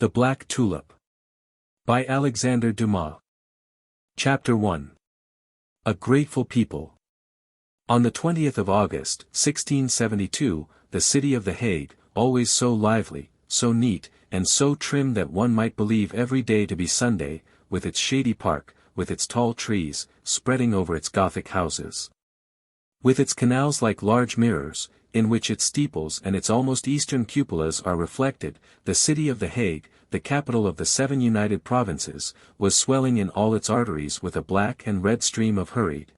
The Black Tulip. By Alexandre Dumas. Chapter 1. A Grateful People. On the 20th of August, 1672, the city of The Hague, always so lively, so neat, and so trim that one might believe every day to be Sunday, with its shady park, with its tall trees, spreading over its Gothic houses. With its canals like large mirrors, in which its steeples and its almost eastern cupolas are reflected, the city of The Hague, the capital of the 7 United Provinces, was swelling in all its arteries with a black and red stream of hurried,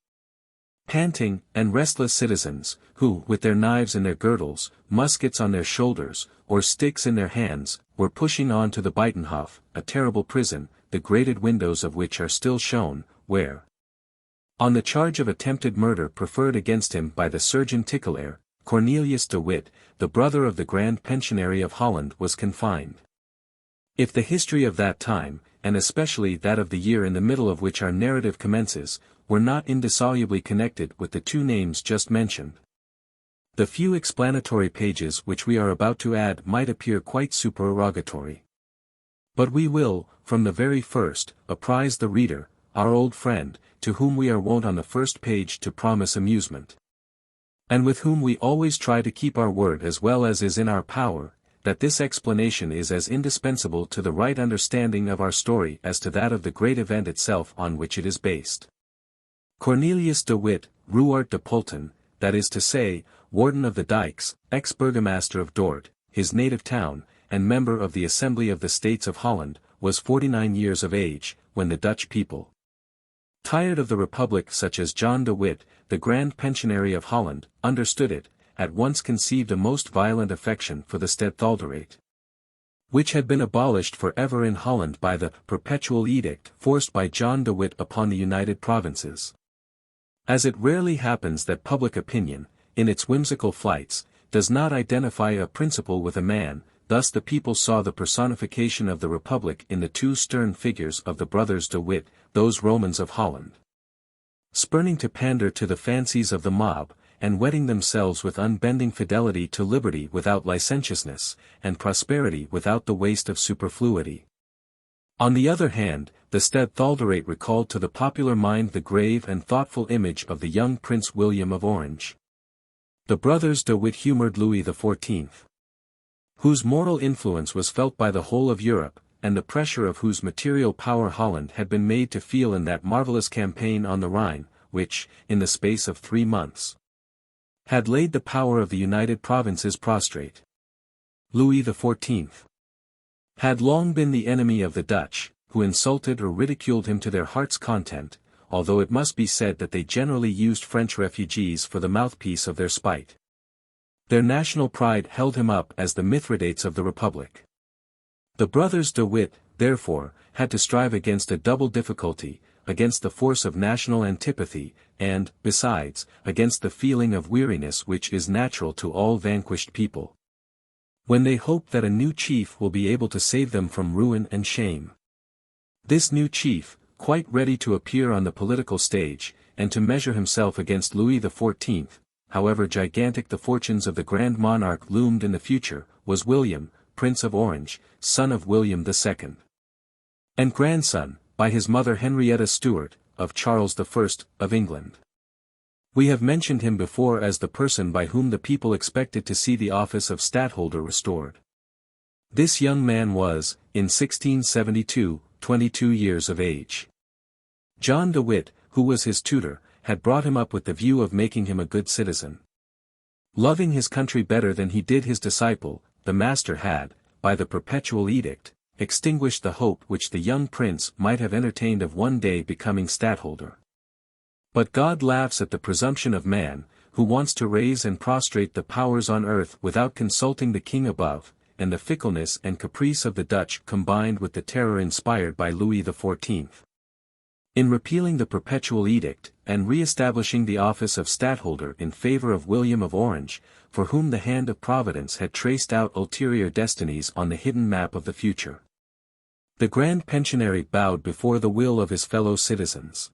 panting, and restless citizens, who, with their knives in their girdles, muskets on their shoulders, or sticks in their hands, were pushing on to the Buitenhof, a terrible prison, the grated windows of which are still shown, where, on the charge of attempted murder preferred against him by the surgeon titulaire, Cornelius de Witt, the brother of the Grand Pensionary of Holland, was confined. If the history of that time, and especially that of the year in the middle of which our narrative commences, were not indissolubly connected with the two names just mentioned, the few explanatory pages which we are about to add might appear quite supererogatory. But we will, from the very first, apprise the reader, our old friend, to whom we are wont on the first page to promise amusement, and with whom we always try to keep our word as well as is in our power, that this explanation is as indispensable to the right understanding of our story as to that of the great event itself on which it is based. Cornelius de Witt, Ruart de Pulten, that is to say, Warden of the Dikes, ex-burgomaster of Dort, his native town, and member of the Assembly of the States of Holland, was 49 years of age, when the Dutch people, tired of the Republic such as John de Witt, the Grand Pensionary of Holland, understood it, at once conceived a most violent affection for the stadtholderate, which had been abolished for ever in Holland by the perpetual edict forced by John de Witt upon the United Provinces. As it rarely happens that public opinion, in its whimsical flights, does not identify a principle with a man, thus the people saw the personification of the Republic in the two stern figures of the brothers de Witt, those Romans of Holland, spurning to pander to the fancies of the mob, and wedding themselves with unbending fidelity to liberty without licentiousness, and prosperity without the waste of superfluity. On the other hand, the stadtholderate recalled to the popular mind the grave and thoughtful image of the young Prince William of Orange. The brothers de Witt humoured Louis XIV, whose moral influence was felt by the whole of Europe, and the pressure of whose material power Holland had been made to feel in that marvellous campaign on the Rhine, which, in the space of 3 months, had laid the power of the United Provinces prostrate. Louis XIV had long been the enemy of the Dutch, who insulted or ridiculed him to their heart's content, although it must be said that they generally used French refugees for the mouthpiece of their spite. Their national pride held him up as the Mithridates of the Republic. The brothers de Witt, therefore, had to strive against a double difficulty, against the force of national antipathy, and, besides, against the feeling of weariness which is natural to all vanquished people, when they hope that a new chief will be able to save them from ruin and shame. This new chief, quite ready to appear on the political stage, and to measure himself against Louis XIV, however gigantic the fortunes of the grand monarch loomed in the future, was William, Prince of Orange, son of William II, and grandson, by his mother Henrietta Stuart, of Charles I, of England. We have mentioned him before as the person by whom the people expected to see the office of stadtholder restored. This young man was, in 1672, 22 years of age. John de Witt, who was his tutor, had brought him up with the view of making him a good citizen. Loving his country better than he did his disciple, the master had, by the perpetual edict, extinguished the hope which the young prince might have entertained of one day becoming stadtholder. But God laughs at the presumption of man, who wants to raise and prostrate the powers on earth without consulting the king above, and the fickleness and caprice of the Dutch combined with the terror inspired by Louis XIV. In repealing the perpetual edict, and re-establishing the office of stadtholder in favor of William of Orange, for whom the hand of Providence had traced out ulterior destinies on the hidden map of the future, the Grand Pensionary bowed before the will of his fellow citizens.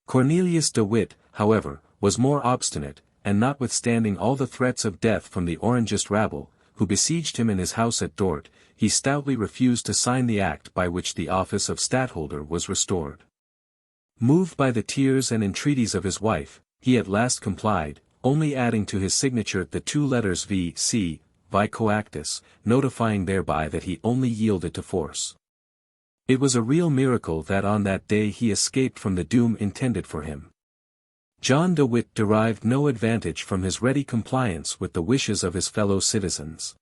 Cornelius de Witt, however, was more obstinate, and notwithstanding all the threats of death from the Orangist rabble, who besieged him in his house at Dort, he stoutly refused to sign the act by which the office of stadtholder was restored. Moved by the tears and entreaties of his wife, he at last complied, only adding to his signature the two letters V.C., vi coactus, notifying thereby that he only yielded to force. It was a real miracle that on that day he escaped from the doom intended for him. John de Witt derived no advantage from his ready compliance with the wishes of his fellow citizens.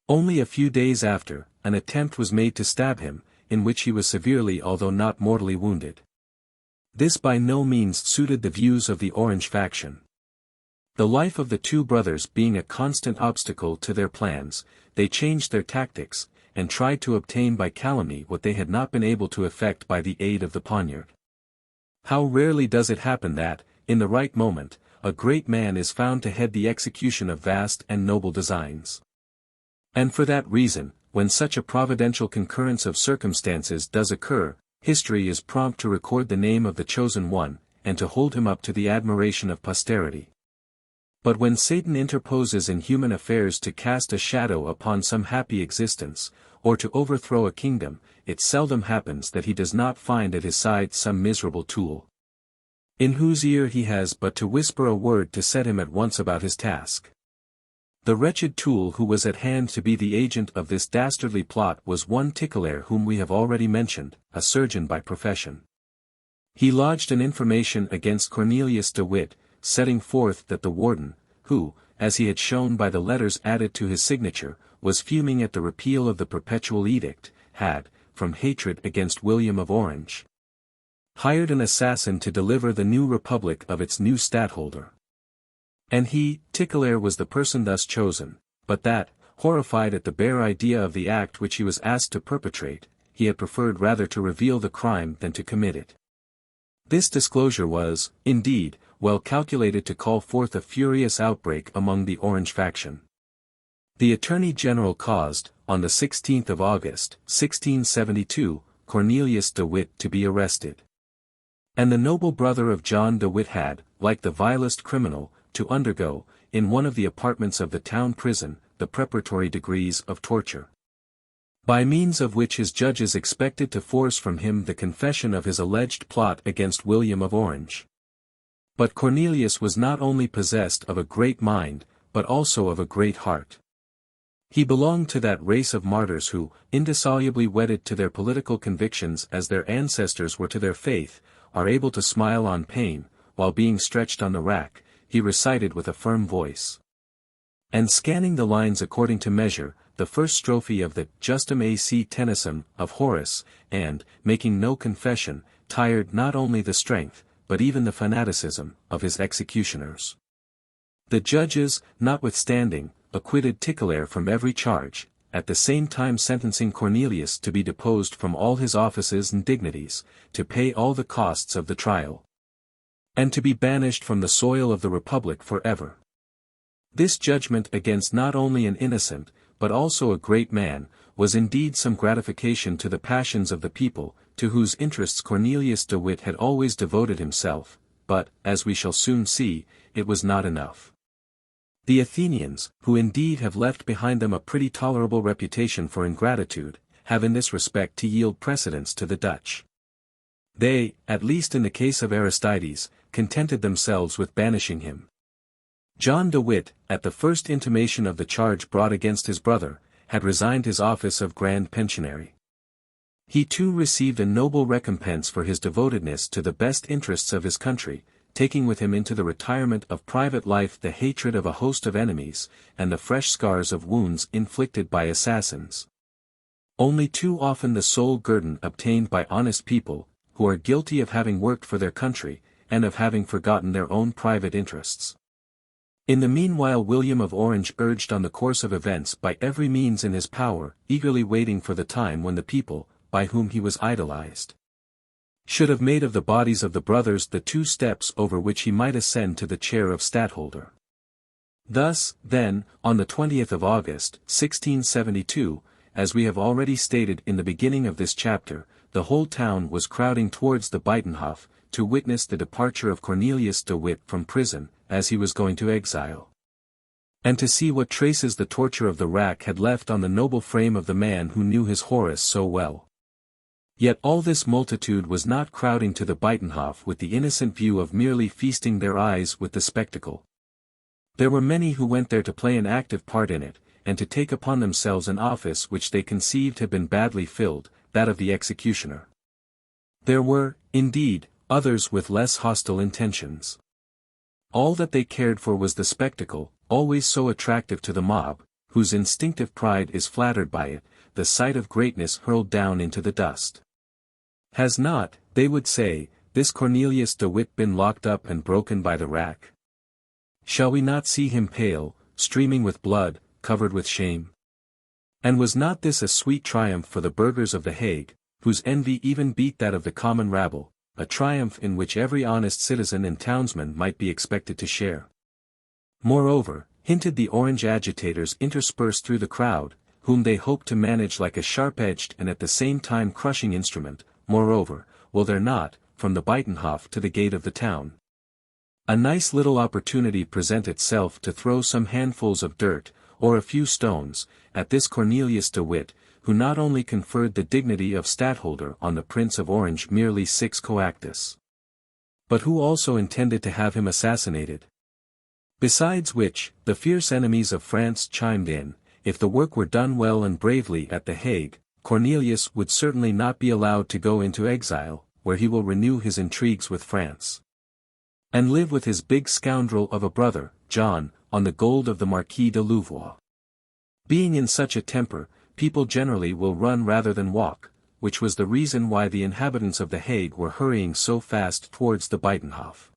Only a few days after, an attempt was made to stab him, in which he was severely although not mortally wounded. This by no means suited the views of the Orange faction. The life of the two brothers being a constant obstacle to their plans, they changed their tactics, and tried to obtain by calumny what they had not been able to effect by the aid of the poniard. How rarely does it happen that, in the right moment, a great man is found to head the execution of vast and noble designs. And for that reason, when such a providential concurrence of circumstances does occur, history is prompt to record the name of the chosen one, and to hold him up to the admiration of posterity. But when Satan interposes in human affairs to cast a shadow upon some happy existence, or to overthrow a kingdom, it seldom happens that he does not find at his side some miserable tool, in whose ear he has but to whisper a word to set him at once about his task. The wretched tool who was at hand to be the agent of this dastardly plot was one Tickelaer whom we have already mentioned, a surgeon by profession. He lodged an information against Cornelius de Witt, setting forth that the warden, who, as he had shown by the letters added to his signature, was fuming at the repeal of the perpetual edict, had, from hatred against William of Orange, hired an assassin to deliver the new republic of its new stadtholder. And he, Tickelaer, was the person thus chosen, but that, horrified at the bare idea of the act which he was asked to perpetrate, he had preferred rather to reveal the crime than to commit it. This disclosure was, indeed, well calculated to call forth a furious outbreak among the Orange faction. The Attorney General caused, on the 16th of August, 1672, Cornelius de Witt to be arrested. And the noble brother of John de Witt had, like the vilest criminal, to undergo, in one of the apartments of the town prison, the preparatory degrees of torture, by means of which his judges expected to force from him the confession of his alleged plot against William of Orange. But Cornelius was not only possessed of a great mind, but also of a great heart. He belonged to that race of martyrs who, indissolubly wedded to their political convictions as their ancestors were to their faith, are able to smile on pain, while being stretched on the rack, he recited with a firm voice, and scanning the lines according to measure, the first strophe of the Justum ac Tenacem of Horace, and, making no confession, tired not only the strength, but even the fanaticism, of his executioners. The judges, notwithstanding, acquitted Tickelaer from every charge, at the same time sentencing Cornelius to be deposed from all his offices and dignities, to pay all the costs of the trial, and to be banished from the soil of the Republic forever. This judgment against not only an innocent, but also a great man, was indeed some gratification to the passions of the people, to whose interests Cornelius de Witt had always devoted himself, but, as we shall soon see, it was not enough. The Athenians, who indeed have left behind them a pretty tolerable reputation for ingratitude, have in this respect to yield precedence to the Dutch. They, at least in the case of Aristides, contented themselves with banishing him. John de Witt, at the first intimation of the charge brought against his brother, had resigned his office of Grand Pensionary. He too received a noble recompense for his devotedness to the best interests of his country, taking with him into the retirement of private life the hatred of a host of enemies, and the fresh scars of wounds inflicted by assassins. Only too often the sole guerdon obtained by honest people, who are guilty of having worked for their country, and of having forgotten their own private interests. In the meanwhile William of Orange urged on the course of events by every means in his power, eagerly waiting for the time when the people, by whom he was idolized, should have made of the bodies of the brothers the two steps over which he might ascend to the chair of stadtholder. Thus, then, on the 20th of August, 1672, as we have already stated in the beginning of this chapter, the whole town was crowding towards the Buitenhof, to witness the departure of Cornelius de Witt from prison, as he was going to exile. And to see what traces the torture of the rack had left on the noble frame of the man who knew his Horace so well. Yet all this multitude was not crowding to the Buitenhof with the innocent view of merely feasting their eyes with the spectacle. There were many who went there to play an active part in it, and to take upon themselves an office which they conceived had been badly filled, that of the executioner. There were, indeed, others with less hostile intentions. All that they cared for was the spectacle, always so attractive to the mob, whose instinctive pride is flattered by it, the sight of greatness hurled down into the dust. Has not, they would say, this Cornelius de Witt been locked up and broken by the rack? Shall we not see him pale, streaming with blood, covered with shame? And was not this a sweet triumph for the burghers of The Hague, whose envy even beat that of the common rabble, a triumph in which every honest citizen and townsman might be expected to share? Moreover, hinted the Orange agitators interspersed through the crowd, whom they hoped to manage like a sharp-edged and at the same time crushing instrument, moreover, will there not, from the Buitenhof to the gate of the town, a nice little opportunity present itself to throw some handfuls of dirt, or a few stones, at this Cornelius de Witt, who not only conferred the dignity of stadtholder on the Prince of Orange merely six coactus, but who also intended to have him assassinated? Besides which, the fierce enemies of France chimed in, if the work were done well and bravely at The Hague, Cornelius would certainly not be allowed to go into exile, where he will renew his intrigues with France, and live with his big scoundrel of a brother, John, on the gold of the Marquis de Louvois. Being in such a temper, people generally will run rather than walk, which was the reason why the inhabitants of The Hague were hurrying so fast towards the Buitenhof.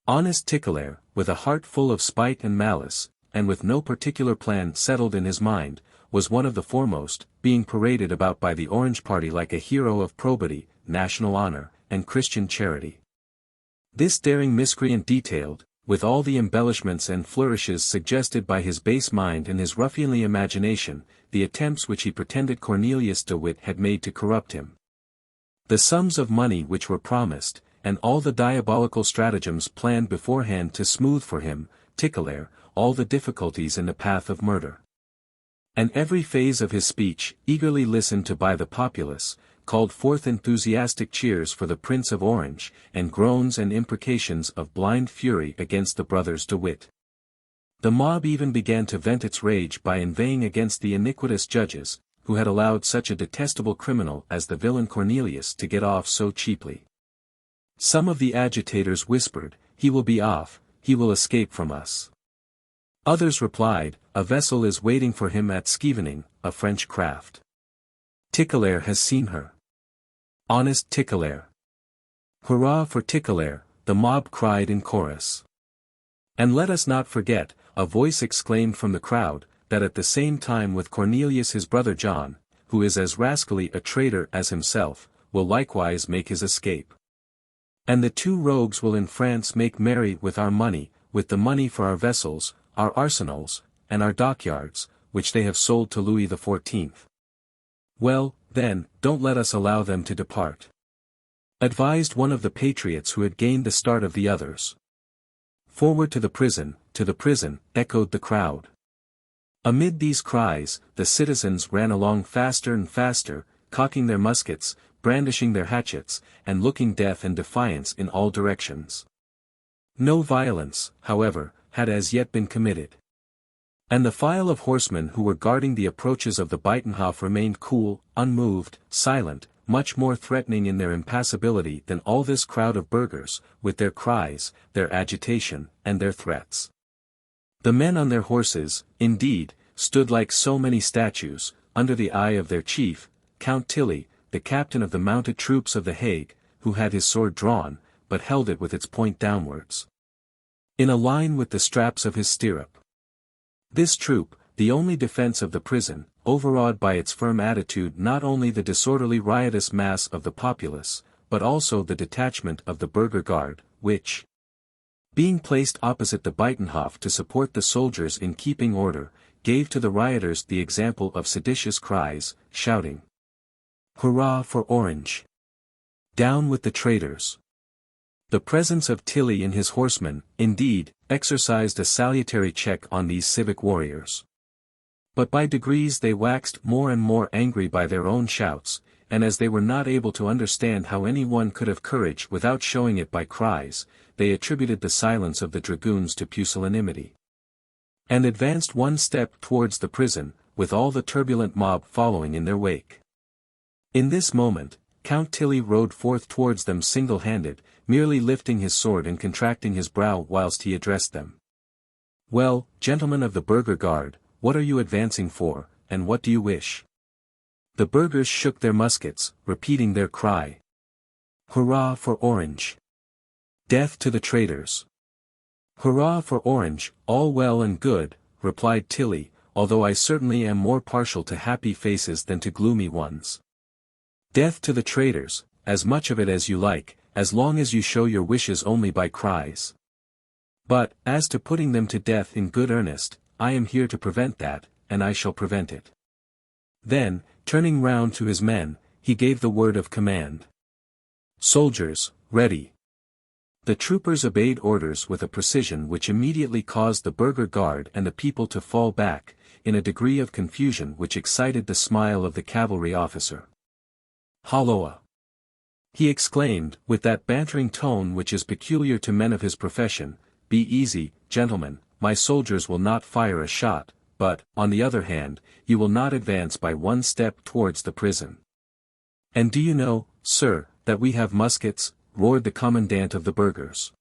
Honest Tickelaer, with a heart full of spite and malice, and with no particular plan settled in his mind, was one of the foremost, being paraded about by the Orange party like a hero of probity, national honor, and Christian charity. This daring miscreant detailed, with all the embellishments and flourishes suggested by his base mind and his ruffianly imagination, the attempts which he pretended Cornelius de Witt had made to corrupt him, the sums of money which were promised, and all the diabolical stratagems planned beforehand to smooth for him, Tickelaer, all the difficulties in the path of murder. And every phase of his speech, eagerly listened to by the populace, called forth enthusiastic cheers for the Prince of Orange, and groans and imprecations of blind fury against the brothers de Witt. The mob even began to vent its rage by inveighing against the iniquitous judges, who had allowed such a detestable criminal as the villain Cornelius to get off so cheaply. Some of the agitators whispered, "He will be off, he will escape from us." Others replied, "A vessel is waiting for him at Scheveningen, a French craft. Tickelaer has seen her. Honest Tickelaer." "Hurrah for Tickelaer," the mob cried in chorus. And let us not forget, a voice exclaimed from the crowd, that at the same time with Cornelius his brother John, who is as rascally a traitor as himself, will likewise make his escape. And the two rogues will in France make merry with our money, with the money for our vessels, our arsenals, and our dockyards, which they have sold to Louis XIV. Well, then, don't let us allow them to depart," advised one of the patriots who had gained the start of the others. "Forward to the prison," echoed the crowd. Amid these cries, the citizens ran along faster and faster, cocking their muskets, brandishing their hatchets, and looking death and defiance in all directions. No violence, however, had as yet been committed. And the file of horsemen who were guarding the approaches of the Buitenhof remained cool, unmoved, silent, much more threatening in their impassibility than all this crowd of burghers, with their cries, their agitation, and their threats. The men on their horses, indeed, stood like so many statues, under the eye of their chief, Count Tilly, the captain of the mounted troops of The Hague, who had his sword drawn, but held it with its point downwards, in a line with the straps of his stirrup. This troop, the only defense of the prison, overawed by its firm attitude not only the disorderly riotous mass of the populace, but also the detachment of the burgher guard, which, being placed opposite the Buitenhof to support the soldiers in keeping order, gave to the rioters the example of seditious cries, shouting, "Hurrah for Orange! Down with the traitors! The presence of Tilly and his horsemen, indeed, exercised a salutary check on these civic warriors. But by degrees they waxed more and more angry by their own shouts, and as they were not able to understand how any one could have courage without showing it by cries, they attributed the silence of the dragoons to pusillanimity. And advanced one step towards the prison, with all the turbulent mob following in their wake. In this moment, Count Tilly rode forth towards them single-handed, merely lifting his sword and contracting his brow whilst he addressed them. "Well, gentlemen of the burgher guard, what are you advancing for, and what do you wish?" The burghers shook their muskets, repeating their cry. "Hurrah for Orange! Death to the traitors!" "Hurrah for Orange, all well and good," replied Tilly, "although I certainly am more partial to happy faces than to gloomy ones. Death to the traitors, as much of it as you like, as long as you show your wishes only by cries. But, as to putting them to death in good earnest, I am here to prevent that, and I shall prevent it." Then, turning round to his men, he gave the word of command. "Soldiers, ready." The troopers obeyed orders with a precision which immediately caused the burgher guard and the people to fall back, in a degree of confusion which excited the smile of the cavalry officer. "Holloa!" he exclaimed, with that bantering tone which is peculiar to men of his profession, "be easy, gentlemen, my soldiers will not fire a shot, but, on the other hand, you will not advance by one step towards the prison." "And do you know, sir, that we have muskets?" roared the commandant of the burghers.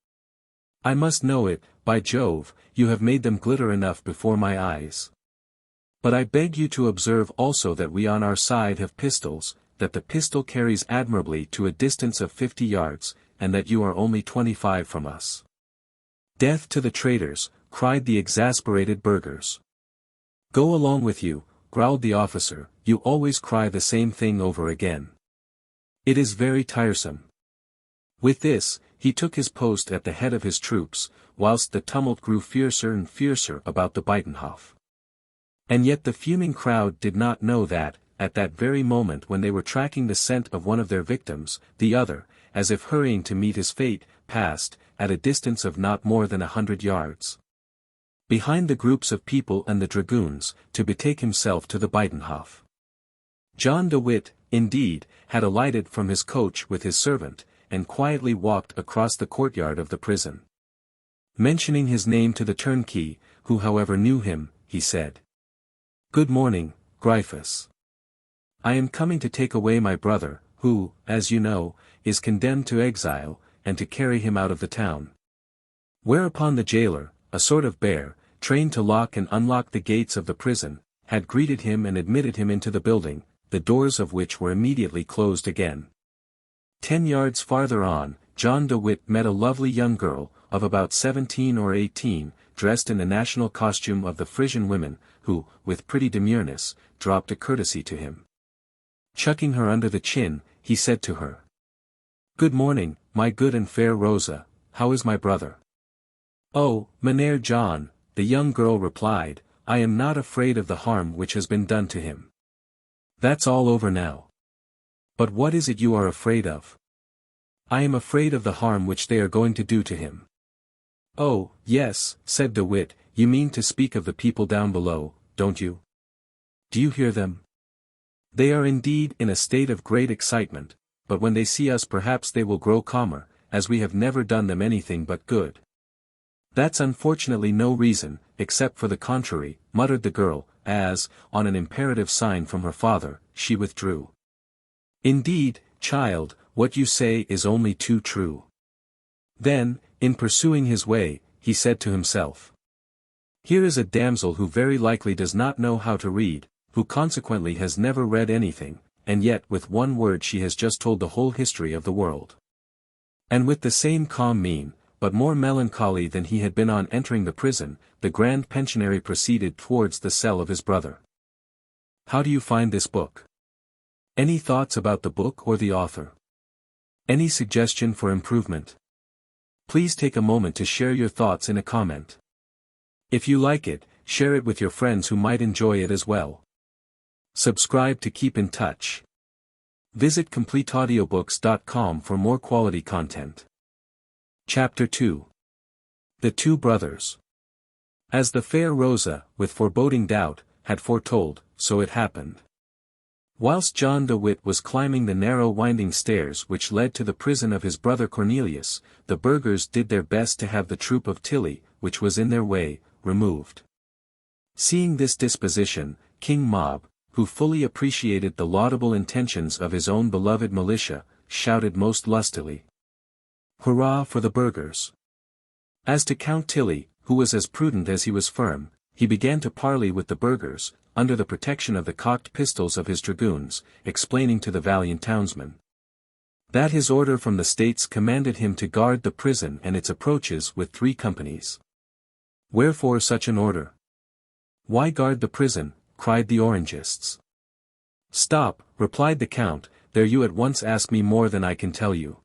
"I must know it, by Jove, you have made them glitter enough before my eyes. But I beg you to observe also that we on our side have pistols, that the pistol carries admirably to a distance of 50 yards, and that you are only 25 from us." "Death to the traitors," cried the exasperated burghers. "Go along with you," growled the officer, "you always cry the same thing over again. It is very tiresome." With this, he took his post at the head of his troops, whilst the tumult grew fiercer and fiercer about the Buitenhof. And yet the fuming crowd did not know that, at that very moment when they were tracking the scent of one of their victims, the other, as if hurrying to meet his fate, passed, at a distance of not more than 100 yards. Behind the groups of people and the dragoons, to betake himself to the Buitenhof. John de Witt, indeed, had alighted from his coach with his servant, and quietly walked across the courtyard of the prison. Mentioning his name to the turnkey, who however knew him, he said, "Good morning, Gryphus. I am coming to take away my brother, who, as you know, is condemned to exile, and to carry him out of the town." Whereupon the jailer, a sort of bear, trained to lock and unlock the gates of the prison, had greeted him and admitted him into the building, the doors of which were immediately closed again. 10 yards farther on, John de Witt met a lovely young girl, of about 17 or 18, dressed in the national costume of the Frisian women, who, with pretty demureness, dropped a courtesy to him. Chucking her under the chin, he said to her, "Good morning, my good and fair Rosa, how is my brother?" "Oh, Mynheer John," the young girl replied, "I am not afraid of the harm which has been done to him. That's all over now. But what is it you are afraid of?" "I am afraid of the harm which they are going to do to him." "Oh, yes," said de Witt, "you mean to speak of the people down below, don't you? Do you hear them? They are indeed in a state of great excitement, but when they see us perhaps they will grow calmer, as we have never done them anything but good." "That's unfortunately no reason, except for the contrary," muttered the girl, as, on an imperative sign from her father, she withdrew. "Indeed, child, what you say is only too true." Then, in pursuing his way, he said to himself, "Here is a damsel who very likely does not know how to read, who consequently has never read anything, and yet with one word she has just told the whole history of the world." And with the same calm mien, but more melancholy than he had been on entering the prison, the Grand Pensionary proceeded towards the cell of his brother. "How do you find this book? Any thoughts about the book or the author? Any suggestion for improvement? Please take a moment to share your thoughts in a comment. If you like it, share it with your friends who might enjoy it as well. Subscribe to keep in touch. Visit CompleteAudiobooks.com for more quality content. Chapter 2. The Two Brothers. As the fair Rosa, with foreboding doubt, had foretold, so it happened. Whilst John de Witt was climbing the narrow winding stairs which led to the prison of his brother Cornelius, the burghers did their best to have the troop of Tilly, which was in their way, removed. Seeing this disposition, King Mob, who fully appreciated the laudable intentions of his own beloved militia, shouted most lustily, "Hurrah for the burghers!" As to Count Tilly, who was as prudent as he was firm, he began to parley with the burghers, under the protection of the cocked pistols of his dragoons, explaining to the valiant townsmen that his order from the States commanded him to guard the prison and its approaches with 3 companies. "Wherefore such an order?" "Why guard the prison?" cried the Orangists. "Stop," replied the Count, "there you at once ask me more than I can tell you.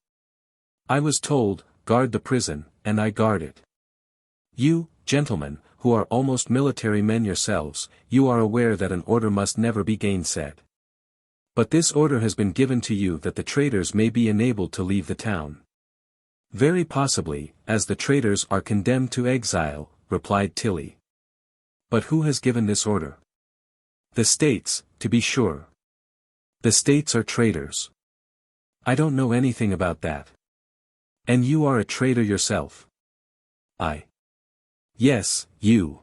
I was told, guard the prison, and I guard it. You, gentlemen, who are almost military men yourselves, you are aware that an order must never be gainsaid. But this order has been given to you that the traitors may be enabled to leave the town." "Very possibly, as the traitors are condemned to exile," replied Tilly. "But who has given this order?" "The States, to be sure." "The States are traitors." "I don't know anything about that." "And you are a traitor yourself." "I." "Yes, you."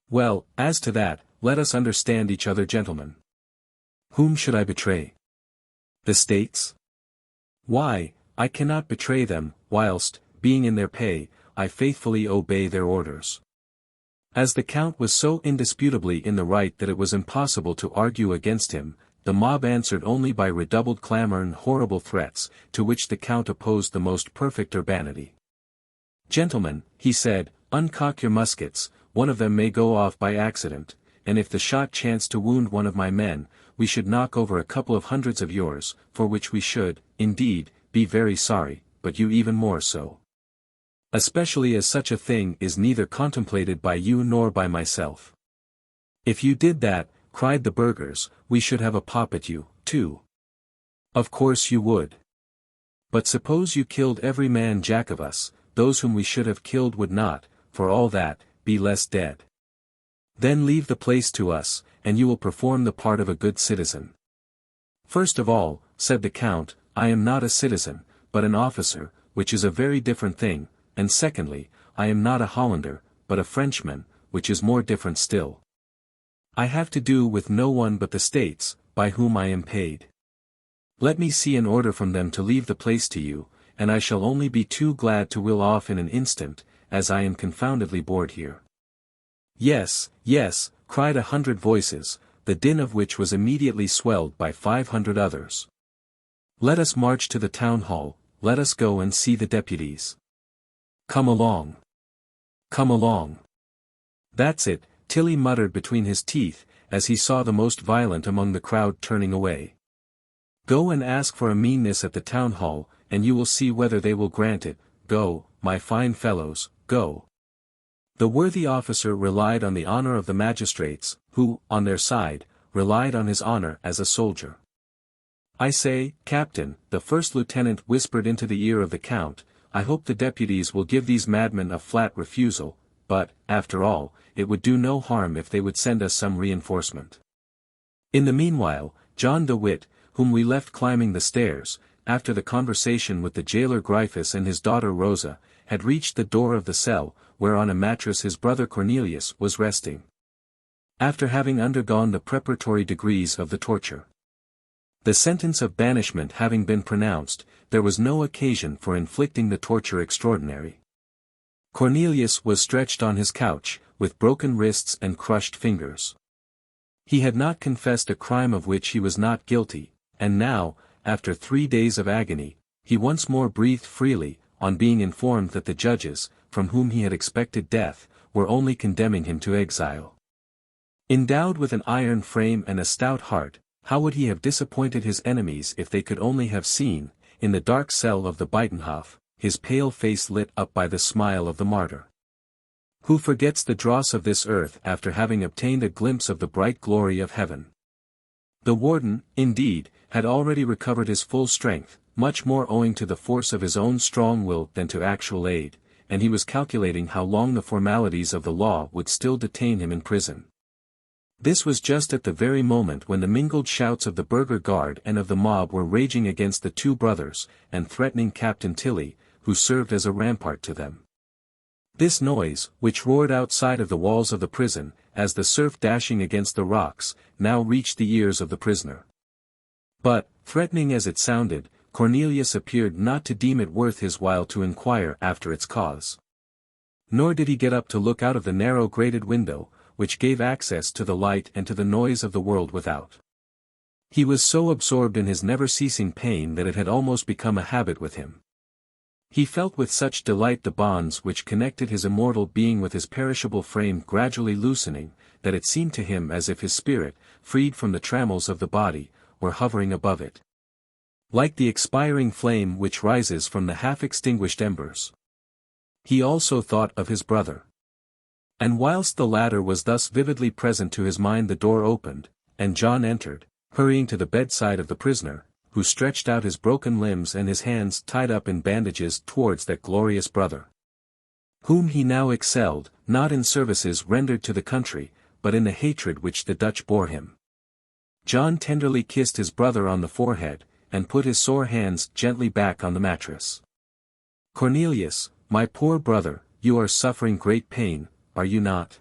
"Well, as to that, let us understand each other, gentlemen. Whom should I betray? The States? Why, I cannot betray them, whilst, being in their pay, I faithfully obey their orders." As the Count was so indisputably in the right that it was impossible to argue against him, the mob answered only by redoubled clamour and horrible threats, to which the Count opposed the most perfect urbanity. "Gentlemen," he said, "uncock your muskets, one of them may go off by accident, and if the shot chanced to wound one of my men, we should knock over a couple of hundreds of yours, for which we should, indeed, be very sorry, but you even more so. Especially as such a thing is neither contemplated by you nor by myself. If you did that," cried the burghers, "we should have a pop at you, too." "Of course you would. But suppose you killed every man jack of us, those whom we should have killed would not, for all that, be less dead. Then leave the place to us, and you will perform the part of a good citizen." "First of all," said the Count, "I am not a citizen, but an officer, which is a very different thing, and secondly, I am not a Hollander, but a Frenchman, which is more different still. I have to do with no one but the States, by whom I am paid. Let me see an order from them to leave the place to you, and I shall only be too glad to will off in an instant, as I am confoundedly bored here." "Yes, yes," cried 100 voices, the din of which was immediately swelled by 500 others. "Let us march to the town hall, let us go and see the deputies. Come along. Come along." "That's it," Tilly muttered between his teeth, as he saw the most violent among the crowd turning away. "Go and ask for a meanness at the town hall, and you will see whether they will grant it. Go, my fine fellows, go." The worthy officer relied on the honor of the magistrates, who, on their side, relied on his honor as a soldier. "I say, Captain," the first lieutenant whispered into the ear of the Count, "I hope the deputies will give these madmen a flat refusal, but, after all, it would do no harm if they would send us some reinforcement." In the meanwhile, John de Witt, whom we left climbing the stairs, after the conversation with the jailer Gryphus and his daughter Rosa, had reached the door of the cell, where on a mattress his brother Cornelius was resting, after having undergone the preparatory degrees of the torture. The sentence of banishment having been pronounced, there was no occasion for inflicting the torture extraordinary. Cornelius was stretched on his couch, with broken wrists and crushed fingers. He had not confessed a crime of which he was not guilty, and now, after 3 days of agony, he once more breathed freely, on being informed that the judges, from whom he had expected death, were only condemning him to exile. Endowed with an iron frame and a stout heart, how would he have disappointed his enemies if they could only have seen, in the dark cell of the Buitenhof, his pale face lit up by the smile of the martyr. Who forgets the dross of this earth after having obtained a glimpse of the bright glory of heaven? The warden, indeed, had already recovered his full strength, much more owing to the force of his own strong will than to actual aid, and he was calculating how long the formalities of the law would still detain him in prison. This was just at the very moment when the mingled shouts of the burgher guard and of the mob were raging against the two brothers, and threatening Captain Tilly, who served as a rampart to them. This noise, which roared outside of the walls of the prison, as the surf dashing against the rocks, now reached the ears of the prisoner. But, threatening as it sounded, Cornelius appeared not to deem it worth his while to inquire after its cause. Nor did he get up to look out of the narrow grated window, which gave access to the light and to the noise of the world without. He was so absorbed in his never-ceasing pain that it had almost become a habit with him. He felt with such delight the bonds which connected his immortal being with his perishable frame gradually loosening, that it seemed to him as if his spirit, freed from the trammels of the body, were hovering above it. Like the expiring flame which rises from the half-extinguished embers. He also thought of his brother. And whilst the latter was thus vividly present to his mind, the door opened, and John entered, hurrying to the bedside of the prisoner, who stretched out his broken limbs and his hands tied up in bandages towards that glorious brother, whom he now excelled, not in services rendered to the country, but in the hatred which the Dutch bore him. John tenderly kissed his brother on the forehead, and put his sore hands gently back on the mattress. "Cornelius, my poor brother, you are suffering great pain, are you not?"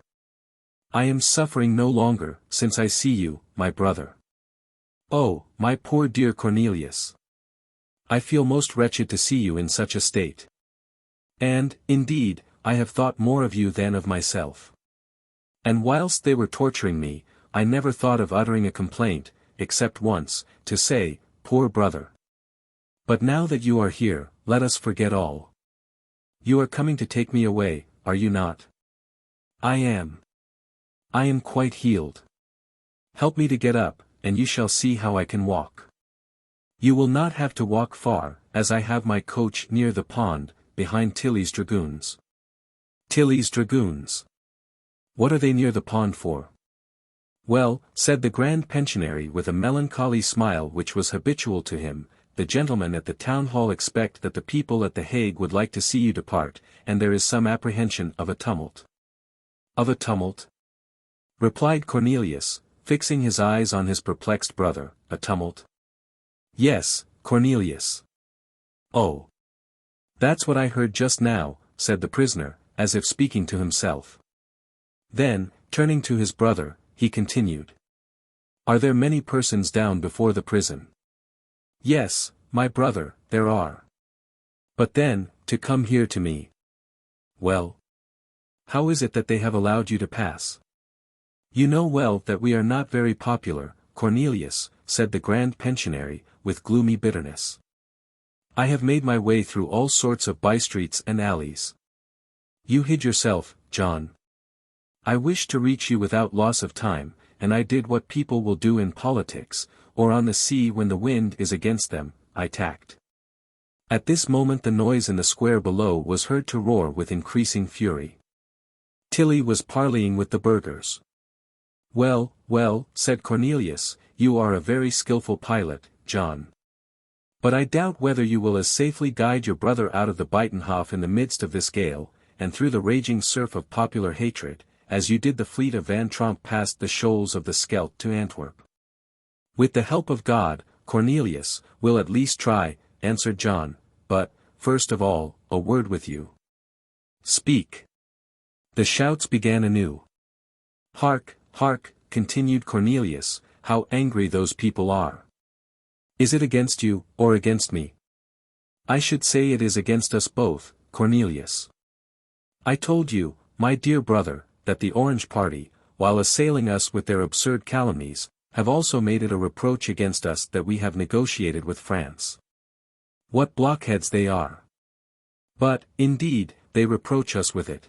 "I am suffering no longer, since I see you, my brother." "Oh, my poor dear Cornelius. I feel most wretched to see you in such a state. And, indeed, I have thought more of you than of myself. And whilst they were torturing me, I never thought of uttering a complaint, except once, to say, 'Poor brother.' But now that you are here, let us forget all. You are coming to take me away, are you not?" "I am. I am quite healed. Help me to get up, and you shall see how I can walk. You will not have to walk far, as I have my coach near the pond, behind Tilly's dragoons." "Tilly's dragoons? What are they near the pond for?" "Well," said the Grand Pensionary with a melancholy smile which was habitual to him, "the gentlemen at the town hall expect that the people at the Hague would like to see you depart, and there is some apprehension of a tumult." "Of a tumult?" replied Cornelius, fixing his eyes on his perplexed brother. "A tumult?" "Yes, Cornelius." "Oh. That's what I heard just now," said the prisoner, as if speaking to himself. Then, turning to his brother, he continued. "Are there many persons down before the prison?" "Yes, my brother, there are. But then, to come here to me." "Well? How is it that they have allowed you to pass?" "You know well that we are not very popular, Cornelius," said the Grand Pensionary, with gloomy bitterness. "I have made my way through all sorts of by-streets and alleys. You hid yourself, John. I wished to reach you without loss of time, and I did what people will do in politics, or on the sea when the wind is against them, I tacked." At this moment the noise in the square below was heard to roar with increasing fury. Tilly was parleying with the burghers. "Well, well," said Cornelius, "you are a very skilful pilot, John. But I doubt whether you will as safely guide your brother out of the Buitenhof in the midst of this gale, and through the raging surf of popular hatred, as you did the fleet of Van Tromp past the shoals of the Scheldt to Antwerp." "With the help of God, Cornelius, we'll at least try," answered John, "but, first of all, a word with you." "Speak." The shouts began anew. "Hark, hark," continued Cornelius, "how angry those people are. Is it against you, or against me?" "I should say it is against us both, Cornelius. I told you, my dear brother, that the Orange party, while assailing us with their absurd calumnies, have also made it a reproach against us that we have negotiated with France. What blockheads they are! But, indeed, they reproach us with it.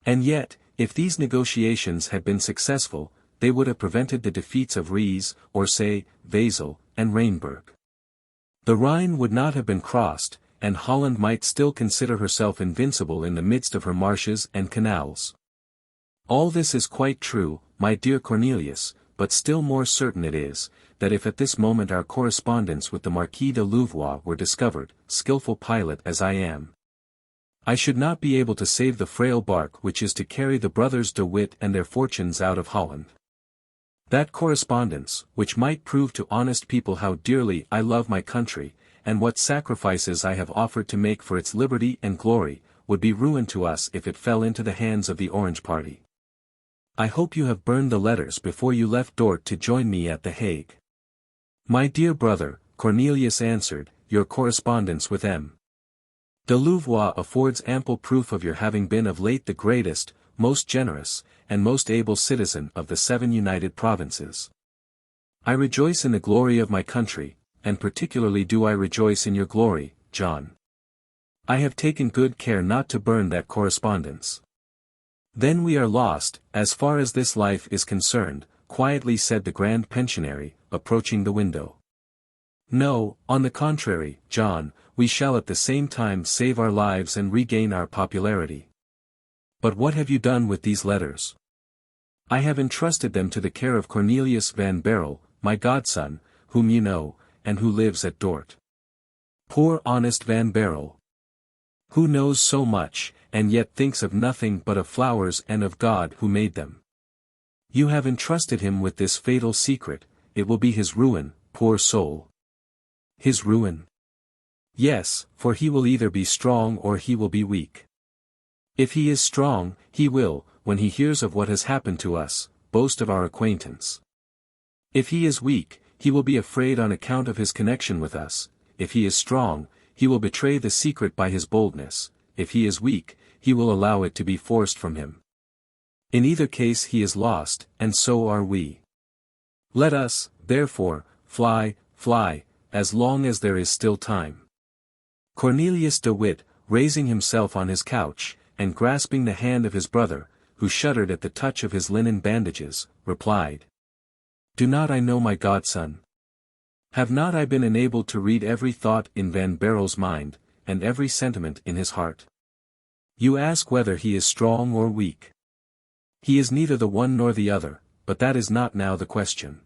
And yet, if these negotiations had been successful, they would have prevented the defeats of Ries, Orsay, Wesel, and Rheinberg. The Rhine would not have been crossed, and Holland might still consider herself invincible in the midst of her marshes and canals. All this is quite true, my dear Cornelius, but still more certain it is, that if at this moment our correspondence with the Marquis de Louvois were discovered, skilful pilot as I am, I should not be able to save the frail bark which is to carry the brothers de Witt and their fortunes out of Holland. That correspondence, which might prove to honest people how dearly I love my country, and what sacrifices I have offered to make for its liberty and glory, would be ruin to us if it fell into the hands of the Orange party. I hope you have burned the letters before you left Dort to join me at The Hague. My dear brother, Cornelius answered, your correspondence with M. de Louvois affords ample proof of your having been of late the greatest, most generous, and most able citizen of the 7 United Provinces. I rejoice in the glory of my country, and particularly do I rejoice in your glory, John. I have taken good care not to burn that correspondence. Then we are lost, as far as this life is concerned, quietly said the Grand Pensionary, approaching the window. No, on the contrary, John, we shall at the same time save our lives and regain our popularity. But what have you done with these letters? I have entrusted them to the care of Cornelius van Baerle, my godson, whom you know, and who lives at Dort. Poor honest Van Baerle! Who knows so much, and yet thinks of nothing but of flowers and of God who made them. You have entrusted him with this fatal secret, it will be his ruin, poor soul. His ruin? Yes, for he will either be strong or he will be weak. If he is strong, he will, when he hears of what has happened to us, boast of our acquaintance. If he is weak, he will be afraid on account of his connection with us. If he is strong, he will betray the secret by his boldness. If he is weak, he will allow it to be forced from him. In either case he is lost, and so are we. Let us, therefore, fly, as long as there is still time. Cornelius de Witt, raising himself on his couch, and grasping the hand of his brother, who shuddered at the touch of his linen bandages, replied. Do not I know my godson? Have not I been enabled to read every thought in Van Baerle's mind, and every sentiment in his heart? You ask whether he is strong or weak. He is neither the one nor the other, but that is not now the question.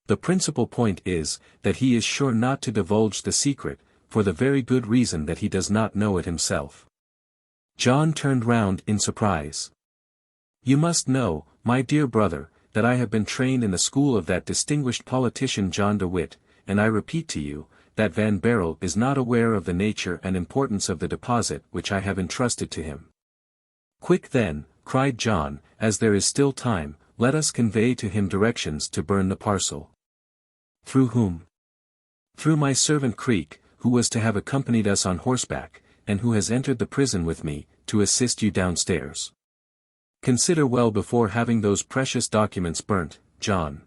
The principal point is, that he is sure not to divulge the secret, for the very good reason that he does not know it himself. John turned round in surprise. You must know, my dear brother, that I have been trained in the school of that distinguished politician John de Witt, and I repeat to you, that Van Baerle is not aware of the nature and importance of the deposit which I have entrusted to him. Quick then, cried John, as there is still time, let us convey to him directions to burn the parcel. Through whom? Through my servant Creek, who was to have accompanied us on horseback, and who has entered the prison with me, to assist you downstairs. Consider well before having those precious documents burnt, John.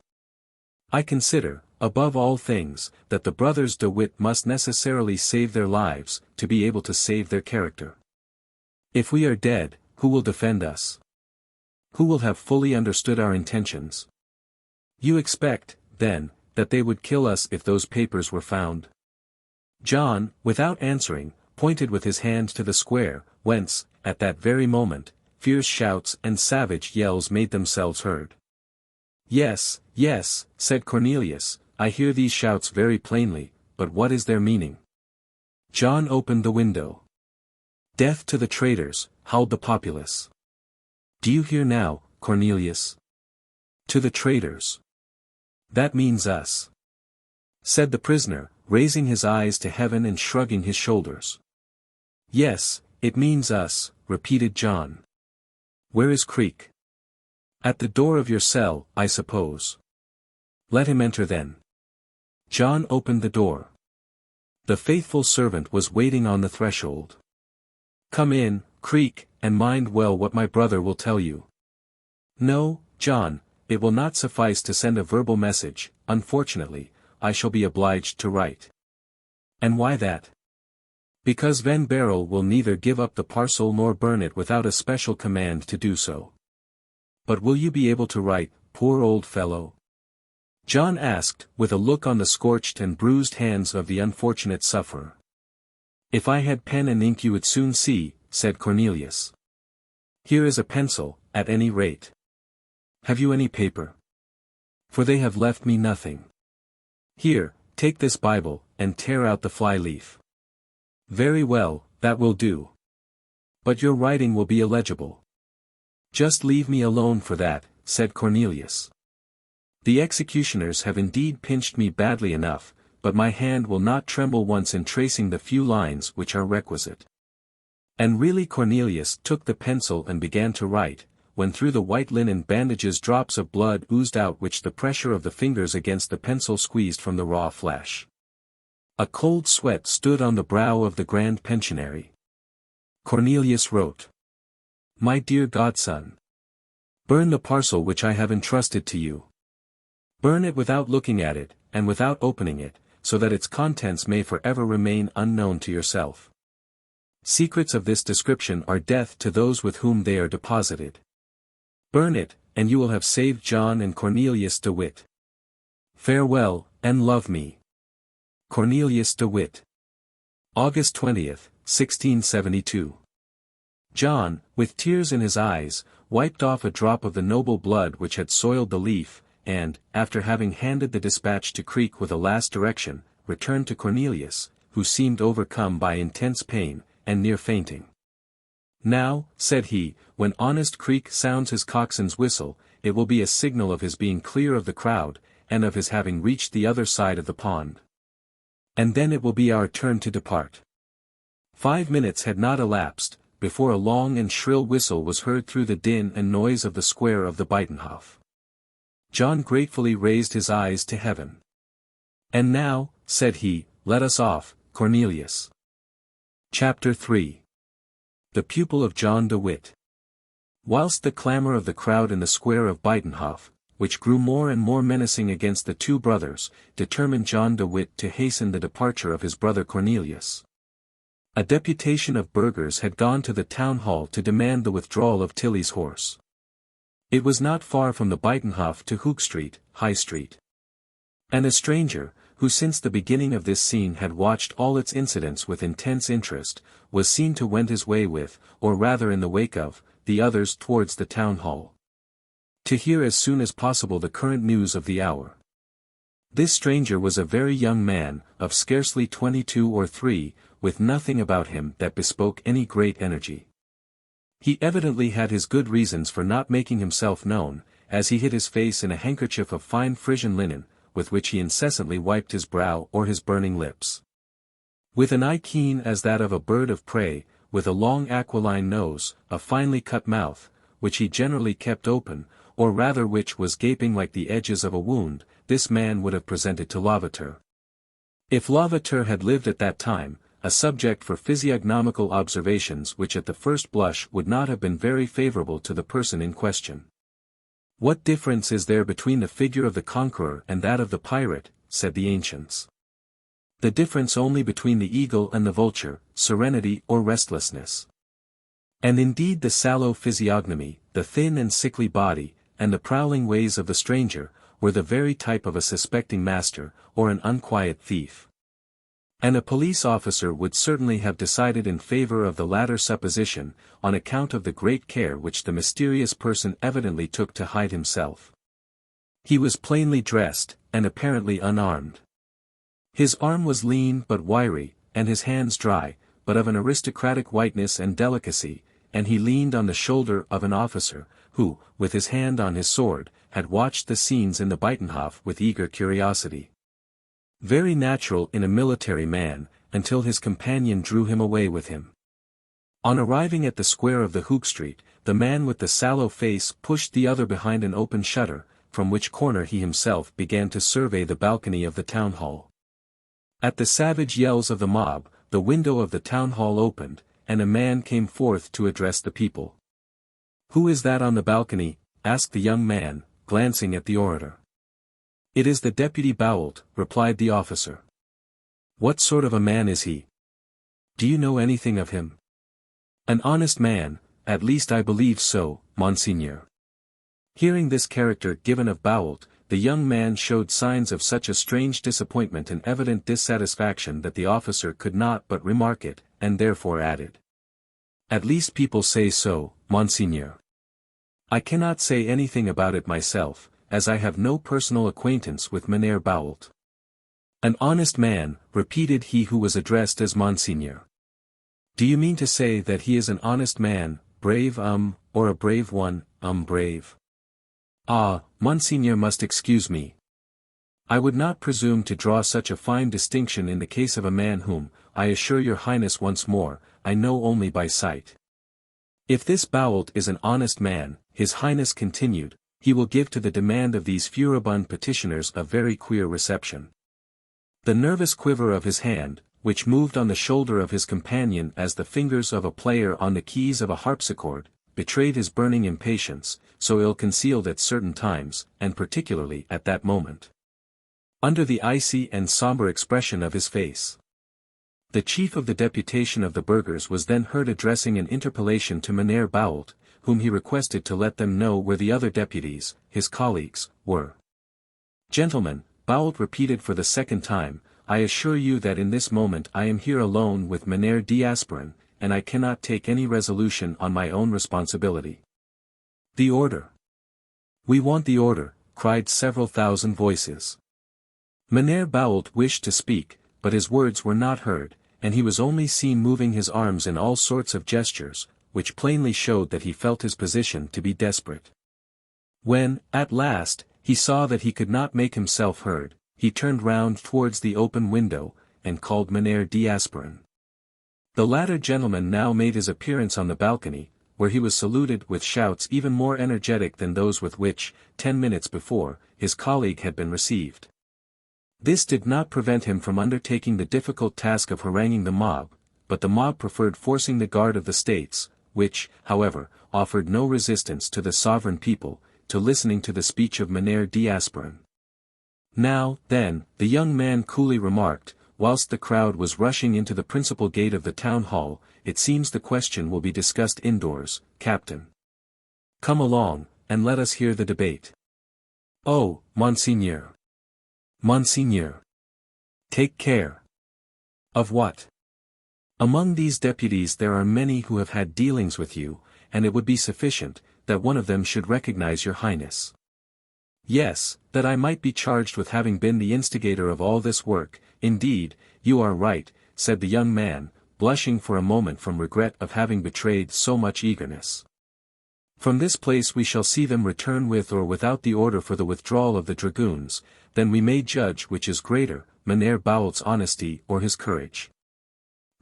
I consider, above all things, that the brothers de Witt must necessarily save their lives, to be able to save their character. If we are dead, who will defend us? Who will have fully understood our intentions? You expect, then, that they would kill us if those papers were found? John, without answering, pointed with his hand to the square, whence, at that very moment, fierce shouts and savage yells made themselves heard. Yes, said Cornelius, I hear these shouts very plainly, but what is their meaning? John opened the window. Death to the traitors, howled the populace. Do you hear now, Cornelius? To the traitors. That means us, said the prisoner, raising his eyes to heaven and shrugging his shoulders. Yes, it means us, repeated John. Where is Creek? At the door of your cell, I suppose. Let him enter then. John opened the door. The faithful servant was waiting on the threshold. Come in, Creek, and mind well what my brother will tell you. No, John, it will not suffice to send a verbal message, unfortunately, I shall be obliged to write. And why that? Because Van Baerle will neither give up the parcel nor burn it without a special command to do so. But will you be able to write, poor old fellow? John asked, with a look on the scorched and bruised hands of the unfortunate sufferer. If I had pen and ink you would soon see, said Cornelius. Here is a pencil, at any rate. Have you any paper? For they have left me nothing. Here, take this Bible, and tear out the fly-leaf. Very well, that will do. But your writing will be illegible. Just leave me alone for that, said Cornelius. The executioners have indeed pinched me badly enough, but my hand will not tremble once in tracing the few lines which are requisite. And really Cornelius took the pencil and began to write, when through the white linen bandages drops of blood oozed out which the pressure of the fingers against the pencil squeezed from the raw flesh. A cold sweat stood on the brow of the Grand Pensionary. Cornelius wrote. My dear godson. Burn the parcel which I have entrusted to you. Burn it without looking at it, and without opening it, so that its contents may forever remain unknown to yourself. Secrets of this description are death to those with whom they are deposited. Burn it, and you will have saved John and Cornelius de Witt. Farewell, and love me. Cornelius de Witt. August 20th, 1672. John, with tears in his eyes, wiped off a drop of the noble blood which had soiled the leaf, and, after having handed the dispatch to Creek with a last direction, returned to Cornelius, who seemed overcome by intense pain, and near fainting. Now, said he, when honest Creek sounds his coxswain's whistle, it will be a signal of his being clear of the crowd, and of his having reached the other side of the pond. And then it will be our turn to depart. 5 minutes had not elapsed, before a long and shrill whistle was heard through the din and noise of the square of the Buitenhof. John gratefully raised his eyes to heaven. And now, said he, let us off, Cornelius. Chapter 3. The pupil of John de Witt. Whilst the clamour of the crowd in the square of Buitenhof, which grew more and more menacing against the two brothers, determined John de Witt to hasten the departure of his brother Cornelius. A deputation of burghers had gone to the town hall to demand the withdrawal of Tilly's horse. It was not far from the Buitenhof to Hook Street, High Street. And a stranger, who since the beginning of this scene had watched all its incidents with intense interest, was seen to wend his way with, or rather in the wake of, the others towards the town hall. To hear as soon as possible the current news of the hour. This stranger was a very young man, of scarcely 22 or 3, with nothing about him that bespoke any great energy. He evidently had his good reasons for not making himself known, as he hid his face in a handkerchief of fine Frisian linen, with which he incessantly wiped his brow or his burning lips. With an eye keen as that of a bird of prey, with a long aquiline nose, a finely cut mouth, which he generally kept open, or rather which was gaping like the edges of a wound, this man would have presented to Lavater. If Lavater had lived at that time, a subject for physiognomical observations which at the first blush would not have been very favourable to the person in question. What difference is there between the figure of the conqueror and that of the pirate, said the ancients. The difference only between the eagle and the vulture, serenity or restlessness. And indeed the sallow physiognomy, the thin and sickly body, and the prowling ways of the stranger, were the very type of a suspecting master, or an unquiet thief. And a police officer would certainly have decided in favor of the latter supposition, on account of the great care which the mysterious person evidently took to hide himself. He was plainly dressed, and apparently unarmed. His arm was lean but wiry, and his hands dry, but of an aristocratic whiteness and delicacy, and he leaned on the shoulder of an officer, who, with his hand on his sword, had watched the scenes in the Buitenhof with eager curiosity. Very natural in a military man, until his companion drew him away with him. On arriving at the square of the Hook Street, the man with the sallow face pushed the other behind an open shutter, from which corner he himself began to survey the balcony of the town hall. At the savage yells of the mob, the window of the town hall opened, and a man came forth to address the people. "Who is that on the balcony?" asked the young man, glancing at the orator. "It is the deputy Bault," replied the officer. "What sort of a man is he? Do you know anything of him?" "An honest man, at least I believe so, Monseigneur." Hearing this character given of Bault, the young man showed signs of such a strange disappointment and evident dissatisfaction that the officer could not but remark it, and therefore added, "At least people say so, Monseigneur. I cannot say anything about it myself, as I have no personal acquaintance with Mynheer Bault." An honest man, repeated he who was addressed as Monseigneur. Do you mean to say that he is an honest man, brave or a brave one, brave? Ah, Monseigneur must excuse me. I would not presume to draw such a fine distinction in the case of a man whom, I assure your Highness once more, I know only by sight. If this Bault is an honest man, His Highness continued, he will give to the demand of these furibund petitioners a very queer reception. The nervous quiver of his hand, which moved on the shoulder of his companion as the fingers of a player on the keys of a harpsichord, betrayed his burning impatience, so ill-concealed at certain times, and particularly at that moment. Under the icy and sombre expression of his face, the chief of the deputation of the burghers was then heard addressing an interpellation to Mynheer Bault, whom he requested to let them know where the other deputies, his colleagues, were. Gentlemen, Bault repeated for the second time, I assure you that in this moment I am here alone with Mynheer d'Asperen, and I cannot take any resolution on my own responsibility. The order. We want the order, cried several thousand voices. Mynheer Bault wished to speak, but his words were not heard, and he was only seen moving his arms in all sorts of gestures, which plainly showed that he felt his position to be desperate. When, at last, he saw that he could not make himself heard, he turned round towards the open window, and called Mynheer d'Asperen. The latter gentleman now made his appearance on the balcony, where he was saluted with shouts even more energetic than those with which, 10 minutes before, his colleague had been received. This did not prevent him from undertaking the difficult task of haranguing the mob, but the mob preferred forcing the guard of the States, which, however, offered no resistance to the sovereign people, to listening to the speech of Mynheer d'Asperen. Now, then, the young man coolly remarked, whilst the crowd was rushing into the principal gate of the town hall, it seems the question will be discussed indoors, Captain. Come along, and let us hear the debate. Oh, Monseigneur. Monseigneur. Take care. Of what? Among these deputies there are many who have had dealings with you, and it would be sufficient, that one of them should recognize your Highness. Yes, that I might be charged with having been the instigator of all this work, indeed, you are right, said the young man, blushing for a moment from regret of having betrayed so much eagerness. From this place we shall see them return with or without the order for the withdrawal of the dragoons, then we may judge which is greater, Mynheer Bault's honesty or his courage.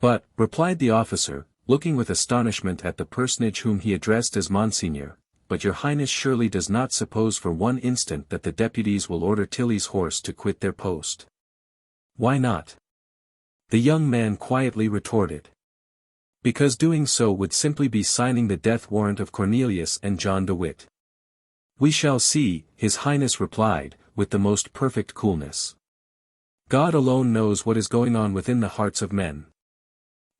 But, replied the officer, looking with astonishment at the personage whom he addressed as Monseigneur, but your Highness surely does not suppose for one instant that the deputies will order Tilly's horse to quit their post. Why not? The young man quietly retorted. Because doing so would simply be signing the death warrant of Cornelius and John de Witt. We shall see, His Highness replied, with the most perfect coolness. God alone knows what is going on within the hearts of men.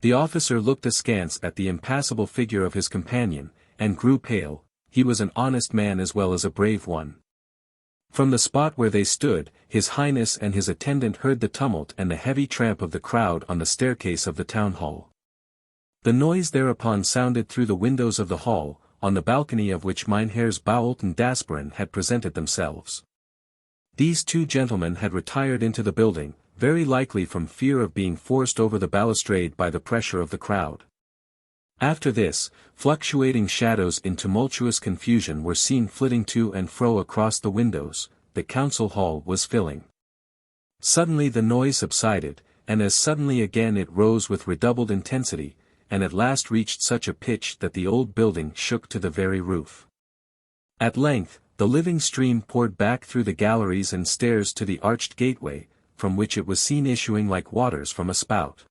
The officer looked askance at the impassible figure of his companion, and grew pale. He was an honest man as well as a brave one. From the spot where they stood, His Highness and his attendant heard the tumult and the heavy tramp of the crowd on the staircase of the town hall. The noise thereupon sounded through the windows of the hall, on the balcony of which Mynheers Bault and d'Asperen had presented themselves. These two gentlemen had retired into the building, very likely from fear of being forced over the balustrade by the pressure of the crowd. After this, fluctuating shadows in tumultuous confusion were seen flitting to and fro across the windows. The council hall was filling. Suddenly the noise subsided, and as suddenly again it rose with redoubled intensity, and at last reached such a pitch that the old building shook to the very roof. At length, the living stream poured back through the galleries and stairs to the arched gateway, from which it was seen issuing like waters from a spout.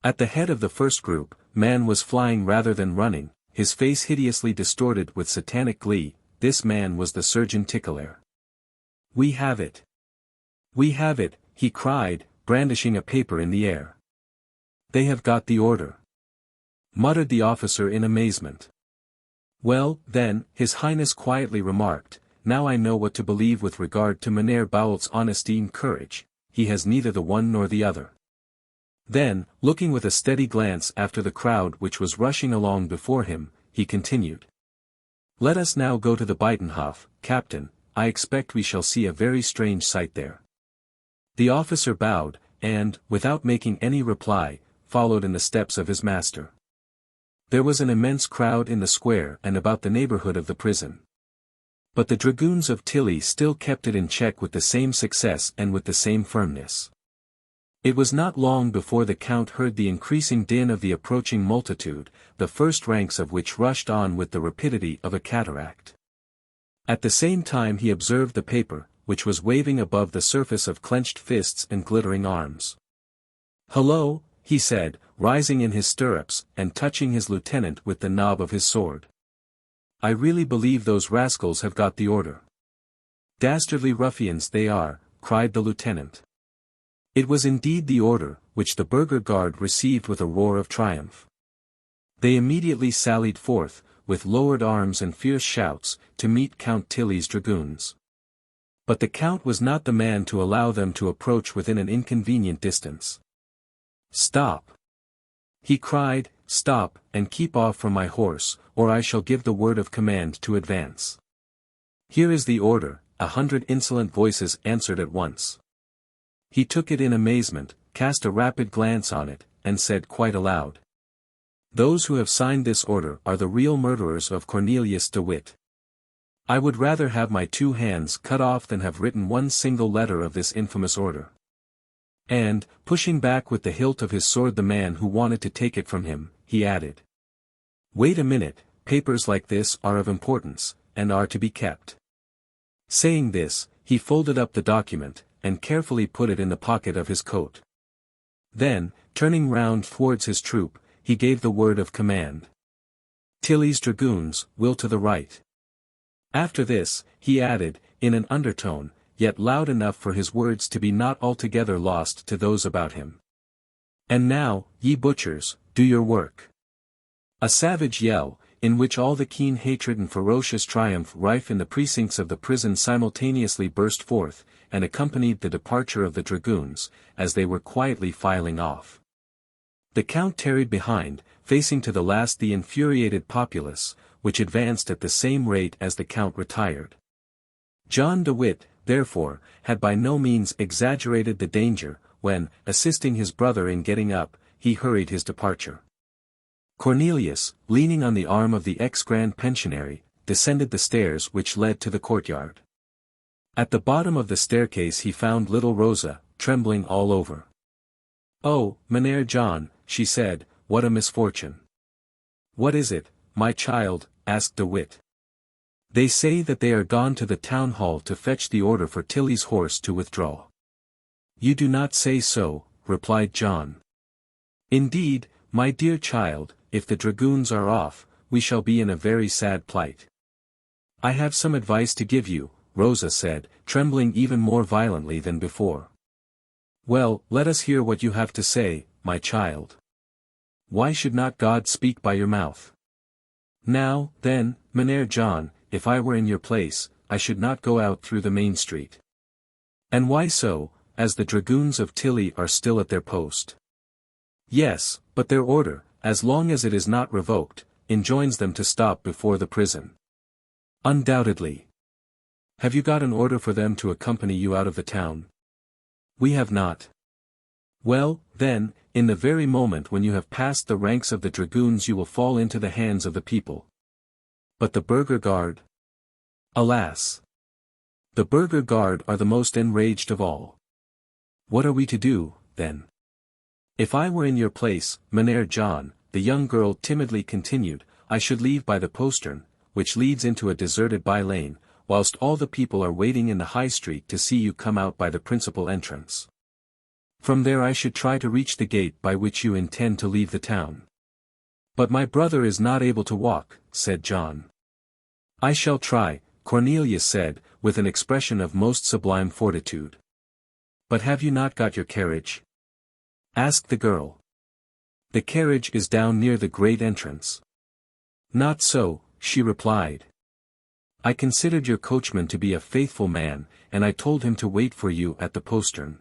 At the head of the first group, man was flying rather than running, his face hideously distorted with satanic glee. This man was the surgeon titulaire. We have it. We have it, he cried, brandishing a paper in the air. They have got the order, muttered the officer in amazement. Well, then, His Highness quietly remarked, now I know what to believe with regard to Mynheer Bault's honesty and courage. He has neither the one nor the other. Then, looking with a steady glance after the crowd which was rushing along before him, he continued. Let us now go to the Buitenhof, Captain. I expect we shall see a very strange sight there. The officer bowed, and, without making any reply, followed in the steps of his master. There was an immense crowd in the square and about the neighborhood of the prison. But the dragoons of Tilly still kept it in check with the same success and with the same firmness. It was not long before the Count heard the increasing din of the approaching multitude, the first ranks of which rushed on with the rapidity of a cataract. At the same time he observed the paper, which was waving above the surface of clenched fists and glittering arms. "Hullo," he said, rising in his stirrups and touching his lieutenant with the knob of his sword. "I really believe those rascals have got the order." "Dastardly ruffians they are," cried the lieutenant. It was indeed the order, which the burgher guard received with a roar of triumph. They immediately sallied forth, with lowered arms and fierce shouts, to meet Count Tilly's dragoons. But the Count was not the man to allow them to approach within an inconvenient distance. "Stop!" he cried, "stop, and keep off from my horse, or I shall give the word of command to advance." "Here is the order," 100 insolent voices answered at once. He took it in amazement, cast a rapid glance on it, and said quite aloud, "Those who have signed this order are the real murderers of Cornelius de Witt. I would rather have my 2 hands cut off than have written one single letter of this infamous order." And, pushing back with the hilt of his sword the man who wanted to take it from him, he added, "Wait a minute, papers like this are of importance, and are to be kept." Saying this, he folded up the document, and carefully put it in the pocket of his coat. Then, turning round towards his troop, he gave the word of command. "Tilly's dragoons, will to the right." After this, he added, in an undertone, yet loud enough for his words to be not altogether lost to those about him, "And now, ye butchers, do your work." A savage yell, in which all the keen hatred and ferocious triumph rife in the precincts of the prison simultaneously burst forth, and accompanied the departure of the dragoons, as they were quietly filing off. The Count tarried behind, facing to the last the infuriated populace, which advanced at the same rate as the Count retired. John de Witt, therefore, had by no means exaggerated the danger, when, assisting his brother in getting up, he hurried his departure. Cornelius, leaning on the arm of the ex-Grand Pensionary, descended the stairs which led to the courtyard. At the bottom of the staircase he found little Rosa, trembling all over. "Oh, Mynheer John," she said, "what a misfortune!" "What is it, my child?" asked de Witt. "They say that they are gone to the town hall to fetch the order for Tilly's horse to withdraw." "You do not say so," replied John. "Indeed, my dear child, if the dragoons are off, we shall be in a very sad plight." "I have some advice to give you," Rosa said, trembling even more violently than before. "Well, let us hear what you have to say, my child. Why should not God speak by your mouth? Now, then, Mynheer John, if I were in your place, I should not go out through the main street." "And why so, as the dragoons of Tilly are still at their post?" "Yes, but their order, as long as it is not revoked, enjoins them to stop before the prison." "Undoubtedly. Have you got an order for them to accompany you out of the town?" "We have not." "Well, then, in the very moment when you have passed the ranks of the dragoons you will fall into the hands of the people." "But the burgher guard?" "Alas! The burgher guard are the most enraged of all." "What are we to do, then?" "If I were in your place, Mynheer John," the young girl timidly continued, "I should leave by the postern, which leads into a deserted by-lane, whilst all the people are waiting in the high street to see you come out by the principal entrance. From there I should try to reach the gate by which you intend to leave the town." "But my brother is not able to walk," said John. "I shall try," Cornelius said, with an expression of most sublime fortitude. "But have you not got your carriage?" asked the girl. "The carriage is down near the great entrance." "Not so," she replied. "I considered your coachman to be a faithful man, and I told him to wait for you at the postern."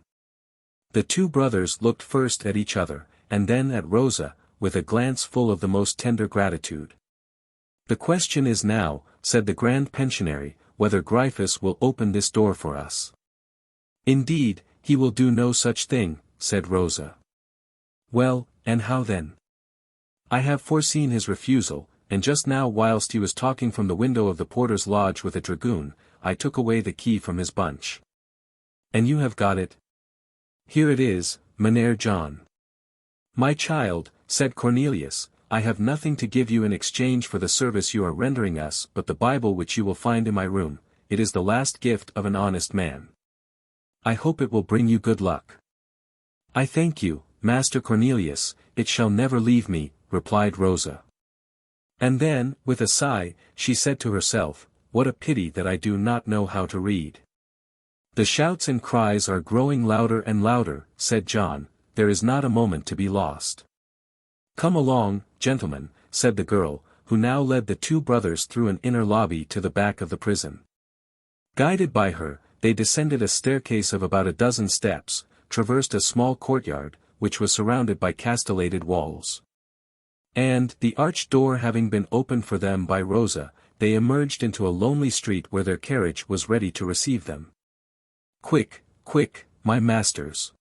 The 2 brothers looked first at each other, and then at Rosa, with a glance full of the most tender gratitude. "The question is now," said the Grand Pensionary, "whether Gryphus will open this door for us." "Indeed, He will do no such thing, said Rosa. Well, and how then? I have foreseen his refusal, and just now whilst he was talking from the window of the porter's lodge with a dragoon, I took away the key from his bunch. And you have got it? Here it is, Mynheer John. My child, said Cornelius, I have nothing to give you in exchange for the service you are rendering us but the Bible which you will find in my room. It is the last gift of an honest man. I hope it will bring you good luck. I thank you, Master Cornelius, it shall never leave me, replied Rosa. And then, with a sigh, she said to herself, what a pity that I do not know how to read. The shouts and cries are growing louder and louder, said John, there is not a moment to be lost. Come along, gentlemen, said the girl, who now led the two brothers through an inner lobby to the back of the prison. Guided by her, they descended a staircase of about a dozen steps, traversed a small courtyard, which was surrounded by castellated walls. And, the arched door having been opened for them by Rosa, they emerged into a lonely street where their carriage was ready to receive them. Quick, quick, my masters.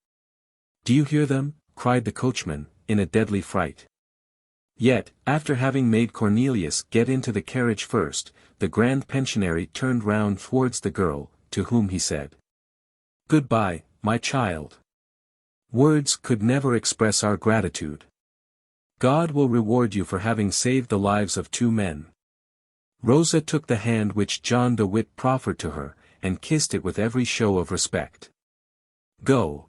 Do you hear them? Cried the coachman, in a deadly fright. Yet, after having made Cornelius get into the carriage first, the Grand Pensionary turned round towards the girl, to whom he said, Goodbye, my child. Words could never express our gratitude. God will reward you for having saved the lives of two men. Rosa took the hand which John de Witt proffered to her, and kissed it with every show of respect. Go.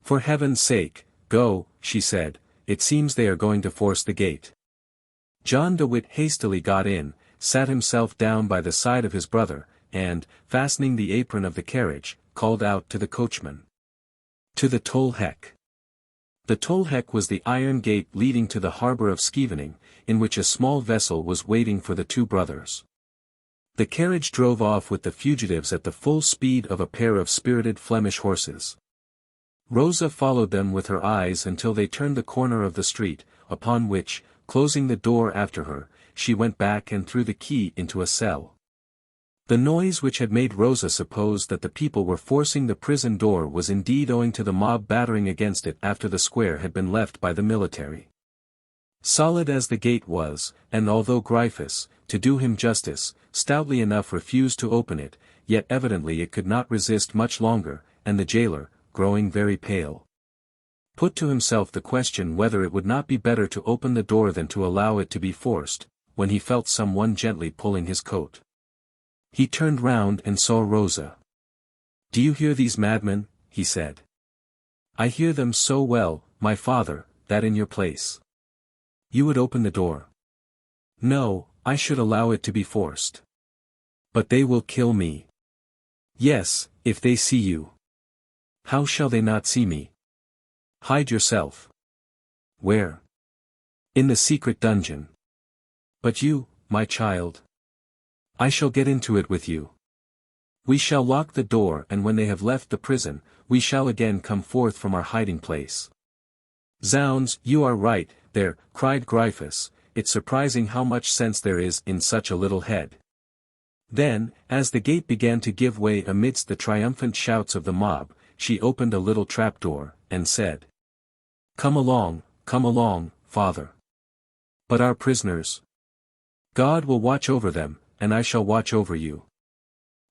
For heaven's sake, go, she said, it seems they are going to force the gate. John de Witt hastily got in, sat himself down by the side of his brother, and, fastening the apron of the carriage, called out to the coachman. To the Tolhek. The Tolhek was the iron gate leading to the harbour of Scheveningen, in which a small vessel was waiting for the two brothers. The carriage drove off with the fugitives at the full speed of a pair of spirited Flemish horses. Rosa followed them with her eyes until they turned the corner of the street, upon which, closing the door after her, she went back and threw the key into a cell. The noise which had made Rosa suppose that the people were forcing the prison door was indeed owing to the mob battering against it after the square had been left by the military. Solid as the gate was, and although Gryphus, to do him justice, stoutly enough refused to open it, yet evidently it could not resist much longer, and the jailer, growing very pale, put to himself the question whether it would not be better to open the door than to allow it to be forced, when he felt some one gently pulling his coat. He turned round and saw Rosa. Do you hear these madmen? He said. I hear them so well, my father, that in your place you would open the door. No, I should allow it to be forced. But they will kill me. Yes, if they see you. How shall they not see me? Hide yourself. Where? In the secret dungeon. But you, my child? I shall get into it with you. We shall lock the door, and when they have left the prison, we shall again come forth from our hiding place. Zounds, you are right, there, cried Gryphus, it's surprising how much sense there is in such a little head. Then, as the gate began to give way amidst the triumphant shouts of the mob, she opened a little trapdoor, and said, Come along, father. But our prisoners? God will watch over them, and I shall watch over you.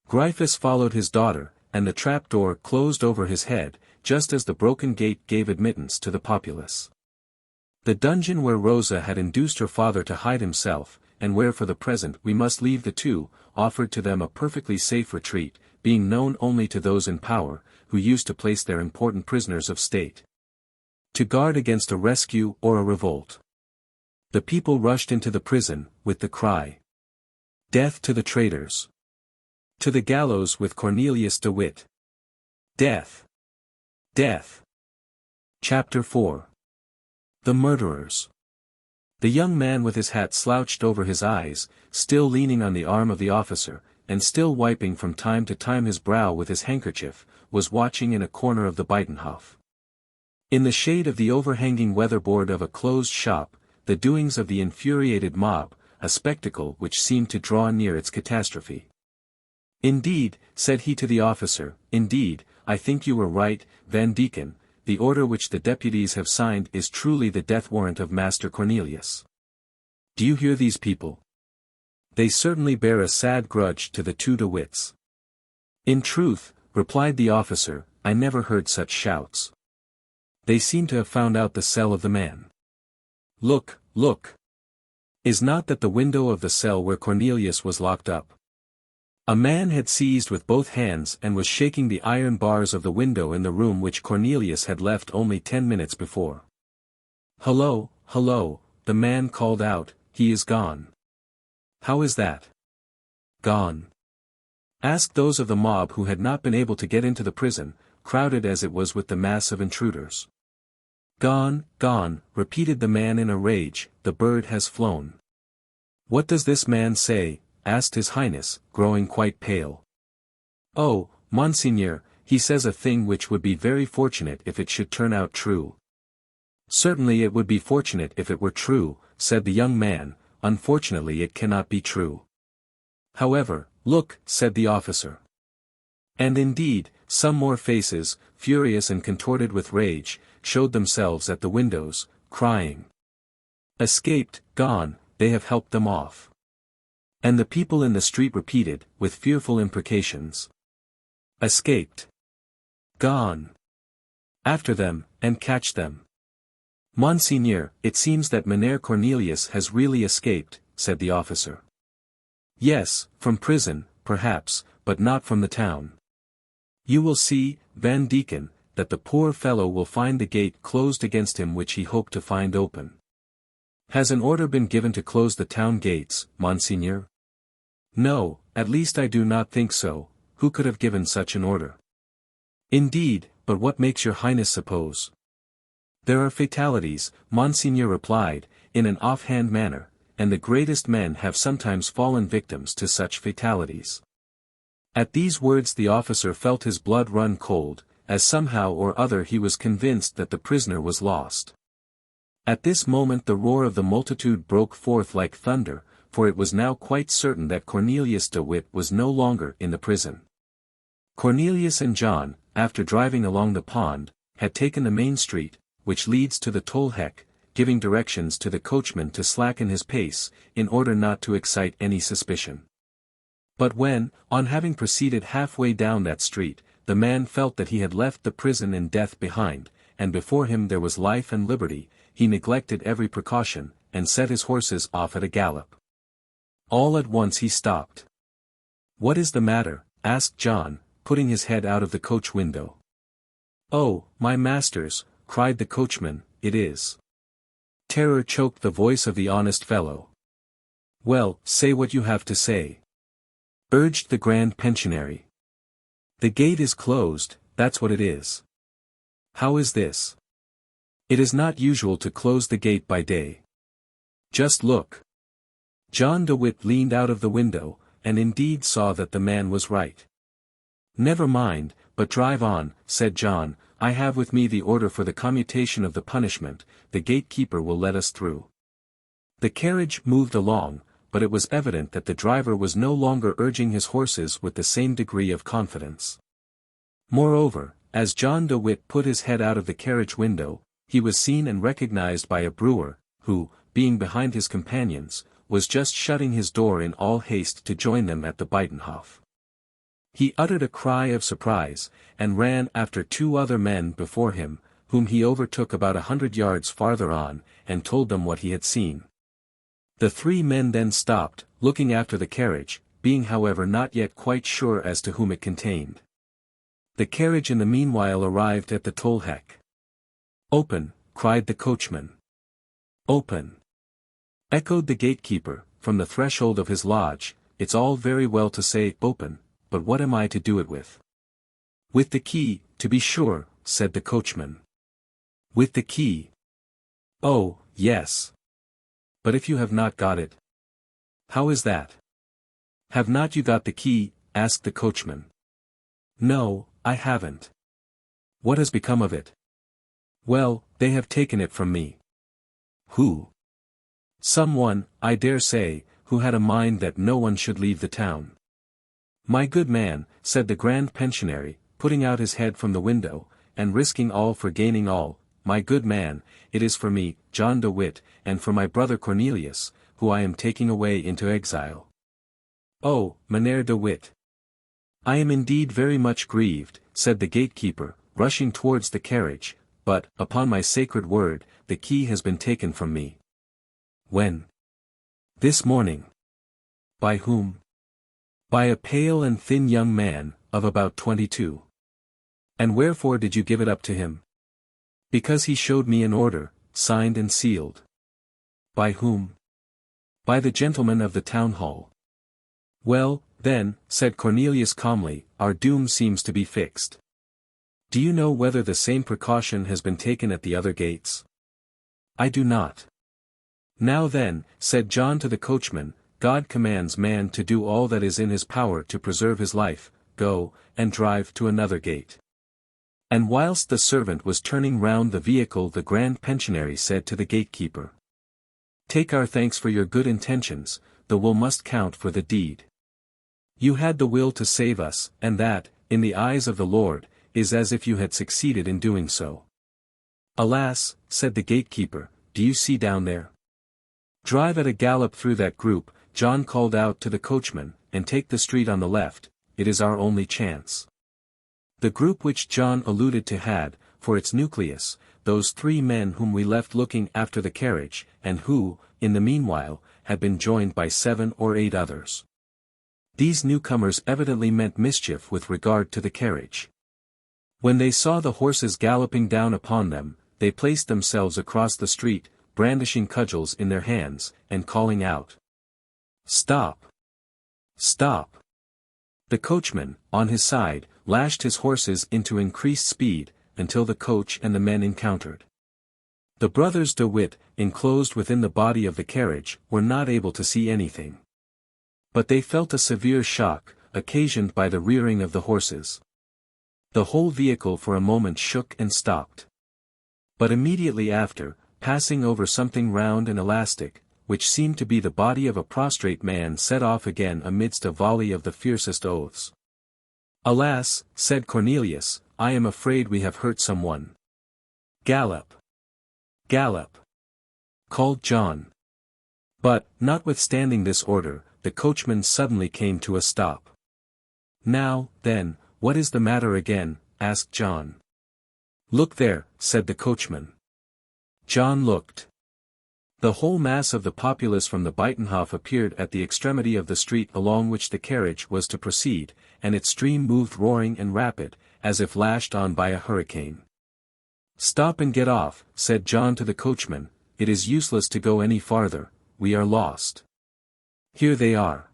Gryphus followed his daughter, and the trapdoor closed over his head, just as the broken gate gave admittance to the populace. The dungeon where Rosa had induced her father to hide himself, and where for the present we must leave the two, offered to them a perfectly safe retreat, being known only to those in power, who used to place their important prisoners of state to guard against a rescue or a revolt. The people rushed into the prison, with the cry, Death to the traitors! To the gallows with Cornelius de Witt! Death! Death! Chapter 4. The Murderers. The young man with his hat slouched over his eyes, still leaning on the arm of the officer, and still wiping from time to time his brow with his handkerchief, was watching in a corner of the Buitenhof. In the shade of the overhanging weatherboard of a closed shop, the doings of the infuriated mob, a spectacle which seemed to draw near its catastrophe. Indeed, said he to the officer, indeed, I think you were right, Van Deeken, the order which the deputies have signed is truly the death warrant of Master Cornelius. Do you hear these people? They certainly bear a sad grudge to the two De Witts. In truth, replied the officer, I never heard such shouts. They seem to have found out the cell of the man. Look, look! Is not that the window of the cell where Cornelius was locked up? A man had seized with both hands and was shaking the iron bars of the window in the room which Cornelius had left only 10 minutes before. Hullo, hullo, the man called out, he is gone. How is that? Gone? Asked those of the mob who had not been able to get into the prison, crowded as it was with the mass of intruders. Gone, gone, repeated the man in a rage, the bird has flown. What does this man say? Asked his Highness, growing quite pale. Oh, Monseigneur, he says a thing which would be very fortunate if it should turn out true. Certainly it would be fortunate if it were true, said the young man, unfortunately it cannot be true. However, look, said the officer. And indeed, some more faces, furious and contorted with rage, showed themselves at the windows, crying. Escaped, gone, they have helped them off. And the people in the street repeated, with fearful imprecations. Escaped. Gone. After them, and catch them. Monseigneur, it seems that Mynheer Cornelius has really escaped, said the officer. Yes, from prison, perhaps, but not from the town. You will see, Van Deeken, that the poor fellow will find the gate closed against him which he hoped to find open. Has an order been given to close the town gates, Monseigneur? No, at least I do not think so. Who could have given such an order? Indeed, but what makes your Highness suppose? There are fatalities, Monseigneur replied, in an offhand manner, and the greatest men have sometimes fallen victims to such fatalities. At these words the officer felt his blood run cold, as somehow or other he was convinced that the prisoner was lost. At this moment the roar of the multitude broke forth like thunder, for it was now quite certain that Cornelius de Witt was no longer in the prison. Cornelius and John, after driving along the pond, had taken the main street, which leads to the Tolhek, giving directions to the coachman to slacken his pace, in order not to excite any suspicion. But when, on having proceeded halfway down that street, the man felt that he had left the prison and death behind, and before him there was life and liberty, he neglected every precaution, and set his horses off at a gallop. All at once he stopped. What is the matter? Asked John, putting his head out of the coach window. Oh, my masters, cried the coachman, it is. Terror choked the voice of the honest fellow. Well, say what you have to say, urged the Grand Pensionary. The gate is closed, that's what it is. How is this? It is not usual to close the gate by day. Just look. John de Witt leaned out of the window, and indeed saw that the man was right. Never mind, but drive on, said John, I have with me the order for the commutation of the punishment, the gatekeeper will let us through. The carriage moved along, but it was evident that the driver was no longer urging his horses with the same degree of confidence. Moreover, as John de Witt put his head out of the carriage window, he was seen and recognized by a brewer, who, being behind his companions, was just shutting his door in all haste to join them at the Buitenhof. He uttered a cry of surprise, and ran after two other men before him, whom he overtook about 100 yards farther on, and told them what he had seen. The three men then stopped, looking after the carriage, being however not yet quite sure as to whom it contained. The carriage in the meanwhile arrived at the Tolhek. Open, cried the coachman. Open, echoed the gatekeeper, from the threshold of his lodge. It's all very well to say open, but what am I to do it with? With the key, to be sure, said the coachman. With the key? Oh, yes. But if you have not got it? How is that? Have not you got the key? Asked the coachman. No, I haven't. What has become of it? Well, they have taken it from me. Who? Someone, I dare say, who had a mind that no one should leave the town. My good man, said the Grand Pensionary, putting out his head from the window, and risking all for gaining all, my good man, it is for me, John de Witt, and for my brother Cornelius, who I am taking away into exile. Oh, Mynheer de Witt! I am indeed very much grieved, said the gatekeeper, rushing towards the carriage, but, upon my sacred word, the key has been taken from me. When? This morning. By whom? By a pale and thin young man, of about 22. And wherefore did you give it up to him? Because he showed me an order, signed and sealed. By whom? By the gentleman of the town hall. Well, then, said Cornelius calmly, our doom seems to be fixed. Do you know whether the same precaution has been taken at the other gates? I do not. Now then, said John to the coachman, God commands man to do all that is in his power to preserve his life, go, and drive to another gate. And whilst the servant was turning round the vehicle the Grand Pensionary said to the gatekeeper. Take our thanks for your good intentions, the will must count for the deed. You had the will to save us, and that, in the eyes of the Lord, is as if you had succeeded in doing so. Alas, said the gatekeeper, do you see down there? Drive at a gallop through that group, John called out to the coachman, and take the street on the left, it is our only chance. The group which John alluded to had, for its nucleus, those 3 men whom we left looking after the carriage, and who, in the meanwhile, had been joined by 7 or 8 others. These newcomers evidently meant mischief with regard to the carriage. When they saw the horses galloping down upon them, they placed themselves across the street, brandishing cudgels in their hands, and calling out. Stop! Stop! The coachman, on his side, lashed his horses into increased speed, until the coach and the men encountered. The brothers de Witt, enclosed within the body of the carriage, were not able to see anything. But they felt a severe shock, occasioned by the rearing of the horses. The whole vehicle for a moment shook and stopped. But immediately after, passing over something round and elastic, which seemed to be the body of a prostrate man, set off again amidst a volley of the fiercest oaths. Alas, said Cornelius, I am afraid we have hurt someone. Gallop! Gallop! Called John. But, notwithstanding this order, the coachman suddenly came to a stop. Now, then, what is the matter again? Asked John. Look there, said the coachman. John looked. The whole mass of the populace from the Buitenhof appeared at the extremity of the street along which the carriage was to proceed, and its stream moved roaring and rapid, as if lashed on by a hurricane. Stop and get off, said John to the coachman, it is useless to go any farther, we are lost. Here they are.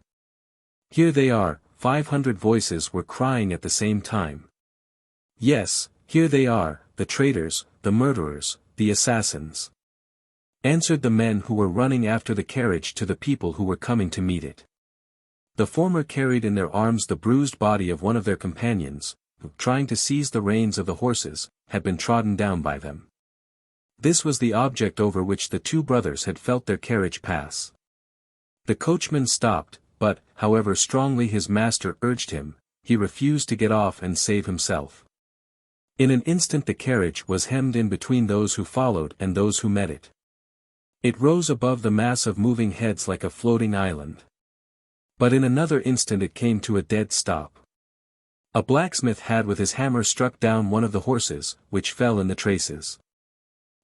Here they are, 500 voices were crying at the same time. Yes, here they are, the traitors, the murderers, the assassins. Answered the men who were running after the carriage to the people who were coming to meet it. The former carried in their arms the bruised body of one of their companions, who, trying to seize the reins of the horses, had been trodden down by them. This was the object over which the 2 brothers had felt their carriage pass. The coachman stopped, but, however strongly his master urged him, he refused to get off and save himself. In an instant the carriage was hemmed in between those who followed and those who met it. It rose above the mass of moving heads like a floating island. But in another instant it came to a dead stop. A blacksmith had with his hammer struck down one of the horses, which fell in the traces.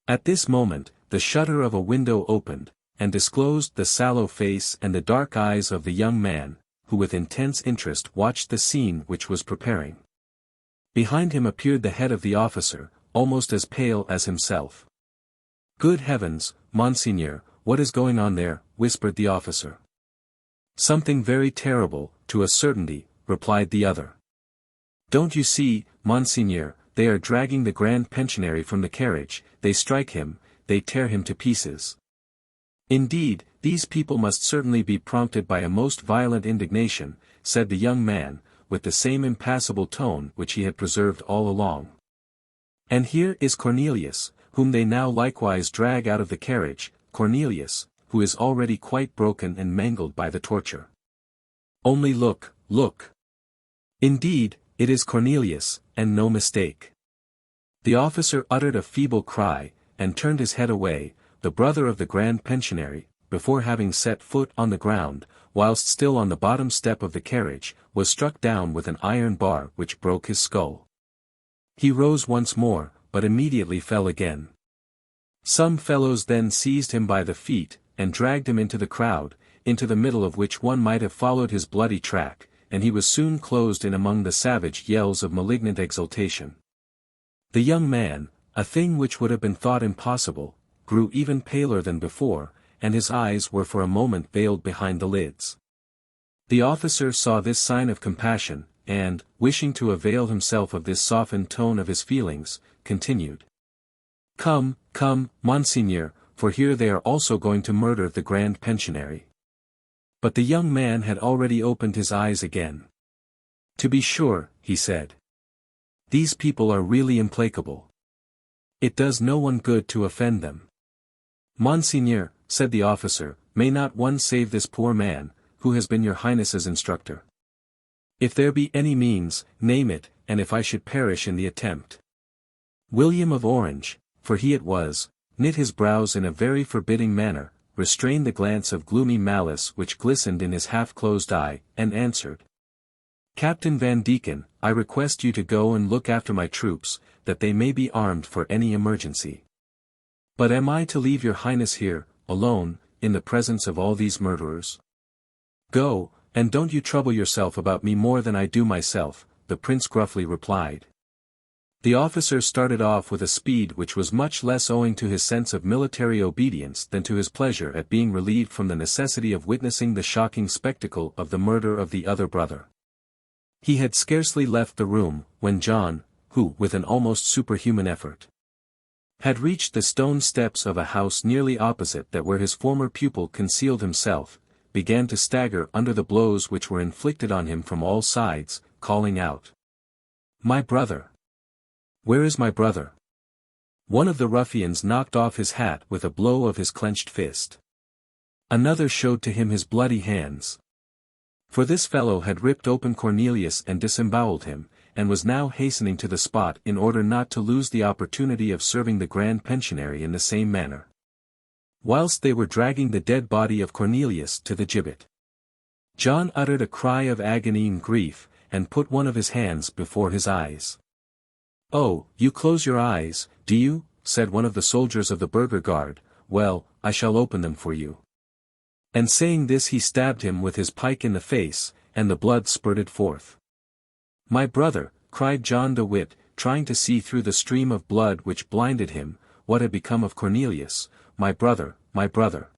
At this moment, the shutter of a window opened, and disclosed the sallow face and the dark eyes of the young man, who with intense interest watched the scene which was preparing. Behind him appeared the head of the officer, almost as pale as himself. Good heavens, Monseigneur, what is going on there? Whispered the officer. Something very terrible, to a certainty, replied the other. Don't you see, Monseigneur, they are dragging the Grand Pensionary from the carriage, they strike him, they tear him to pieces. Indeed, these people must certainly be prompted by a most violent indignation, said the young man, with the same impassible tone which he had preserved all along. And here is Cornelius, whom they now likewise drag out of the carriage, Cornelius, who is already quite broken and mangled by the torture. Only look, look! Indeed, It is Cornelius, and no mistake. The officer uttered a feeble cry, and turned his head away. The brother of the Grand Pensionary, before having set foot on the ground, whilst still on the bottom step of the carriage, was struck down with an iron bar which broke his skull. He rose once more, but immediately fell again. Some fellows then seized him by the feet, and dragged him into the crowd, into the middle of which one might have followed his bloody track, and he was soon closed in among the savage yells of malignant exultation. The young man, a thing which would have been thought impossible, grew even paler than before, and his eyes were for a moment veiled behind the lids. The officer saw this sign of compassion, and, wishing to avail himself of this softened tone of his feelings, continued. Come, come, Monseigneur, for here they are also going to murder the Grand Pensionary. But the young man had already opened his eyes again. To be sure, he said. These people are really implacable. It does no one good to offend them. Monseigneur, said the officer, may not one save this poor man, who has been your Highness's instructor? If there be any means, name it, and if I should perish in the attempt. William of Orange, for he it was, knit his brows in a very forbidding manner, restrained the glance of gloomy malice which glistened in his half-closed eye, and answered. Captain Van Deken, I request you to go and look after my troops, that they may be armed for any emergency. But am I to leave your Highness here, alone, in the presence of all these murderers? Go, and don't you trouble yourself about me more than I do myself, the prince gruffly replied. The officer started off with a speed which was much less owing to his sense of military obedience than to his pleasure at being relieved from the necessity of witnessing the shocking spectacle of the murder of the other brother. He had scarcely left the room, when John, who, with an almost superhuman effort, had reached the stone steps of a house nearly opposite that where his former pupil concealed himself, began to stagger under the blows which were inflicted on him from all sides, calling out. My brother! Where is my brother? One of the ruffians knocked off his hat with a blow of his clenched fist. Another showed to him his bloody hands. For this fellow had ripped open Cornelius and disemboweled him, and was now hastening to the spot in order not to lose the opportunity of serving the Grand Pensionary in the same manner. Whilst they were dragging the dead body of Cornelius to the gibbet, John uttered a cry of agony and grief, and put one of his hands before his eyes. Oh, you close your eyes, do you? Said one of the soldiers of the burgher guard. Well, I shall open them for you. And saying this he stabbed him with his pike in the face, and the blood spurted forth. My brother, cried John de Witt, trying to see through the stream of blood which blinded him, what had become of Cornelius. My brother, my brother.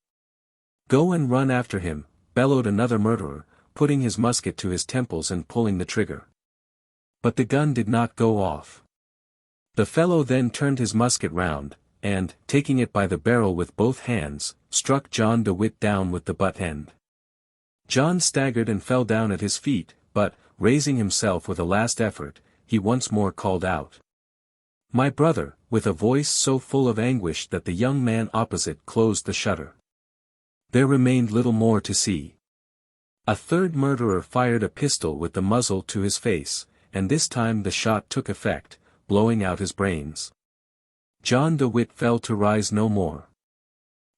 Go and run after him, bellowed another murderer, putting his musket to his temples and pulling the trigger. But the gun did not go off. The fellow then turned his musket round, and, taking it by the barrel with both hands, struck John de Witt down with the butt end. John staggered and fell down at his feet, but, raising himself with a last effort, he once more called out. My brother, with a voice so full of anguish that the young man opposite closed the shutter. There remained little more to see. A third murderer fired a pistol with the muzzle to his face, and this time the shot took effect, blowing out his brains. John de Witt fell to rise no more.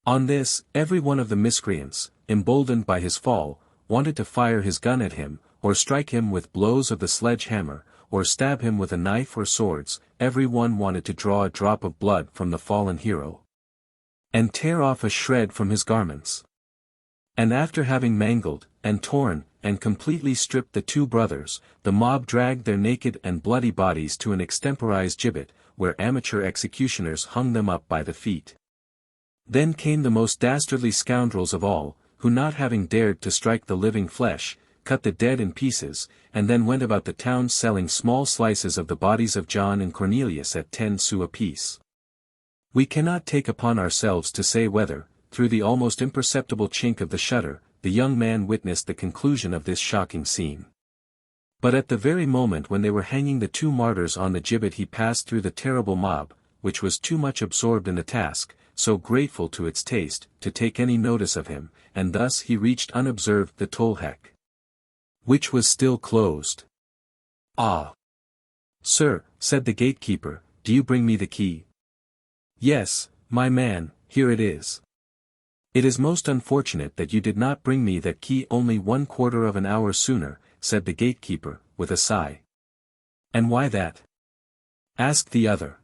On this, every one of the miscreants, emboldened by his fall, wanted to fire his gun at him, or strike him with blows of the sledge-hammer, or stab him with a knife or swords. Every one wanted to draw a drop of blood from the fallen hero, and tear off a shred from his garments. And after having mangled, and torn, and completely stripped the two brothers, the mob dragged their naked and bloody bodies to an extemporized gibbet, where amateur executioners hung them up by the feet. Then came the most dastardly scoundrels of all, who not having dared to strike the living flesh, cut the dead in pieces, and then went about the town selling small slices of the bodies of John and Cornelius at 10 sous apiece. We cannot take upon ourselves to say whether, through the almost imperceptible chink of the shutter, the young man witnessed the conclusion of this shocking scene. But at the very moment when they were hanging the two martyrs on the gibbet he passed through the terrible mob, which was too much absorbed in the task, so grateful to its taste, to take any notice of him, and thus he reached unobserved the Tolhek, which was still closed. "Ah! Sir," said the gatekeeper, "do you bring me the key?" "Yes, my man, here it is." "It is most unfortunate that you did not bring me that key only 1/4 of an hour sooner," said the gatekeeper, with a sigh. "And why that?" asked the other.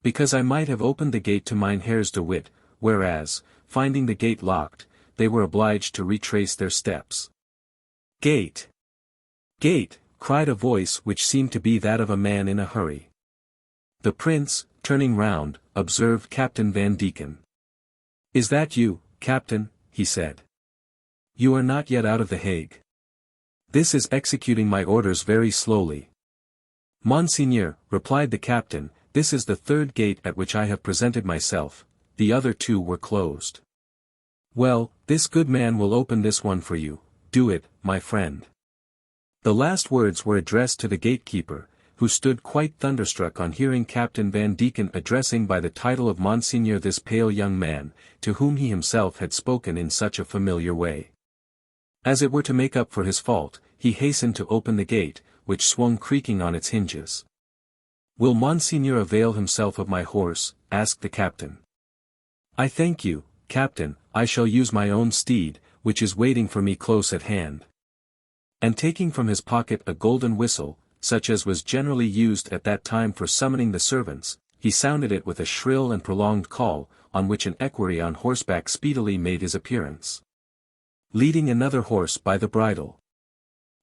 "Because I might have opened the gate to Mynheers de Witt, whereas, finding the gate locked, they were obliged to retrace their steps." "Gate! Gate!" cried a voice which seemed to be that of a man in a hurry. The prince, turning round, observed Captain Van Deken. "Is that you, Captain?" he said. "You are not yet out of the Hague." "This is executing my orders very slowly." "Monseigneur," replied the captain, "this is the 3rd gate at which I have presented myself, the other 2 were closed." "Well, this good man will open this one for you, do it, my friend." The last words were addressed to the gatekeeper, who stood quite thunderstruck on hearing Captain Van Deken addressing by the title of Monseigneur this pale young man, to whom he himself had spoken in such a familiar way. As it were to make up for his fault, he hastened to open the gate, which swung creaking on its hinges. "Will Monseigneur avail himself of my horse?" asked the captain. "I thank you, Captain, I shall use my own steed, which is waiting for me close at hand." And taking from his pocket a golden whistle, such as was generally used at that time for summoning the servants, he sounded it with a shrill and prolonged call, on which an equerry on horseback speedily made his appearance, leading another horse by the bridle.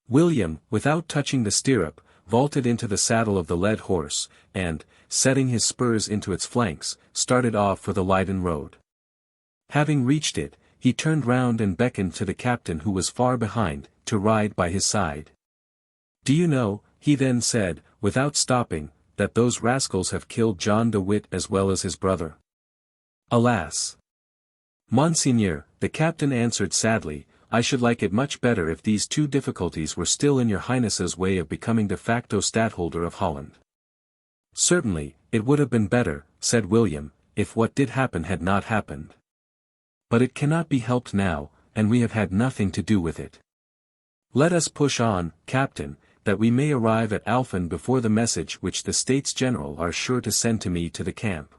William, without touching the stirrup, vaulted into the saddle of the led horse, and, setting his spurs into its flanks, started off for the Leiden road. Having reached it, he turned round and beckoned to the captain who was far behind, to ride by his side. "Do you know," he then said, without stopping, "that those rascals have killed John de Witt as well as his brother?" "Alas! Monseigneur," the captain answered sadly, "I should like it much better if these 2 difficulties were still in your Highness's way of becoming de facto stadtholder of Holland." "Certainly, it would have been better," said William, "if what did happen had not happened. But it cannot be helped now, and we have had nothing to do with it. Let us push on, Captain, that we may arrive at Alphen before the message which the States General are sure to send to me to the camp."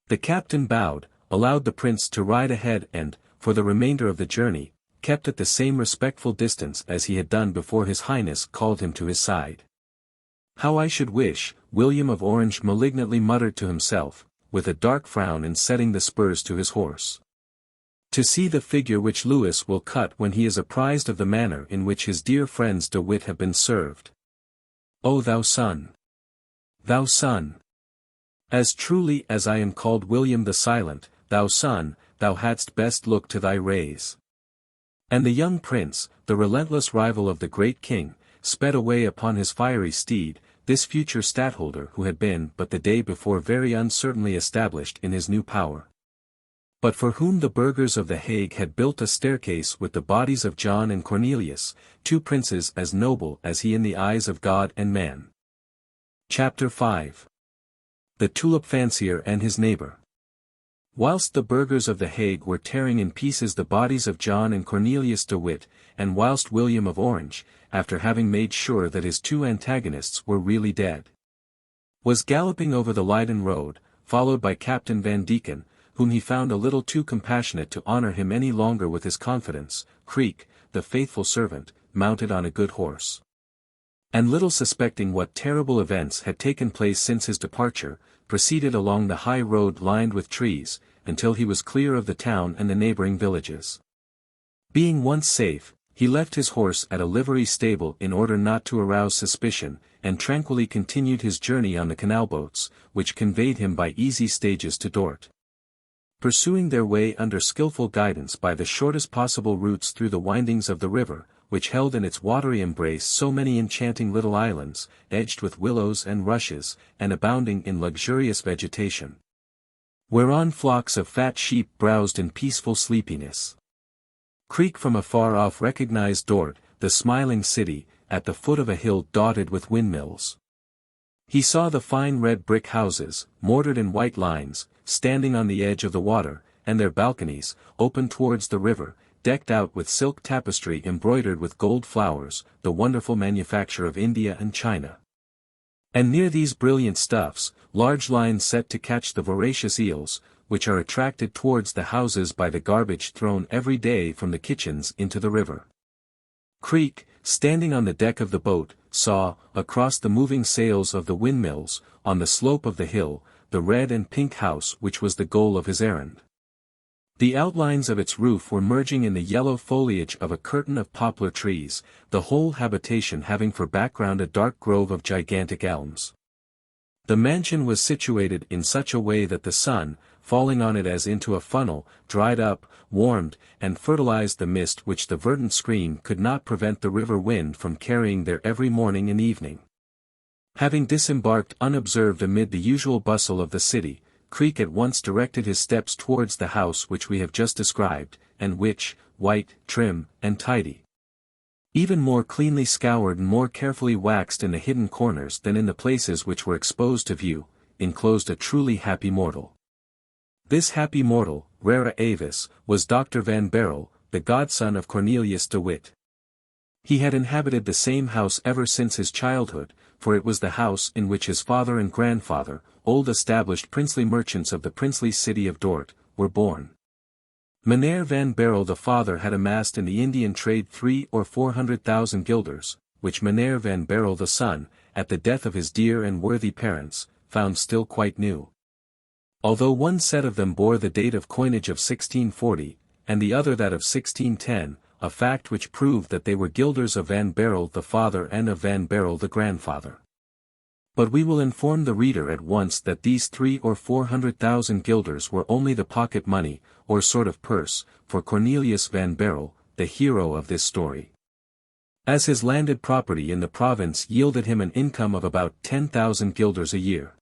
The captain bowed, allowed the prince to ride ahead and, for the remainder of the journey, kept at the same respectful distance as he had done before his Highness called him to his side. "How I should wish," William of Orange malignantly muttered to himself, with a dark frown and setting the spurs to his horse, "to see the figure which Louis will cut when he is apprised of the manner in which his dear friends de Witt have been served. O thou son! Thou son! As truly as I am called William the Silent, thou son, thou hadst best look to thy rays." And the young prince, the relentless rival of the great king, sped away upon his fiery steed, this future stadtholder who had been but the day before very uncertainly established in his new power, but for whom the burghers of the Hague had built a staircase with the bodies of John and Cornelius, 2 princes as noble as he in the eyes of God and man. Chapter 5. The Tulip-fancier and his neighbor. Whilst the burghers of the Hague were tearing in pieces the bodies of John and Cornelius de Witt, and whilst William of Orange, after having made sure that his 2 antagonists were really dead, was galloping over the Leiden road, followed by Captain Van Deken, whom he found a little too compassionate to honor him any longer with his confidence, Creek, the faithful servant, mounted on a good horse, and little suspecting what terrible events had taken place since his departure, proceeded along the high road lined with trees, until he was clear of the town and the neighboring villages. Being once safe, he left his horse at a livery stable in order not to arouse suspicion, and tranquilly continued his journey on the canal boats, which conveyed him by easy stages to Dort. Pursuing their way under skillful guidance by the shortest possible routes through the windings of the river, which held in its watery embrace so many enchanting little islands, edged with willows and rushes, and abounding in luxurious vegetation, whereon flocks of fat sheep browsed in peaceful sleepiness. Creek from afar off recognized Dort, the smiling city, at the foot of a hill dotted with windmills. He saw the fine red brick houses, mortared in white lines, standing on the edge of the water, and their balconies, open towards the river, decked out with silk tapestry embroidered with gold flowers, the wonderful manufacture of India and China. And near these brilliant stuffs, large lines set to catch the voracious eels, which are attracted towards the houses by the garbage thrown every day from the kitchens into the river. Creek, standing on the deck of the boat, saw, across the moving sails of the windmills, on the slope of the hill, the red and pink house which was the goal of his errand. The outlines of its roof were merging in the yellow foliage of a curtain of poplar trees, the whole habitation having for background a dark grove of gigantic elms. The mansion was situated in such a way that the sun, falling on it as into a funnel, dried up, warmed, and fertilized the mist which the verdant screen could not prevent the river wind from carrying there every morning and evening. Having disembarked unobserved amid the usual bustle of the city, Creek at once directed his steps towards the house which we have just described, and which, white, trim, and tidy, even more cleanly scoured and more carefully waxed in the hidden corners than in the places which were exposed to view, enclosed a truly happy mortal. This happy mortal, rara avis, was Dr. Van Baerle, the godson of Cornelius de Witt. He had inhabited the same house ever since his childhood, for it was the house in which his father and grandfather, old established princely merchants of the princely city of Dort, were born. Meneer Van Baerle the father had amassed in the Indian trade 300,000 or 400,000 guilders, which Meneer Van Baerle the son, at the death of his dear and worthy parents, found still quite new. Although one set of them bore the date of coinage of 1640, and the other that of 1610, a fact which proved that they were guilders of Van Baerle the father and of Van Baerle the grandfather. But we will inform the reader at once that these 300,000 or 400,000 guilders were only the pocket money, or sort of purse, for Cornelius van Baerle, the hero of this story. As his landed property in the province yielded him an income of about 10,000 guilders a year.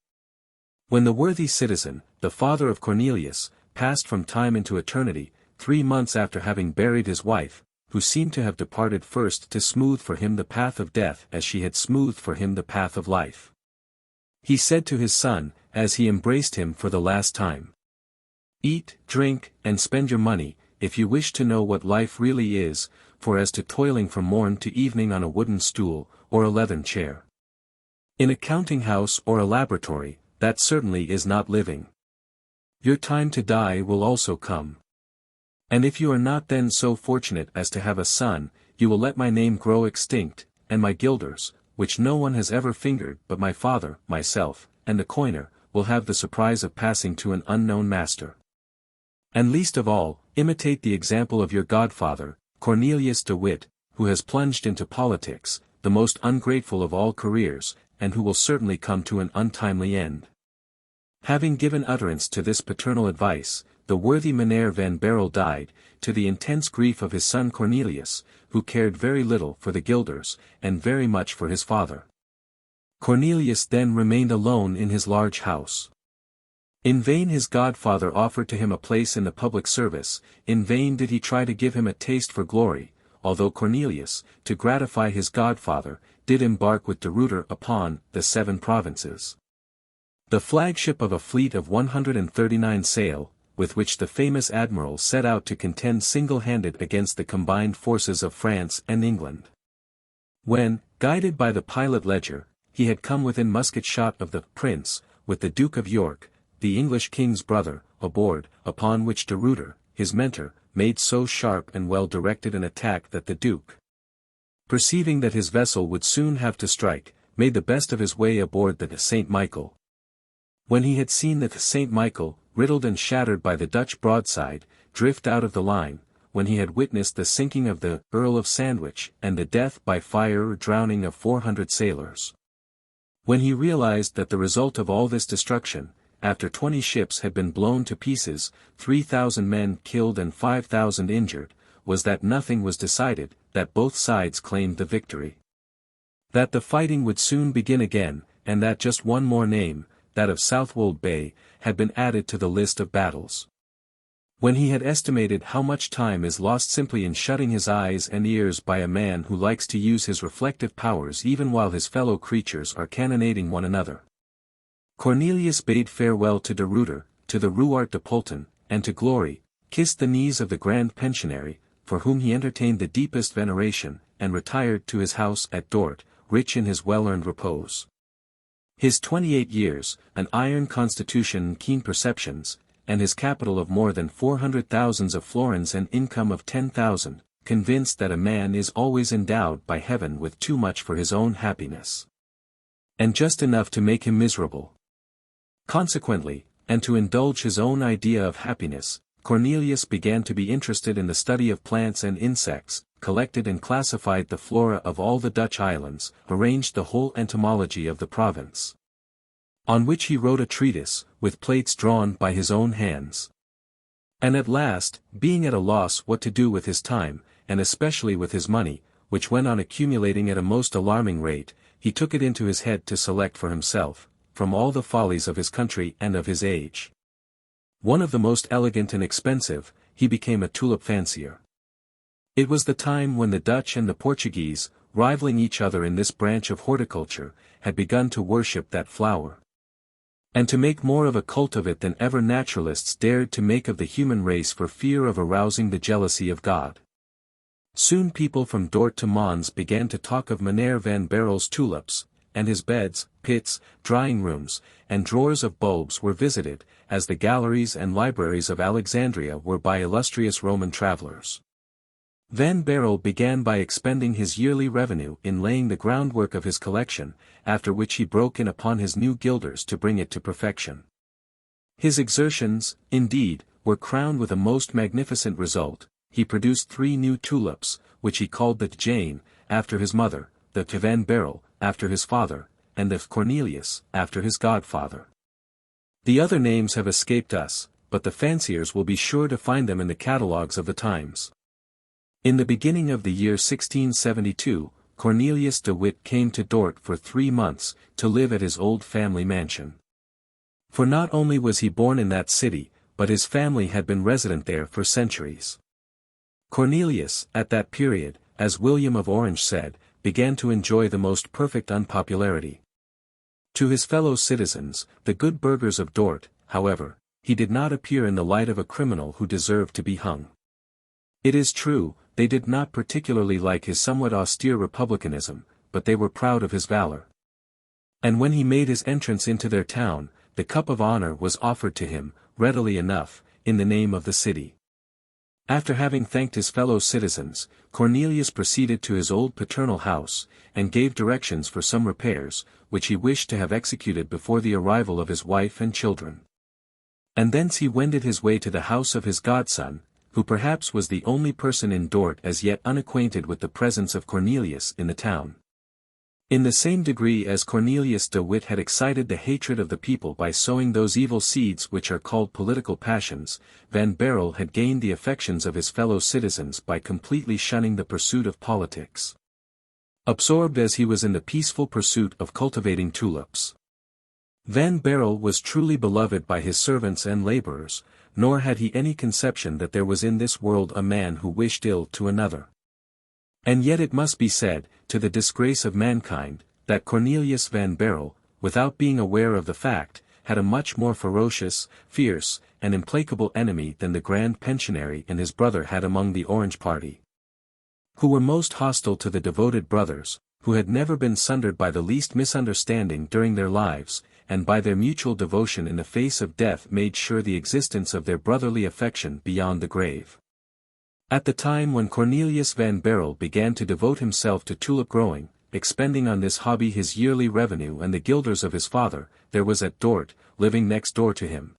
When the worthy citizen, the father of Cornelius, passed from time into eternity, 3 months after having buried his wife, who seemed to have departed first to smooth for him the path of death as she had smoothed for him the path of life, he said to his son, as he embraced him for the last time, "Eat, drink, and spend your money, if you wish to know what life really is, for as to toiling from morn to evening on a wooden stool, or a leathern chair, in a counting-house or a laboratory, that certainly is not living. Your time to die will also come. And if you are not then so fortunate as to have a son, you will let my name grow extinct, and my guilders, which no one has ever fingered but my father, myself, and the coiner, will have the surprise of passing to an unknown master. And least of all, imitate the example of your godfather, Cornelius de Witt, who has plunged into politics, the most ungrateful of all careers, and who will certainly come to an untimely end." Having given utterance to this paternal advice, the worthy Meneer Van Baerle died, to the intense grief of his son Cornelius, who cared very little for the guilders, and very much for his father. Cornelius then remained alone in his large house. In vain his godfather offered to him a place in the public service, in vain did he try to give him a taste for glory, although Cornelius, to gratify his godfather, did embark with de Ruyter upon the 7 provinces. The flagship of a fleet of 139 sail, with which the famous admiral set out to contend single-handed against the combined forces of France and England. When, guided by the pilot Ledger, he had come within musket-shot of the Prince, with the Duke of York, the English king's brother, aboard, upon which de Ruyter, his mentor, made so sharp and well-directed an attack that the Duke, perceiving that his vessel would soon have to strike, made the best of his way aboard the St. Michael. When he had seen that the St. Michael, riddled and shattered by the Dutch broadside, drift out of the line, when he had witnessed the sinking of the Earl of Sandwich and the death by fire or drowning of 400 sailors. When he realized that the result of all this destruction, after 20 ships had been blown to pieces, 3,000 men killed and 5,000 injured, was that nothing was decided, that both sides claimed the victory, that the fighting would soon begin again, and that just one more name, that of Southwold Bay, had been added to the list of battles. When he had estimated how much time is lost simply in shutting his eyes and ears by a man who likes to use his reflective powers even while his fellow creatures are cannonading one another, Cornelius bade farewell to de Ruyter, to the Ruart de Pulten, and to glory, kissed the knees of the Grand Pensionary, for whom he entertained the deepest veneration, and retired to his house at Dort, rich in his well-earned repose. His 28 years, an iron constitution and keen perceptions, and his capital of more than 400,000 of florins and income of 10,000, convinced that a man is always endowed by heaven with too much for his own happiness, and just enough to make him miserable. Consequently, and to indulge his own idea of happiness, Cornelius began to be interested in the study of plants and insects, collected and classified the flora of all the Dutch islands, arranged the whole entomology of the province, on which he wrote a treatise, with plates drawn by his own hands. And at last, being at a loss what to do with his time, and especially with his money, which went on accumulating at a most alarming rate, he took it into his head to select for himself, from all the follies of his country and of his age, one of the most elegant and expensive. He became a tulip-fancier. It was the time when the Dutch and the Portuguese, rivaling each other in this branch of horticulture, had begun to worship that flower, and to make more of a cult of it than ever naturalists dared to make of the human race for fear of arousing the jealousy of God. Soon people from Dort to Mons began to talk of Meneer van Baerle's tulips, and his beds, pits, drying rooms, and drawers of bulbs were visited, as the galleries and libraries of Alexandria were by illustrious Roman travelers. Van Baerle began by expending his yearly revenue in laying the groundwork of his collection, after which he broke in upon his new guilders to bring it to perfection. His exertions, indeed, were crowned with a most magnificent result. He produced 3 new tulips, which he called the Jane, after his mother, the Van Baerle, after his father, and the Cornelius, after his godfather. The other names have escaped us, but the fanciers will be sure to find them in the catalogues of the times. In the beginning of the year 1672, Cornelius de Witt came to Dort for 3 months, to live at his old family mansion. For not only was he born in that city, but his family had been resident there for centuries. Cornelius, at that period, as William of Orange said, began to enjoy the most perfect unpopularity. To his fellow citizens, the good burghers of Dort, however, he did not appear in the light of a criminal who deserved to be hung. It is true, they did not particularly like his somewhat austere republicanism, but they were proud of his valor. And when he made his entrance into their town, the cup of honor was offered to him, readily enough, in the name of the city. After having thanked his fellow citizens, Cornelius proceeded to his old paternal house, and gave directions for some repairs, which he wished to have executed before the arrival of his wife and children. And thence he wended his way to the house of his godson, who perhaps was the only person in Dort as yet unacquainted with the presence of Cornelius in the town. In the same degree as Cornelius de Witt had excited the hatred of the people by sowing those evil seeds which are called political passions, Van Baerle had gained the affections of his fellow citizens by completely shunning the pursuit of politics, absorbed as he was in the peaceful pursuit of cultivating tulips. Van Baerle was truly beloved by his servants and laborers, nor had he any conception that there was in this world a man who wished ill to another. And yet it must be said, to the disgrace of mankind, that Cornelius van Baerle, without being aware of the fact, had a much more ferocious, fierce, and implacable enemy than the Grand Pensionary and his brother had among the Orange party, who were most hostile to the devoted brothers, who had never been sundered by the least misunderstanding during their lives, and by their mutual devotion in the face of death made sure the existence of their brotherly affection beyond the grave. At the time when Cornelius van Baerle began to devote himself to tulip growing, expending on this hobby his yearly revenue and the guilders of his father, there was at Dort, living next door to him,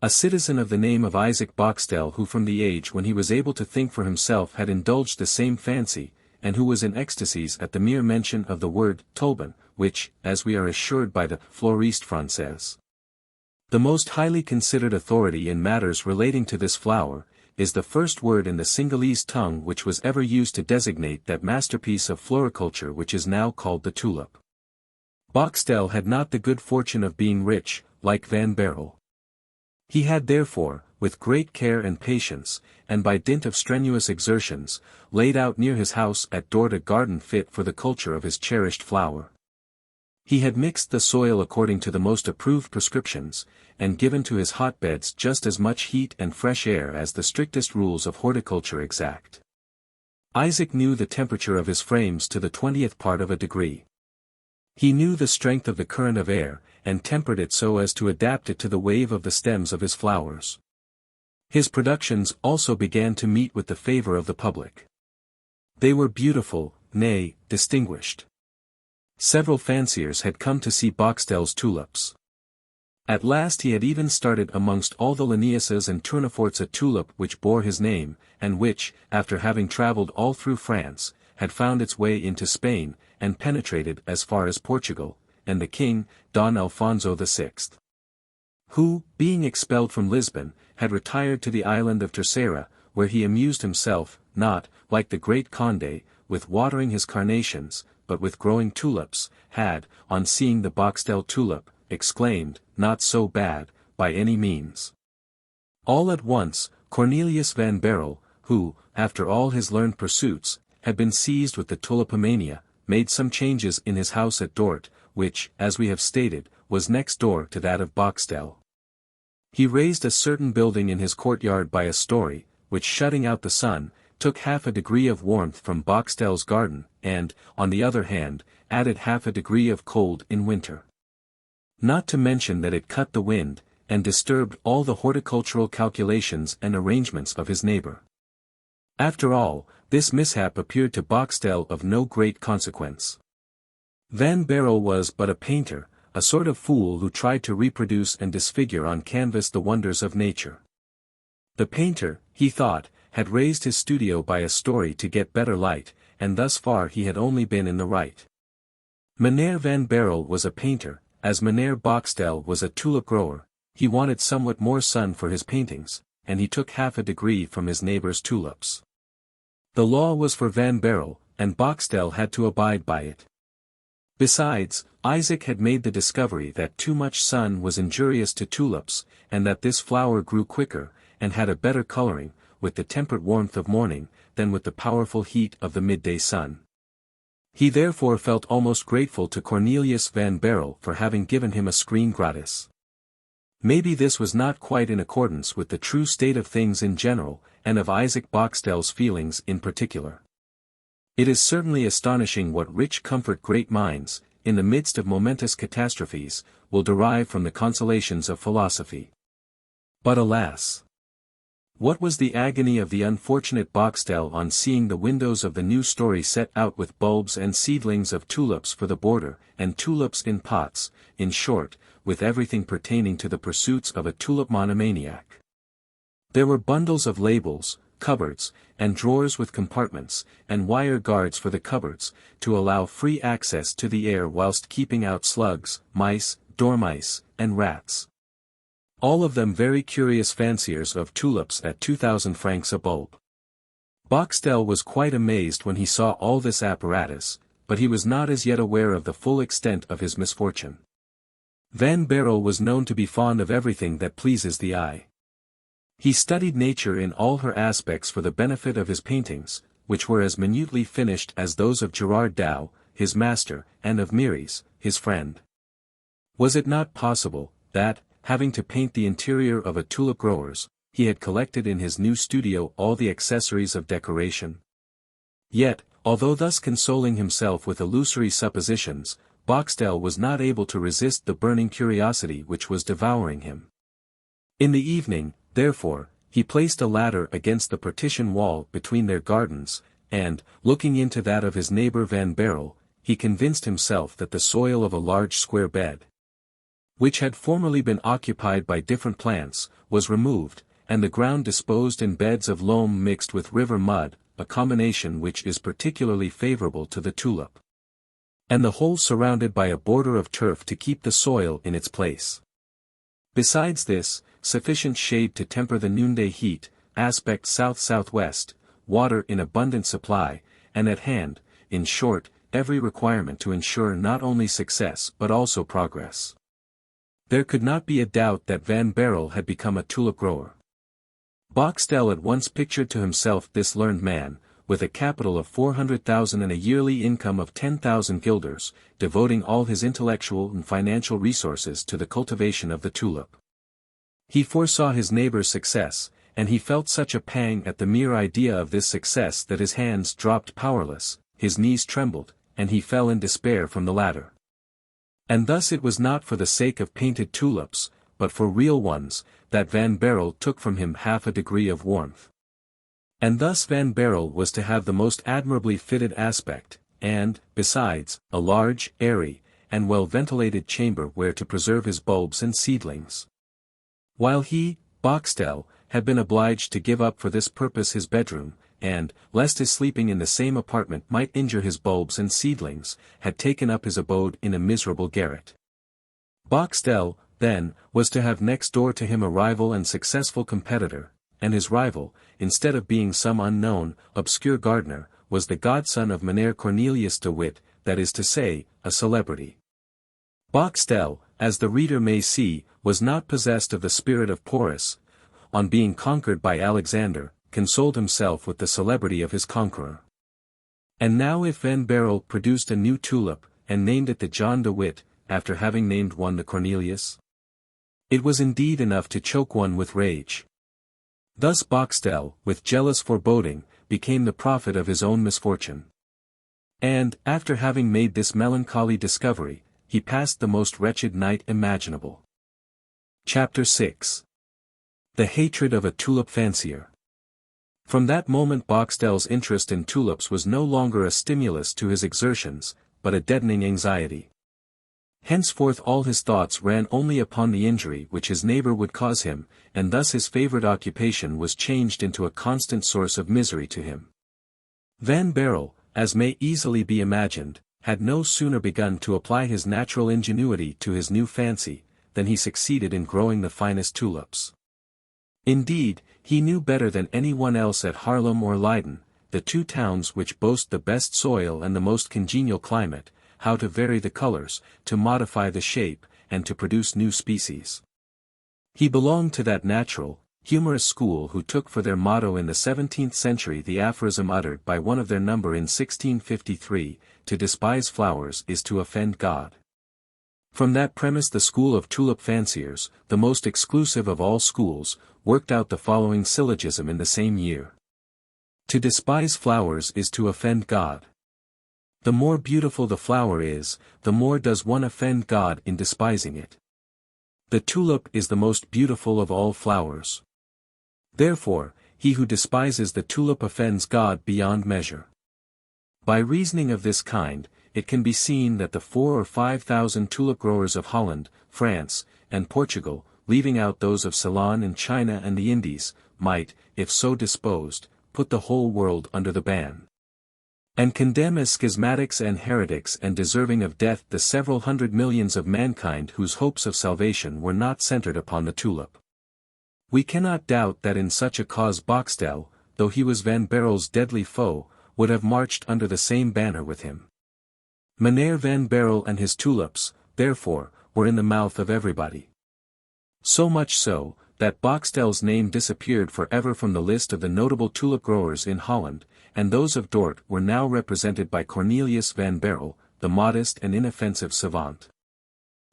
a citizen of the name of Isaac Boxtel, who from the age when he was able to think for himself had indulged the same fancy, and who was in ecstasies at the mere mention of the word tulpen, which, as we are assured by the Fleuriste Française, the most highly considered authority in matters relating to this flower, is the first word in the Cingalese tongue which was ever used to designate that masterpiece of floriculture which is now called the tulip. Boxtel had not the good fortune of being rich, like Van Baerle. He had therefore, with great care and patience, and by dint of strenuous exertions, laid out near his house at Dort a garden fit for the culture of his cherished flower. He had mixed the soil according to the most approved prescriptions, and given to his hotbeds just as much heat and fresh air as the strictest rules of horticulture exact. Isaac knew the temperature of his frames to the 20th part of a degree. He knew the strength of the current of air, and tempered it so as to adapt it to the wave of the stems of his flowers. His productions also began to meet with the favor of the public. They were beautiful, nay, distinguished. Several fanciers had come to see Boxtel's tulips. At last he had even started amongst all the Linnaeuses and Tourneforts a tulip which bore his name, and which, after having travelled all through France, had found its way into Spain, and penetrated as far as Portugal, and the king, Don Alfonso VI. Who, being expelled from Lisbon, had retired to the island of Terceira, where he amused himself, not, like the great Condé, with watering his carnations, but with growing tulips, had, on seeing the Boxtel tulip, exclaimed, "Not so bad, by any means." All at once, Cornelius van Baerle, who, after all his learned pursuits, had been seized with the tulipomania, made some changes in his house at Dort, which, as we have stated, was next door to that of Boxtel. He raised a certain building in his courtyard by a story, which shutting out the sun, took half a degree of warmth from Boxtel's garden, and, on the other hand, added half a degree of cold in winter. Not to mention that it cut the wind, and disturbed all the horticultural calculations and arrangements of his neighbor. After all, this mishap appeared to Boxtel of no great consequence. Van Baerle was but a painter, a sort of fool who tried to reproduce and disfigure on canvas the wonders of nature. The painter, he thought, had raised his studio by a story to get better light, and thus far he had only been in the right. Meneer van Baerle was a painter, as Meneer Boxtel was a tulip grower. He wanted somewhat more sun for his paintings, and he took half a degree from his neighbor's tulips. The law was for Van Baerle, and Boxtel had to abide by it. Besides, Isaac had made the discovery that too much sun was injurious to tulips, and that this flower grew quicker, and had a better coloring, with the temperate warmth of morning, than with the powerful heat of the midday sun. He therefore felt almost grateful to Cornelius van Baerle for having given him a screen gratis. Maybe this was not quite in accordance with the true state of things in general, and of Isaac Boxtel's feelings in particular. It is certainly astonishing what rich comfort great minds, in the midst of momentous catastrophes, will derive from the consolations of philosophy. But alas! What was the agony of the unfortunate Boxtel on seeing the windows of the new story set out with bulbs and seedlings of tulips for the border, and tulips in pots, in short, with everything pertaining to the pursuits of a tulip monomaniac. There were bundles of labels, cupboards, and drawers with compartments, and wire guards for the cupboards, to allow free access to the air whilst keeping out slugs, mice, dormice, and rats. All of them very curious fanciers of tulips at 2,000 francs a bulb. Boxtel was quite amazed when he saw all this apparatus, but he was not as yet aware of the full extent of his misfortune. Van Baerle was known to be fond of everything that pleases the eye. He studied nature in all her aspects for the benefit of his paintings, which were as minutely finished as those of Gerard Dow, his master, and of Meares, his friend. Was it not possible, that, having to paint the interior of a tulip grower's, he had collected in his new studio all the accessories of decoration? Yet, although thus consoling himself with illusory suppositions, Boxtel was not able to resist the burning curiosity which was devouring him. In the evening, therefore, he placed a ladder against the partition wall between their gardens, and, looking into that of his neighbor Van Baerle, he convinced himself that the soil of a large square bed, which had formerly been occupied by different plants, was removed, and the ground disposed in beds of loam mixed with river mud, a combination which is particularly favorable to the tulip. And the whole surrounded by a border of turf to keep the soil in its place. Besides this, sufficient shade to temper the noonday heat, aspect south-southwest, water in abundant supply, and at hand, in short, every requirement to ensure not only success but also progress. There could not be a doubt that Van Baerle had become a tulip grower. Boxtel at once pictured to himself this learned man, with a capital of 400,000 and a yearly income of 10,000 guilders, devoting all his intellectual and financial resources to the cultivation of the tulip. He foresaw his neighbor's success, and he felt such a pang at the mere idea of this success that his hands dropped powerless, his knees trembled, and he fell in despair from the ladder. And thus it was not for the sake of painted tulips, but for real ones, that Van Baerle took from him half a degree of warmth. And thus Van Baerle was to have the most admirably fitted aspect, and, besides, a large, airy, and well-ventilated chamber where to preserve his bulbs and seedlings. While he, Boxtel, had been obliged to give up for this purpose his bedroom, and, lest his sleeping in the same apartment might injure his bulbs and seedlings, had taken up his abode in a miserable garret. Boxtel, then, was to have next door to him a rival and successful competitor, and his rival, instead of being some unknown, obscure gardener, was the godson of Mynheer Cornelius de Witt, that is to say, a celebrity. Boxtel, as the reader may see, was not possessed of the spirit of Porus. On being conquered by Alexander, consoled himself with the celebrity of his conqueror. And now if Van Baerle produced a new tulip, and named it the John de Witt, after having named one the Cornelius, it was indeed enough to choke one with rage. Thus Boxtel, with jealous foreboding, became the prophet of his own misfortune. And, after having made this melancholy discovery, he passed the most wretched night imaginable. Chapter 6. The Hatred of a Tulip-fancier. From that moment Boxtel's interest in tulips was no longer a stimulus to his exertions, but a deadening anxiety. Henceforth all his thoughts ran only upon the injury which his neighbor would cause him, and thus his favorite occupation was changed into a constant source of misery to him. Van Baerle, as may easily be imagined, had no sooner begun to apply his natural ingenuity to his new fancy, than he succeeded in growing the finest tulips. Indeed, he knew better than anyone else at Haarlem or Leyden, the two towns which boast the best soil and the most congenial climate, how to vary the colors, to modify the shape, and to produce new species. He belonged to that natural, humorous school who took for their motto in the 17th century the aphorism uttered by one of their number in 1653, to despise flowers is to offend God. From that premise the school of tulip-fanciers, the most exclusive of all schools, worked out the following syllogism in the same year. To despise flowers is to offend God. The more beautiful the flower is, the more does one offend God in despising it. The tulip is the most beautiful of all flowers. Therefore, he who despises the tulip offends God beyond measure. By reasoning of this kind, it can be seen that the 4,000 or 5,000 tulip growers of Holland, France, and Portugal, leaving out those of Ceylon and China and the Indies, might, if so disposed, put the whole world under the ban. And condemn as schismatics and heretics and deserving of death the several hundred millions of mankind whose hopes of salvation were not centered upon the tulip. We cannot doubt that in such a cause Boxtel, though he was Van Baerle's deadly foe, would have marched under the same banner with him. Mynheer Van Baerle and his tulips, therefore, were in the mouth of everybody. So much so, that Boxtel's name disappeared forever from the list of the notable tulip growers in Holland, and those of Dort were now represented by Cornelius van Baerle, the modest and inoffensive savant.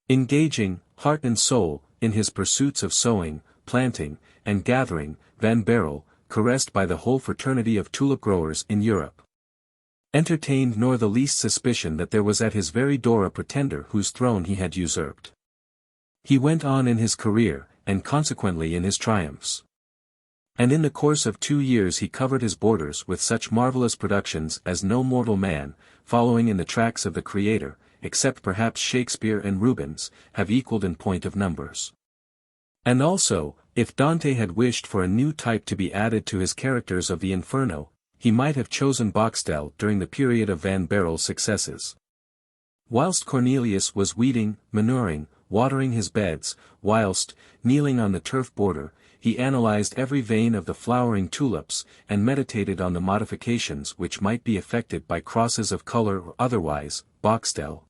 Engaging, heart and soul, in his pursuits of sowing, planting, and gathering, Van Baerle, caressed by the whole fraternity of tulip growers in Europe, entertained nor the least suspicion that there was at his very door a pretender whose throne he had usurped. He went on in his career, and consequently in his triumphs. And in the course of 2 years he covered his borders with such marvelous productions as no mortal man, following in the tracks of the Creator, except perhaps Shakespeare and Rubens, have equalled in point of numbers. And also, if Dante had wished for a new type to be added to his characters of the Inferno, he might have chosen Boxtel during the period of Van Baerle's successes. Whilst Cornelius was weeding, manuring, watering his beds, whilst, kneeling on the turf border, he analyzed every vein of the flowering tulips, and meditated on the modifications which might be effected by crosses of color or otherwise, Boxtel,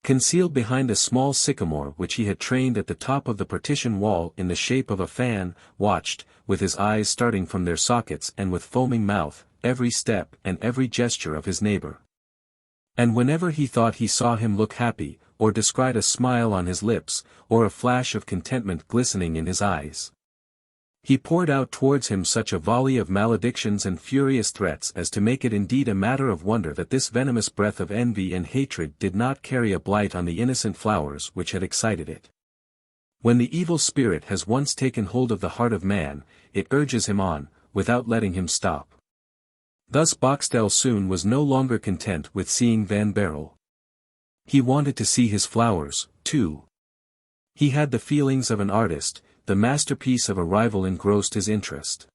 concealed behind a small sycamore which he had trained at the top of the partition wall in the shape of a fan, watched, with his eyes starting from their sockets and with foaming mouth, every step and every gesture of his neighbor. And whenever he thought he saw him look happy, or descried a smile on his lips, or a flash of contentment glistening in his eyes, he poured out towards him such a volley of maledictions and furious threats as to make it indeed a matter of wonder that this venomous breath of envy and hatred did not carry a blight on the innocent flowers which had excited it. When the evil spirit has once taken hold of the heart of man, it urges him on, without letting him stop. Thus Boxtel soon was no longer content with seeing Van Baerle. He wanted to see his flowers, too. He had the feelings of an artist. The masterpiece of a rival engrossed his interest.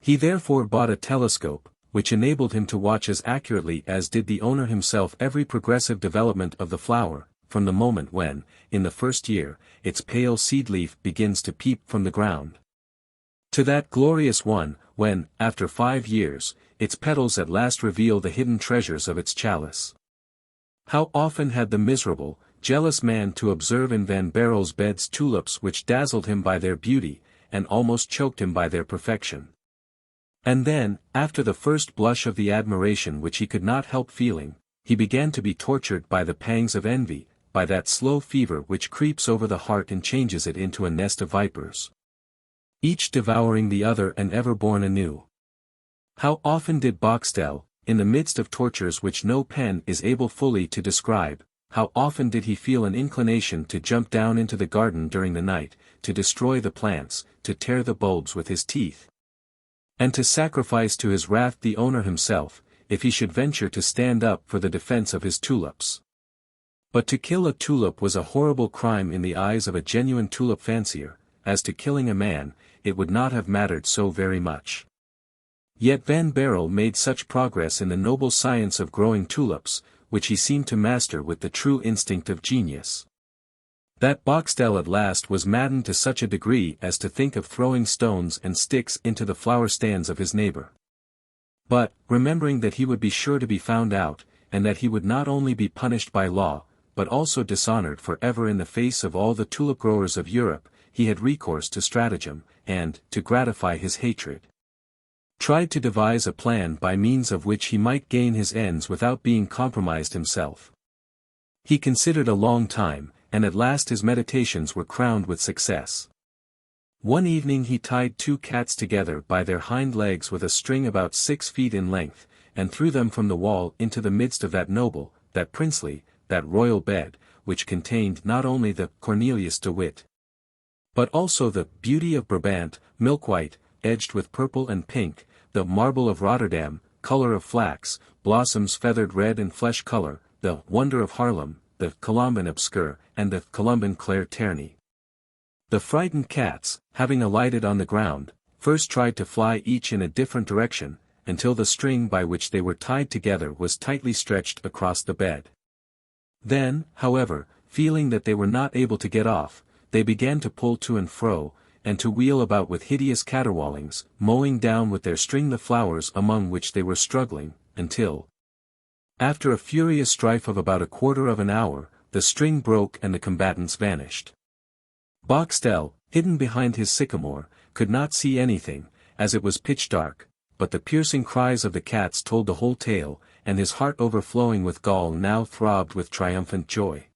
He therefore bought a telescope, which enabled him to watch as accurately as did the owner himself every progressive development of the flower, from the moment when, in the first year, its pale seed leaf begins to peep from the ground, to that glorious one, when, after 5 years, its petals at last reveal the hidden treasures of its chalice. How often had the miserable, jealous man to observe in Van Baerle's beds tulips which dazzled him by their beauty, and almost choked him by their perfection. And then, after the first blush of the admiration which he could not help feeling, he began to be tortured by the pangs of envy, by that slow fever which creeps over the heart and changes it into a nest of vipers, each devouring the other and ever born anew. How often did Boxtel, in the midst of tortures which no pen is able fully to describe, how often did he feel an inclination to jump down into the garden during the night, to destroy the plants, to tear the bulbs with his teeth, and to sacrifice to his wrath the owner himself, if he should venture to stand up for the defense of his tulips. But to kill a tulip was a horrible crime in the eyes of a genuine tulip-fancier, as to killing a man, it would not have mattered so very much. Yet Van Baerle made such progress in the noble science of growing tulips, which he seemed to master with the true instinct of genius, that Boxtel at last was maddened to such a degree as to think of throwing stones and sticks into the flower stands of his neighbor. But, remembering that he would be sure to be found out, and that he would not only be punished by law, but also dishonored for ever in the face of all the tulip growers of Europe, he had recourse to stratagem, and, to gratify his hatred, tried to devise a plan by means of which he might gain his ends without being compromised himself. He considered a long time, and at last his meditations were crowned with success. One evening he tied 2 cats together by their hind legs with a string about 6 feet in length, and threw them from the wall into the midst of that noble, that princely, that royal bed, which contained not only the Cornelius de Witt, but also the beauty of Brabant, milk-white, edged with purple and pink, the marble of Rotterdam, color of flax, blossoms feathered red and flesh color, the wonder of Haarlem, the Colombin obscur, and the Colombin clair terney. The frightened cats, having alighted on the ground, first tried to fly each in a different direction, until the string by which they were tied together was tightly stretched across the bed. Then, however, feeling that they were not able to get off, they began to pull to and fro, and to wheel about with hideous caterwaulings, mowing down with their string the flowers among which they were struggling, until, after a furious strife of about a quarter of an hour, the string broke and the combatants vanished. Boxtel, hidden behind his sycamore, could not see anything, as it was pitch dark, but the piercing cries of the cats told the whole tale, and his heart overflowing with gall now throbbed with triumphant joy.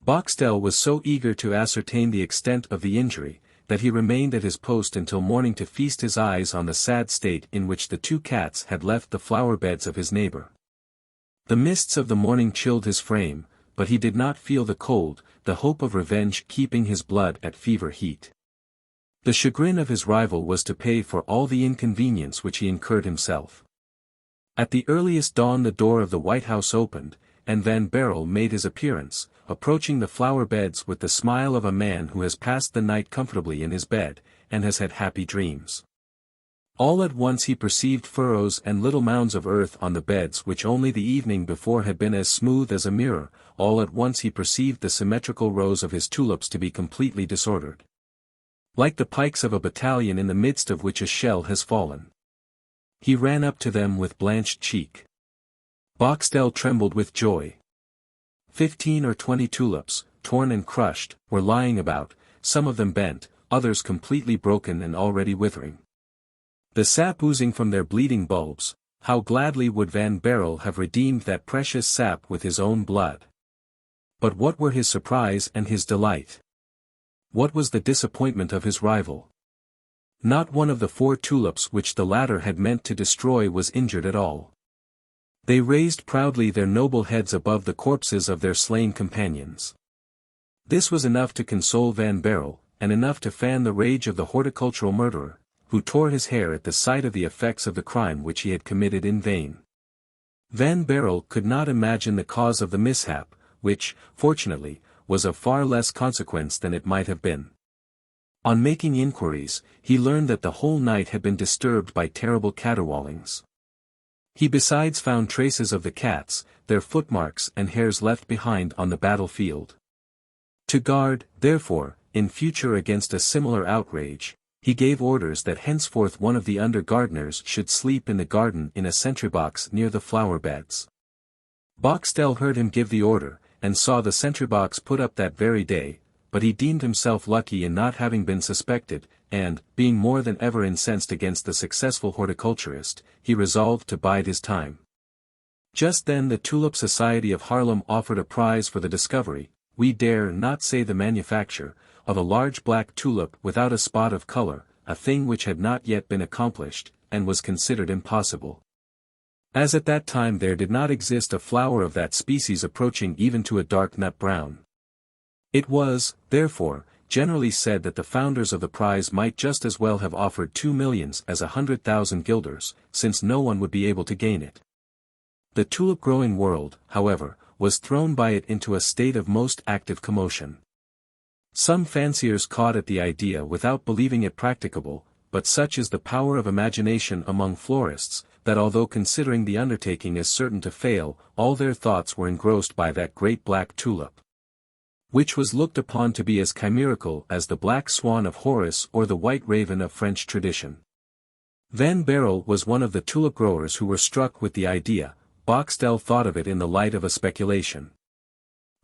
Boxtel was so eager to ascertain the extent of the injury, that he remained at his post until morning to feast his eyes on the sad state in which the 2 cats had left the flower beds of his neighbor. The mists of the morning chilled his frame, but he did not feel the cold, the hope of revenge keeping his blood at fever heat. The chagrin of his rival was to pay for all the inconvenience which he incurred himself. At the earliest dawn the door of the White House opened, and Van Baerle made his appearance, approaching the flower beds with the smile of a man who has passed the night comfortably in his bed, and has had happy dreams. All at once he perceived furrows and little mounds of earth on the beds which only the evening before had been as smooth as a mirror. All at once he perceived the symmetrical rows of his tulips to be completely disordered, like the pikes of a battalion in the midst of which a shell has fallen. He ran up to them with blanched cheek. Boxtel trembled with joy. 15 or 20 tulips, torn and crushed, were lying about, some of them bent, others completely broken and already withering. The sap oozing from their bleeding bulbs, how gladly would Van Baerle have redeemed that precious sap with his own blood. But what were his surprise and his delight? What was the disappointment of his rival? Not one of the 4 tulips which the latter had meant to destroy was injured at all. They raised proudly their noble heads above the corpses of their slain companions. This was enough to console Van Baerle, and enough to fan the rage of the horticultural murderer, who tore his hair at the sight of the effects of the crime which he had committed in vain. Van Baerle could not imagine the cause of the mishap, which, fortunately, was of far less consequence than it might have been. On making inquiries, he learned that the whole night had been disturbed by terrible caterwaulings. He besides found traces of the cats, their footmarks and hairs left behind on the battlefield. To guard, therefore, in future against a similar outrage, he gave orders that henceforth one of the under-gardeners should sleep in the garden in a sentry-box near the flower-beds. Boxtel heard him give the order, and saw the sentry-box put up that very day, but he deemed himself lucky in not having been suspected, and, being more than ever incensed against the successful horticulturist, he resolved to bide his time. Just then the Tulip Society of Haarlem offered a prize for the discovery, we dare not say the manufacture, of a large black tulip without a spot of color, a thing which had not yet been accomplished, and was considered impossible. As at that time there did not exist a flower of that species approaching even to a dark nut brown. It was, therefore, generally said that the founders of the prize might just as well have offered 2 millions as 100,000 guilders, since no one would be able to gain it. The tulip-growing world, however, was thrown by it into a state of most active commotion. Some fanciers caught at the idea without believing it practicable, but such is the power of imagination among florists, that although considering the undertaking as certain to fail, all their thoughts were engrossed by that great black tulip, which was looked upon to be as chimerical as the black swan of Horace or the white raven of French tradition. Van Baerle was one of the tulip growers who were struck with the idea. Boxtel thought of it in the light of a speculation.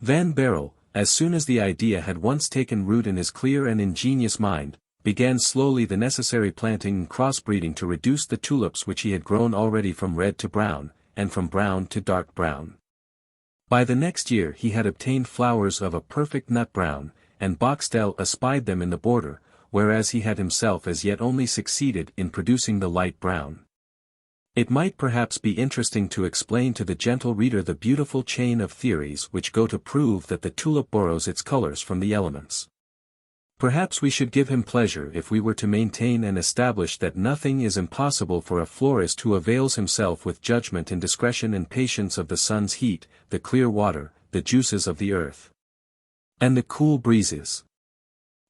Van Baerle, as soon as the idea had once taken root in his clear and ingenious mind, began slowly the necessary planting and crossbreeding to reduce the tulips which he had grown already from red to brown, and from brown to dark brown. By the next year he had obtained flowers of a perfect nut brown, and Boxtel espied them in the border, whereas he had himself as yet only succeeded in producing the light brown. It might perhaps be interesting to explain to the gentle reader the beautiful chain of theories which go to prove that the tulip borrows its colors from the elements. Perhaps we should give him pleasure if we were to maintain and establish that nothing is impossible for a florist who avails himself with judgment and discretion and patience of the sun's heat, the clear water, the juices of the earth, and the cool breezes.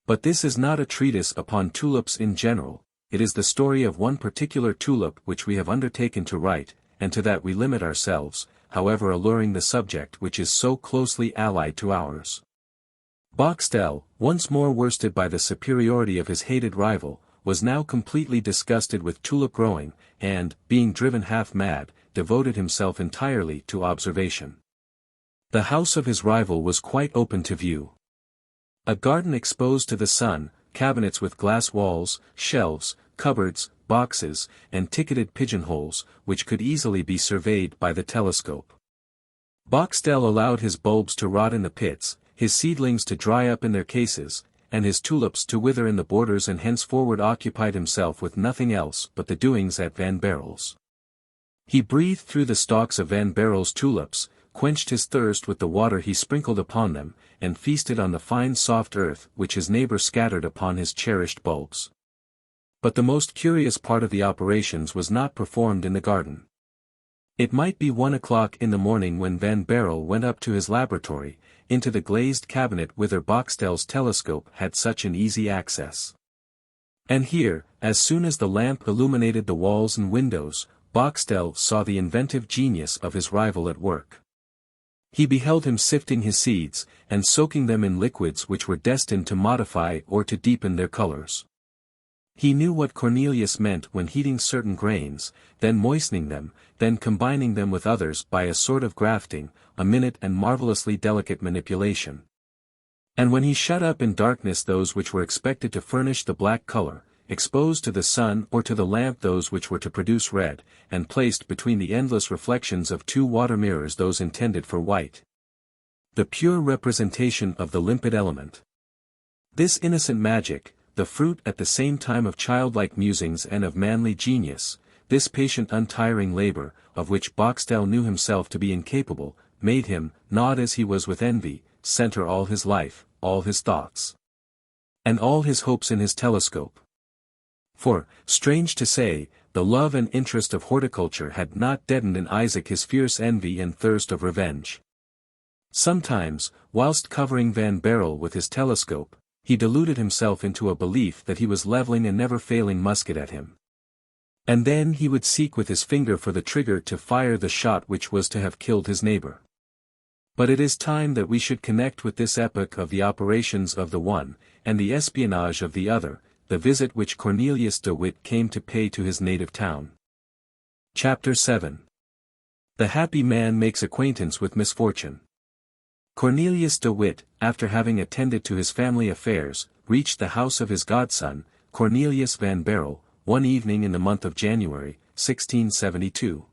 But this is not a treatise upon tulips in general. It is the story of one particular tulip which we have undertaken to write, and to that we limit ourselves, however alluring the subject which is so closely allied to ours. Boxtel, once more worsted by the superiority of his hated rival, was now completely disgusted with tulip growing, and, being driven half mad, devoted himself entirely to observation. The house of his rival was quite open to view. A garden exposed to the sun, cabinets with glass walls, shelves, cupboards, boxes, and ticketed pigeonholes, which could easily be surveyed by the telescope. Boxtel allowed his bulbs to rot in the pits, his seedlings to dry up in their cases, and his tulips to wither in the borders, and henceforward occupied himself with nothing else but the doings at Van Baerle's. He breathed through the stalks of Van Baerle's tulips, quenched his thirst with the water he sprinkled upon them, and feasted on the fine soft earth which his neighbor scattered upon his cherished bulbs. But the most curious part of the operations was not performed in the garden. It might be 1 o'clock in the morning when Van Baerle went up to his laboratory, into the glazed cabinet whither Boxtel's telescope had such an easy access. And here, as soon as the lamp illuminated the walls and windows, Boxtel saw the inventive genius of his rival at work. He beheld him sifting his seeds, and soaking them in liquids which were destined to modify or to deepen their colors. He knew what Cornelius meant when heating certain grains, then moistening them, then combining them with others by a sort of grafting, a minute and marvelously delicate manipulation. And when he shut up in darkness those which were expected to furnish the black color, exposed to the sun or to the lamp those which were to produce red, and placed between the endless reflections of two water mirrors those intended for white. The pure representation of the limpid element. This innocent magic, the fruit at the same time of childlike musings and of manly genius, this patient untiring labor, of which Boxtel knew himself to be incapable, made him, gnawed as he was with envy, center all his life, all his thoughts, and all his hopes in his telescope. For, strange to say, the love and interest of horticulture had not deadened in Isaac his fierce envy and thirst of revenge. Sometimes, whilst covering Van Baerle with his telescope, he deluded himself into a belief that he was levelling a never-failing musket at him. And then he would seek with his finger for the trigger to fire the shot which was to have killed his neighbour. But it is time that we should connect with this epoch of the operations of the one, and the espionage of the other, the visit which Cornelius de Witt came to pay to his native town. Chapter 7. The happy man makes acquaintance with misfortune. Cornelius de Witt, after having attended to his family affairs, reached the house of his godson, Cornelius van Baerle, one evening in the month of January, 1672.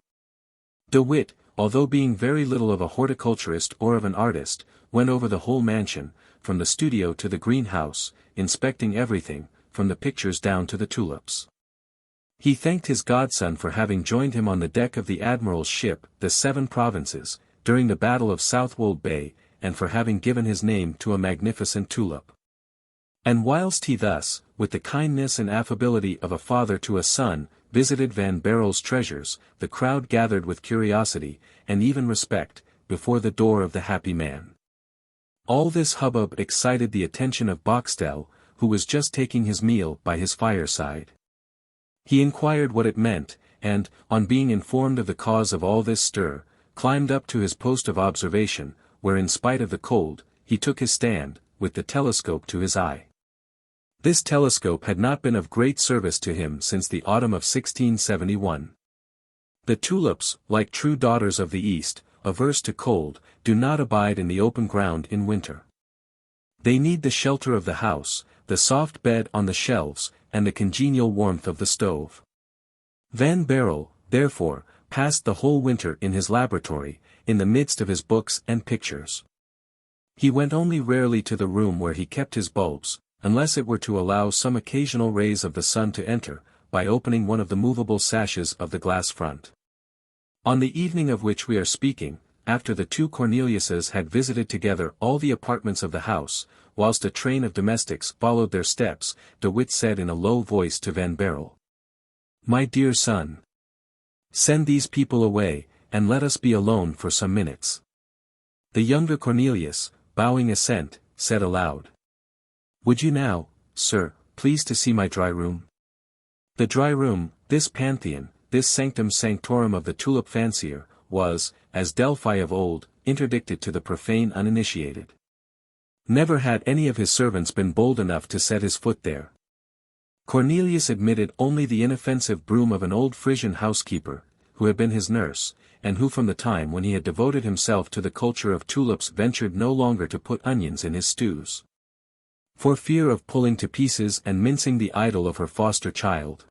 De Witt, although being very little of a horticulturist or of an artist, went over the whole mansion, from the studio to the greenhouse, inspecting everything, from the pictures down to the tulips. He thanked his godson for having joined him on the deck of the admiral's ship, the Seven Provinces, during the battle of Southwold Bay, and for having given his name to a magnificent tulip. And whilst he thus, with the kindness and affability of a father to a son, visited Van Baerle's treasures, the crowd gathered with curiosity, and even respect, before the door of the happy man. All this hubbub excited the attention of Boxtel, who was just taking his meal by his fireside. He inquired what it meant, and, on being informed of the cause of all this stir, climbed up to his post of observation, where in spite of the cold, he took his stand, with the telescope to his eye. This telescope had not been of great service to him since the autumn of 1671. The tulips, like true daughters of the East, averse to cold, do not abide in the open ground in winter. They need the shelter of the house, the soft bed on the shelves, and the congenial warmth of the stove. Van Baerle, therefore, passed the whole winter in his laboratory, in the midst of his books and pictures. He went only rarely to the room where he kept his bulbs, unless it were to allow some occasional rays of the sun to enter, by opening one of the movable sashes of the glass front. On the evening of which we are speaking, after the two Corneliuses had visited together all the apartments of the house, whilst a train of domestics followed their steps, De Witt said in a low voice to Van Baerle, "My dear son, send these people away, and let us be alone for some minutes." The younger Cornelius, bowing assent, said aloud, "Would you now, sir, please to see my dry room?" The dry room, this pantheon, this sanctum sanctorum of the Tulip-fancier, was, as Delphi of old, interdicted to the profane uninitiated. Never had any of his servants been bold enough to set his foot there. Cornelius admitted only the inoffensive broom of an old Frisian housekeeper, who had been his nurse, and who from the time when he had devoted himself to the culture of tulips ventured no longer to put onions in his stews, for fear of pulling to pieces and mincing the idol of her foster child.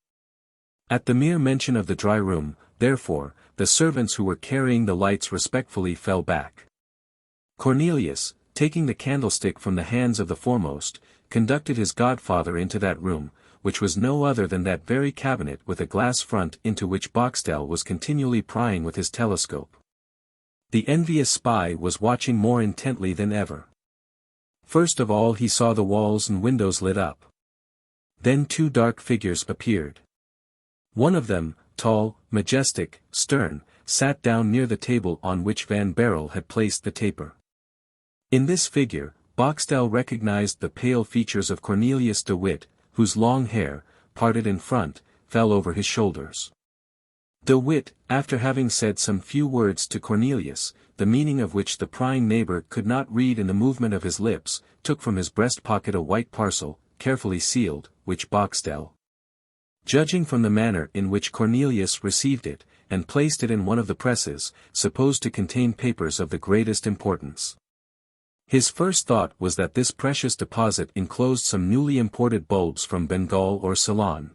At the mere mention of the dry room, therefore, the servants who were carrying the lights respectfully fell back. Cornelius, taking the candlestick from the hands of the foremost, conducted his godfather into that room, which was no other than that very cabinet with a glass front into which Boxtel was continually prying with his telescope. The envious spy was watching more intently than ever. First of all he saw the walls and windows lit up. Then two dark figures appeared. One of them, tall, majestic, stern, sat down near the table on which Van Baerle had placed the taper. In this figure, Boxtel recognized the pale features of Cornelius de Witt, whose long hair, parted in front, fell over his shoulders. De Witt, after having said some few words to Cornelius, the meaning of which the prying neighbor could not read in the movement of his lips, took from his breast pocket a white parcel, carefully sealed, which Boxtel, judging from the manner in which Cornelius received it, and placed it in one of the presses, supposed to contain papers of the greatest importance. His first thought was that this precious deposit enclosed some newly imported bulbs from Bengal or Ceylon.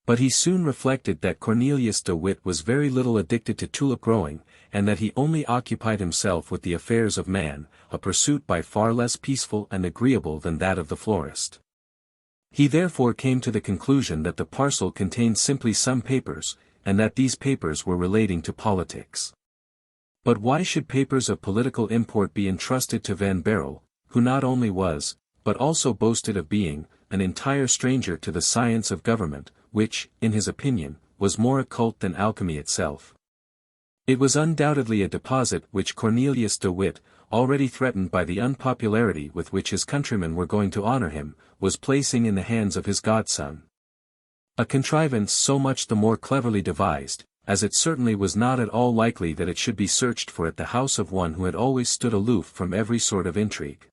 But he soon reflected that Cornelius de Witt was very little addicted to tulip growing, and that he only occupied himself with the affairs of man, a pursuit by far less peaceful and agreeable than that of the florist. He therefore came to the conclusion that the parcel contained simply some papers, and that these papers were relating to politics. But why should papers of political import be entrusted to Van Baerle, who not only was, but also boasted of being, an entire stranger to the science of government, which, in his opinion, was more occult than alchemy itself? It was undoubtedly a deposit which Cornelius de Witt, already threatened by the unpopularity with which his countrymen were going to honor him, was placing in the hands of his godson. A contrivance so much the more cleverly devised, as it certainly was not at all likely that it should be searched for at the house of one who had always stood aloof from every sort of intrigue.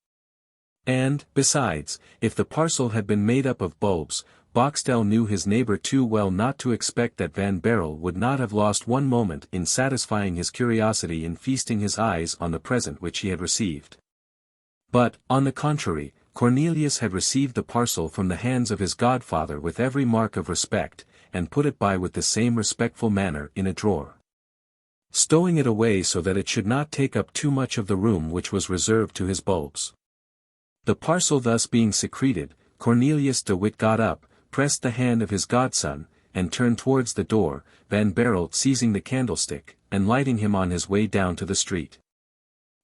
And, besides, if the parcel had been made up of bulbs, Boxtel knew his neighbor too well not to expect that Van Baerle would not have lost one moment in satisfying his curiosity and feasting his eyes on the present which he had received. But, on the contrary, Cornelius had received the parcel from the hands of his godfather with every mark of respect, and put it by with the same respectful manner in a drawer, stowing it away so that it should not take up too much of the room which was reserved to his bulbs. The parcel thus being secreted, Cornelius de Witt got up, pressed the hand of his godson, and turned towards the door, Van Baerle seizing the candlestick, and lighting him on his way down to the street,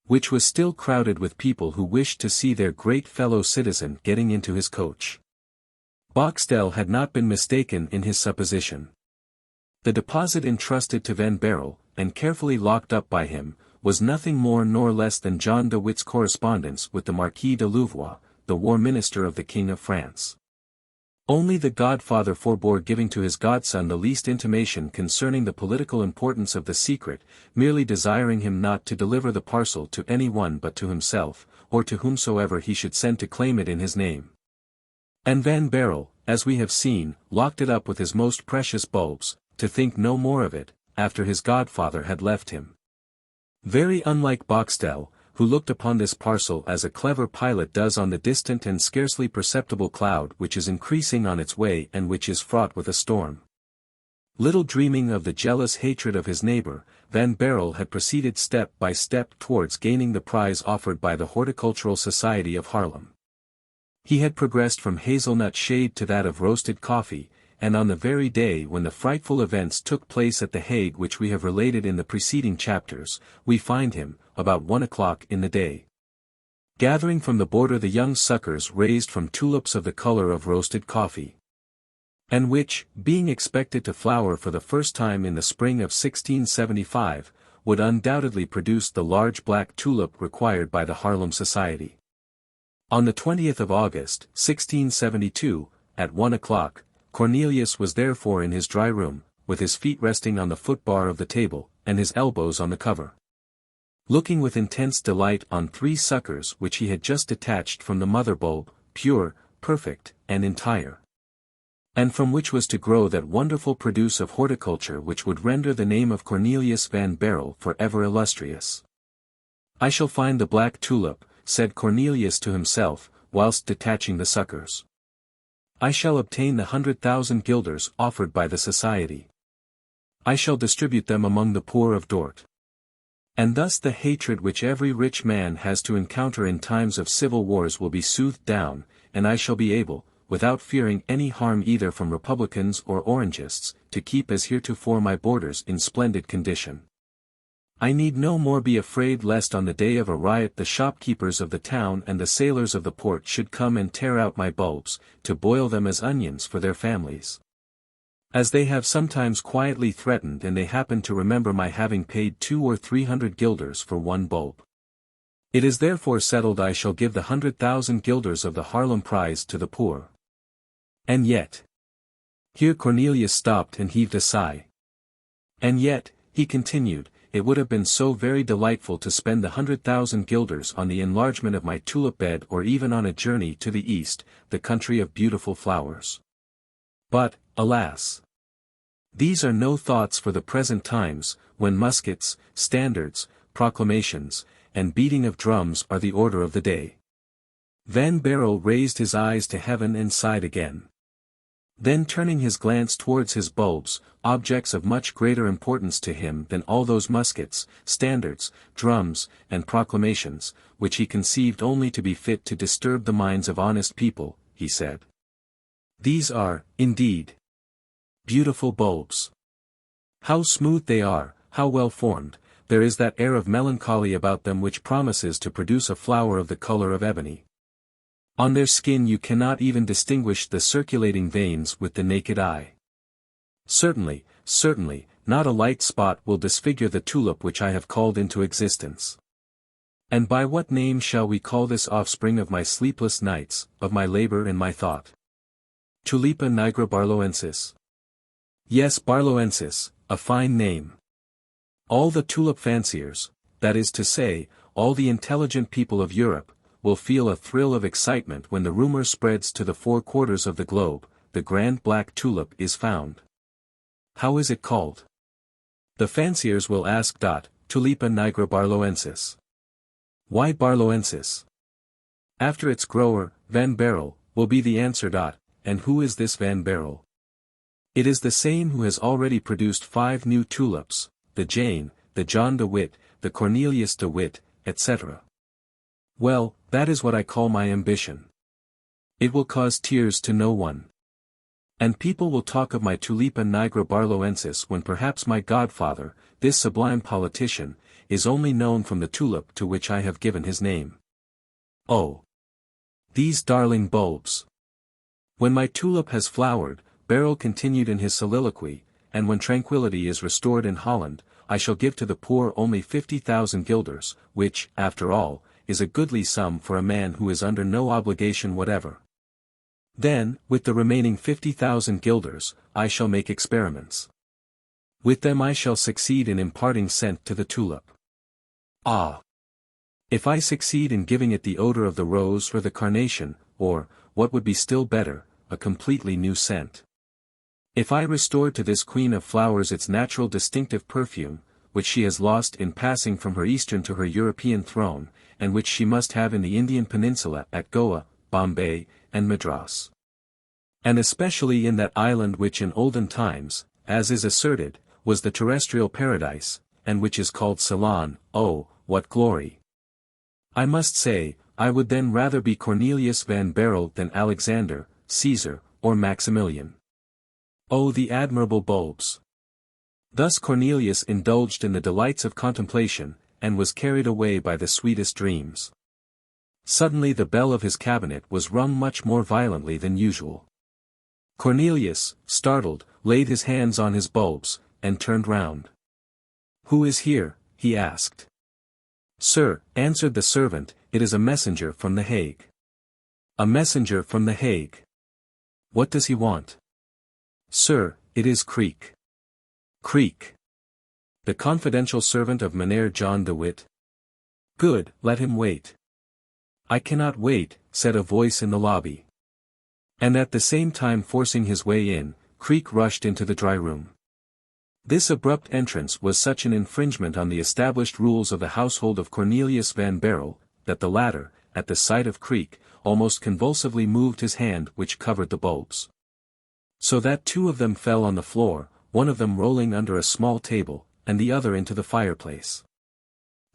which was still crowded with people who wished to see their great fellow citizen getting into his coach. Boxtel had not been mistaken in his supposition. The deposit entrusted to Van Baerle, and carefully locked up by him, was nothing more nor less than John de Witt's correspondence with the Marquis de Louvois, the war minister of the King of France. Only the godfather forbore giving to his godson the least intimation concerning the political importance of the secret, merely desiring him not to deliver the parcel to any one but to himself, or to whomsoever he should send to claim it in his name. And Van Baerle, as we have seen, locked it up with his most precious bulbs, to think no more of it, after his godfather had left him. Very unlike Boxtel, who looked upon this parcel as a clever pilot does on the distant and scarcely perceptible cloud which is increasing on its way and which is fraught with a storm. Little dreaming of the jealous hatred of his neighbor, Van Baerle had proceeded step by step towards gaining the prize offered by the Horticultural Society of Haarlem. He had progressed from hazelnut shade to that of roasted coffee, and on the very day when the frightful events took place at The Hague which we have related in the preceding chapters, we find him, about 1 o'clock in the day, gathering from the border the young suckers raised from tulips of the color of roasted coffee, and which, being expected to flower for the first time in the spring of 1675, would undoubtedly produce the large black tulip required by the Haarlem Society. On the 20th of August, 1672, at 1 o'clock, Cornelius was therefore in his dry room, with his feet resting on the footbar of the table, and his elbows on the cover, looking with intense delight on 3 suckers which he had just detached from the mother bulb, pure, perfect, and entire, and from which was to grow that wonderful produce of horticulture which would render the name of Cornelius van Baerle for ever illustrious. "I shall find the black tulip," said Cornelius to himself, whilst detaching the suckers. "I shall obtain the 100,000 guilders offered by the society. I shall distribute them among the poor of Dort. And thus the hatred which every rich man has to encounter in times of civil wars will be soothed down, and I shall be able, without fearing any harm either from Republicans or Orangists, to keep as heretofore my borders in splendid condition. I need no more be afraid lest on the day of a riot the shopkeepers of the town and the sailors of the port should come and tear out my bulbs, to boil them as onions for their families, as they have sometimes quietly threatened, and they happen to remember my having paid 200 or 300 guilders for one bulb. It is therefore settled I shall give the 100,000 guilders of the Haarlem prize to the poor. And yet—" Here Cornelius stopped and heaved a sigh. "And yet," he continued, "it would have been so very delightful to spend the 100,000 guilders on the enlargement of my tulip bed, or even on a journey to the East, the country of beautiful flowers. But, alas! These are no thoughts for the present times, when muskets, standards, proclamations, and beating of drums are the order of the day. Van Baerle raised his eyes to heaven and sighed again. Then turning his glance towards his bulbs, objects of much greater importance to him than all those muskets, standards, drums, and proclamations, which he conceived only to be fit to disturb the minds of honest people, he said. These are, indeed, beautiful bulbs. How smooth they are, how well formed, there is that air of melancholy about them which promises to produce a flower of the color of ebony. On their skin you cannot even distinguish the circulating veins with the naked eye. Certainly, not a light spot will disfigure the tulip which I have called into existence. And by what name shall we call this offspring of my sleepless nights, of my labor and my thought? Tulipa nigra barloensis. Yes, barloensis, a fine name. All the tulip-fanciers, that is to say, all the intelligent people of Europe, will feel a thrill of excitement when the rumor spreads to the 4 quarters of the globe, the grand black tulip is found. How is it called? The fanciers will ask. Tulipa nigra barloensis. Why barloensis? After its grower, Van Baerle, will be the answer. And who is this Van Baerle? It is the same who has already produced 5 new tulips, the Jane, the John de Witt, the Cornelius de Witt, etc. Well, that is what I call my ambition. It will cause tears to no one. And people will talk of my Tulipa nigra barloensis when perhaps my godfather, this sublime politician, is only known from the tulip to which I have given his name. Oh! These darling bulbs! When my tulip has flowered, Baerle continued in his soliloquy, and when tranquillity is restored in Holland, I shall give to the poor only 50,000 guilders, which, after all, is a goodly sum for a man who is under no obligation whatever. Then, with the remaining 50,000 guilders, I shall make experiments. With them I shall succeed in imparting scent to the tulip. Ah! If I succeed in giving it the odor of the rose or the carnation, or, what would be still better, a completely new scent. If I restore to this queen of flowers its natural distinctive perfume, which she has lost in passing from her Eastern to her European throne, and which she must have in the Indian peninsula at Goa, Bombay, and Madras. And especially in that island which in olden times, as is asserted, was the terrestrial paradise, and which is called Ceylon. Oh, what glory! I must say, I would then rather be Cornelius van Baerle than Alexander, Caesar, or Maximilian. Oh, the admirable bulbs! Thus Cornelius indulged in the delights of contemplation, and was carried away by the sweetest dreams. Suddenly the bell of his cabinet was rung much more violently than usual. Cornelius, startled, laid his hands on his bulbs, and turned round. "Who is here?" he asked. "Sir," answered the servant, "it is a messenger from The Hague." "A messenger from The Hague. What does he want?" "Sir, it is Creek." "Creek? The confidential servant of Mynheer John de Witt? Good, let him wait." "I cannot wait," said a voice in the lobby. And at the same time forcing his way in, Creek rushed into the dry room. This abrupt entrance was such an infringement on the established rules of the household of Cornelius van Baerle, that the latter, at the sight of Creek, almost convulsively moved his hand which covered the bulbs. So that 2 of them fell on the floor, one of them rolling under a small table, and the other into the fireplace.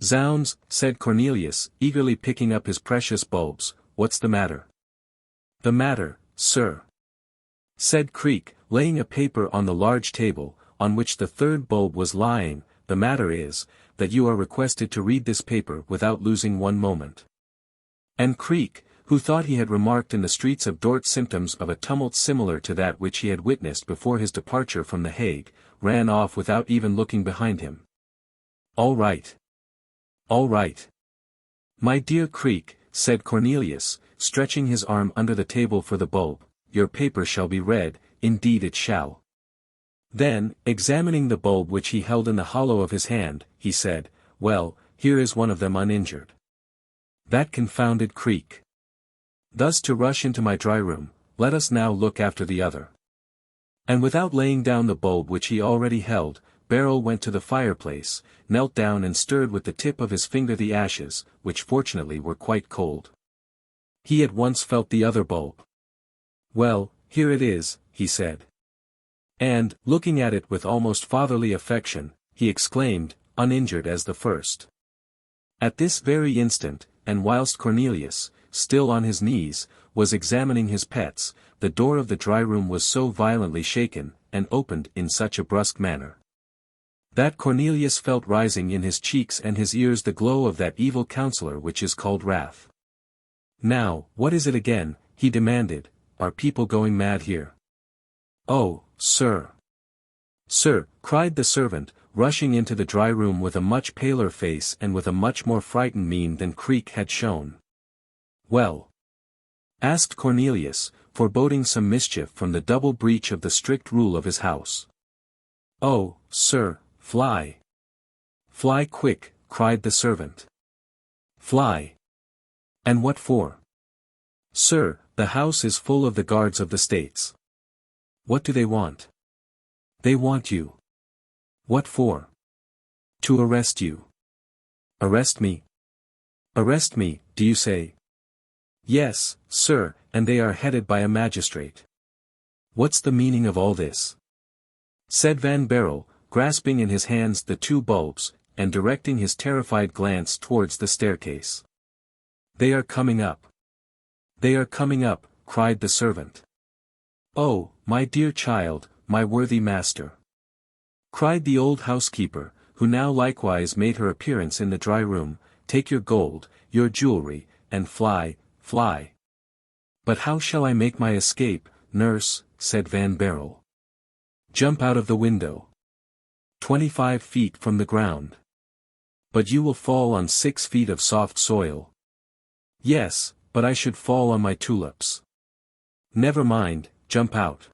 "Zounds," said Cornelius, eagerly picking up his precious bulbs, "what's the matter?" "The matter, sir," said Creek, laying a paper on the large table, on which the 3rd bulb was lying, "the matter is, that you are requested to read this paper without losing one moment." And Creek, who thought he had remarked in the streets of Dort symptoms of a tumult similar to that which he had witnessed before his departure from The Hague, ran off without even looking behind him. "All right. All right. My dear Creek," said Cornelius, stretching his arm under the table for the bulb, "your paper shall be read, indeed it shall." Then, examining the bulb which he held in the hollow of his hand, he said, "Well, here is one of them uninjured. That confounded Creek. Thus to rush into my dry room, let us now look after the other." And without laying down the bulb which he already held, Baerle went to the fireplace, knelt down and stirred with the tip of his finger the ashes, which fortunately were quite cold. He at once felt the other bulb. "Well, here it is," he said. And, looking at it with almost fatherly affection, he exclaimed, uninjured as the first. At this very instant, and whilst Cornelius, still on his knees, was examining his pets, the door of the dry room was so violently shaken, and opened in such a brusque manner, that Cornelius felt rising in his cheeks and his ears the glow of that evil counselor which is called wrath. "Now, what is it again?" he demanded. "Are people going mad here?" "Oh, sir! Sir," cried the servant, rushing into the dry room with a much paler face and with a much more frightened mien than Creek had shown. "Well?" asked Cornelius, foreboding some mischief from the double breach of the strict rule of his house. "Oh, sir, fly! Fly quick," cried the servant. "Fly! And what for?" "Sir, the house is full of the guards of the States." "What do they want?" "They want you." "What for?" "To arrest you." "Arrest me? Arrest me, do you say?" "Yes, sir, and they are headed by a magistrate." "What's the meaning of all this?" said Van Baerle, grasping in his hands the two bulbs, and directing his terrified glance towards the staircase. "They are coming up. They are coming up," cried the servant. "Oh, my dear child, my worthy master!" cried the old housekeeper, who now likewise made her appearance in the dry room. "Take your gold, your jewelry, and fly, fly." "But how shall I make my escape, nurse?" said Van Baerle. "Jump out of the window. 25 feet from the ground." "But you will fall on 6 feet of soft soil." "Yes, but I should fall on my tulips." "Never mind, jump out."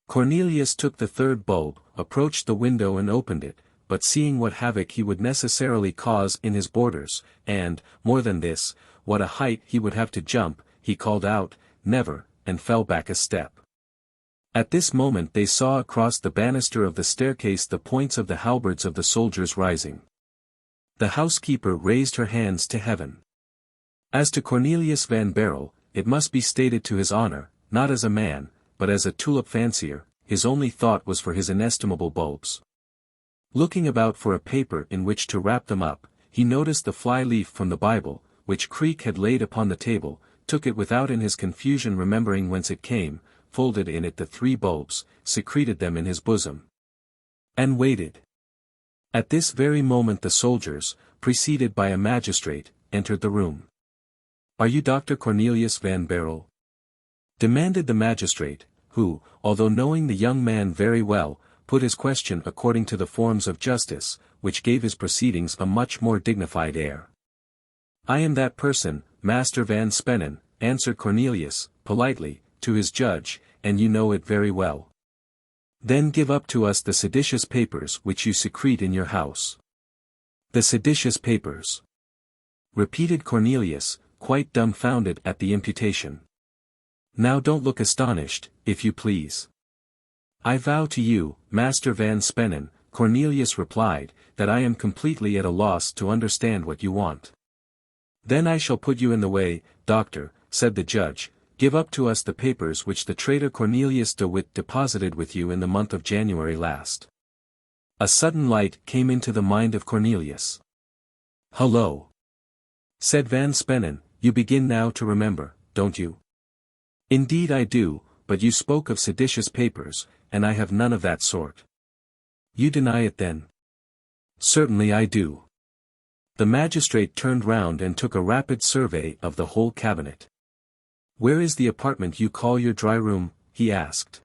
Cornelius took the third bulb, approached the window and opened it, but seeing what havoc he would necessarily cause in his borders, and, more than this, what a height he would have to jump, he called out, "Never," and fell back a step. At this moment they saw across the banister of the staircase the points of the halberds of the soldiers rising. The housekeeper raised her hands to heaven. As to Cornelius van Baerle, it must be stated to his honor, not as a man, but as a tulip-fancier, his only thought was for his inestimable bulbs. Looking about for a paper in which to wrap them up, he noticed the fly-leaf from the Bible, which Creek had laid upon the table, took it without in his confusion remembering whence it came, folded in it the 3 bulbs, secreted them in his bosom, and waited. At this very moment the soldiers, preceded by a magistrate, entered the room. "Are you Dr. Cornelius van Baerle?" demanded the magistrate, who, although knowing the young man very well, put his question according to the forms of justice, which gave his proceedings a much more dignified air. "I am that person, Master Van Spennen," answered Cornelius, politely, to his judge, "and you know it very well. Then give up to us the seditious papers which you secrete in your house." "The seditious papers?" repeated Cornelius, quite dumbfounded at the imputation. "Now don't look astonished, if you please." "I vow to you, Master Van Spennen," Cornelius replied, "that I am completely at a loss to understand what you want." "Then I shall put you in the way, doctor," said the judge. "Give up to us the papers which the traitor Cornelius de Witt deposited with you in the month of January last." A sudden light came into the mind of Cornelius. "Hullo!" said Van Spennen, "you begin now to remember, don't you?" "Indeed I do, but you spoke of seditious papers, and I have none of that sort." "You deny it then?" "Certainly I do." The magistrate turned round and took a rapid survey of the whole cabinet. "Where is the apartment you call your dry room?" he asked.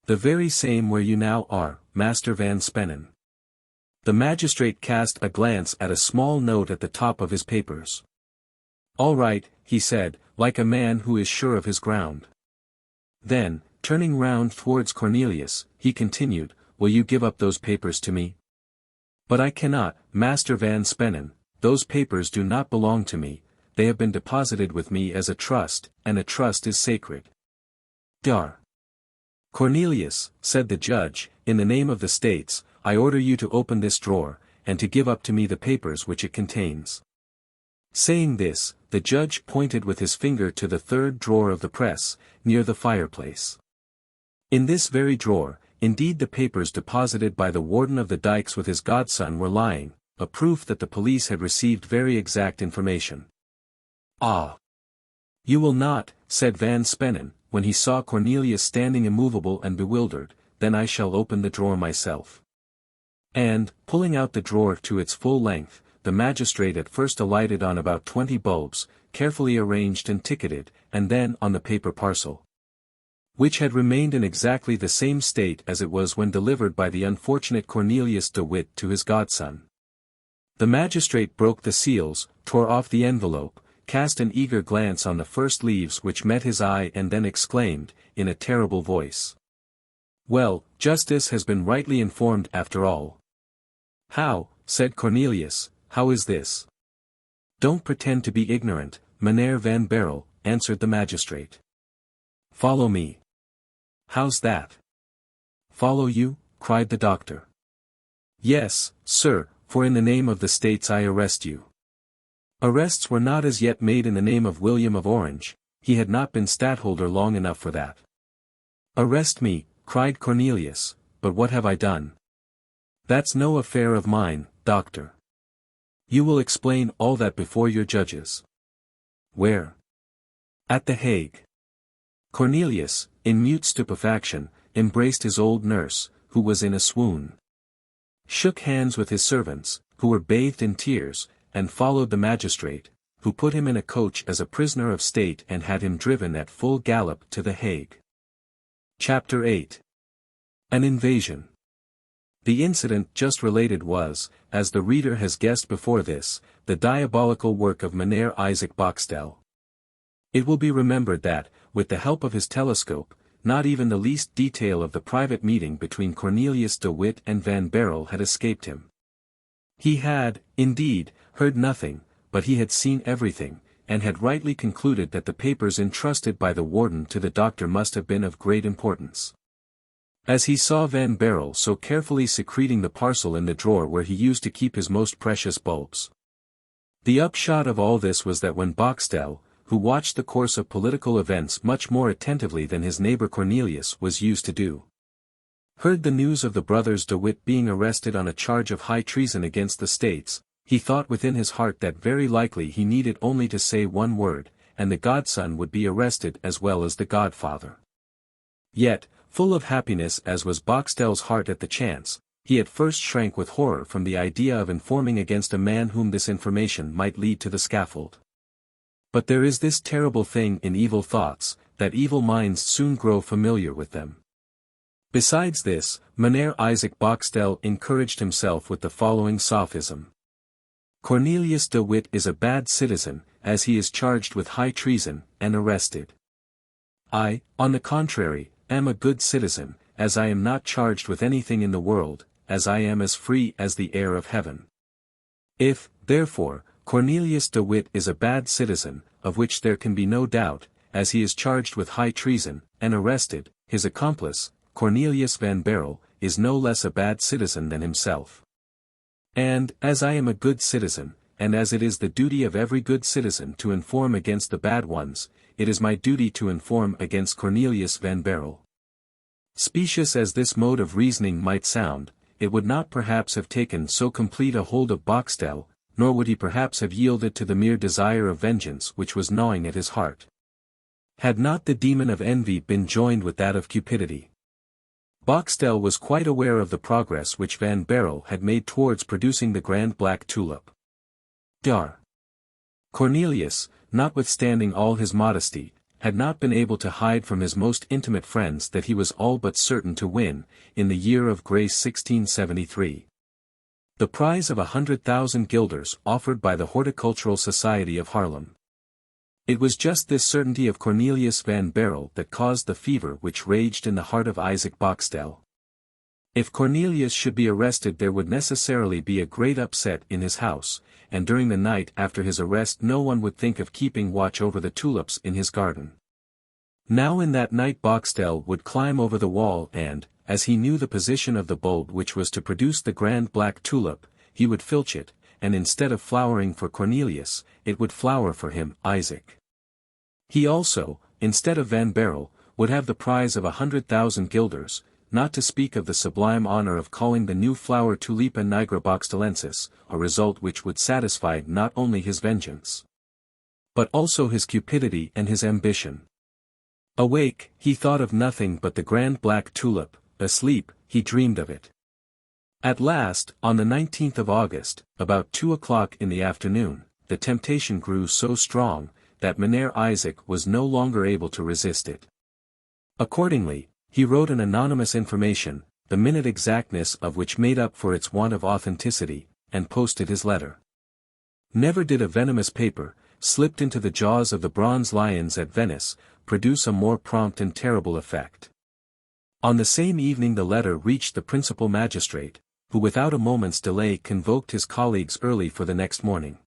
"The very same where you now are, Master Van Spennen." The magistrate cast a glance at a small note at the top of his papers. "All right," he said, like a man who is sure of his ground. Then, turning round towards Cornelius, he continued, "Will you give up those papers to me?" "But I cannot, Master Van Spennen, those papers do not belong to me, they have been deposited with me as a trust, and a trust is sacred." "Dar." "Cornelius," said the judge, "in the name of the States, I order you to open this drawer, and to give up to me the papers which it contains." Saying this, the judge pointed with his finger to the third drawer of the press, near the fireplace. In this very drawer, indeed, the papers deposited by the warden of the dikes with his godson were lying, a proof that the police had received very exact information. "Ah! You will not," said Van Spennen, when he saw Cornelius standing immovable and bewildered, "then I shall open the drawer myself." And, pulling out the drawer to its full length, the magistrate at first alighted on about 20 bulbs, carefully arranged and ticketed, and then on the paper parcel, which had remained in exactly the same state as it was when delivered by the unfortunate Cornelius de Witt to his godson. The magistrate broke the seals, tore off the envelope, cast an eager glance on the first leaves which met his eye, and then exclaimed, in a terrible voice, "Well, justice has been rightly informed after all." "How?" said Cornelius, "how is this?" "Don't pretend to be ignorant, Meneer Van Baerle," answered the magistrate. "Follow me." "How's that?" "Follow you?" cried the doctor. "Yes, sir, for in the name of the States I arrest you." Arrests were not as yet made in the name of William of Orange, he had not been stadtholder long enough for that. "Arrest me," cried Cornelius, "but what have I done?" "That's no affair of mine, doctor. You will explain all that before your judges." "Where?" "At The Hague." Cornelius, in mute stupefaction, embraced his old nurse, who was in a swoon, shook hands with his servants, who were bathed in tears, and followed the magistrate, who put him in a coach as a prisoner of state and had him driven at full gallop to The Hague. Chapter 8. An Invasion. The incident just related was, as the reader has guessed before this, the diabolical work of Meneer Isaac Boxtel. It will be remembered that, with the help of his telescope, not even the least detail of the private meeting between Cornelius de Witt and Van Baerle had escaped him. He had, indeed, heard nothing, but he had seen everything, and had rightly concluded that the papers entrusted by the warden to the doctor must have been of great importance. As he saw Van Baerle so carefully secreting the parcel in the drawer where he used to keep his most precious bulbs. The upshot of all this was that when Boxtel, who watched the course of political events much more attentively than his neighbor Cornelius was used to do, heard the news of the brothers de Witt being arrested on a charge of high treason against the States, he thought within his heart that very likely he needed only to say one word, and the godson would be arrested as well as the godfather. Yet, full of happiness as was Boxtel's heart at the chance, he at first shrank with horror from the idea of informing against a man whom this information might lead to the scaffold. But there is this terrible thing in evil thoughts, that evil minds soon grow familiar with them. Besides this, Meneer Isaac Boxtel encouraged himself with the following sophism. Cornelius de Witt is a bad citizen, as he is charged with high treason, and arrested. I, on the contrary, am a good citizen, as I am not charged with anything in the world, as I am as free as the air of heaven. If, therefore, Cornelius de Witt is a bad citizen, of which there can be no doubt, as he is charged with high treason, and arrested, his accomplice, Cornelius van Baerle, is no less a bad citizen than himself. And, as I am a good citizen, and as it is the duty of every good citizen to inform against the bad ones, it is my duty to inform against Cornelius van Baerle. Specious as this mode of reasoning might sound, it would not perhaps have taken so complete a hold of Boxtel, nor would he perhaps have yielded to the mere desire of vengeance which was gnawing at his heart, had not the demon of envy been joined with that of cupidity. Boxtel was quite aware of the progress which Van Baerle had made towards producing the grand black tulip. Dar. Cornelius, notwithstanding all his modesty, had not been able to hide from his most intimate friends that he was all but certain to win, in the year of grace 1673, the prize of 100,000 guilders offered by the Horticultural Society of Haarlem. It was just this certainty of Cornelius van Baerle that caused the fever which raged in the heart of Isaac Boxtel. If Cornelius should be arrested, there would necessarily be a great upset in his house, and during the night after his arrest no one would think of keeping watch over the tulips in his garden. Now in that night Boxtel would climb over the wall and, as he knew the position of the bulb which was to produce the grand black tulip, he would filch it, and instead of flowering for Cornelius, it would flower for him, Isaac. He also, instead of Van Baerle, would have the prize of 100,000 guilders, not to speak of the sublime honor of calling the new flower Tulipa nigra boxtelensis, a result which would satisfy not only his vengeance, but also his cupidity and his ambition. Awake, he thought of nothing but the grand black tulip; asleep, he dreamed of it. At last, on the 19th of August, about 2 o'clock in the afternoon, the temptation grew so strong, that Mynheer Isaac was no longer able to resist it. Accordingly, he wrote an anonymous information, the minute exactness of which made up for its want of authenticity, and posted his letter. Never did a venomous paper, slipped into the jaws of the bronze lions at Venice, produce a more prompt and terrible effect. On the same evening the letter reached the principal magistrate, who without a moment's delay convoked his colleagues early for the next morning.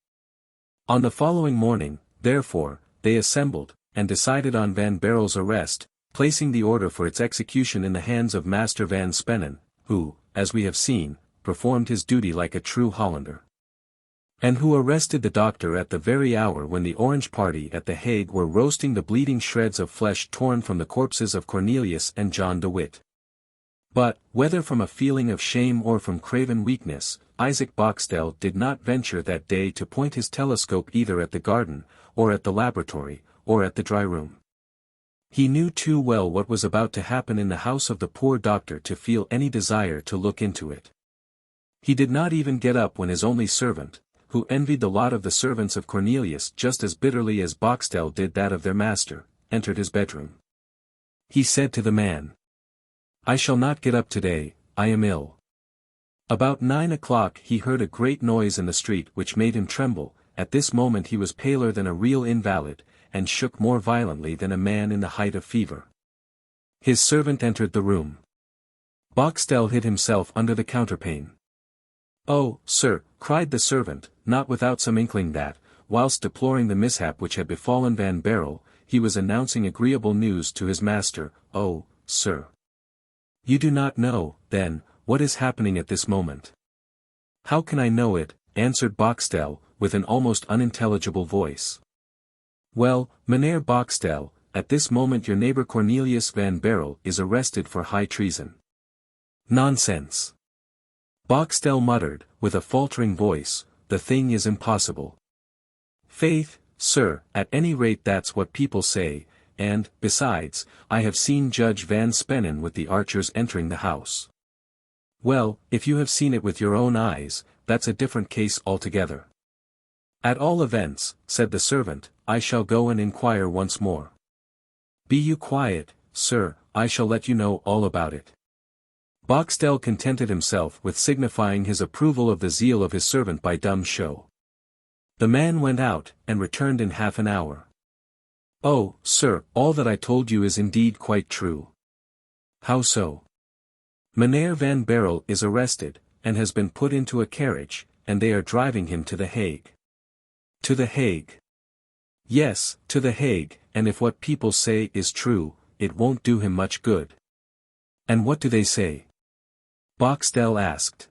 On the following morning, therefore, they assembled, and decided on Van Baerle's arrest, placing the order for its execution in the hands of Master Van Spennen, who, as we have seen, performed his duty like a true Hollander, and who arrested the doctor at the very hour when the Orange party at The Hague were roasting the bleeding shreds of flesh torn from the corpses of Cornelius and John de Witt. But, whether from a feeling of shame or from craven weakness, Isaac Boxtel did not venture that day to point his telescope either at the garden, or at the laboratory, or at the dry room. He knew too well what was about to happen in the house of the poor doctor to feel any desire to look into it. He did not even get up when his only servant, who envied the lot of the servants of Cornelius just as bitterly as Boxtel did that of their master, entered his bedroom. He said to the man, "I shall not get up today, I am ill." About 9 o'clock he heard a great noise in the street which made him tremble. At this moment he was paler than a real invalid, and shook more violently than a man in the height of fever. His servant entered the room. Boxtel hid himself under the counterpane. "Oh, sir," cried the servant, not without some inkling that, whilst deploring the mishap which had befallen Van Baerle, he was announcing agreeable news to his master. "Oh, sir. You do not know, then, what is happening at this moment." "How can I know it?" answered Boxtel, with an almost unintelligible voice. "Well, Mynheer Boxtel, at this moment your neighbor Cornelius van Baerle is arrested for high treason." "Nonsense!" Boxtel muttered, with a faltering voice, "the thing is impossible." "Faith, sir, at any rate that's what people say, and, besides, I have seen Judge Van Spennen with the archers entering the house." "Well, if you have seen it with your own eyes, that's a different case altogether." "At all events," said the servant, "I shall go and inquire once more." "Be you quiet, sir, I shall let you know all about it." Boxtel contented himself with signifying his approval of the zeal of his servant by dumb show. The man went out, and returned in half an hour. "Oh, sir, all that I told you is indeed quite true." "How so?" "Mynheer Van Baerle is arrested, and has been put into a carriage, and they are driving him to The Hague." "To The Hague?" "Yes, to The Hague, and if what people say is true, it won't do him much good." "And what do they say?" Boxtel asked.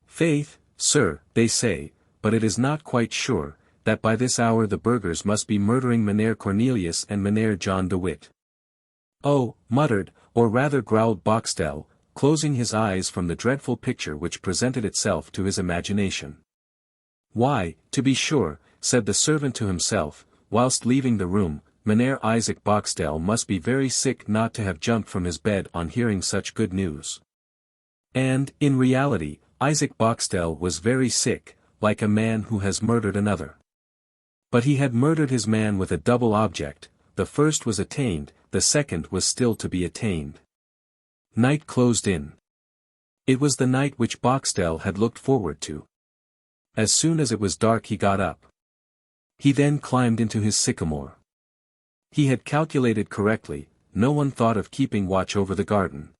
"Faith, sir, they say, but it is not quite sure, that by this hour the burghers must be murdering Mynheer Cornelius and Mynheer John de Witt." "Oh," muttered, or rather growled Boxtel, closing his eyes from the dreadful picture which presented itself to his imagination. "Why, to be sure," said the servant to himself, whilst leaving the room, "Mynheer Isaac Boxtel must be very sick not to have jumped from his bed on hearing such good news." And, in reality, Isaac Boxtel was very sick, like a man who has murdered another. But he had murdered his man with a double object: the first was attained, the second was still to be attained. Night closed in. It was the night which Boxtel had looked forward to. As soon as it was dark he got up. He then climbed into his sycamore. He had calculated correctly, no one thought of keeping watch over the garden.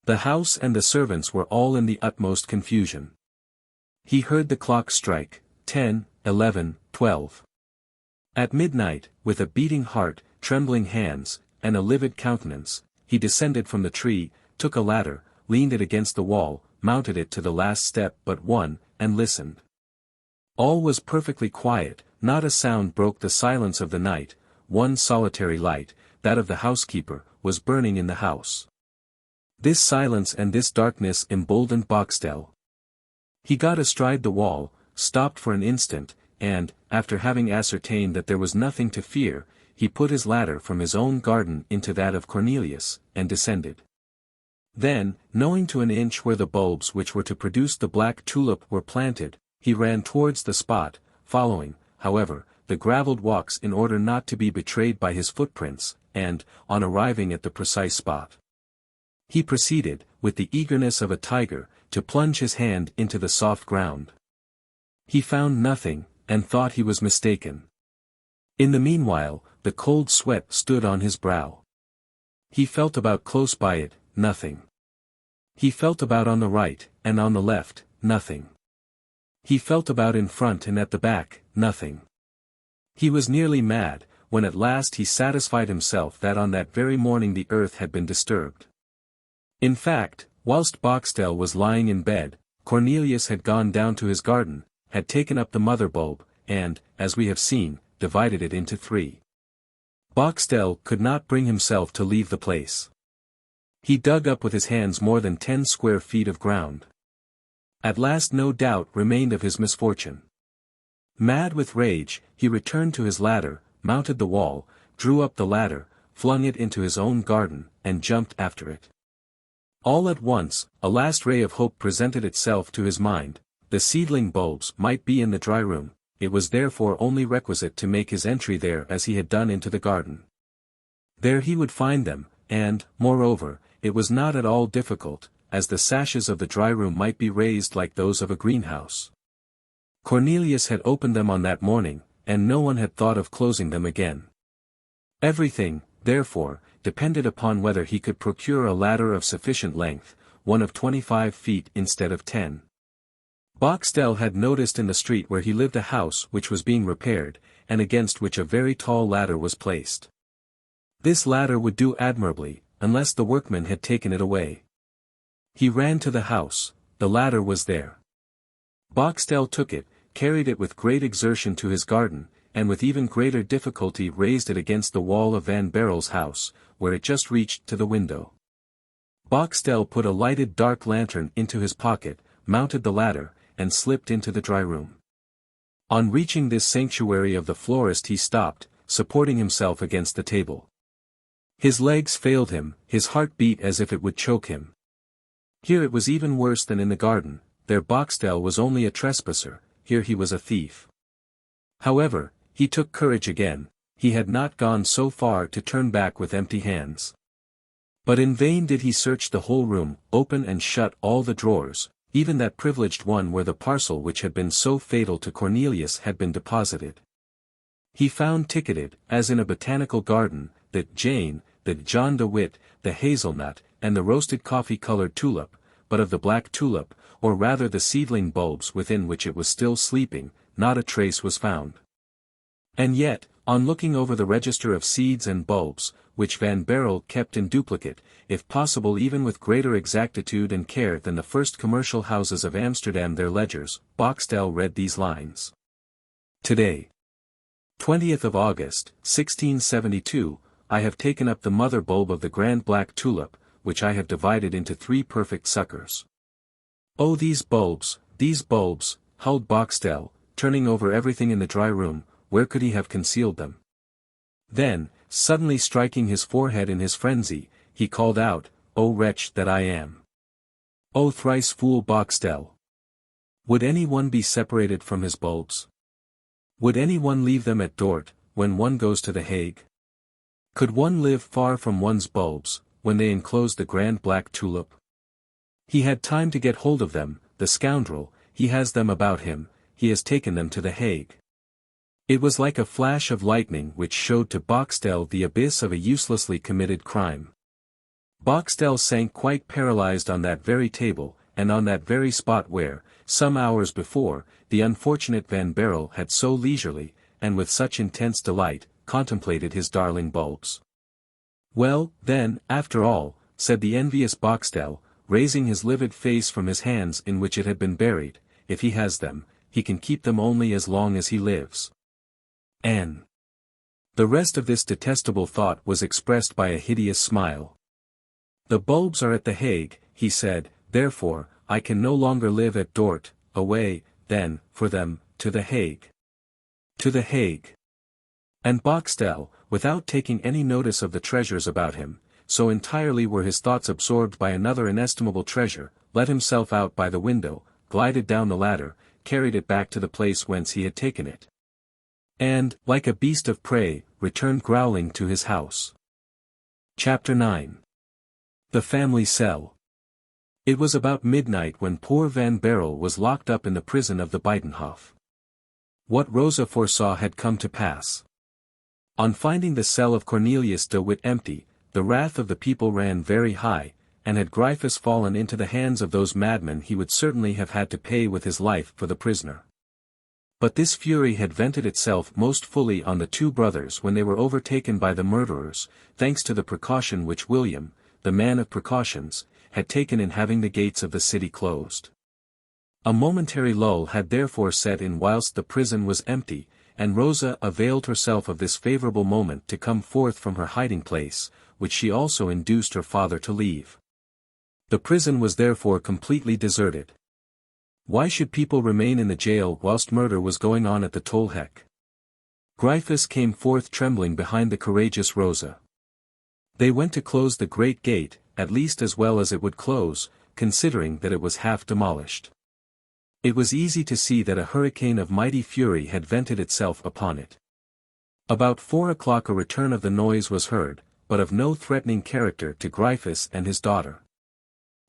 The house and the servants were all in the utmost confusion. He heard the clock strike, 10, 11, 12. At midnight, with a beating heart, trembling hands, and a livid countenance, he descended from the tree, took a ladder, leaned it against the wall, mounted it to the last step but one, and listened. All was perfectly quiet, not a sound broke the silence of the night. One solitary light, that of the housekeeper, was burning in the house. This silence and this darkness emboldened Boxtel. He got astride the wall, stopped for an instant, and, after having ascertained that there was nothing to fear, he put his ladder from his own garden into that of Cornelius, and descended. Then, knowing to an inch where the bulbs which were to produce the black tulip were planted, he ran towards the spot, following, however, the gravelled walks in order not to be betrayed by his footprints, and, on arriving at the precise spot, he proceeded, with the eagerness of a tiger, to plunge his hand into the soft ground. He found nothing, and thought he was mistaken. In the meanwhile, the cold sweat stood on his brow. He felt about close by it, nothing. He felt about on the right, and on the left, nothing. He felt about in front and at the back, nothing. He was nearly mad, when at last he satisfied himself that on that very morning the earth had been disturbed. In fact, whilst Boxtel was lying in bed, Cornelius had gone down to his garden, had taken up the mother bulb, and, as we have seen, divided it into three. Boxtel could not bring himself to leave the place. He dug up with his hands more than 10 square feet of ground. At last no doubt remained of his misfortune. Mad with rage, he returned to his ladder, mounted the wall, drew up the ladder, flung it into his own garden, and jumped after it. All at once, a last ray of hope presented itself to his mind. The seedling bulbs might be in the dry room, it was therefore only requisite to make his entry there as he had done into the garden. There he would find them, and, moreover, it was not at all difficult, as the sashes of the dry room might be raised like those of a greenhouse. Cornelius had opened them on that morning, and no one had thought of closing them again. Everything, therefore, depended upon whether he could procure a ladder of sufficient length, one of 25 feet instead of 10. Boxtel had noticed in the street where he lived a house which was being repaired, and against which a very tall ladder was placed. This ladder would do admirably, unless the workmen had taken it away. He ran to the house, the ladder was there. Boxtel took it, carried it with great exertion to his garden, and with even greater difficulty raised it against the wall of Van Baerle's house, where it just reached to the window. Boxtel put a lighted dark lantern into his pocket, mounted the ladder, and slipped into the dry room. On reaching this sanctuary of the florist he stopped, supporting himself against the table. His legs failed him, his heart beat as if it would choke him. Here it was even worse than in the garden, there Boxtel was only a trespasser, here he was a thief. However, he took courage again, he had not gone so far to turn back with empty hands. But in vain did he search the whole room, open and shut all the drawers, even that privileged one where the parcel which had been so fatal to Cornelius had been deposited. He found ticketed, as in a botanical garden, that Jane, the John de Witt, the hazelnut, and the roasted coffee-colored tulip, but of the black tulip, or rather the seedling bulbs within which it was still sleeping, not a trace was found. And yet, on looking over the register of seeds and bulbs, which Van Baerle kept in duplicate, if possible even with greater exactitude and care than the first commercial houses of Amsterdam their ledgers, Boxtel read these lines. Today, 20th of August, 1672, I have taken up the mother bulb of the grand black tulip, which I have divided into 3 perfect suckers. Oh these bulbs, howled Boxtel, turning over everything in the dry room, where could he have concealed them? Then, suddenly striking his forehead in his frenzy, he called out, O wretch that I am! O thrice fool Boxtel! Would any one be separated from his bulbs? Would any one leave them at Dort, when one goes to The Hague? Could one live far from one's bulbs, when they enclose the grand black tulip? He had time to get hold of them, the scoundrel, he has them about him, he has taken them to The Hague. It was like a flash of lightning which showed to Boxtel the abyss of a uselessly committed crime. Boxtel sank quite paralyzed on that very table, and on that very spot where, some hours before, the unfortunate Van Baerle had so leisurely, and with such intense delight, contemplated his darling bulbs. Well, then, after all, said the envious Boxtel, raising his livid face from his hands in which it had been buried, if he has them, he can keep them only as long as he lives. N. The rest of this detestable thought was expressed by a hideous smile. The bulbs are at the Hague, he said, therefore, I can no longer live at Dort, away, then, for them, to the Hague. To the Hague. And Boxtel, without taking any notice of the treasures about him, so entirely were his thoughts absorbed by another inestimable treasure, let himself out by the window, glided down the ladder, carried it back to the place whence he had taken it. And, like a beast of prey, returned growling to his house. Chapter 9. The Family Cell. It was about midnight when poor Van Baerle was locked up in the prison of the Buitenhof. What Rosa foresaw had come to pass. On finding the cell of Cornelius de Witt empty, the wrath of the people ran very high, and had Gryphus fallen into the hands of those madmen he would certainly have had to pay with his life for the prisoner. But this fury had vented itself most fully on the two brothers when they were overtaken by the murderers, thanks to the precaution which William, the man of precautions, had taken in having the gates of the city closed. A momentary lull had therefore set in whilst the prison was empty, and Rosa availed herself of this favourable moment to come forth from her hiding-place, which she also induced her father to leave. The prison was therefore completely deserted. Why should people remain in the jail whilst murder was going on at the Tolhek? Gryphus came forth trembling behind the courageous Rosa. They went to close the great gate, at least as well as it would close, considering that it was half demolished. It was easy to see that a hurricane of mighty fury had vented itself upon it. About 4 o'clock a return of the noise was heard, but of no threatening character to Gryphus and his daughter.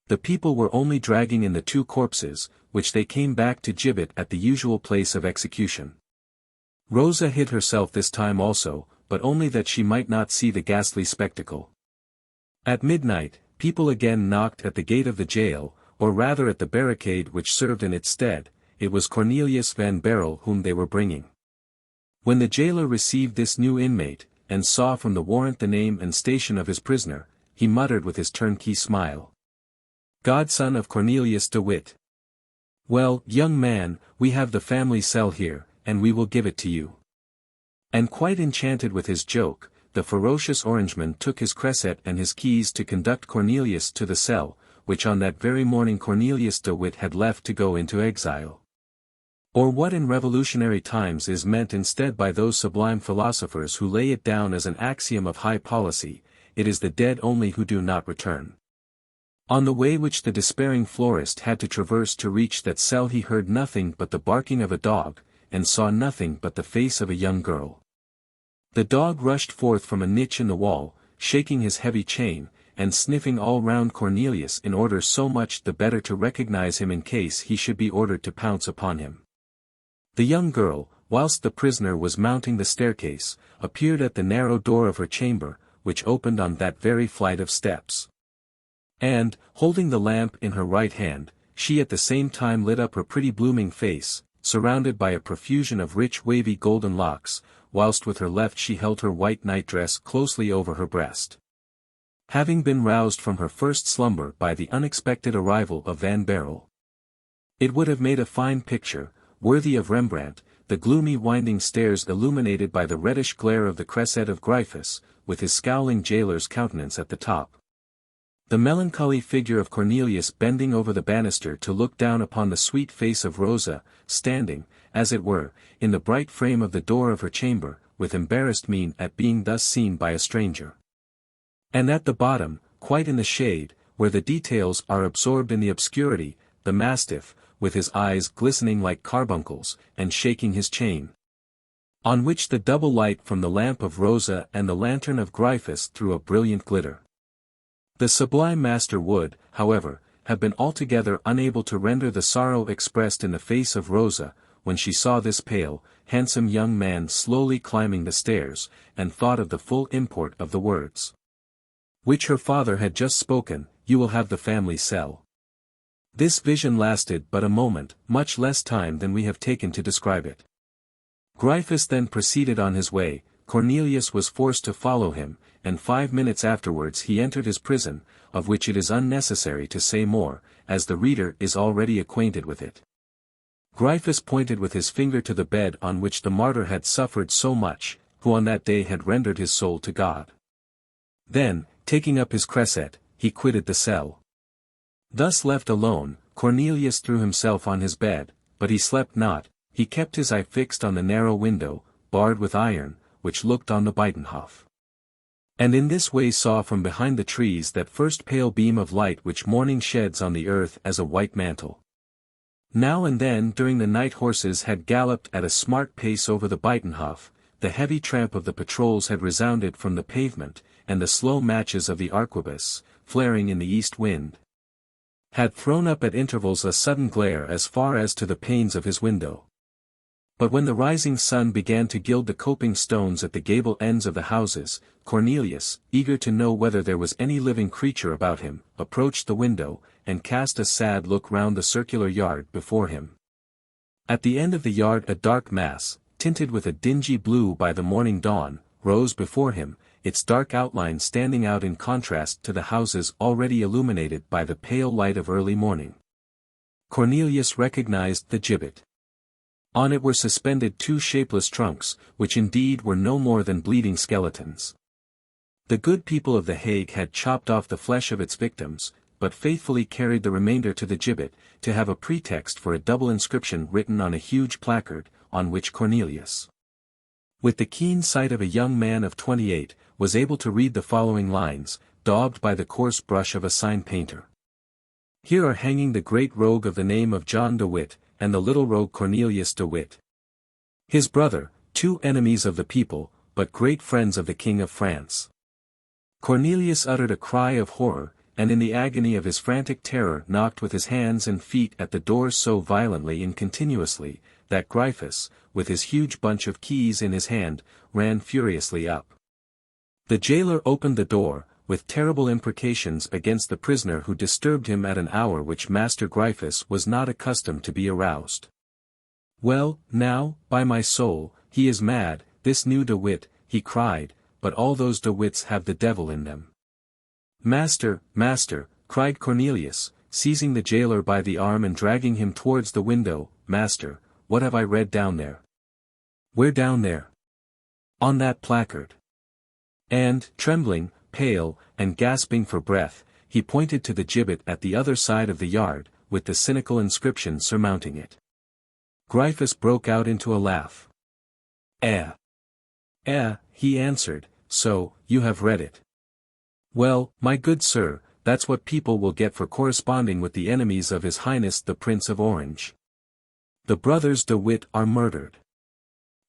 The people were only dragging in the two corpses, which they came back to gibbet at the usual place of execution. Rosa hid herself this time also, but only that she might not see the ghastly spectacle. At midnight, people again knocked at the gate of the jail, or rather at the barricade which served in its stead. It was Cornelius van Baerle whom they were bringing. When the jailer received this new inmate, and saw from the warrant the name and station of his prisoner, he muttered with his turnkey smile. Godson of Cornelius de Witt. Well, young man, we have the family cell here, and we will give it to you. And quite enchanted with his joke, the ferocious Orangeman took his cresset and his keys to conduct Cornelius to the cell, which on that very morning Cornelius de Witt had left to go into exile. Or what in revolutionary times is meant instead by those sublime philosophers who lay it down as an axiom of high policy, it is the dead only who do not return. On the way which the despairing florist had to traverse to reach that cell he heard nothing but the barking of a dog, and saw nothing but the face of a young girl. The dog rushed forth from a niche in the wall, shaking his heavy chain, and sniffing all round Cornelius in order so much the better to recognize him in case he should be ordered to pounce upon him. The young girl, whilst the prisoner was mounting the staircase, appeared at the narrow door of her chamber, which opened on that very flight of steps. And, holding the lamp in her right hand, she at the same time lit up her pretty blooming face, surrounded by a profusion of rich wavy golden locks, whilst with her left she held her white nightdress closely over her breast. Having been roused from her first slumber by the unexpected arrival of Van Baerle. It would have made a fine picture, worthy of Rembrandt, the gloomy winding stairs illuminated by the reddish glare of the cresset of Gryphus, with his scowling jailer's countenance at the top. The melancholy figure of Cornelius bending over the banister to look down upon the sweet face of Rosa, standing, as it were, in the bright frame of the door of her chamber, with embarrassed mien at being thus seen by a stranger. And at the bottom, quite in the shade, where the details are absorbed in the obscurity, the mastiff, with his eyes glistening like carbuncles, and shaking his chain, on which the double light from the lamp of Rosa and the lantern of Gryphus threw a brilliant glitter. The sublime master would, however, have been altogether unable to render the sorrow expressed in the face of Rosa, when she saw this pale, handsome young man slowly climbing the stairs, and thought of the full import of the words which her father had just spoken, "You will have the family cell." This vision lasted but a moment, much less time than we have taken to describe it. Gryphus then proceeded on his way, Cornelius was forced to follow him, and 5 minutes afterwards he entered his prison, of which it is unnecessary to say more, as the reader is already acquainted with it. Gryphus pointed with his finger to the bed on which the martyr had suffered so much, who on that day had rendered his soul to God. Then, taking up his cresset, he quitted the cell. Thus left alone, Cornelius threw himself on his bed, but he slept not, he kept his eye fixed on the narrow window, barred with iron, which looked on the Buitenhof. And in this way saw from behind the trees that first pale beam of light which morning sheds on the earth as a white mantle. Now and then during the night horses had galloped at a smart pace over the Buitenhof, the heavy tramp of the patrols had resounded from the pavement, and the slow matches of the arquebus, flaring in the east wind, had thrown up at intervals a sudden glare as far as to the panes of his window. But when the rising sun began to gild the coping stones at the gable ends of the houses, Cornelius, eager to know whether there was any living creature about him, approached the window, and cast a sad look round the circular yard before him. At the end of the yard a dark mass, tinted with a dingy blue by the morning dawn, rose before him, its dark outline standing out in contrast to the houses already illuminated by the pale light of early morning. Cornelius recognized the gibbet. On it were suspended 2 shapeless trunks, which indeed were no more than bleeding skeletons. The good people of The Hague had chopped off the flesh of its victims, but faithfully carried the remainder to the gibbet, to have a pretext for a double inscription written on a huge placard, on which Cornelius, with the keen sight of a young man of 28, was able to read the following lines, daubed by the coarse brush of a sign painter. Here are hanging the great rogue of the name of John de Witt, and the little rogue Cornelius de Witt, his brother, 2 enemies of the people, but great friends of the King of France. Cornelius uttered a cry of horror, and in the agony of his frantic terror knocked with his hands and feet at the doors so violently and continuously, that Gryphus, with his huge bunch of keys in his hand, ran furiously up. The jailer opened the door, with terrible imprecations against the prisoner who disturbed him at an hour which Master Gryphus was not accustomed to be aroused. "Well, now, by my soul, he is mad, this new De Witt," he cried, "but all those De Witts have the devil in them." "Master, master," cried Cornelius, seizing the jailer by the arm and dragging him towards the window, "master, what have I read down there?" "Where down there?" "On that placard." And, trembling, pale, and gasping for breath, he pointed to the gibbet at the other side of the yard, with the cynical inscription surmounting it. Gryphus broke out into a laugh. "Eh! Eh!" he answered, "so, you have read it. Well, my good sir, that's what people will get for corresponding with the enemies of His Highness the Prince of Orange. The brothers De Witt are murdered."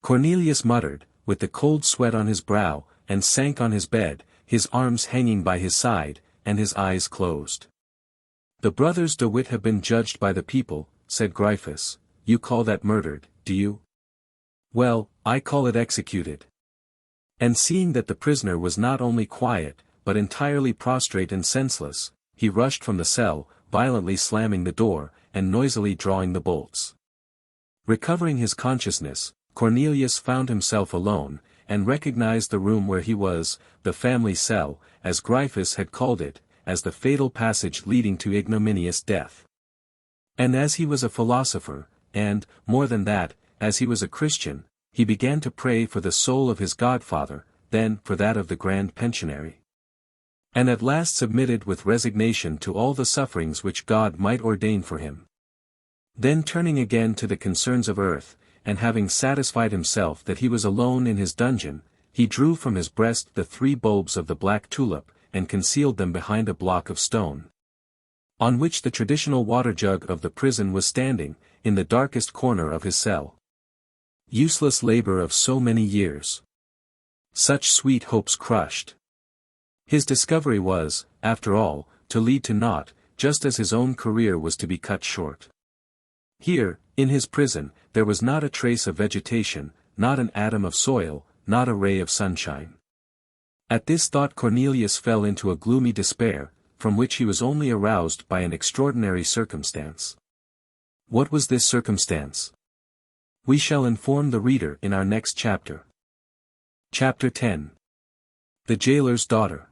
Cornelius muttered, with the cold sweat on his brow, and sank on his bed, his arms hanging by his side, and his eyes closed. "The brothers De Witt have been judged by the people," said Gryphus. "You call that murdered, do you? Well, I call it executed." And seeing that the prisoner was not only quiet, but entirely prostrate and senseless, he rushed from the cell, violently slamming the door, and noisily drawing the bolts. Recovering his consciousness, Cornelius found himself alone, and recognized the room where he was, the family cell, as Gryphus had called it, as the fatal passage leading to ignominious death. And as he was a philosopher, and, more than that, as he was a Christian, he began to pray for the soul of his godfather, then for that of the Grand Pensionary. And at last submitted with resignation to all the sufferings which God might ordain for him. Then turning again to the concerns of earth, and having satisfied himself that he was alone in his dungeon, he drew from his breast the 3 bulbs of the black tulip, and concealed them behind a block of stone, on which the traditional water jug of the prison was standing, in the darkest corner of his cell. Useless labor of so many years. Such sweet hopes crushed. His discovery was, after all, to lead to naught, just as his own career was to be cut short. Here, in his prison, there was not a trace of vegetation, not an atom of soil, not a ray of sunshine. At this thought Cornelius fell into a gloomy despair, from which he was only aroused by an extraordinary circumstance. What was this circumstance? We shall inform the reader in our next chapter. Chapter 10. The jailer's daughter.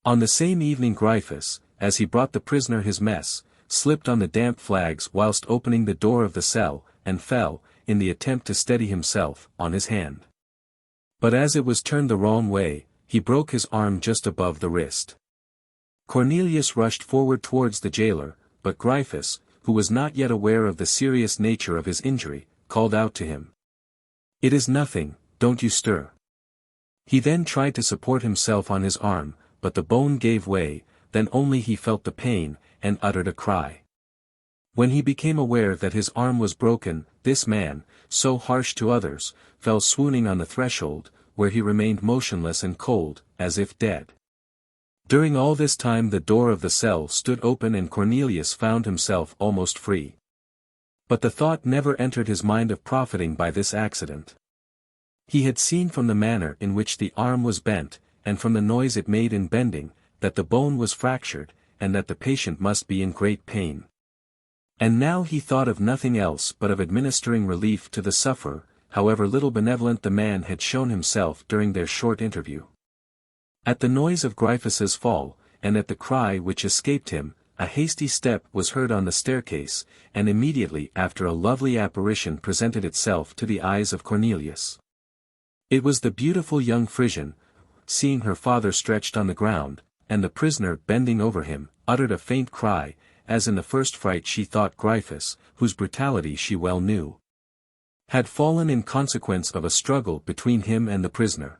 On the same evening Gryphus, as he brought the prisoner his mess, slipped on the damp flags whilst opening the door of the cell, and fell, in the attempt to steady himself, on his hand. But as it was turned the wrong way, he broke his arm just above the wrist. Cornelius rushed forward towards the jailer, but Gryphus, who was not yet aware of the serious nature of his injury, called out to him. "It is nothing, don't you stir." He then tried to support himself on his arm, but the bone gave way, then only he felt the pain, and uttered a cry. When he became aware that his arm was broken, this man, so harsh to others, fell swooning on the threshold, where he remained motionless and cold, as if dead. During all this time the door of the cell stood open and Cornelius found himself almost free. But the thought never entered his mind of profiting by this accident. He had seen from the manner in which the arm was bent, and from the noise it made in bending, that the bone was fractured, and that the patient must be in great pain. And now he thought of nothing else but of administering relief to the sufferer, however little benevolent the man had shown himself during their short interview. At the noise of Gryphus's fall, and at the cry which escaped him, a hasty step was heard on the staircase, and immediately after a lovely apparition presented itself to the eyes of Cornelius. It was the beautiful young Frisian, seeing her father stretched on the ground, and the prisoner bending over him, uttered a faint cry, as in the first fright she thought Gryphus, whose brutality she well knew, had fallen in consequence of a struggle between him and the prisoner.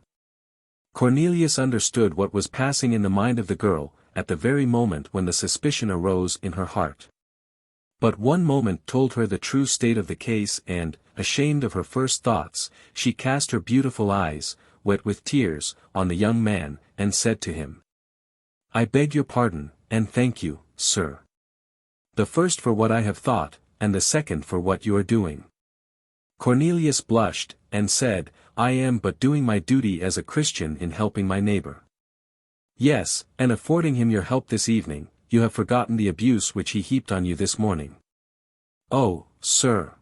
Cornelius understood what was passing in the mind of the girl, at the very moment when the suspicion arose in her heart. But one moment told her the true state of the case and, ashamed of her first thoughts, she cast her beautiful eyes, wet with tears, on the young man, and said to him, "I beg your pardon, and thank you, sir. The first for what I have thought, and the second for what you are doing." Cornelius blushed, and said, "I am but doing my duty as a Christian in helping my neighbor." "Yes, and affording him your help this evening, you have forgotten the abuse which he heaped on you this morning." "Oh, sir!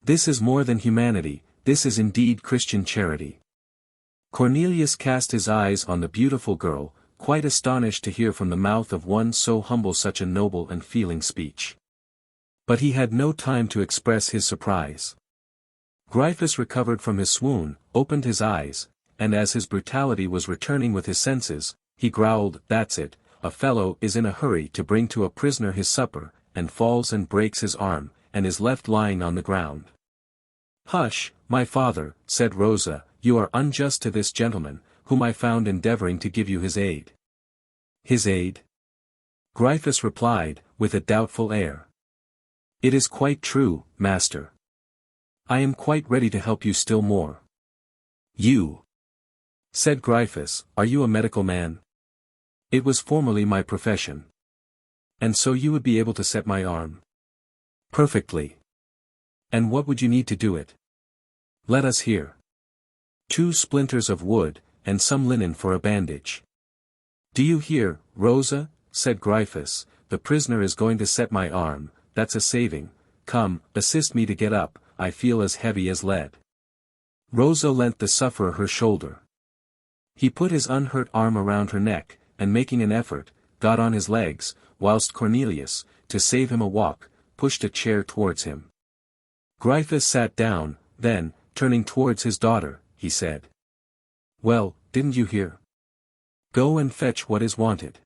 This is more than humanity, this is indeed Christian charity." Cornelius cast his eyes on the beautiful girl, quite astonished to hear from the mouth of one so humble such a noble and feeling speech. But he had no time to express his surprise. Gryphus recovered from his swoon, opened his eyes, and as his brutality was returning with his senses, he growled, "That's it, a fellow is in a hurry to bring to a prisoner his supper, and falls and breaks his arm, and is left lying on the ground." "Hush, my father," said Rosa, "you are unjust to this gentleman, whom I found endeavoring to give you his aid." "His aid?" Gryphus replied, with a doubtful air. "It is quite true, master. I am quite ready to help you still more." "You," said Gryphus, "are you a medical man?" "It was formerly my profession." "And so you would be able to set my arm?" "Perfectly." "And what would you need to do it?" "Let us hear." "2 splinters of wood, and some linen for a bandage." "Do you hear, Rosa?" said Gryphus, "the prisoner is going to set my arm, that's a saving. Come, assist me to get up, I feel as heavy as lead." Rosa lent the sufferer her shoulder. He put his unhurt arm around her neck, and making an effort, got on his legs, whilst Cornelius, to save him a walk, pushed a chair towards him. Gryphus sat down, then, turning towards his daughter, he said, "Well, didn't you hear? Go and fetch what is wanted."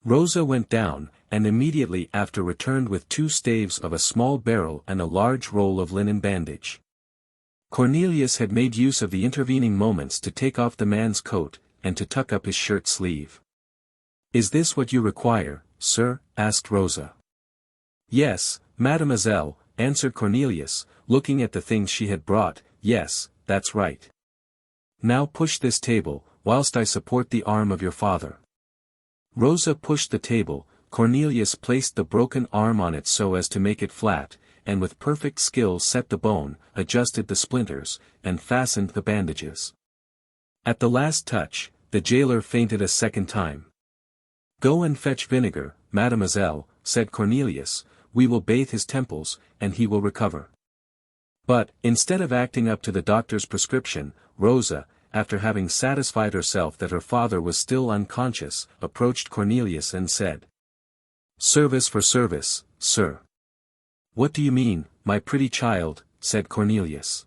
Rosa went down, and immediately after returned with 2 staves of a small barrel and a large roll of linen bandage. Cornelius had made use of the intervening moments to take off the man's coat, and to tuck up his shirt sleeve. "Is this what you require, sir?" asked Rosa. "Yes, mademoiselle," answered Cornelius, looking at the things she had brought. "Yes, that's right. Now push this table, whilst I support the arm of your father." Rosa pushed the table, Cornelius placed the broken arm on it so as to make it flat, and with perfect skill set the bone, adjusted the splinters, and fastened the bandages. At the last touch, the jailer fainted a second time. "Go and fetch vinegar, mademoiselle," said Cornelius, "we will bathe his temples, and he will recover." But, instead of acting up to the doctor's prescription, Rosa, after having satisfied herself that her father was still unconscious, approached Cornelius and said, "Service for service, sir." "What do you mean, my pretty child?" said Cornelius.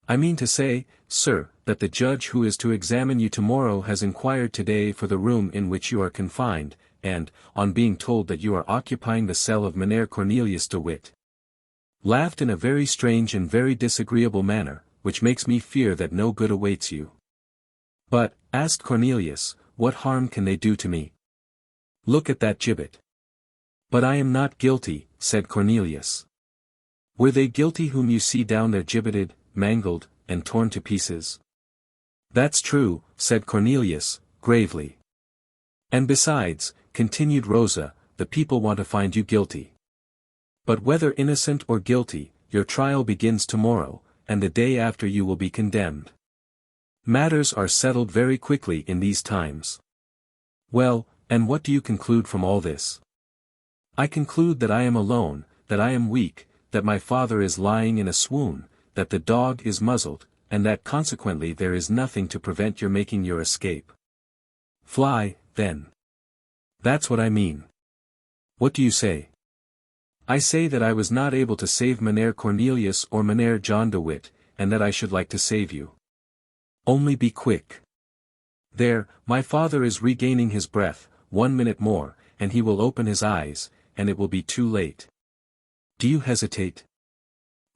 "I mean to say, sir, that the judge who is to examine you tomorrow has inquired today for the room in which you are confined, and, on being told that you are occupying the cell of Mynheer Cornelius de Witt, laughed in a very strange and very disagreeable manner, which makes me fear that no good awaits you." "But," asked Cornelius, "what harm can they do to me? Look at that gibbet." "But I am not guilty," said Cornelius. "Were they guilty whom you see down there gibbeted, mangled, and torn to pieces?" "That's true," said Cornelius, gravely. "And besides," continued Rosa, "the people want to find you guilty. But whether innocent or guilty, your trial begins tomorrow, and the day after you will be condemned. Matters are settled very quickly in these times." "Well, and what do you conclude from all this?" "I conclude that I am alone, that I am weak, that my father is lying in a swoon, that the dog is muzzled, and that consequently there is nothing to prevent your making your escape." "Fly, then." "That's what I mean." "What do you say?" "I say that I was not able to save Mynheer Cornelius or Mynheer John de Witt, and that I should like to save you. Only be quick. There, my father is regaining his breath, 1 minute more, and he will open his eyes, and it will be too late. Do you hesitate?"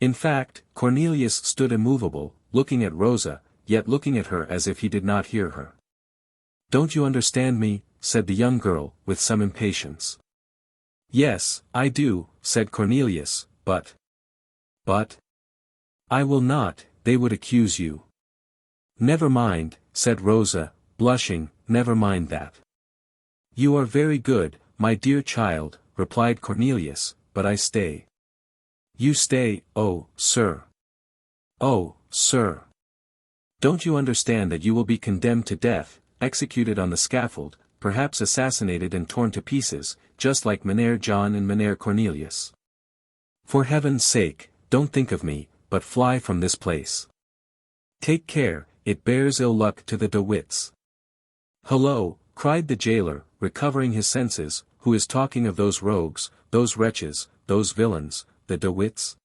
In fact, Cornelius stood immovable, looking at Rosa, yet looking at her as if he did not hear her. "Don't you understand me?" said the young girl, with some impatience. "Yes, I do," said Cornelius, but... "I will not, they would accuse you." "Never mind," said Rosa, blushing, "never mind that." "You are very good, my dear child," replied Cornelius, "but I stay." "You stay, oh, sir." "Oh, sir. Don't you understand that you will be condemned to death, executed on the scaffold, perhaps assassinated and torn to pieces, just like Mynheer John and Mynheer Cornelius? For heaven's sake, don't think of me, but fly from this place. Take care, it bears ill luck to the De Witts." "Hullo," cried the jailer, recovering his senses, "who is talking of those rogues, those wretches, those villains, the De Witts?"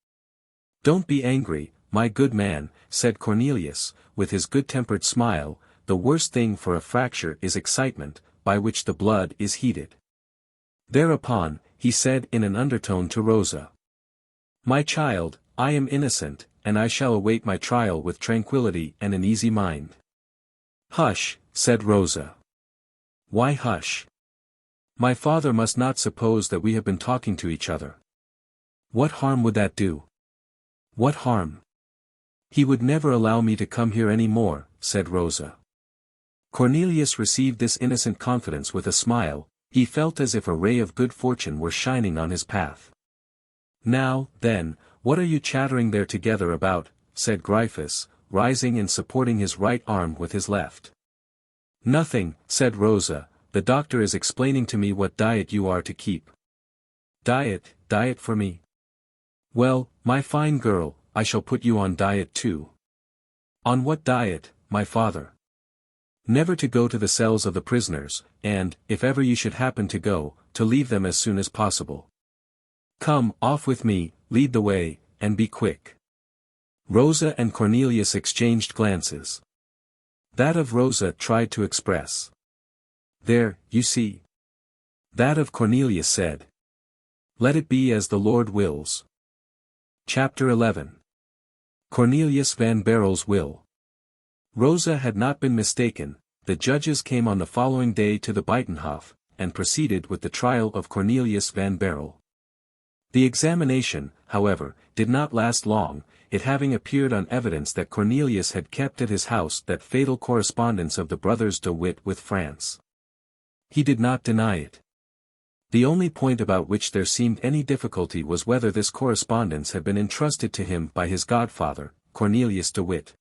"Don't be angry, my good man," said Cornelius, with his good-tempered smile, "the worst thing for a fracture is excitement, by which the blood is heated." Thereupon, he said in an undertone to Rosa, "My child, I am innocent, and I shall await my trial with tranquility and an easy mind." "Hush," said Rosa. "Why hush? My father must not suppose that we have been talking to each other." "What harm would that do?" "What harm? He would never allow me to come here any more," said Rosa. Cornelius received this innocent confidence with a smile. He felt as if a ray of good fortune were shining on his path. "Now, then, what are you chattering there together about?" said Gryphus, rising and supporting his right arm with his left. "Nothing," said Rosa, "the doctor is explaining to me what diet you are to keep." "Diet for me? Well, my fine girl, I shall put you on diet too." "On what diet, my father?" "Never to go to the cells of the prisoners, and, if ever you should happen to go, to leave them as soon as possible. Come, off with me, lead the way, and be quick." Rosa and Cornelius exchanged glances. That of Rosa tried to express, "There, you see." That of Cornelius said, "Let it be as the Lord wills." Chapter 11. Cornelius van Baerle's Will. Rosa had not been mistaken. The judges came on the following day to the Buitenhof, and proceeded with the trial of Cornelius van Baerle. The examination, however, did not last long, it having appeared on evidence that Cornelius had kept at his house that fatal correspondence of the brothers De Witt with France. He did not deny it. The only point about which there seemed any difficulty was whether this correspondence had been entrusted to him by his godfather, Cornelius de Witt.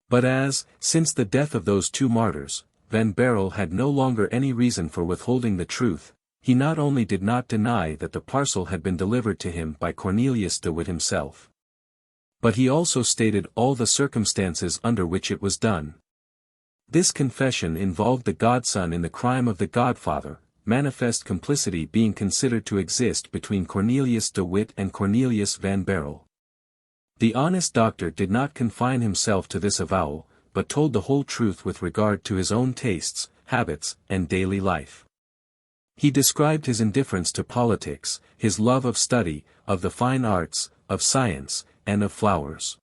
But as, since the death of those two martyrs, Van Baerle had no longer any reason for withholding the truth, he not only did not deny that the parcel had been delivered to him by Cornelius de Witt himself. But he also stated all the circumstances under which it was done. This confession involved the godson in the crime of the godfather, manifest complicity being considered to exist between Cornelius de Witt and Cornelius van Baerle. The honest doctor did not confine himself to this avowal, but told the whole truth with regard to his own tastes, habits, and daily life. He described his indifference to politics, his love of study, of the fine arts, of science, and of flowers.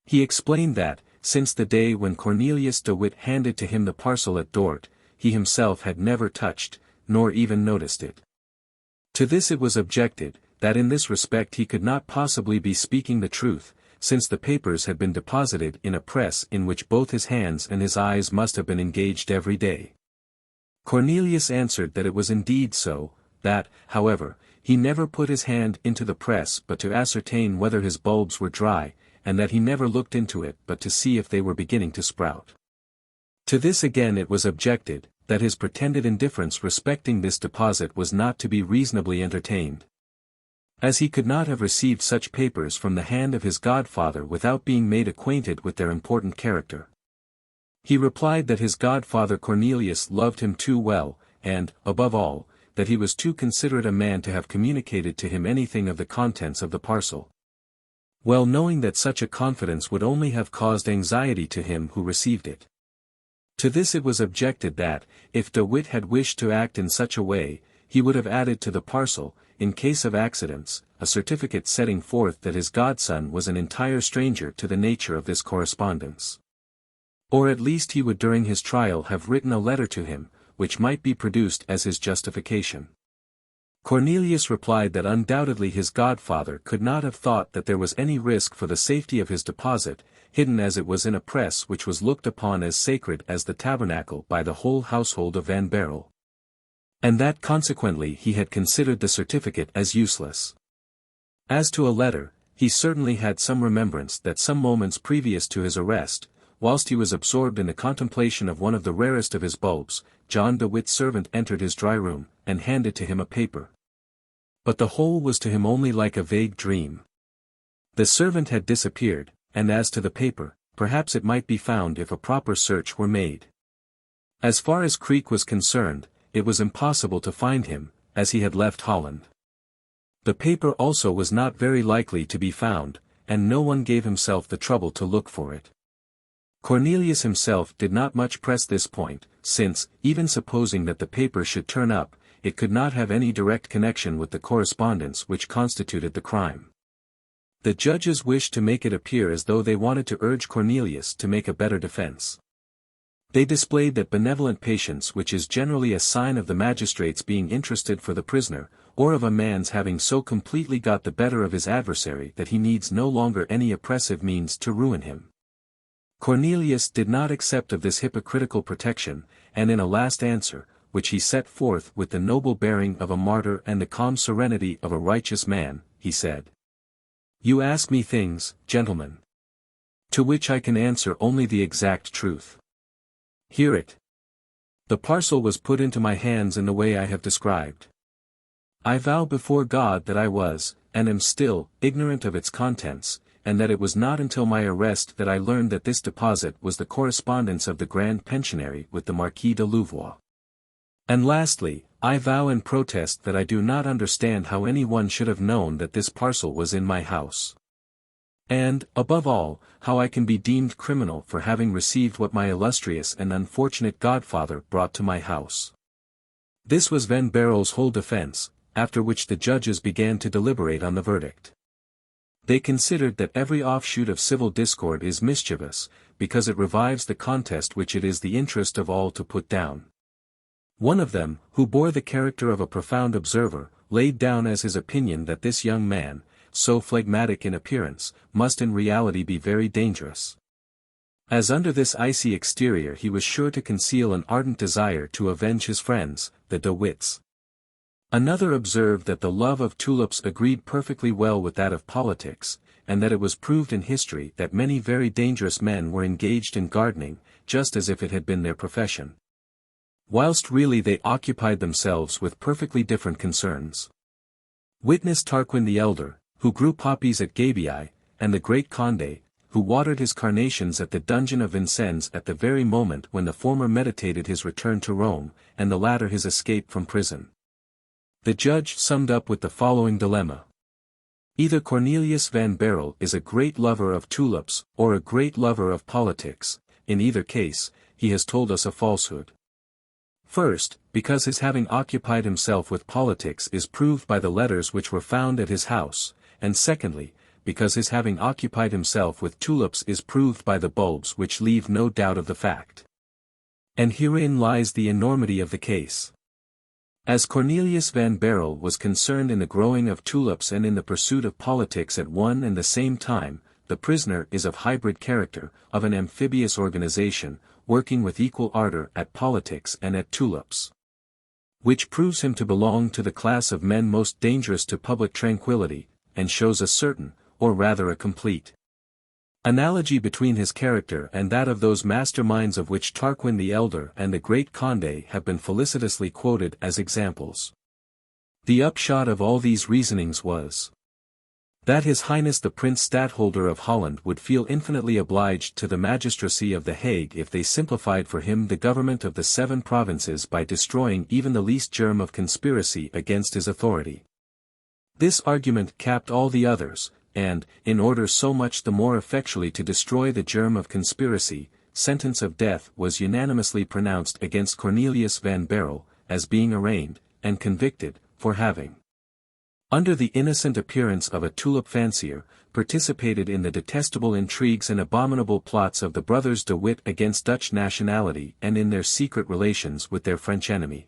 He explained that, since the day when Cornelius de Witt handed to him the parcel at Dort, he himself had never touched, nor even noticed it. To this it was objected, that in this respect he could not possibly be speaking the truth, since the papers had been deposited in a press in which both his hands and his eyes must have been engaged every day. Cornelius answered that it was indeed so, that, however, he never put his hand into the press but to ascertain whether his bulbs were dry, and that he never looked into it but to see if they were beginning to sprout. To this again it was objected, that his pretended indifference respecting this deposit was not to be reasonably entertained. As he could not have received such papers from the hand of his godfather without being made acquainted with their important character. He replied that his godfather Cornelius loved him too well, and, above all, that he was too considerate a man to have communicated to him anything of the contents of the parcel. Well knowing that such a confidence would only have caused anxiety to him who received it. To this it was objected that, if de Witt had wished to act in such a way, he would have added to the parcel, in case of accidents, a certificate setting forth that his godson was an entire stranger to the nature of this correspondence. Or at least he would during his trial have written a letter to him, which might be produced as his justification. Cornelius replied that undoubtedly his godfather could not have thought that there was any risk for the safety of his deposit, hidden as it was in a press which was looked upon as sacred as the tabernacle by the whole household of Van Baerle. And that consequently he had considered the certificate as useless. As to a letter, he certainly had some remembrance that some moments previous to his arrest, whilst he was absorbed in the contemplation of one of the rarest of his bulbs, John de Witt's servant entered his dry room, and handed to him a paper. But the whole was to him only like a vague dream. The servant had disappeared, and as to the paper, perhaps it might be found if a proper search were made. As far as Creek was concerned, it was impossible to find him, as he had left Holland. The paper also was not very likely to be found, and no one gave himself the trouble to look for it. Cornelius himself did not much press this point, since, even supposing that the paper should turn up, it could not have any direct connection with the correspondence which constituted the crime. The judges wished to make it appear as though they wanted to urge Cornelius to make a better defense. They displayed that benevolent patience which is generally a sign of the magistrates being interested for the prisoner, or of a man's having so completely got the better of his adversary that he needs no longer any oppressive means to ruin him. Cornelius did not accept of this hypocritical protection, and in a last answer, which he set forth with the noble bearing of a martyr and the calm serenity of a righteous man, he said, "You ask me things, gentlemen, to which I can answer only the exact truth. Hear it. The parcel was put into my hands in the way I have described. I vow before God that I was, and am still, ignorant of its contents, and that it was not until my arrest that I learned that this deposit was the correspondence of the Grand Pensionary with the Marquis de Louvois. And lastly, I vow and protest that I do not understand how any one should have known that this parcel was in my house. And, above all, how I can be deemed criminal for having received what my illustrious and unfortunate godfather brought to my house." This was Van Baerle's whole defense, after which the judges began to deliberate on the verdict. They considered that every offshoot of civil discord is mischievous, because it revives the contest which it is the interest of all to put down. One of them, who bore the character of a profound observer, laid down as his opinion that this young man, so phlegmatic in appearance, must in reality be very dangerous. As under this icy exterior he was sure to conceal an ardent desire to avenge his friends, the de Witts. Another observed that the love of tulips agreed perfectly well with that of politics, and that it was proved in history that many very dangerous men were engaged in gardening, just as if it had been their profession, whilst really they occupied themselves with perfectly different concerns. Witness Tarquin the Elder, who grew poppies at Gabii, and the great Condé, who watered his carnations at the dungeon of Vincennes at the very moment when the former meditated his return to Rome, and the latter his escape from prison. The judge summed up with the following dilemma. Either Cornelius van Baerle is a great lover of tulips, or a great lover of politics. In either case, he has told us a falsehood. First, because his having occupied himself with politics is proved by the letters which were found at his house, and secondly, because his having occupied himself with tulips is proved by the bulbs which leave no doubt of the fact. And herein lies the enormity of the case. As Cornelius van Baerle was concerned in the growing of tulips and in the pursuit of politics at one and the same time, the prisoner is of hybrid character, of an amphibious organization, working with equal ardor at politics and at tulips. Which proves him to belong to the class of men most dangerous to public tranquility, and shows a certain, or rather a complete, analogy between his character and that of those masterminds of which Tarquin the Elder and the great Condé have been felicitously quoted as examples. The upshot of all these reasonings was that His Highness the Prince Stadtholder of Holland would feel infinitely obliged to the magistracy of The Hague if they simplified for him the government of the 7 provinces by destroying even the least germ of conspiracy against his authority. This argument capped all the others, and, in order so much the more effectually to destroy the germ of conspiracy, sentence of death was unanimously pronounced against Cornelius van Baerle, as being arraigned, and convicted, for having, under the innocent appearance of a tulip-fancier, participated in the detestable intrigues and abominable plots of the brothers de Witt against Dutch nationality and in their secret relations with their French enemy.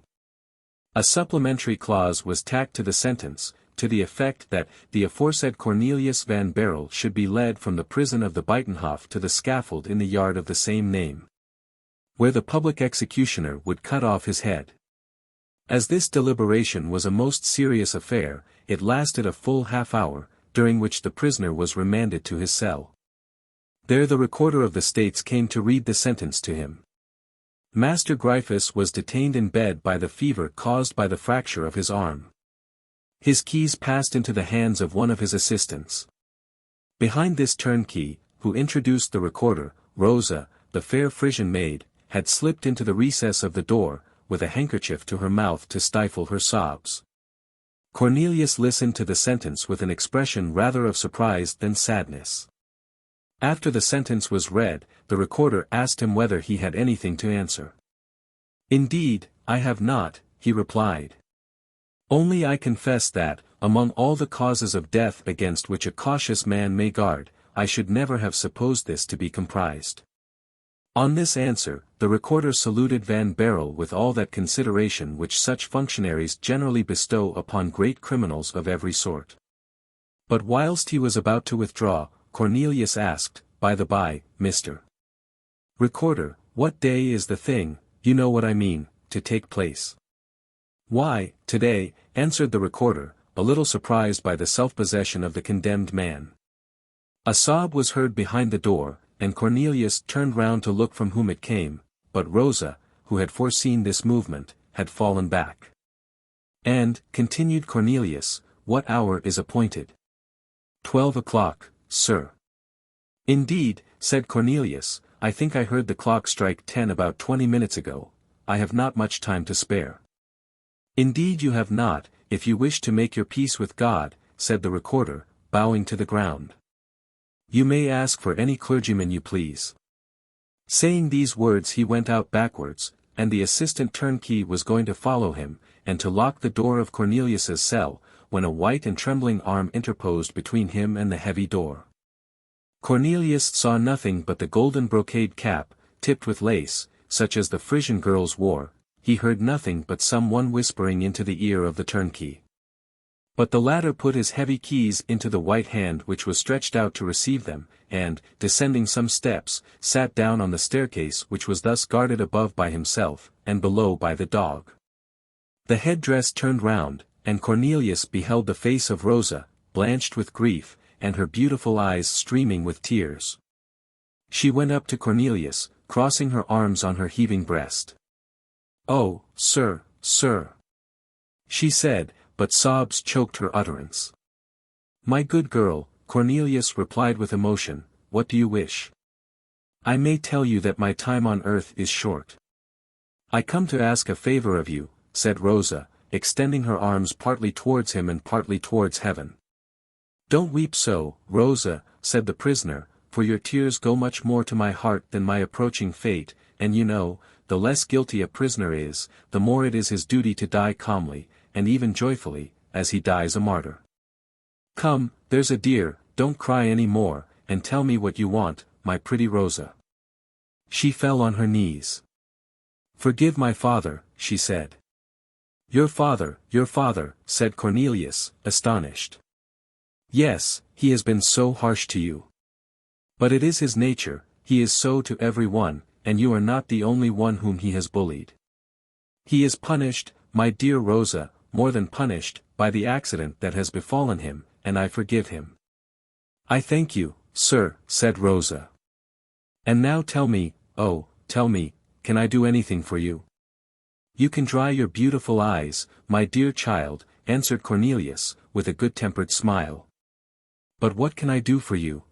A supplementary clause was tacked to the sentence, to the effect that the aforesaid Cornelius van Baerle should be led from the prison of the Buitenhof to the scaffold in the yard of the same name, where the public executioner would cut off his head. As this deliberation was a most serious affair, it lasted a full half-hour, during which the prisoner was remanded to his cell. There the recorder of the States came to read the sentence to him. Master Gryphus was detained in bed by the fever caused by the fracture of his arm. His keys passed into the hands of one of his assistants. Behind this turnkey, who introduced the recorder, Rosa, the fair Frisian maid, had slipped into the recess of the door, with a handkerchief to her mouth to stifle her sobs. Cornelius listened to the sentence with an expression rather of surprise than sadness. After the sentence was read, the recorder asked him whether he had anything to answer. "Indeed, I have not," he replied. "Only I confess that, among all the causes of death against which a cautious man may guard, I should never have supposed this to be comprised." On this answer, the recorder saluted Van Baerle with all that consideration which such functionaries generally bestow upon great criminals of every sort. But whilst he was about to withdraw, Cornelius asked, "By the by, Mr. Recorder, what day is the thing, you know what I mean, to take place?" "Why, today," answered the recorder, a little surprised by the self-possession of the condemned man. A sob was heard behind the door, and Cornelius turned round to look from whom it came, but Rosa, who had foreseen this movement, had fallen back. "And," continued Cornelius, "what hour is appointed?" 12 o'clock, sir." "Indeed," said Cornelius, "I think I heard the clock strike 10 about 20 minutes ago. I have not much time to spare." "Indeed you have not, if you wish to make your peace with God," said the recorder, bowing to the ground. "You may ask for any clergyman you please." Saying these words he went out backwards, and the assistant turnkey was going to follow him, and to lock the door of Cornelius's cell, when a white and trembling arm interposed between him and the heavy door. Cornelius saw nothing but the golden brocade cap, tipped with lace, such as the Frisian girls wore. He heard nothing but some one whispering into the ear of the turnkey. But the latter put his heavy keys into the white hand which was stretched out to receive them, and, descending some steps, sat down on the staircase which was thus guarded above by himself, and below by the dog. The head-dress turned round, and Cornelius beheld the face of Rosa, blanched with grief, and her beautiful eyes streaming with tears. She went up to Cornelius, crossing her arms on her heaving breast. "Oh, sir, sir," she said, but sobs choked her utterance. "My good girl, Cornelius replied with emotion, "What do you wish?" "I may tell you that my time on earth is short." "I come to ask a favor of you," said Rosa, extending her arms partly towards him and partly towards heaven. "Don't weep so, Rosa," said the prisoner, "for your tears go much more to my heart than my approaching fate, and you know, the less guilty a prisoner is, the more it is his duty to die calmly, and even joyfully, as he dies a martyr. Come, there's a dear, don't cry any more, and tell me what you want, my pretty Rosa." She fell on her knees. "Forgive my father," she said. Your father," said Cornelius, astonished. "Yes, he has been so harsh to you. But it is his nature, he is so to every one, and you are not the only one whom he has bullied. He is punished, my dear Rosa, more than punished, by the accident that has befallen him, and I forgive him." "I thank you, sir," said Rosa. "And now tell me, oh, tell me, can I do anything for you?" "You can dry your beautiful eyes, my dear child," answered Cornelius, with a good-tempered smile. "But what can I do for you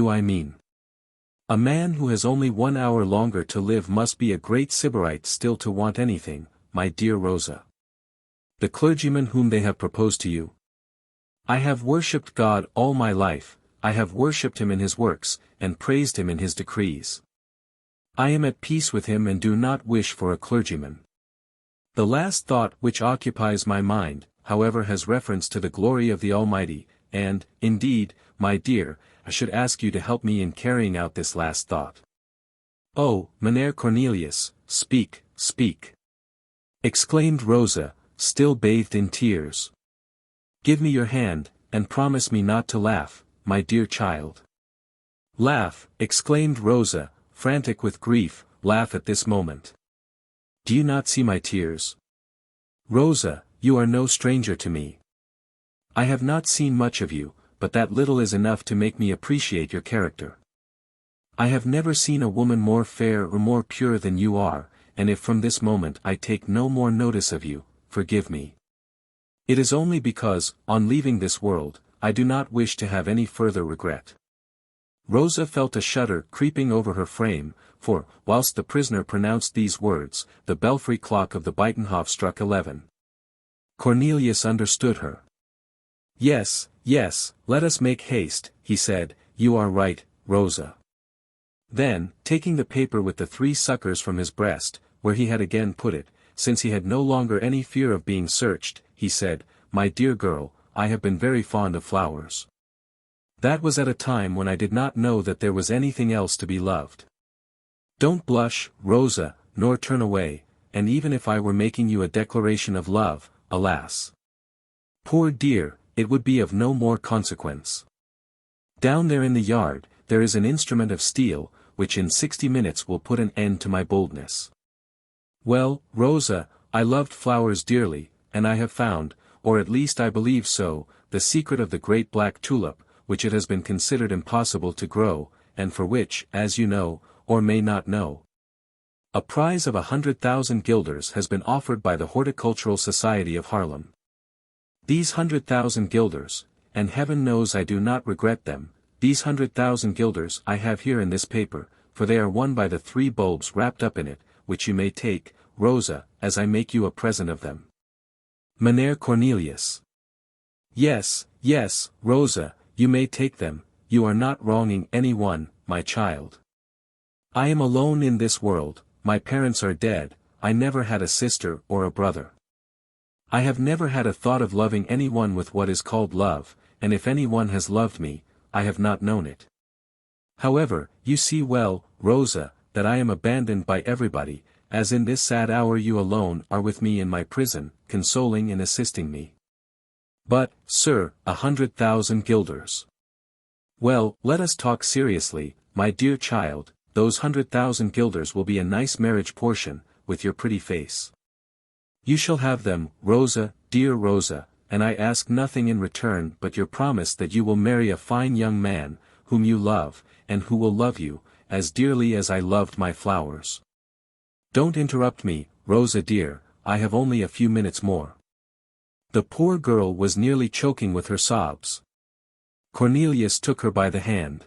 I mean? A man who has only 1 hour longer to live must be a great sybarite still to want anything, my dear Rosa. The clergyman whom they have proposed to you? I have worshipped God all my life, I have worshipped him in his works, and praised him in his decrees. I am at peace with him and do not wish for a clergyman. The last thought which occupies my mind, however, has reference to the glory of the Almighty, and, indeed, my dear, I should ask you to help me in carrying out this last thought." "Oh, Mynheer Cornelius, speak, speak!" exclaimed Rosa, still bathed in tears. "Give me your hand, and promise me not to laugh, my dear child." "Laugh," exclaimed Rosa, frantic with grief, "laugh at this moment. Do you not see my tears? Rosa, you are no stranger to me. I have not seen much of you, but that little is enough to make me appreciate your character. I have never seen a woman more fair or more pure than you are, and if from this moment I take no more notice of you, forgive me. It is only because, on leaving this world, I do not wish to have any further regret." Rosa felt a shudder creeping over her frame, for, whilst the prisoner pronounced these words, the belfry clock of the Buitenhof struck 11. Cornelius understood her. Yes, let us make haste," he said, "you are right, Rosa." Then, taking the paper with the 3 suckers from his breast, where he had again put it, since he had no longer any fear of being searched, he said, "My dear girl, I have been very fond of flowers. That was at a time when I did not know that there was anything else to be loved. Don't blush, Rosa, nor turn away, and even if I were making you a declaration of love, alas! Poor dear, it would be of no more consequence. Down there in the yard, there is an instrument of steel, which in 60 minutes will put an end to my boldness. Well, Rosa, I loved flowers dearly, and I have found, or at least I believe so, the secret of the great black tulip, which it has been considered impossible to grow, and for which, as you know, or may not know, a prize of 100,000 guilders has been offered by the Horticultural Society of Haarlem. These 100,000 guilders, and heaven knows I do not regret them, these 100,000 guilders I have here in this paper, for they are won by the 3 bulbs wrapped up in it, which you may take, Rosa, as I make you a present of them. Mynheer Cornelius. Yes, Rosa, you may take them, you are not wronging anyone, my child. I am alone in this world, my parents are dead, I never had a sister or a brother. I have never had a thought of loving anyone with what is called love, and if anyone has loved me, I have not known it. However, you see well, Rosa, that I am abandoned by everybody, as in this sad hour you alone are with me in my prison, consoling and assisting me. But, sir, 100,000 guilders. Well, let us talk seriously, my dear child, those 100,000 guilders will be a nice marriage portion, with your pretty face. You shall have them, Rosa, dear Rosa, and I ask nothing in return but your promise that you will marry a fine young man, whom you love, and who will love you, as dearly as I loved my flowers. Don't interrupt me, Rosa dear, I have only a few minutes more. The poor girl was nearly choking with her sobs. Cornelius took her by the hand.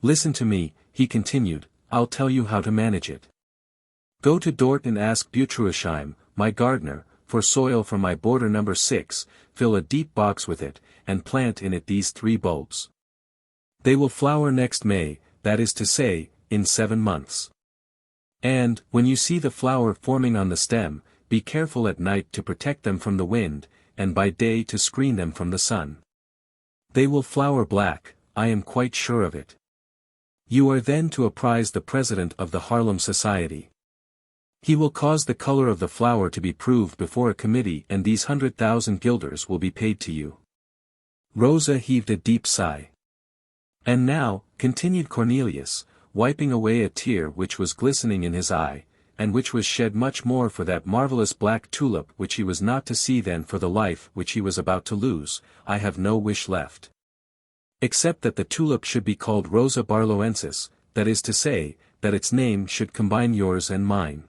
"Listen to me," he continued, "I'll tell you how to manage it. Go to Dort and ask Butruysheim, my gardener, for soil from my border number 6, fill a deep box with it, and plant in it these 3 bulbs. They will flower next May, that is to say, in 7 months. And, when you see the flower forming on the stem, be careful at night to protect them from the wind, and by day to screen them from the sun. They will flower black, I am quite sure of it. You are then to apprise the president of the Haarlem Society. He will cause the color of the flower to be proved before a committee and these 100,000 guilders will be paid to you." Rosa heaved a deep sigh. "And now," continued Cornelius, wiping away a tear which was glistening in his eye, and which was shed much more for that marvellous black tulip which he was not to see than for the life which he was about to lose, "I have no wish left. Except that the tulip should be called Rosa Barlowensis, that is to say, that its name should combine yours and mine.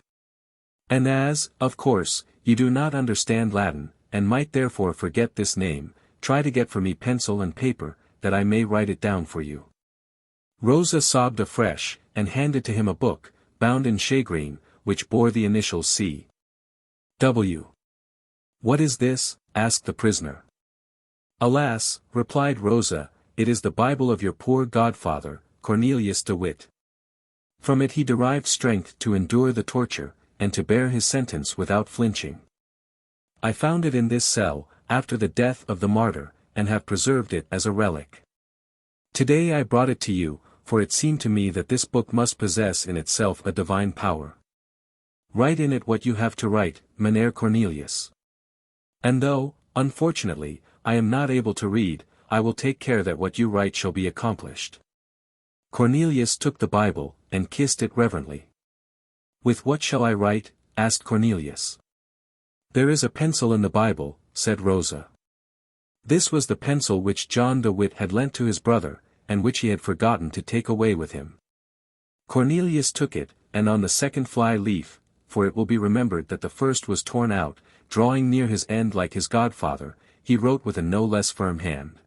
And as, of course, you do not understand Latin, and might therefore forget this name, try to get for me pencil and paper, that I may write it down for you." Rosa sobbed afresh, and handed to him a book, bound in shagreen, which bore the initials C. W. "What is this?" asked the prisoner. "Alas," replied Rosa, "it is the Bible of your poor godfather, Cornelius de Witt. From it he derived strength to endure the torture, and to bear his sentence without flinching. I found it in this cell, after the death of the martyr, and have preserved it as a relic. Today I brought it to you, for it seemed to me that this book must possess in itself a divine power. Write in it what you have to write, Mynheer Cornelius. And though, unfortunately, I am not able to read, I will take care that what you write shall be accomplished." Cornelius took the Bible, and kissed it reverently. "With what shall I write?" asked Cornelius. "There is a pencil in the Bible," said Rosa. This was the pencil which John de Witt had lent to his brother, and which he had forgotten to take away with him. Cornelius took it, and on the second fly leaf, for it will be remembered that the first was torn out, drawing near his end like his godfather, he wrote with a no less firm hand.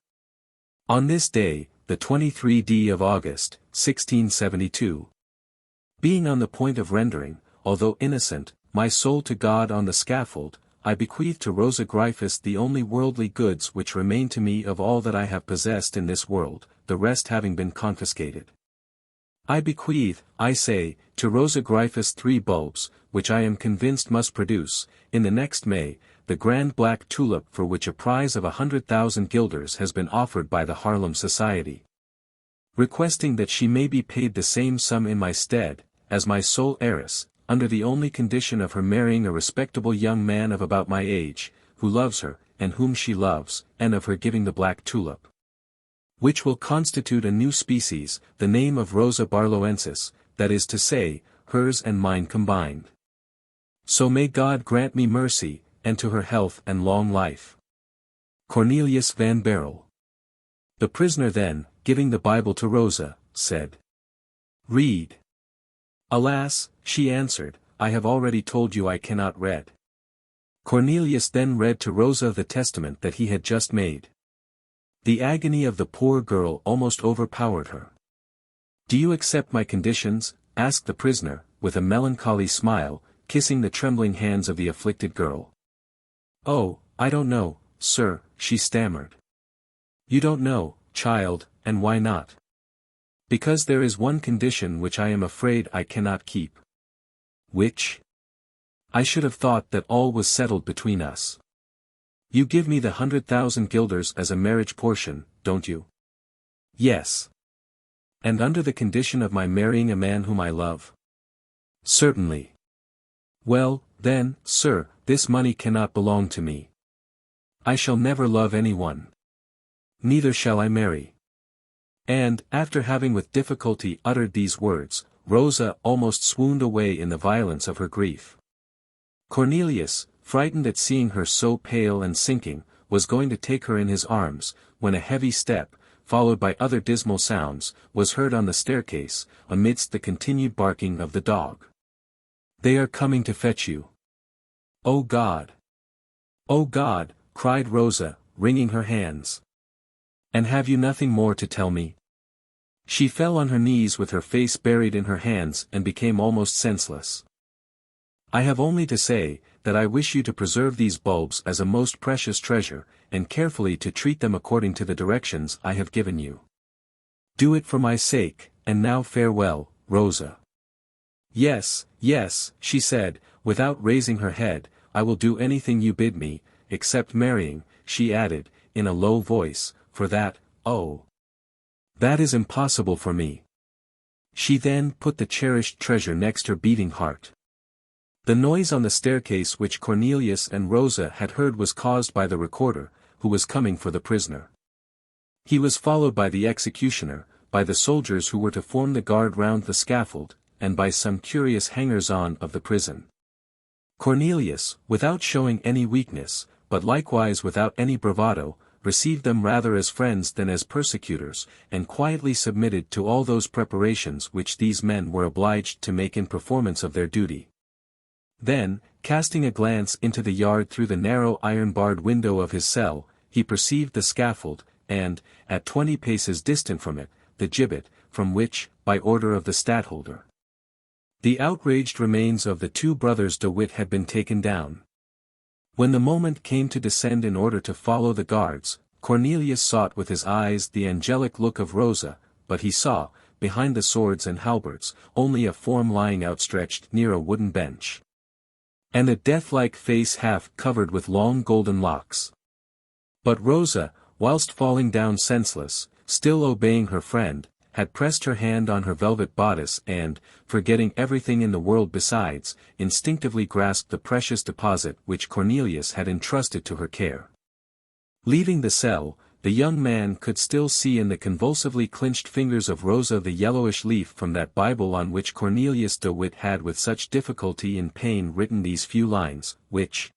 "On this day, the 23d of August, 1672. Being on the point of rendering, although innocent, my soul to God on the scaffold, I bequeath to Rosa Gryphus the only worldly goods which remain to me of all that I have possessed in this world, the rest having been confiscated. I bequeath, I say, to Rosa Gryphus 3 bulbs, which I am convinced must produce, in the next May, the grand black tulip for which a prize of 100,000 guilders has been offered by the Haarlem Society. Requesting that she may be paid the same sum in my stead, as my sole heiress, under the only condition of her marrying a respectable young man of about my age, who loves her, and whom she loves, and of her giving the black tulip, which will constitute a new species, the name of Rosa Barlowensis, that is to say, hers and mine combined. So may God grant me mercy, and to her health and long life. Cornelius van Baerle." The prisoner then, giving the Bible to Rosa, said, "Read." "Alas," she answered, "I have already told you I cannot read." Cornelius then read to Rosa the testament that he had just made. The agony of the poor girl almost overpowered her. "Do you accept my conditions?" asked the prisoner, with a melancholy smile, kissing the trembling hands of the afflicted girl. "Oh, I don't know, sir," she stammered. "You don't know, child, and why not?" "Because there is one condition which I am afraid I cannot keep." "Which?" "I should have thought that all was settled between us." "You give me the 100,000 guilders as a marriage portion, don't you?" "Yes." "And under the condition of my marrying a man whom I love?" "Certainly." "Well, then, sir, this money cannot belong to me. I shall never love anyone. Neither shall I marry." And, after having with difficulty uttered these words, Rosa almost swooned away in the violence of her grief. Cornelius, frightened at seeing her so pale and sinking, was going to take her in his arms, when a heavy step, followed by other dismal sounds, was heard on the staircase, amidst the continued barking of the dog. "They are coming to fetch you." "Oh God! Oh God!" cried Rosa, wringing her hands. And have you nothing more to tell me? She fell on her knees with her face buried in her hands and became almost senseless. I have only to say, that I wish you to preserve these bulbs as a most precious treasure, and carefully to treat them according to the directions I have given you. Do it for my sake, and now farewell, Rosa. Yes, yes, she said, without raising her head, I will do anything you bid me, except marrying, she added, in a low voice, for that, oh, that is impossible for me. She then put the cherished treasure next her beating heart. The noise on the staircase which Cornelius and Rosa had heard was caused by the recorder, who was coming for the prisoner. He was followed by the executioner, by the soldiers who were to form the guard round the scaffold, and by some curious hangers-on of the prison. Cornelius, without showing any weakness, but likewise without any bravado, received them rather as friends than as persecutors, and quietly submitted to all those preparations which these men were obliged to make in performance of their duty. Then, casting a glance into the yard through the narrow iron-barred window of his cell, he perceived the scaffold, and, at 20 paces distant from it, the gibbet, from which, by order of the stadtholder, the outraged remains of the two brothers De Witt had been taken down. When the moment came to descend in order to follow the guards, Cornelius sought with his eyes the angelic look of Rosa, but he saw, behind the swords and halberds, only a form lying outstretched near a wooden bench, and a death-like face half covered with long golden locks. But Rosa, whilst falling down senseless, still obeying her friend, had pressed her hand on her velvet bodice and, forgetting everything in the world besides, instinctively grasped the precious deposit which Cornelius had entrusted to her care. Leaving the cell, the young man could still see in the convulsively clenched fingers of Rosa the yellowish leaf from that Bible on which Cornelius de Witt had with such difficulty and pain written these few lines, which,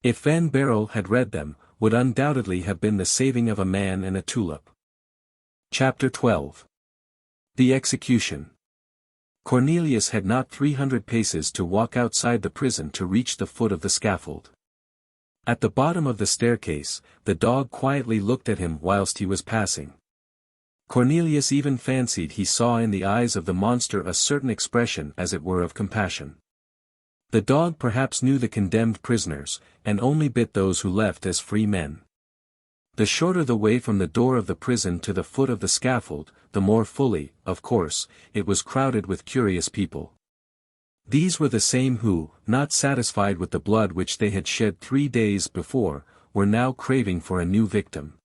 if Van Baerle had read them, would undoubtedly have been the saving of a man and a tulip. Chapter 12. The Execution. Cornelius had not 300 paces to walk outside the prison to reach the foot of the scaffold. At the bottom of the staircase, the dog quietly looked at him whilst he was passing. Cornelius even fancied he saw in the eyes of the monster a certain expression as it were of compassion. The dog perhaps knew the condemned prisoners, and only bit those who left as free men. The shorter the way from the door of the prison to the foot of the scaffold, the more fully, of course, it was crowded with curious people. These were the same who, not satisfied with the blood which they had shed 3 days before, were now craving for a new victim.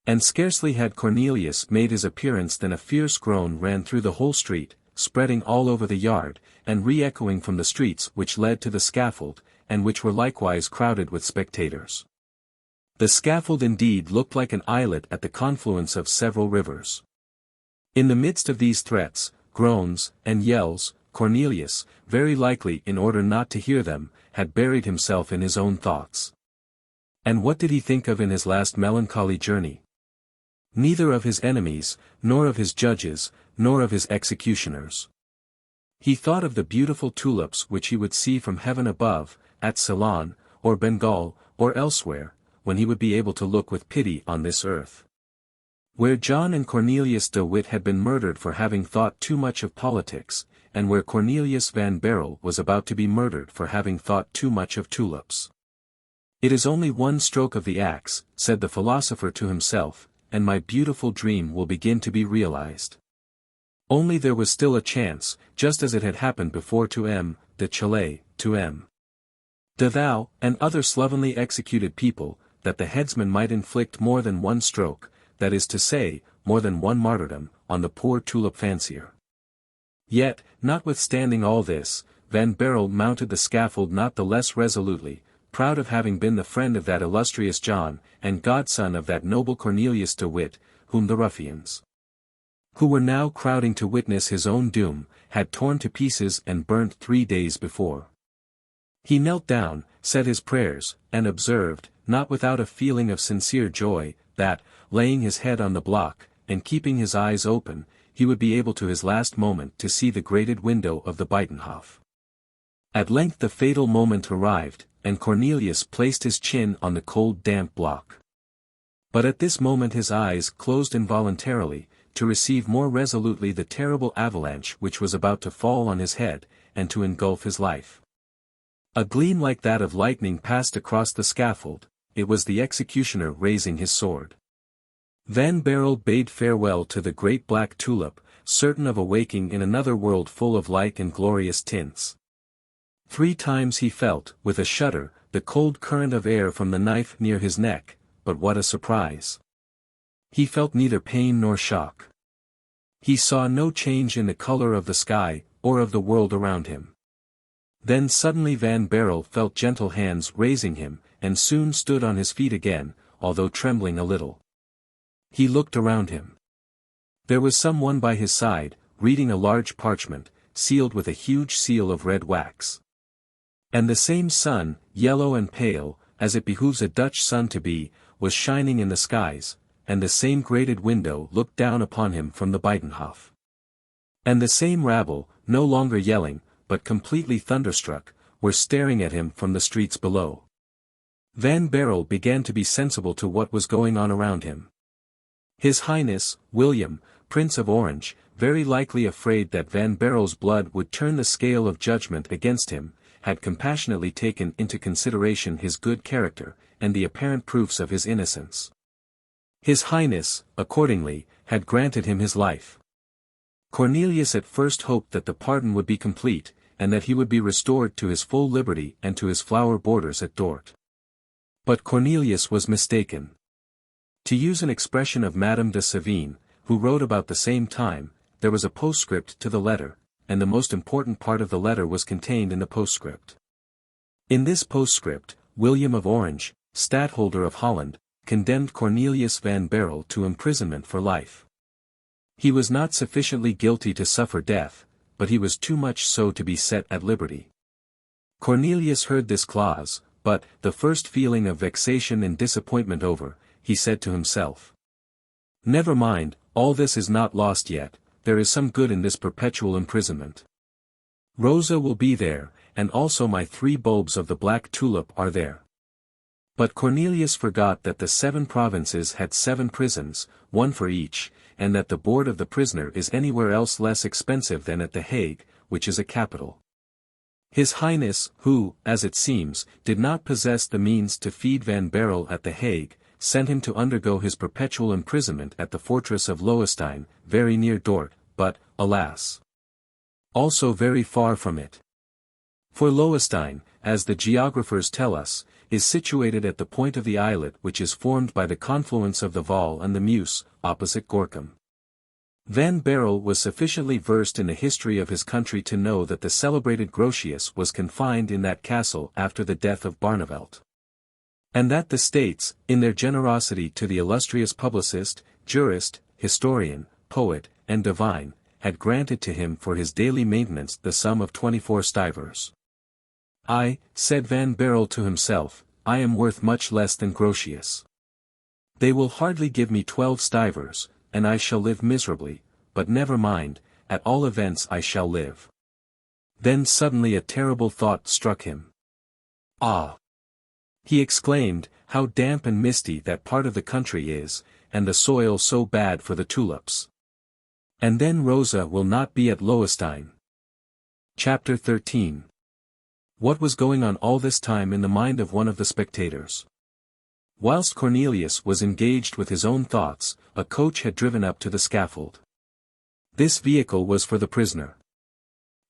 And scarcely had Cornelius made his appearance than a fierce groan ran through the whole street, spreading all over the yard, and re-echoing from the streets which led to the scaffold, and which were likewise crowded with spectators. The scaffold indeed looked like an islet at the confluence of several rivers. In the midst of these threats, groans, and yells, Cornelius, very likely in order not to hear them, had buried himself in his own thoughts. And what did he think of in his last melancholy journey? Neither of his enemies, nor of his judges, nor of his executioners. He thought of the beautiful tulips which he would see from heaven above, at Ceylon, or Bengal, or elsewhere, when he would be able to look with pity on this earth. Where John and Cornelius de Witt had been murdered for having thought too much of politics, and where Cornelius van Baerle was about to be murdered for having thought too much of tulips. It is only one stroke of the axe, said the philosopher to himself, and my beautiful dream will begin to be realized. Only there was still a chance, just as it had happened before to M. de Chalais, to M. de Thou, and other slovenly executed people, that the headsman might inflict more than one stroke, that is to say, more than one martyrdom, on the poor Tulip-fancier. Yet, notwithstanding all this, Van Baerle mounted the scaffold not the less resolutely, proud of having been the friend of that illustrious John, and godson of that noble Cornelius de Witt, whom the ruffians, who were now crowding to witness his own doom, had torn to pieces and burnt 3 days before. He knelt down, said his prayers, and observed, not without a feeling of sincere joy, that, laying his head on the block, and keeping his eyes open, he would be able to his last moment to see the grated window of the Buitenhof. At length the fatal moment arrived, and Cornelius placed his chin on the cold damp block. But at this moment his eyes closed involuntarily, to receive more resolutely the terrible avalanche which was about to fall on his head, and to engulf his life. A gleam like that of lightning passed across the scaffold. It was the executioner raising his sword. Van Baerle bade farewell to the great black tulip, certain of awaking in another world full of light and glorious tints. 3 times he felt, with a shudder, the cold current of air from the knife near his neck, but what a surprise! He felt neither pain nor shock. He saw no change in the color of the sky, or of the world around him. Then suddenly Van Baerle felt gentle hands raising him, and soon stood on his feet again, although trembling a little. He looked around him. There was some one by his side, reading a large parchment, sealed with a huge seal of red wax. And the same sun, yellow and pale, as it behooves a Dutch sun to be, was shining in the skies, and the same grated window looked down upon him from the Buitenhof. And the same rabble, no longer yelling, but completely thunderstruck, were staring at him from the streets below. Van Baerle began to be sensible to what was going on around him. His Highness, William, Prince of Orange, very likely afraid that Van Baerle's blood would turn the scale of judgment against him, had compassionately taken into consideration his good character, and the apparent proofs of his innocence. His Highness, accordingly, had granted him his life. Cornelius at first hoped that the pardon would be complete, and that he would be restored to his full liberty and to his flower borders at Dort. But Cornelius was mistaken. To use an expression of Madame de Sévigné, who wrote about the same time, there was a postscript to the letter, and the most important part of the letter was contained in the postscript. In this postscript, William of Orange, Stadtholder of Holland, condemned Cornelius van Baerle to imprisonment for life. He was not sufficiently guilty to suffer death, but he was too much so to be set at liberty. Cornelius heard this clause, but, the first feeling of vexation and disappointment over, he said to himself, "Never mind, all this is not lost yet, there is some good in this perpetual imprisonment. Rosa will be there, and also my 3 bulbs of the black tulip are there." But Cornelius forgot that the 7 provinces had 7 prisons, 1 for each, and that the board of the prisoner is anywhere else less expensive than at The Hague, which is a capital. His Highness, who, as it seems, did not possess the means to feed Van Baerle at The Hague, sent him to undergo his perpetual imprisonment at the fortress of Loewestein, very near Dort, but, alas! also very far from it. For Loewestein, as the geographers tell us, is situated at the point of the islet which is formed by the confluence of the Waal and the Meuse, opposite Gorkum. Van Baerle was sufficiently versed in the history of his country to know that the celebrated Grotius was confined in that castle after the death of Barneveld. And that the States, in their generosity to the illustrious publicist, jurist, historian, poet, and divine, had granted to him for his daily maintenance the sum of 24 stivers. "I," said Van Baerle to himself, "I am worth much less than Grotius. They will hardly give me 12 stivers, and I shall live miserably, but never mind, at all events I shall live." Then suddenly a terrible thought struck him. "Ah!" he exclaimed, "how damp and misty that part of the country is, and the soil so bad for the tulips. And then Rosa will not be at Loewestein." Chapter 13. What was going on all this time in the mind of one of the spectators? Whilst Cornelius was engaged with his own thoughts, a coach had driven up to the scaffold. This vehicle was for the prisoner.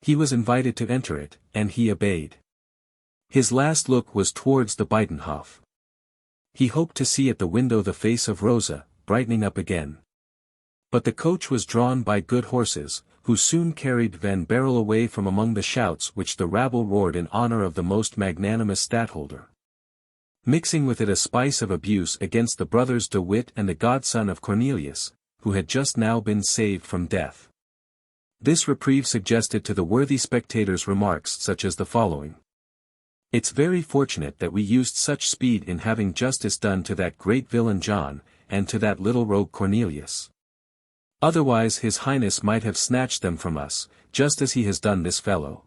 He was invited to enter it, and he obeyed. His last look was towards the Buitenhof. He hoped to see at the window the face of Rosa, brightening up again. But the coach was drawn by good horses, who soon carried Van Baerle away from among the shouts which the rabble roared in honor of the most magnanimous stadtholder, mixing with it a spice of abuse against the brothers De Witt and the godson of Cornelius, who had just now been saved from death. This reprieve suggested to the worthy spectators remarks such as the following: "It's very fortunate that we used such speed in having justice done to that great villain John, and to that little rogue Cornelius. Otherwise his Highness might have snatched them from us, just as he has done this fellow."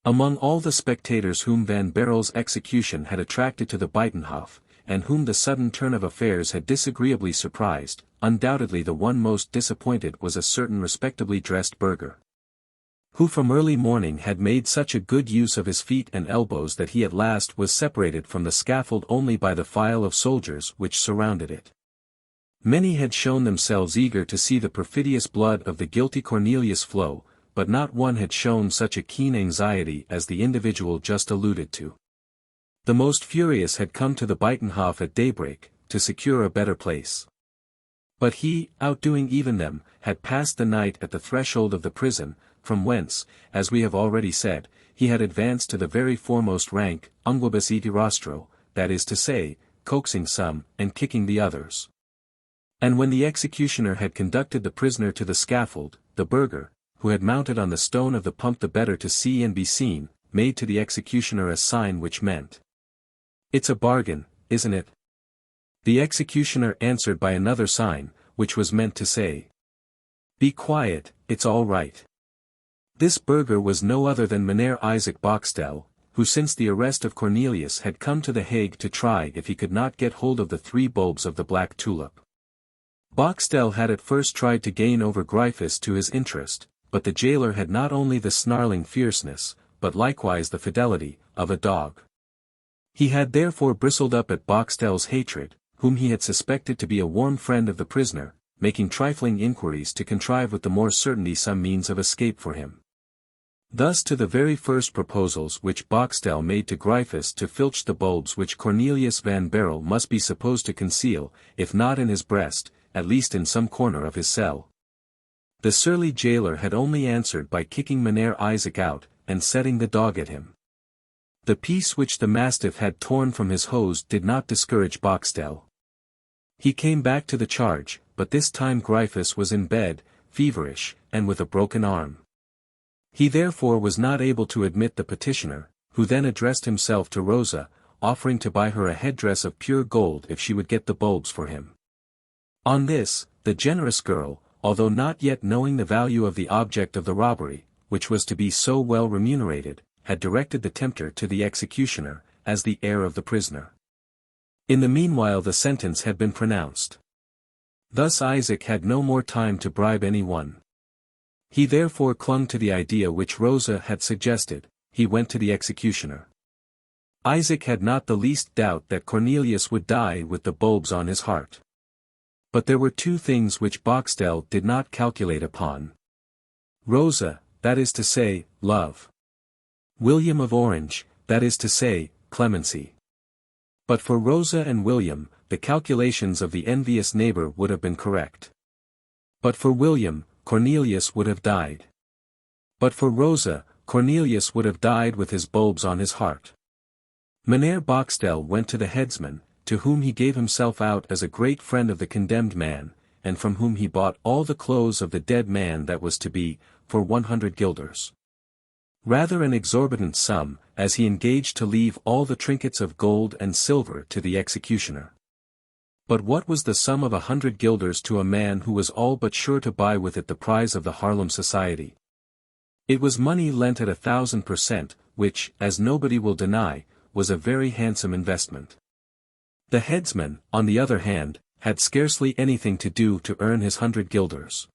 Among all the spectators whom Van Baerle's execution had attracted to the Buitenhof, and whom the sudden turn of affairs had disagreeably surprised, undoubtedly the one most disappointed was a certain respectably dressed burgher, who from early morning had made such a good use of his feet and elbows that he at last was separated from the scaffold only by the file of soldiers which surrounded it. Many had shown themselves eager to see the perfidious blood of the guilty Cornelius flow, but not one had shown such a keen anxiety as the individual just alluded to. The most furious had come to the Buitenhof at daybreak, to secure a better place. But he, outdoing even them, had passed the night at the threshold of the prison, from whence, as we have already said, he had advanced to the very foremost rank, unguibus iti rostro, that is to say, coaxing some, and kicking the others. And when the executioner had conducted the prisoner to the scaffold, the burgher, who had mounted on the stone of the pump the better to see and be seen, made to the executioner a sign which meant, "It's a bargain, isn't it?" The executioner answered by another sign, which was meant to say, "Be quiet, it's all right." This burgher was no other than Mynheer Isaac Boxtel, who since the arrest of Cornelius had come to the Hague to try if he could not get hold of the 3 bulbs of the black tulip. Boxtel had at first tried to gain over Gryphus to his interest, but the jailer had not only the snarling fierceness, but likewise the fidelity, of a dog. He had therefore bristled up at Boxtel's hatred, whom he had suspected to be a warm friend of the prisoner, making trifling inquiries to contrive with the more certainty some means of escape for him. Thus to the very first proposals which Boxtel made to Gryphus to filch the bulbs which Cornelius van Baerle must be supposed to conceal, if not in his breast, at least in some corner of his cell, the surly jailer had only answered by kicking Mynheer Isaac out, and setting the dog at him. The piece which the mastiff had torn from his hose did not discourage Boxtel. He came back to the charge, but this time Gryphus was in bed, feverish, and with a broken arm. He therefore was not able to admit the petitioner, who then addressed himself to Rosa, offering to buy her a headdress of pure gold if she would get the bulbs for him. On this, the generous girl, although not yet knowing the value of the object of the robbery, which was to be so well remunerated, had directed the tempter to the executioner, as the heir of the prisoner. In the meanwhile the sentence had been pronounced. Thus Isaac had no more time to bribe any one. He therefore clung to the idea which Rosa had suggested. He went to the executioner. Isaac had not the least doubt that Cornelius would die with the bulbs on his heart. But there were 2 things which Boxtel did not calculate upon. Rosa, that is to say, love. William of Orange, that is to say, clemency. But for Rosa and William, the calculations of the envious neighbor would have been correct. But for William, Cornelius would have died. But for Rosa, Cornelius would have died with his bulbs on his heart. Mynheer Boxtel went to the headsman, to whom he gave himself out as a great friend of the condemned man, and from whom he bought all the clothes of the dead man that was to be, for 100 guilders. Rather an exorbitant sum, as he engaged to leave all the trinkets of gold and silver to the executioner. But what was the sum of 100 guilders to a man who was all but sure to buy with it the prize of the Haarlem Society? It was money lent at 1,000%, which, as nobody will deny, was a very handsome investment. The headsman, on the other hand, had scarcely anything to do to earn his 100 guilders.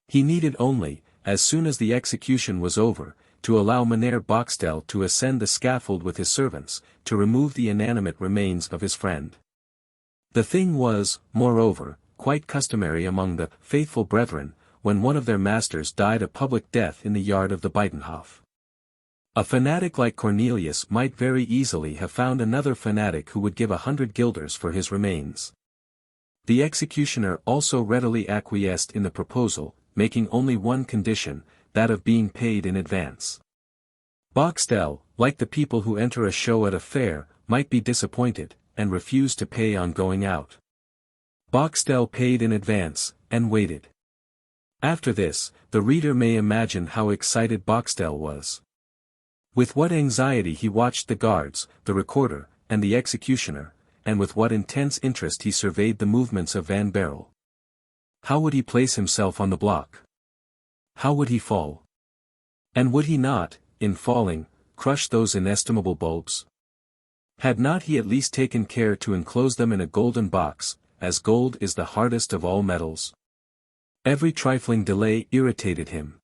He needed only, as soon as the execution was over, to allow Mynheer Boxtel to ascend the scaffold with his servants, to remove the inanimate remains of his friend. The thing was, moreover, quite customary among the faithful brethren, when one of their masters died a public death in the yard of the Buitenhof. A fanatic like Cornelius might very easily have found another fanatic who would give 100 guilders for his remains. The executioner also readily acquiesced in the proposal, making only one condition, that of being paid in advance. Boxtel, like the people who enter a show at a fair, might be disappointed, and refuse to pay on going out. Boxtel paid in advance, and waited. After this, the reader may imagine how excited Boxtel was. With what anxiety he watched the guards, the recorder, and the executioner, and with what intense interest he surveyed the movements of Van Baerle. How would he place himself on the block? How would he fall? And would he not, in falling, crush those inestimable bulbs? Had not he at least taken care to enclose them in a golden box, as gold is the hardest of all metals? Every trifling delay irritated him.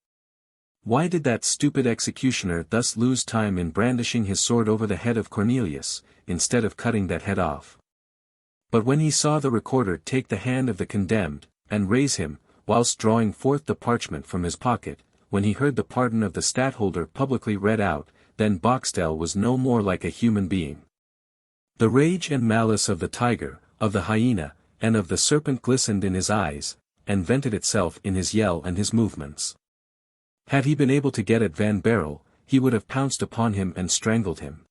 Why did that stupid executioner thus lose time in brandishing his sword over the head of Cornelius, instead of cutting that head off? But when he saw the recorder take the hand of the condemned, and raise him, whilst drawing forth the parchment from his pocket, when he heard the pardon of the stadtholder publicly read out, then Boxtel was no more like a human being. The rage and malice of the tiger, of the hyena, and of the serpent glistened in his eyes, and vented itself in his yell and his movements. Had he been able to get at Van Baerle, he would have pounced upon him and strangled him.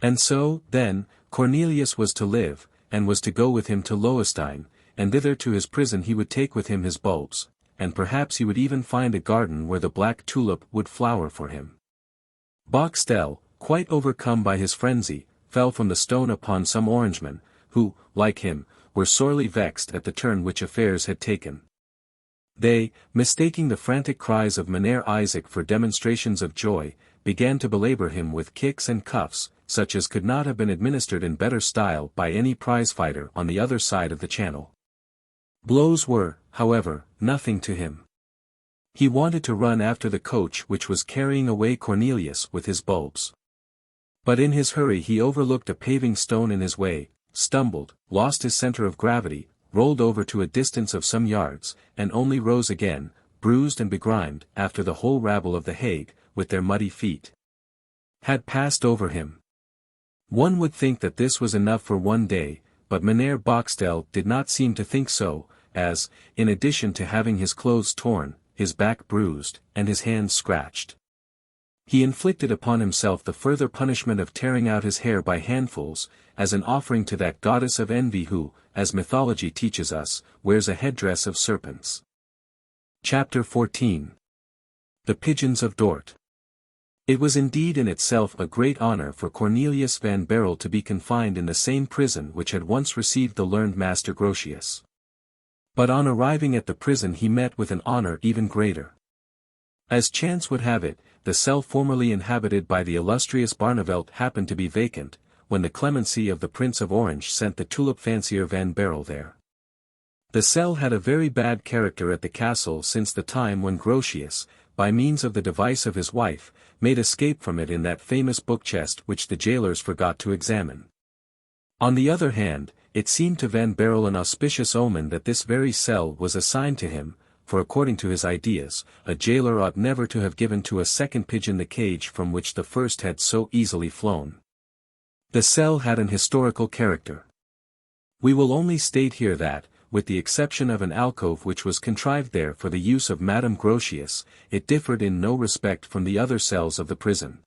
And so, then, Cornelius was to live, and was to go with him to Loewestein, and thither to his prison he would take with him his bulbs, and perhaps he would even find a garden where the black tulip would flower for him. Boxtel, quite overcome by his frenzy, fell from the stone upon some Orangemen, who, like him, were sorely vexed at the turn which affairs had taken. They, mistaking the frantic cries of Mynheer Isaac for demonstrations of joy, began to belabor him with kicks and cuffs, such as could not have been administered in better style by any prize-fighter on the other side of the channel. Blows were, however, nothing to him. He wanted to run after the coach which was carrying away Cornelius with his bulbs. But in his hurry he overlooked a paving stone in his way, stumbled, lost his center of gravity, rolled over to a distance of some yards, and only rose again, bruised and begrimed, after the whole rabble of the Hague, with their muddy feet, had passed over him. One would think that this was enough for one day, but Mynheer Boxtel did not seem to think so, as, in addition to having his clothes torn, his back bruised, and his hands scratched, he inflicted upon himself the further punishment of tearing out his hair by handfuls, as an offering to that goddess of envy who, as mythology teaches us, wears a headdress of serpents. Chapter 14. The Pigeons of Dort. It was indeed in itself a great honor for Cornelius van Baerle to be confined in the same prison which had once received the learned Master Grotius. But on arriving at the prison he met with an honor even greater. As chance would have it, the cell formerly inhabited by the illustrious Barneveld happened to be vacant, when the clemency of the Prince of Orange sent the Tulip-fancier Van Baerle there. The cell had a very bad character at the castle since the time when Grotius, by means of the device of his wife, made escape from it in that famous book-chest which the jailers forgot to examine. On the other hand, it seemed to Van Baerle an auspicious omen that this very cell was assigned to him, for according to his ideas, a jailer ought never to have given to a second pigeon the cage from which the first had so easily flown. The cell had an historical character. We will only state here that, with the exception of an alcove which was contrived there for the use of Madame Grotius, it differed in no respect from the other cells of the prison.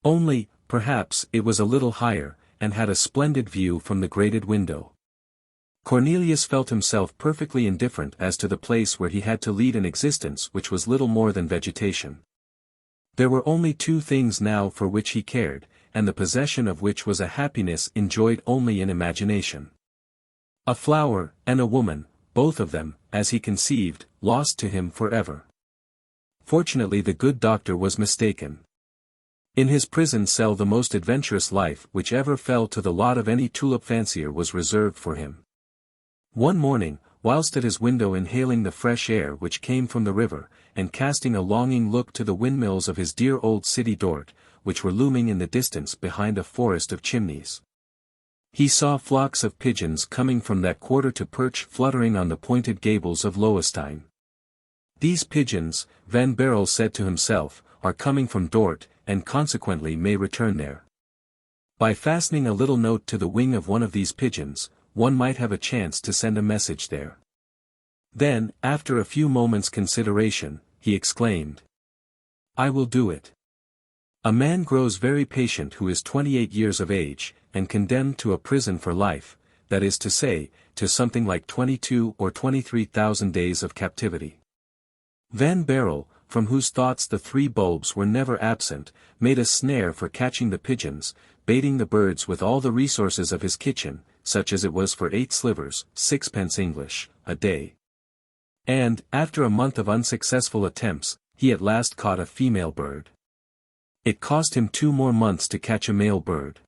Only, perhaps, it was a little higher, and had a splendid view from the grated window. Cornelius felt himself perfectly indifferent as to the place where he had to lead an existence which was little more than vegetation. There were only two things now for which he cared, and the possession of which was a happiness enjoyed only in imagination. A flower, and a woman, both of them, as he conceived, lost to him forever. Fortunately the good doctor was mistaken. In his prison cell the most adventurous life which ever fell to the lot of any tulip-fancier was reserved for him. One morning, whilst at his window inhaling the fresh air which came from the river, and casting a longing look to the windmills of his dear old city Dort, which were looming in the distance behind a forest of chimneys, he saw flocks of pigeons coming from that quarter to perch fluttering on the pointed gables of Loewestein. These pigeons, Van Baerle said to himself, are coming from Dort, and consequently may return there. By fastening a little note to the wing of one of these pigeons, one might have a chance to send a message there. Then, after a few moments' consideration, he exclaimed, "I will do it." A man grows very patient who is 28 years of age, and condemned to a prison for life, that is to say, to something like 22 or 23,000 days of captivity. Van Baerle, from whose thoughts the three bulbs were never absent, made a snare for catching the pigeons, baiting the birds with all the resources of his kitchen, such as it was for 8 slivers, 6 English, a day. And, after a month of unsuccessful attempts, he at last caught a female bird. It cost him 2 more months to catch a male bird.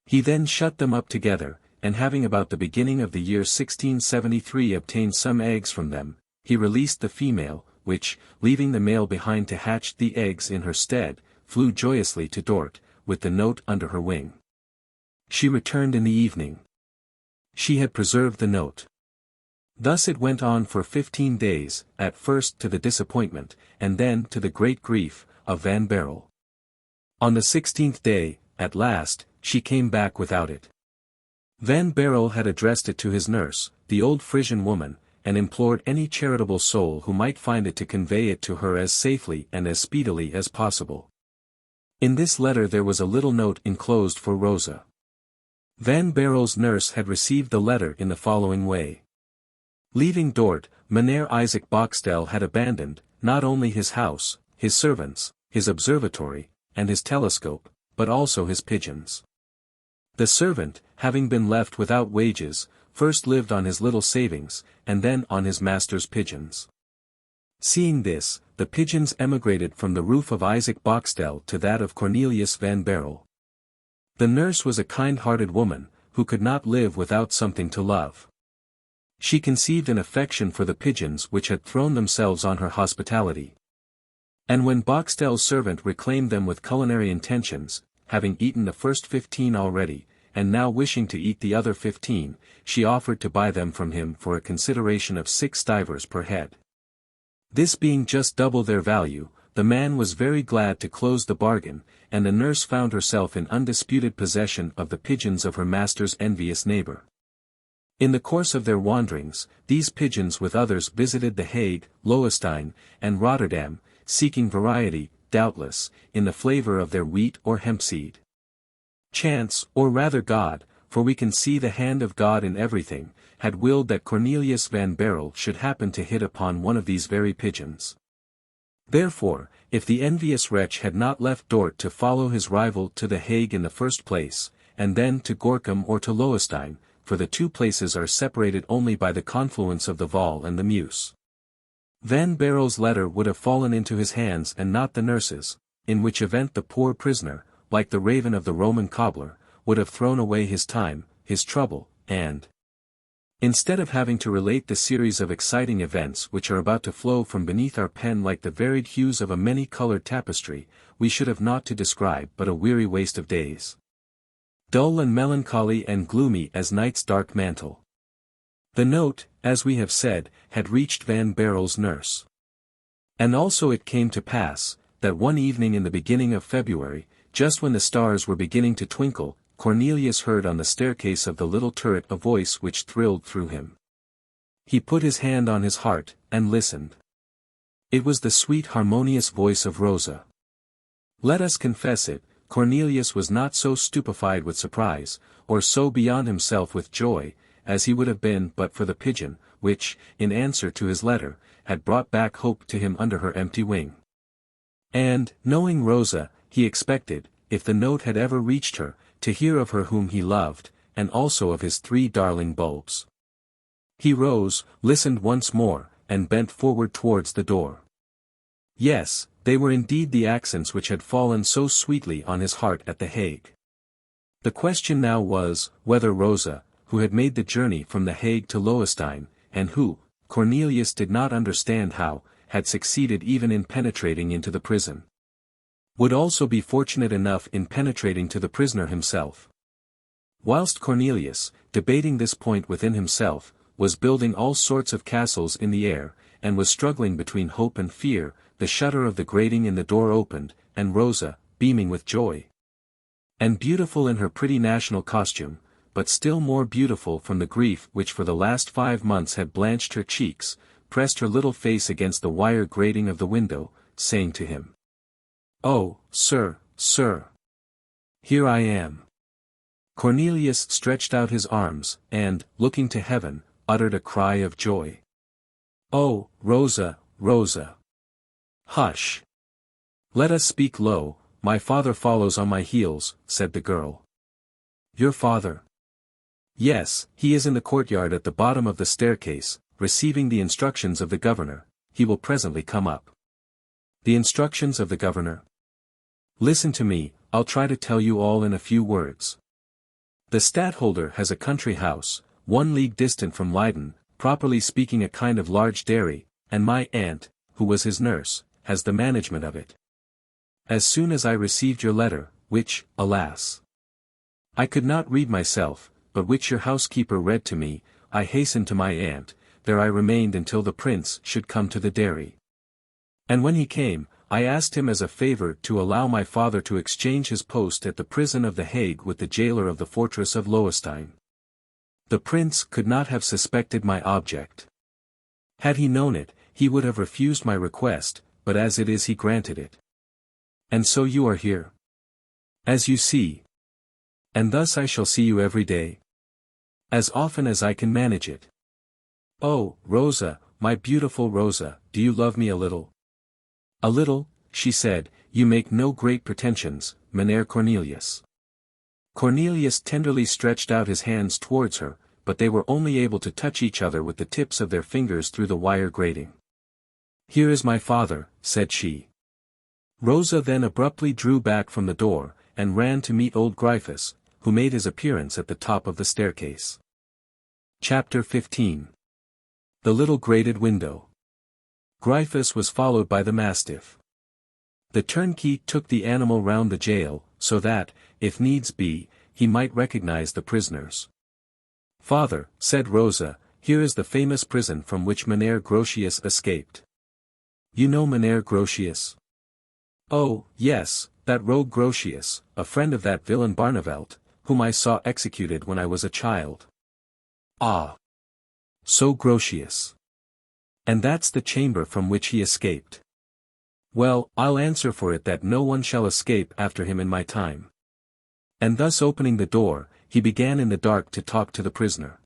He then shut them up together, and having about the beginning of the year 1673 obtained some eggs from them, he released the female, which, leaving the male behind to hatch the eggs in her stead, flew joyously to Dort, with the note under her wing. She returned in the evening. She had preserved the note. Thus it went on for 15 days, at first to the disappointment, and then to the great grief, of Van Baerle. On the 16th day, at last, she came back without it. Van Baerle had addressed it to his nurse, the old Frisian woman, and implored any charitable soul who might find it to convey it to her as safely and as speedily as possible. In this letter there was a little note enclosed for Rosa. Van Baerle's nurse had received the letter in the following way. Leaving Dort, Mynheer Isaac Boxtel had abandoned, not only his house, his servants, his observatory, and his telescope, but also his pigeons. The servant, having been left without wages, first lived on his little savings, and then on his master's pigeons. Seeing this, the pigeons emigrated from the roof of Isaac Boxtel to that of Cornelius van Baerle. The nurse was a kind-hearted woman, who could not live without something to love. She conceived an affection for the pigeons which had thrown themselves on her hospitality. And when Boxtel's servant reclaimed them with culinary intentions, having eaten the first 15 already, and now wishing to eat the other 15, she offered to buy them from him for a consideration of 6 stivers per head. This being just double their value, the man was very glad to close the bargain, and the nurse found herself in undisputed possession of the pigeons of her master's envious neighbor. In the course of their wanderings, these pigeons with others visited The Hague, Lowenstein, and Rotterdam, seeking variety, doubtless, in the flavor of their wheat or hempseed. Chance, or rather God, for we can see the hand of God in everything, had willed that Cornelius van Baerle should happen to hit upon one of these very pigeons. Therefore, if the envious wretch had not left Dort to follow his rival to The Hague in the first place, and then to Gorkum or to Lowenstein, for the 2 places are separated only by the confluence of the Waal and the Meuse. Van Baerle's letter would have fallen into his hands and not the nurse's, in which event the poor prisoner, like the raven of the Roman cobbler, would have thrown away his time, his trouble, and instead of having to relate the series of exciting events which are about to flow from beneath our pen like the varied hues of a many-colored tapestry, we should have naught to describe but a weary waste of days. Dull and melancholy and gloomy as night's dark mantle. The note, as we have said, had reached Van Baerle's nurse. And also it came to pass, that one evening in the beginning of February, just when the stars were beginning to twinkle, Cornelius heard on the staircase of the little turret a voice which thrilled through him. He put his hand on his heart, and listened. It was the sweet harmonious voice of Rosa. Let us confess it, Cornelius was not so stupefied with surprise, or so beyond himself with joy, as he would have been but for the pigeon, which, in answer to his letter, had brought back hope to him under her empty wing. And, knowing Rosa, he expected, if the note had ever reached her, to hear of her whom he loved, and also of his 3 darling bulbs. He rose, listened once more, and bent forward towards the door. Yes, they were indeed the accents which had fallen so sweetly on his heart at The Hague. The question now was, whether Rosa, who had made the journey from The Hague to Lowenstein, and who, Cornelius did not understand how, had succeeded even in penetrating into the prison, would also be fortunate enough in penetrating to the prisoner himself. Whilst Cornelius, debating this point within himself, was building all sorts of castles in the air, and was struggling between hope and fear, the shutter of the grating in the door opened, and Rosa, beaming with joy, and beautiful in her pretty national costume, but still more beautiful from the grief which for the last 5 months had blanched her cheeks, pressed her little face against the wire grating of the window, saying to him, "Oh, sir, sir! Here I am." Cornelius stretched out his arms, and, looking to heaven, uttered a cry of joy. "Oh, Rosa, Rosa! Hush! Let us speak low, my father follows on my heels," said the girl. "Your father?" "Yes, he is in the courtyard at the bottom of the staircase, receiving the instructions of the governor. He will presently come up." "The instructions of the governor?" "Listen to me, I'll try to tell you all in a few words. The stadtholder has a country house, 1 league distant from Leyden, properly speaking a kind of large dairy, and my aunt, who was his nurse, has the management of it. As soon as I received your letter, which, alas, I could not read myself, but which your housekeeper read to me, I hastened to my aunt. There I remained until the prince should come to the dairy. And when he came, I asked him as a favor to allow my father to exchange his post at the prison of The Hague with the jailer of the fortress of Loewestein. The prince could not have suspected my object. Had he known it, he would have refused my request, but as it is he granted it. And so you are here. As you see. And thus I shall see you every day. As often as I can manage it. Oh, Rosa, my beautiful Rosa, do you love me a little? A little, she said. You make no great pretensions, Mynheer Cornelius. Cornelius tenderly stretched out his hands towards her, but they were only able to touch each other with the tips of their fingers through the wire grating. Here is my father, said she. Rosa then abruptly drew back from the door, and ran to meet old Gryphus, who made his appearance at the top of the staircase. Chapter 15. The Little Grated Window. Gryphus was followed by the mastiff. The turnkey took the animal round the jail, so that, if needs be, he might recognize the prisoners. Father, said Rosa, here is the famous prison from which Mynheer Grotius escaped. You know Mynheer Grotius? Oh, yes, that rogue Grotius, a friend of that villain Barneveld, whom I saw executed when I was a child. Ah! So Grotius. And that's the chamber from which he escaped. Well, I'll answer for it that no one shall escape after him in my time. And thus opening the door, he began in the dark to talk to the prisoner.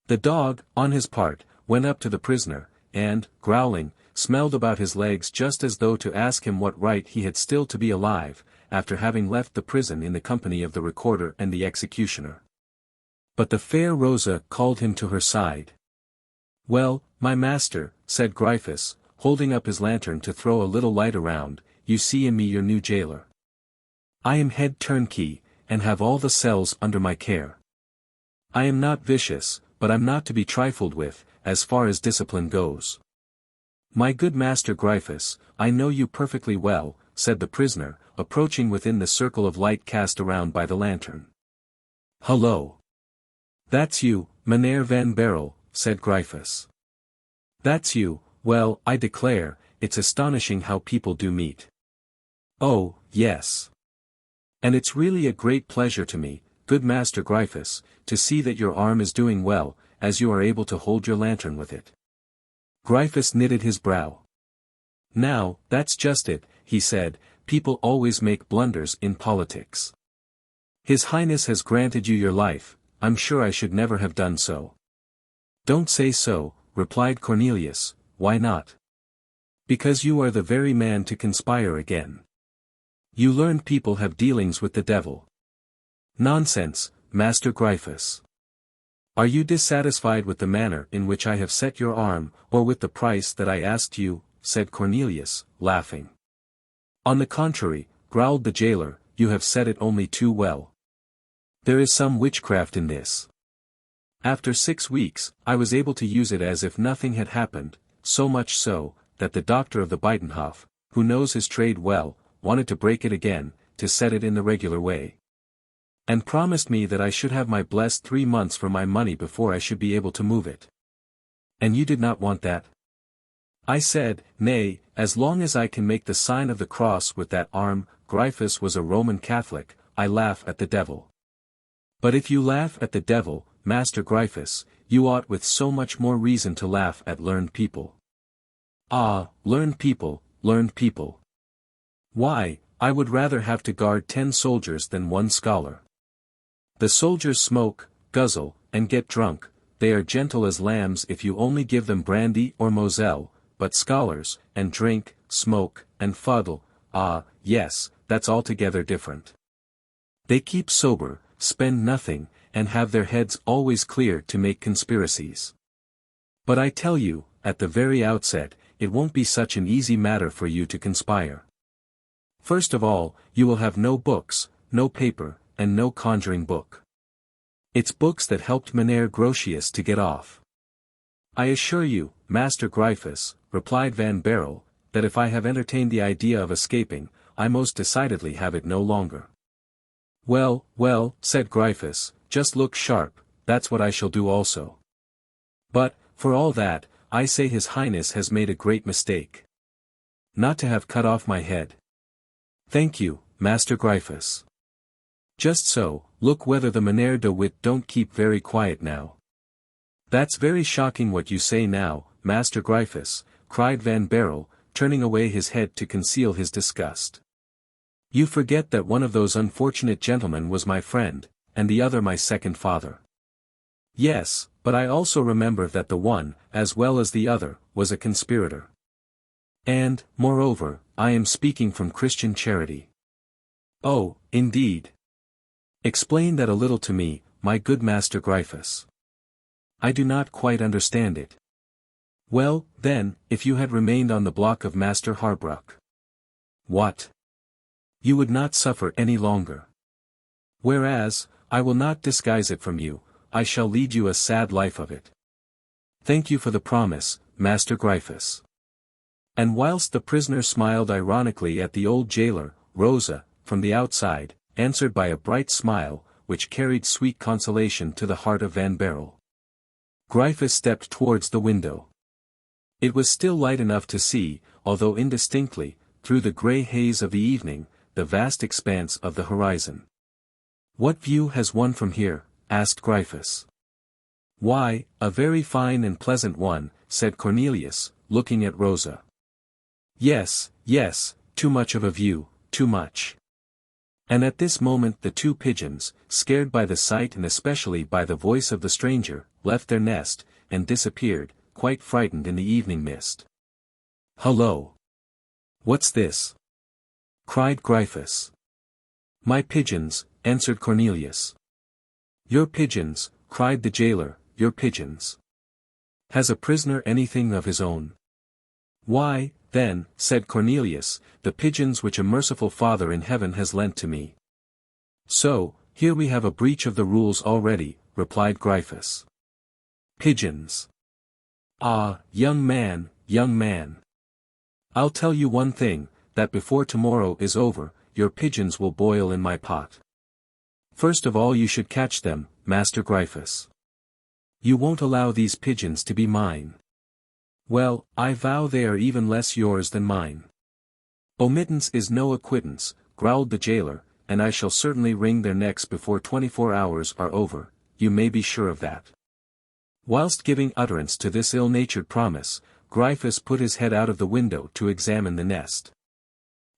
The dog, on his part, went up to the prisoner, and, growling, smelled about his legs just as though to ask him what right he had still to be alive, after having left the prison in the company of the recorder and the executioner. But the fair Rosa called him to her side. Well, my master, said Gryphus, holding up his lantern to throw a little light around, you see in me your new jailer. I am head turnkey, and have all the cells under my care. I am not vicious, but I'm not to be trifled with, as far as discipline goes. My good master Gryphus, I know you perfectly well, said the prisoner, approaching within the circle of light cast around by the lantern. Hullo! That's you, Mynheer van Baerle, said Gryphus. That's you, well, I declare, it's astonishing how people do meet. Oh, yes. And it's really a great pleasure to me, good master Gryphus, to see that your arm is doing well, as you are able to hold your lantern with it. Gryphus knitted his brow. Now, that's just it, he said, people always make blunders in politics. His Highness has granted you your life, I'm sure I should never have done so. Don't say so, replied Cornelius, why not? Because you are the very man to conspire again. You learned people have dealings with the devil. Nonsense, Master Gryphus. Are you dissatisfied with the manner in which I have set your arm, or with the price that I asked you, said Cornelius, laughing. On the contrary, growled the jailer, you have set it only too well. There is some witchcraft in this. After 6 weeks, I was able to use it as if nothing had happened, so much so, that the doctor of the Buitenhof, who knows his trade well, wanted to break it again, to set it in the regular way. And promised me that I should have my blessed 3 months for my money before I should be able to move it. And you did not want that? I said, nay, as long as I can make the sign of the cross with that arm. Gryphus was a Roman Catholic, I laugh at the devil. But if you laugh at the devil, Master Gryphus, you ought with so much more reason to laugh at learned people. Ah, learned people, learned people. Why, I would rather have to guard 10 soldiers than 1 scholar. The soldiers smoke, guzzle, and get drunk, they are gentle as lambs if you only give them brandy or moselle, but scholars, and drink, smoke, and fuddle, ah, yes, that's altogether different. They keep sober, spend nothing, and have their heads always clear to make conspiracies. But I tell you, at the very outset, it won't be such an easy matter for you to conspire. First of all, you will have no books, no paper, and no conjuring book. It's books that helped Meneer Grotius to get off. I assure you, Master Gryphus, replied Van Baerle, that if I have entertained the idea of escaping, I most decidedly have it no longer. Well, well, said Gryphus, just look sharp, that's what I shall do also. But, for all that, I say His Highness has made a great mistake. Not to have cut off my head. Thank you, Master Gryphus. Just so, look whether the Meneer de Witt don't keep very quiet now. That's very shocking what you say now, Master Gryphus, cried Van Baerle, turning away his head to conceal his disgust. You forget that one of those unfortunate gentlemen was my friend, and the other my second father. Yes, but I also remember that the one, as well as the other, was a conspirator. And, moreover, I am speaking from Christian charity. Oh, indeed. Explain that a little to me, my good Master Gryphus. I do not quite understand it. Well, then, if you had remained on the block of Master Harbruck. What? You would not suffer any longer. Whereas, I will not disguise it from you, I shall lead you a sad life of it. Thank you for the promise, Master Gryphus. And whilst the prisoner smiled ironically at the old jailer, Rosa, from the outside, answered by a bright smile, which carried sweet consolation to the heart of Van Baerle. Gryphus stepped towards the window. It was still light enough to see, although indistinctly, through the grey haze of the evening, the vast expanse of the horizon. What view has one from here? Asked Gryphus. Why, a very fine and pleasant one, said Cornelius, looking at Rosa. Yes, yes, too much of a view, too much. And at this moment the two pigeons, scared by the sight and especially by the voice of the stranger, left their nest, and disappeared, quite frightened in the evening mist. Hullo! What's this? Cried Gryphus. My pigeons, answered Cornelius. Your pigeons, cried the jailer, your pigeons. Has a prisoner anything of his own? Why, then, said Cornelius, the pigeons which a merciful Father in heaven has lent to me. So, here we have a breach of the rules already, replied Gryphus. Pigeons. Ah, young man, young man. I'll tell you one thing, that before tomorrow is over, your pigeons will boil in my pot. First of all you should catch them, Master Gryphus. You won't allow these pigeons to be mine. Well, I vow they are even less yours than mine. Omittance is no acquittance, growled the jailer, and I shall certainly wring their necks before 24 hours are over, you may be sure of that. Whilst giving utterance to this ill-natured promise, Gryphus put his head out of the window to examine the nest.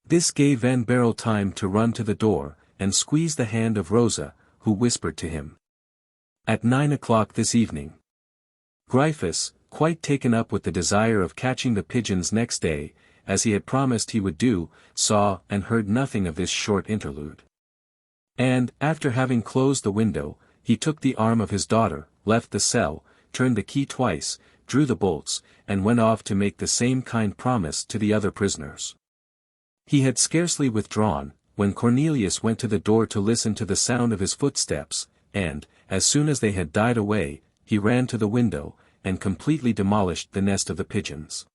This gave Van Baerle time to run to the door, and squeeze the hand of Rosa, who whispered to him. At 9 o'clock this evening. Gryphus, quite taken up with the desire of catching the pigeons next day, as he had promised he would do, saw and heard nothing of this short interlude. And, after having closed the window, he took the arm of his daughter, left the cell, turned the key twice, drew the bolts, and went off to make the same kind promise to the other prisoners. He had scarcely withdrawn, when Cornelius went to the door to listen to the sound of his footsteps, and, as soon as they had died away, he ran to the window, and completely demolished the nest of the pigeons.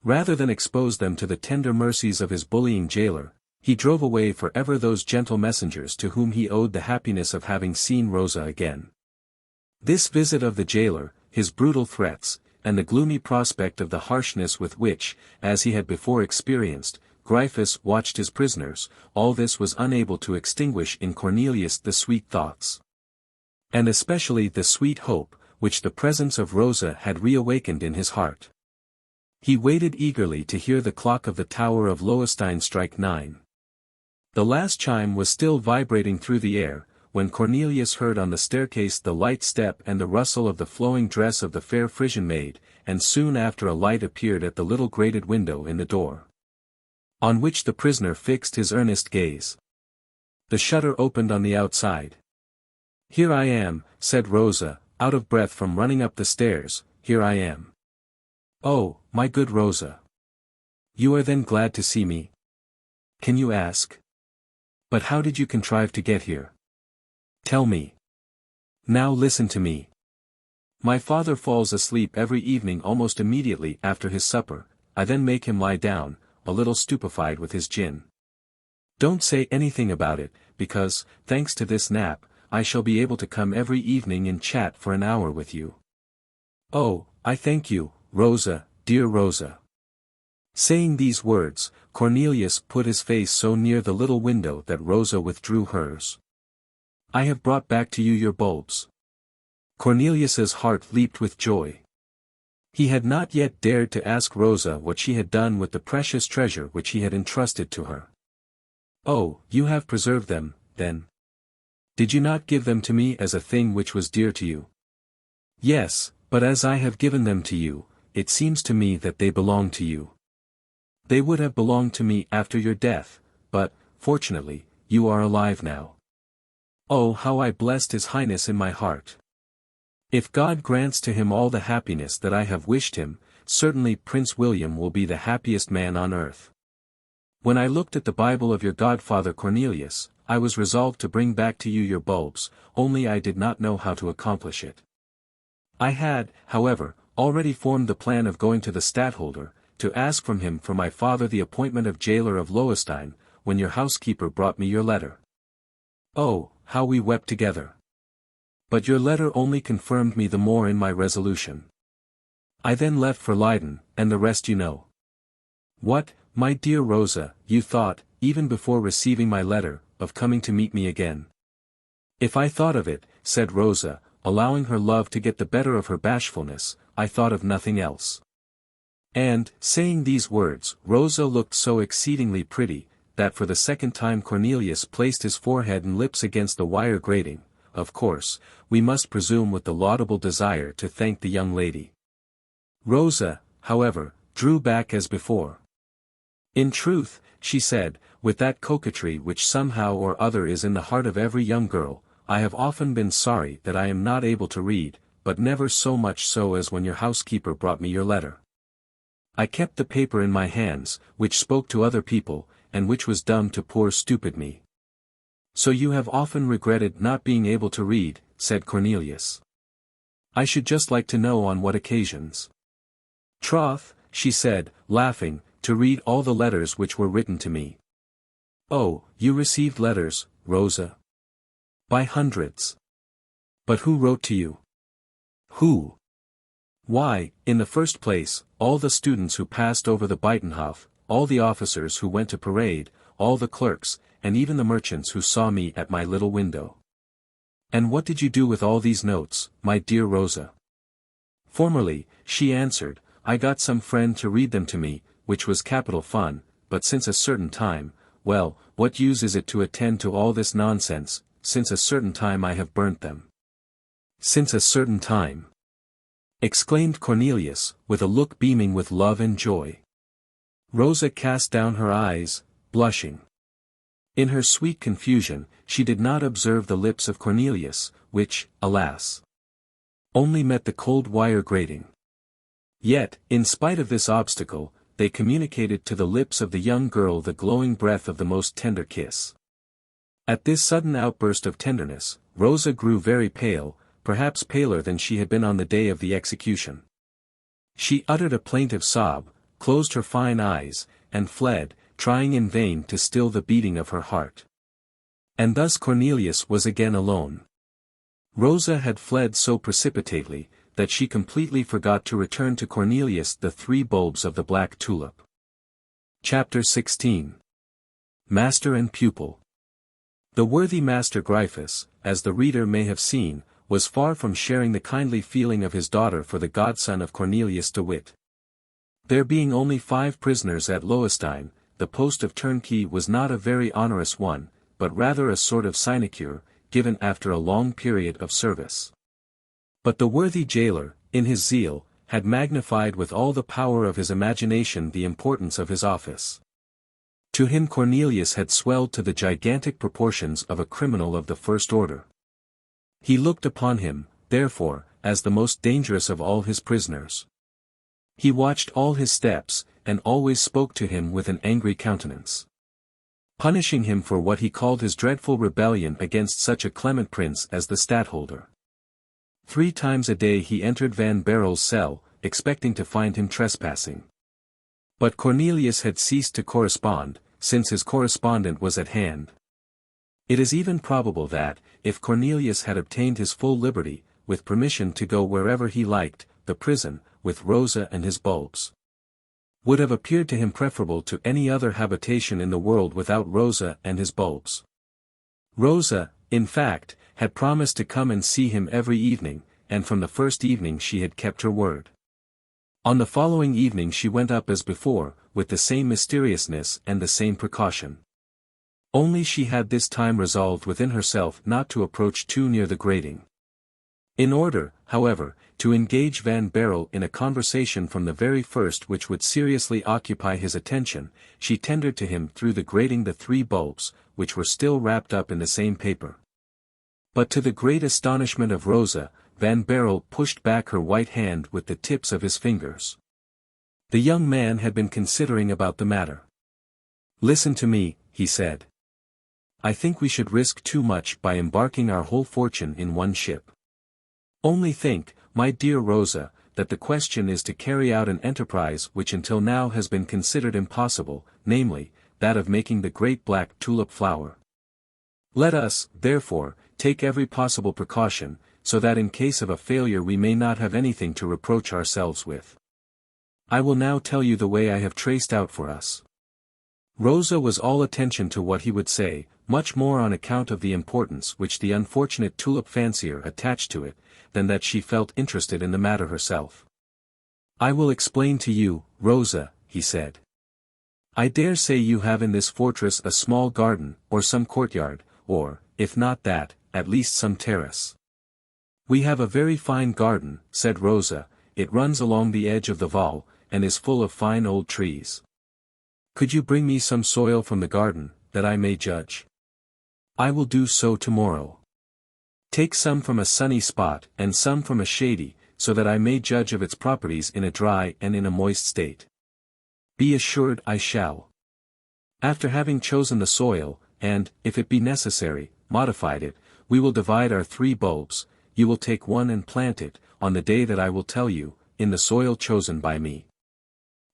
Rather than expose them to the tender mercies of his bullying jailer, he drove away for ever those gentle messengers to whom he owed the happiness of having seen Rosa again. This visit of the jailer, his brutal threats, and the gloomy prospect of the harshness with which, as he had before experienced, Gryphus watched his prisoners, all this was unable to extinguish in Cornelius the sweet thoughts. And especially the sweet hope, which the presence of Rosa had reawakened in his heart. He waited eagerly to hear the clock of the Tower of Lowenstein strike 9. The last chime was still vibrating through the air, when Cornelius heard on the staircase the light step and the rustle of the flowing dress of the fair Frisian maid, and soon after a light appeared at the little grated window in the door, on which the prisoner fixed his earnest gaze. The shutter opened on the outside. Here I am, said Rosa, out of breath from running up the stairs, here I am. Oh, my good Rosa. You are then glad to see me? Can you ask? But how did you contrive to get here? Tell me. Now listen to me. My father falls asleep every evening almost immediately after his supper. I then make him lie down, a little stupefied with his gin. Don't say anything about it, because, thanks to this nap, I shall be able to come every evening and chat for an hour with you. Oh, I thank you, Rosa, dear Rosa. Saying these words, Cornelius put his face so near the little window that Rosa withdrew hers. I have brought back to you your bulbs. Cornelius's heart leaped with joy. He had not yet dared to ask Rosa what she had done with the precious treasure which he had entrusted to her. Oh, you have preserved them, then? Did you not give them to me as a thing which was dear to you? Yes, but as I have given them to you, it seems to me that they belong to you. They would have belonged to me after your death, but, fortunately, you are alive now. Oh, how I blessed His Highness in my heart! If God grants to him all the happiness that I have wished him, certainly Prince William will be the happiest man on earth. When I looked at the Bible of your godfather Cornelius, I was resolved to bring back to you your bulbs, only I did not know how to accomplish it. I had, however, already formed the plan of going to the stadtholder, to ask from him for my father the appointment of jailer of Loewestein, when your housekeeper brought me your letter. Oh, how we wept together! But your letter only confirmed me the more in my resolution. I then left for Leyden, and the rest you know. What, my dear Rosa, you thought, even before receiving my letter, of coming to meet me again? If I thought of it, said Rosa, allowing her love to get the better of her bashfulness, I thought of nothing else. And, saying these words, Rosa looked so exceedingly pretty, that for the second time Cornelius placed his forehead and lips against the wire grating. Of course, we must presume with the laudable desire to thank the young lady. Rosa, however, drew back as before. In truth, she said, with that coquetry which somehow or other is in the heart of every young girl, I have often been sorry that I am not able to read, but never so much so as when your housekeeper brought me your letter. I kept the paper in my hands, which spoke to other people, and which was dumb to poor stupid me. So you have often regretted not being able to read, said Cornelius. I should just like to know on what occasions. Troth, she said, laughing, to read all the letters which were written to me. Oh, you received letters, Rosa? By hundreds. But who wrote to you? Who? Why, in the first place, all the students who passed over the Buitenhof, all the officers who went to parade, all the clerks, and even the merchants who saw me at my little window. And what did you do with all these notes, my dear Rosa? Formerly, she answered, I got some friend to read them to me, which was capital fun, but since a certain time, well, what use is it to attend to all this nonsense, since a certain time I have burnt them. Since a certain time, exclaimed Cornelius, with a look beaming with love and joy. Rosa cast down her eyes, blushing. In her sweet confusion, she did not observe the lips of Cornelius, which, alas, only met the cold wire grating. Yet, in spite of this obstacle, they communicated to the lips of the young girl the glowing breath of the most tender kiss. At this sudden outburst of tenderness, Rosa grew very pale, perhaps paler than she had been on the day of the execution. She uttered a plaintive sob, closed her fine eyes, and fled, trying in vain to still the beating of her heart. And thus Cornelius was again alone. Rosa had fled so precipitately, that she completely forgot to return to Cornelius the 3 bulbs of the black tulip. Chapter 16. Master and Pupil. The worthy Master Gryphus, as the reader may have seen, was far from sharing the kindly feeling of his daughter for the godson of Cornelius de Witt. There being only 5 prisoners at Loewestein, the post of turnkey was not a very onerous one, but rather a sort of sinecure, given after a long period of service. But the worthy jailer, in his zeal, had magnified with all the power of his imagination the importance of his office. To him Cornelius had swelled to the gigantic proportions of a criminal of the first order. He looked upon him, therefore, as the most dangerous of all his prisoners. He watched all his steps, and always spoke to him with an angry countenance, punishing him for what he called his dreadful rebellion against such a clement prince as the stadtholder. 3 times a day he entered Van Baerle's cell, expecting to find him trespassing. But Cornelius had ceased to correspond, since his correspondent was at hand. It is even probable that, if Cornelius had obtained his full liberty, with permission to go wherever he liked, the prison, with Rosa and his bulbs, would have appeared to him preferable to any other habitation in the world without Rosa and his bulbs. Rosa, in fact, had promised to come and see him every evening, and from the first evening she had kept her word. On the following evening she went up as before, with the same mysteriousness and the same precaution. Only she had this time resolved within herself not to approach too near the grating. In order, however, to engage Van Baerle in a conversation from the very first which would seriously occupy his attention, she tendered to him through the grating the 3 bulbs, which were still wrapped up in the same paper. But to the great astonishment of Rosa, Van Baerle pushed back her white hand with the tips of his fingers. The young man had been considering about the matter. "Listen to me," he said. "I think we should risk too much by embarking our whole fortune in one ship. Only think, my dear Rosa, that the question is to carry out an enterprise which until now has been considered impossible, namely, that of making the great black tulip flower. Let us, therefore, take every possible precaution, so that in case of a failure we may not have anything to reproach ourselves with. I will now tell you the way I have traced out for us." Rosa was all attention to what he would say, much more on account of the importance which the unfortunate tulip-fancier attached to it, than that she felt interested in the matter herself. "I will explain to you, Rosa," he said. "I dare say you have in this fortress a small garden, or some courtyard, or, if not that, at least some terrace." "We have a very fine garden," said Rosa. "It runs along the edge of the Val, and is full of fine old trees. Could you bring me some soil from the garden, that I may judge?" "I will do so tomorrow. Take some from a sunny spot, and some from a shady, so that I may judge of its properties in a dry and in a moist state." "Be assured I shall." "After having chosen the soil, and, if it be necessary, modified it, we will divide our 3 bulbs. You will take one and plant it, on the day that I will tell you, in the soil chosen by me.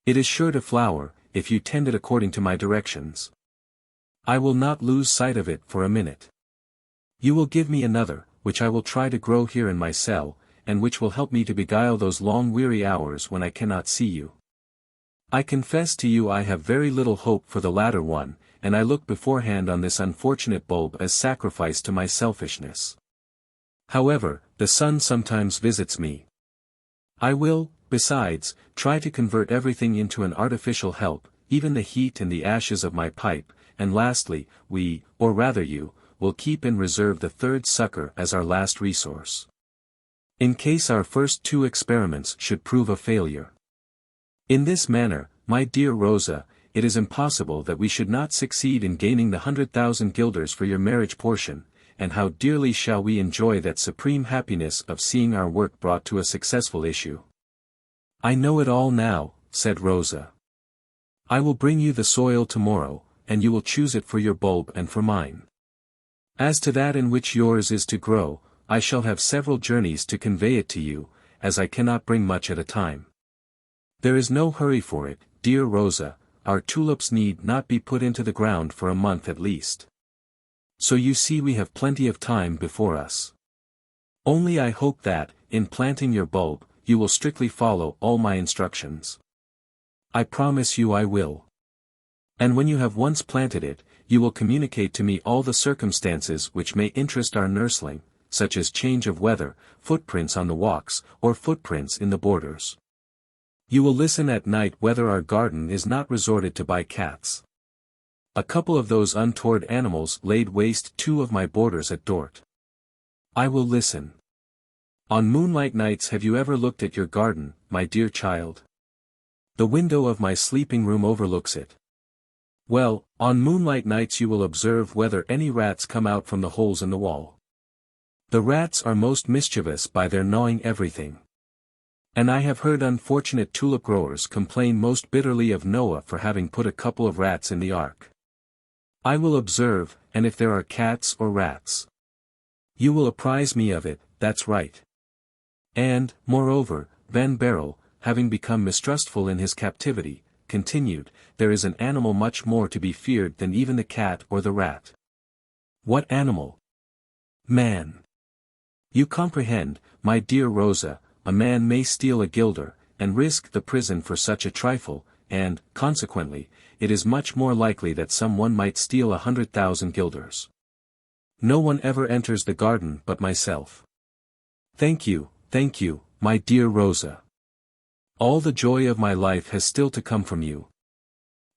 It is sure to flower, if you tend it according to my directions. I will not lose sight of it for a minute. You will give me another, which I will try to grow here in my cell, and which will help me to beguile those long weary hours when I cannot see you. I confess to you I have very little hope for the latter one, and I look beforehand on this unfortunate bulb as sacrifice to my selfishness. However, the sun sometimes visits me. I will, besides, try to convert everything into an artificial help, even the heat and the ashes of my pipe, and lastly, we, or rather you, will keep in reserve the 3rd sucker as our last resource. In case our first 2 experiments should prove a failure. In this manner, my dear Rosa, it is impossible that we should not succeed in gaining the 100,000 guilders for your marriage portion, and how dearly shall we enjoy that supreme happiness of seeing our work brought to a successful issue." "I know it all now," said Rosa. "I will bring you the soil tomorrow, and you will choose it for your bulb and for mine. As to that in which yours is to grow, I shall have several journeys to convey it to you, as I cannot bring much at a time. There is no hurry for it, dear Rosa, our tulips need not be put into the ground for a month at least. So you see we have plenty of time before us. Only I hope that, in planting your bulb, you will strictly follow all my instructions." "I promise you I will. And when you have once planted it, you will communicate to me all the circumstances which may interest our nursling, such as change of weather, footprints on the walks, or footprints in the borders. You will listen at night whether our garden is not resorted to by cats. A couple of those untoward animals laid waste 2 of my borders at Dort. I will listen. On moonlight nights have you ever looked at your garden, my dear child? The window of my sleeping room overlooks it. Well, on moonlight nights you will observe whether any rats come out from the holes in the wall. The rats are most mischievous by their gnawing everything. And I have heard unfortunate tulip growers complain most bitterly of Noah for having put a couple of rats in the ark. I will observe, and if there are cats or rats, you will apprise me of it, that's right. And, moreover, Van Baerle, having become mistrustful in his captivity, continued, there is an animal much more to be feared than even the cat or the rat. What animal? Man. You comprehend, my dear Rosa, a man may steal a guilder, and risk the prison for such a trifle, and, consequently, it is much more likely that some one might steal 100,000 guilders. No one ever enters the garden but myself. Thank you, my dear Rosa. All the joy of my life has still to come from you.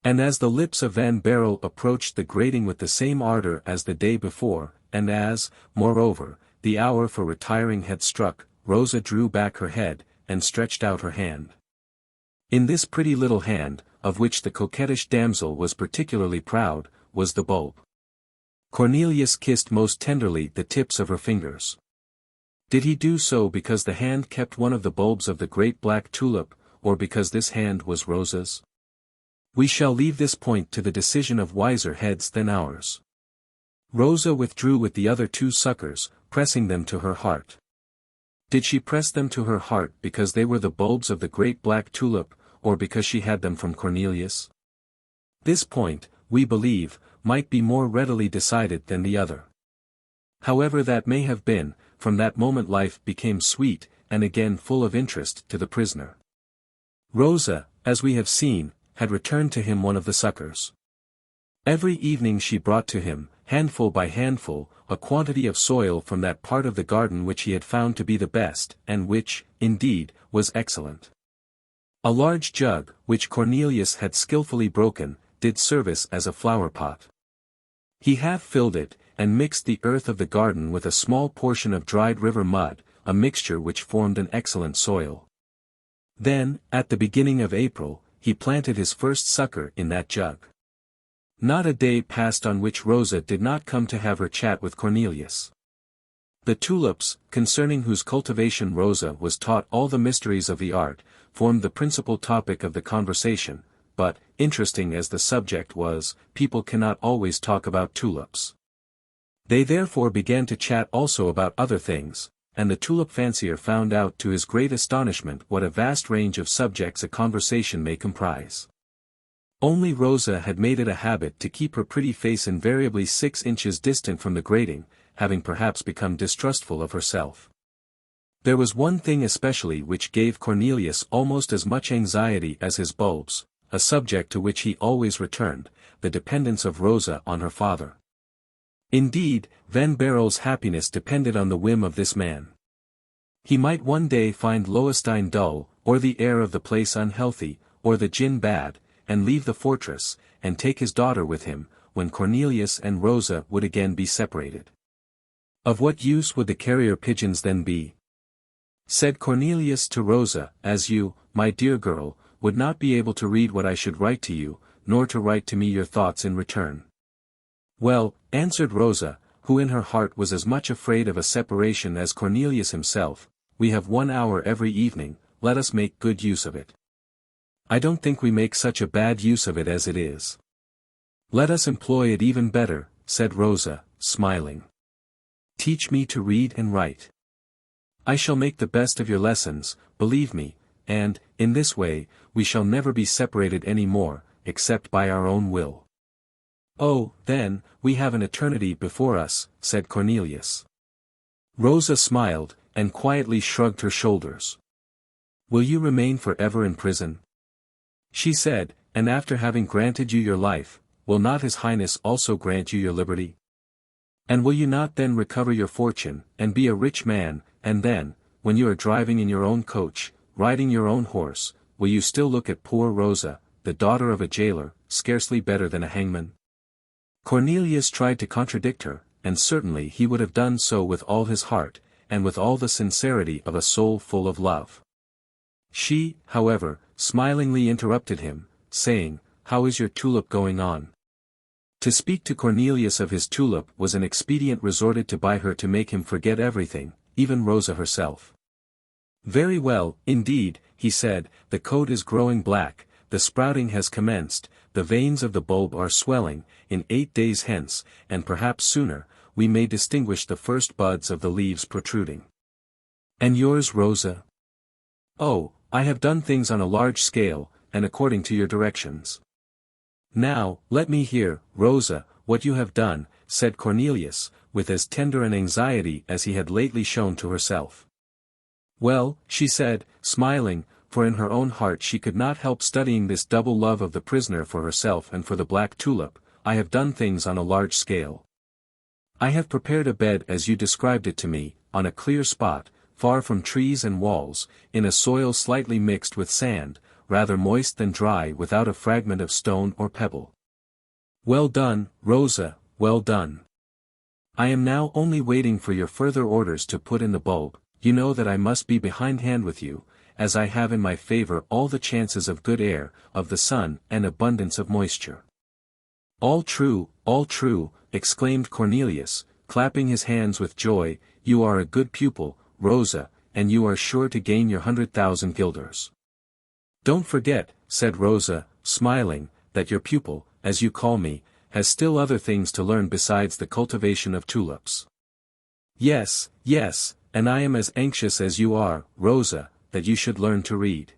And as the lips of Van Baerle approached the grating with the same ardor as the day before, and as, moreover, the hour for retiring had struck, Rosa drew back her head, and stretched out her hand. In this pretty little hand, of which the coquettish damsel was particularly proud, was the bulb. Cornelius kissed most tenderly the tips of her fingers. Did he do so because the hand kept one of the bulbs of the great black tulip, or because this hand was Rosa's? We shall leave this point to the decision of wiser heads than ours. Rosa withdrew with the other two suckers, pressing them to her heart. Did she press them to her heart because they were the bulbs of the great black tulip, or because she had them from Cornelius? This point, we believe, might be more readily decided than the other. However that may have been, from that moment life became sweet, and again full of interest to the prisoner. Rosa, as we have seen, had returned to him one of the suckers. Every evening she brought to him, handful by handful, a quantity of soil from that part of the garden which he had found to be the best, and which, indeed, was excellent. A large jug, which Cornelius had skilfully broken, did service as a flower-pot. He half filled it, and mixed the earth of the garden with a small portion of dried river mud, a mixture which formed an excellent soil. Then, at the beginning of April, he planted his first sucker in that jug. Not a day passed on which Rosa did not come to have her chat with Cornelius. The tulips, concerning whose cultivation Rosa was taught all the mysteries of the art, formed the principal topic of the conversation, but, interesting as the subject was, people cannot always talk about tulips. They therefore began to chat also about other things, and the tulip-fancier found out to his great astonishment what a vast range of subjects a conversation may comprise. Only Rosa had made it a habit to keep her pretty face invariably 6 inches distant from the grating, having perhaps become distrustful of herself. There was one thing especially which gave Cornelius almost as much anxiety as his bulbs, a subject to which he always returned, the dependence of Rosa on her father. Indeed, Van Baerle's happiness depended on the whim of this man. He might one day find Lowenstein dull, or the air of the place unhealthy, or the gin bad, and leave the fortress, and take his daughter with him, when Cornelius and Rosa would again be separated. Of what use would the carrier pigeons then be? Said Cornelius to Rosa, as you, my dear girl, would not be able to read what I should write to you, nor to write to me your thoughts in return. Well, answered Rosa, who in her heart was as much afraid of a separation as Cornelius himself, we have 1 hour every evening, let us make good use of it. I don't think we make such a bad use of it as it is. Let us employ it even better, said Rosa, smiling. Teach me to read and write. I shall make the best of your lessons, believe me, and, in this way, we shall never be separated any more, except by our own will. Oh, then, we have an eternity before us, said Cornelius. Rosa smiled, and quietly shrugged her shoulders. Will you remain forever in prison? She said, and after having granted you your life, will not His Highness also grant you your liberty? And will you not then recover your fortune, and be a rich man, and then, when you are driving in your own coach, riding your own horse, will you still look at poor Rosa, the daughter of a jailer, scarcely better than a hangman? Cornelius tried to contradict her, and certainly he would have done so with all his heart, and with all the sincerity of a soul full of love. She, however, smilingly interrupted him, saying, How is your tulip going on? To speak to Cornelius of his tulip was an expedient resorted to by her to make him forget everything, even Rosa herself. Very well, indeed, he said, the coat is growing black, the sprouting has commenced, the veins of the bulb are swelling, in 8 days hence, and perhaps sooner, we may distinguish the first buds of the leaves protruding. And yours, Rosa? Oh, I have done things on a large scale, and according to your directions. Now, let me hear, Rosa, what you have done, said Cornelius, with as tender an anxiety as he had lately shown to herself. Well, she said, smiling, for in her own heart she could not help studying this double love of the prisoner for herself and for the black tulip, I have done things on a large scale. I have prepared a bed as you described it to me, on a clear spot, far from trees and walls, in a soil slightly mixed with sand, rather moist than dry without a fragment of stone or pebble. Well done, Rosa, well done. I am now only waiting for your further orders to put in the bulb. You know that I must be behindhand with you, as I have in my favor all the chances of good air, of the sun, and abundance of moisture. All true, exclaimed Cornelius, clapping his hands with joy, you are a good pupil, Rosa, and you are sure to gain your 100,000 guilders. Don't forget, said Rosa, smiling, that your pupil, as you call me, has still other things to learn besides the cultivation of tulips. Yes, and I am as anxious as you are, Rosa, that you should learn to read.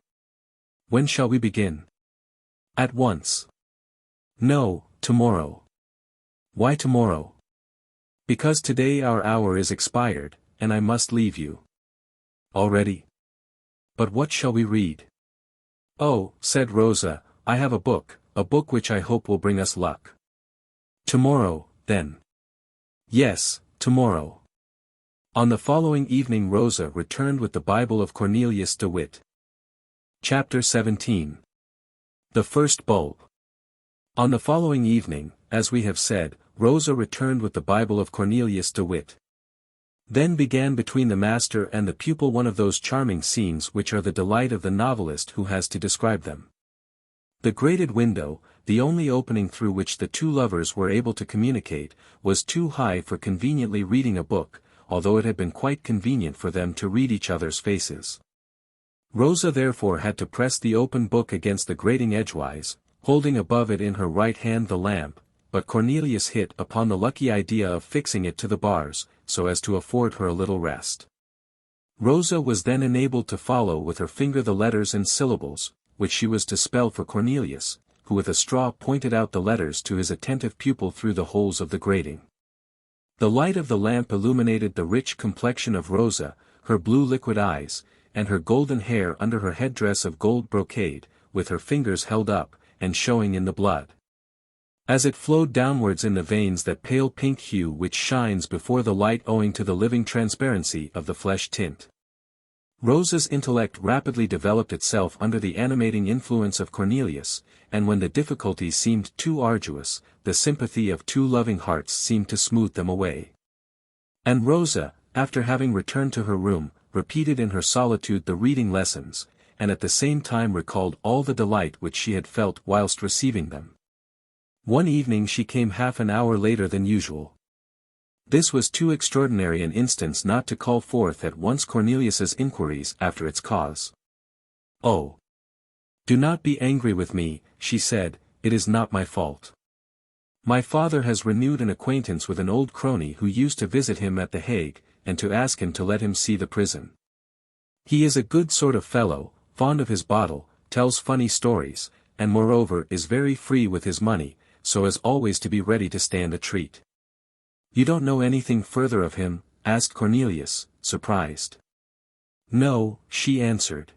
When shall we begin? At once. No, tomorrow. Why tomorrow? Because today our hour is expired, and I must leave you. Already? But what shall we read? Oh, said Rosa, I have a book which I hope will bring us luck. Tomorrow, then. Yes, tomorrow. On the following evening Rosa returned with the Bible of Cornelius de Witt. Chapter 17. The First Bulb. On the following evening, as we have said, Rosa returned with the Bible of Cornelius de Witt. Then began between the master and the pupil one of those charming scenes which are the delight of the novelist who has to describe them. The grated window, the only opening through which the two lovers were able to communicate, was too high for conveniently reading a book, although it had been quite convenient for them to read each other's faces. Rosa therefore had to press the open book against the grating edgewise, holding above it in her right hand the lamp, but Cornelius hit upon the lucky idea of fixing it to the bars, so as to afford her a little rest. Rosa was then enabled to follow with her finger the letters and syllables, which she was to spell for Cornelius, who with a straw pointed out the letters to his attentive pupil through the holes of the grating. The light of the lamp illuminated the rich complexion of Rosa, her blue liquid eyes, and her golden hair under her headdress of gold brocade, with her fingers held up, and showing in the blood. As it flowed downwards in the veins that pale pink hue which shines before the light owing to the living transparency of the flesh tint. Rosa's intellect rapidly developed itself under the animating influence of Cornelius, and when the difficulties seemed too arduous, the sympathy of two loving hearts seemed to smooth them away. And Rosa, after having returned to her room, repeated in her solitude the reading lessons, and at the same time recalled all the delight which she had felt whilst receiving them. One evening she came half an hour later than usual. This was too extraordinary an instance not to call forth at once Cornelius's inquiries after its cause. Oh! Do not be angry with me, she said, it is not my fault. My father has renewed an acquaintance with an old crony who used to visit him at The Hague, and to ask him to let him see the prison. He is a good sort of fellow, fond of his bottle, tells funny stories, and moreover is very free with his money, so as always to be ready to stand a treat. You don't know anything further of him? Asked Cornelius, surprised. No, she answered.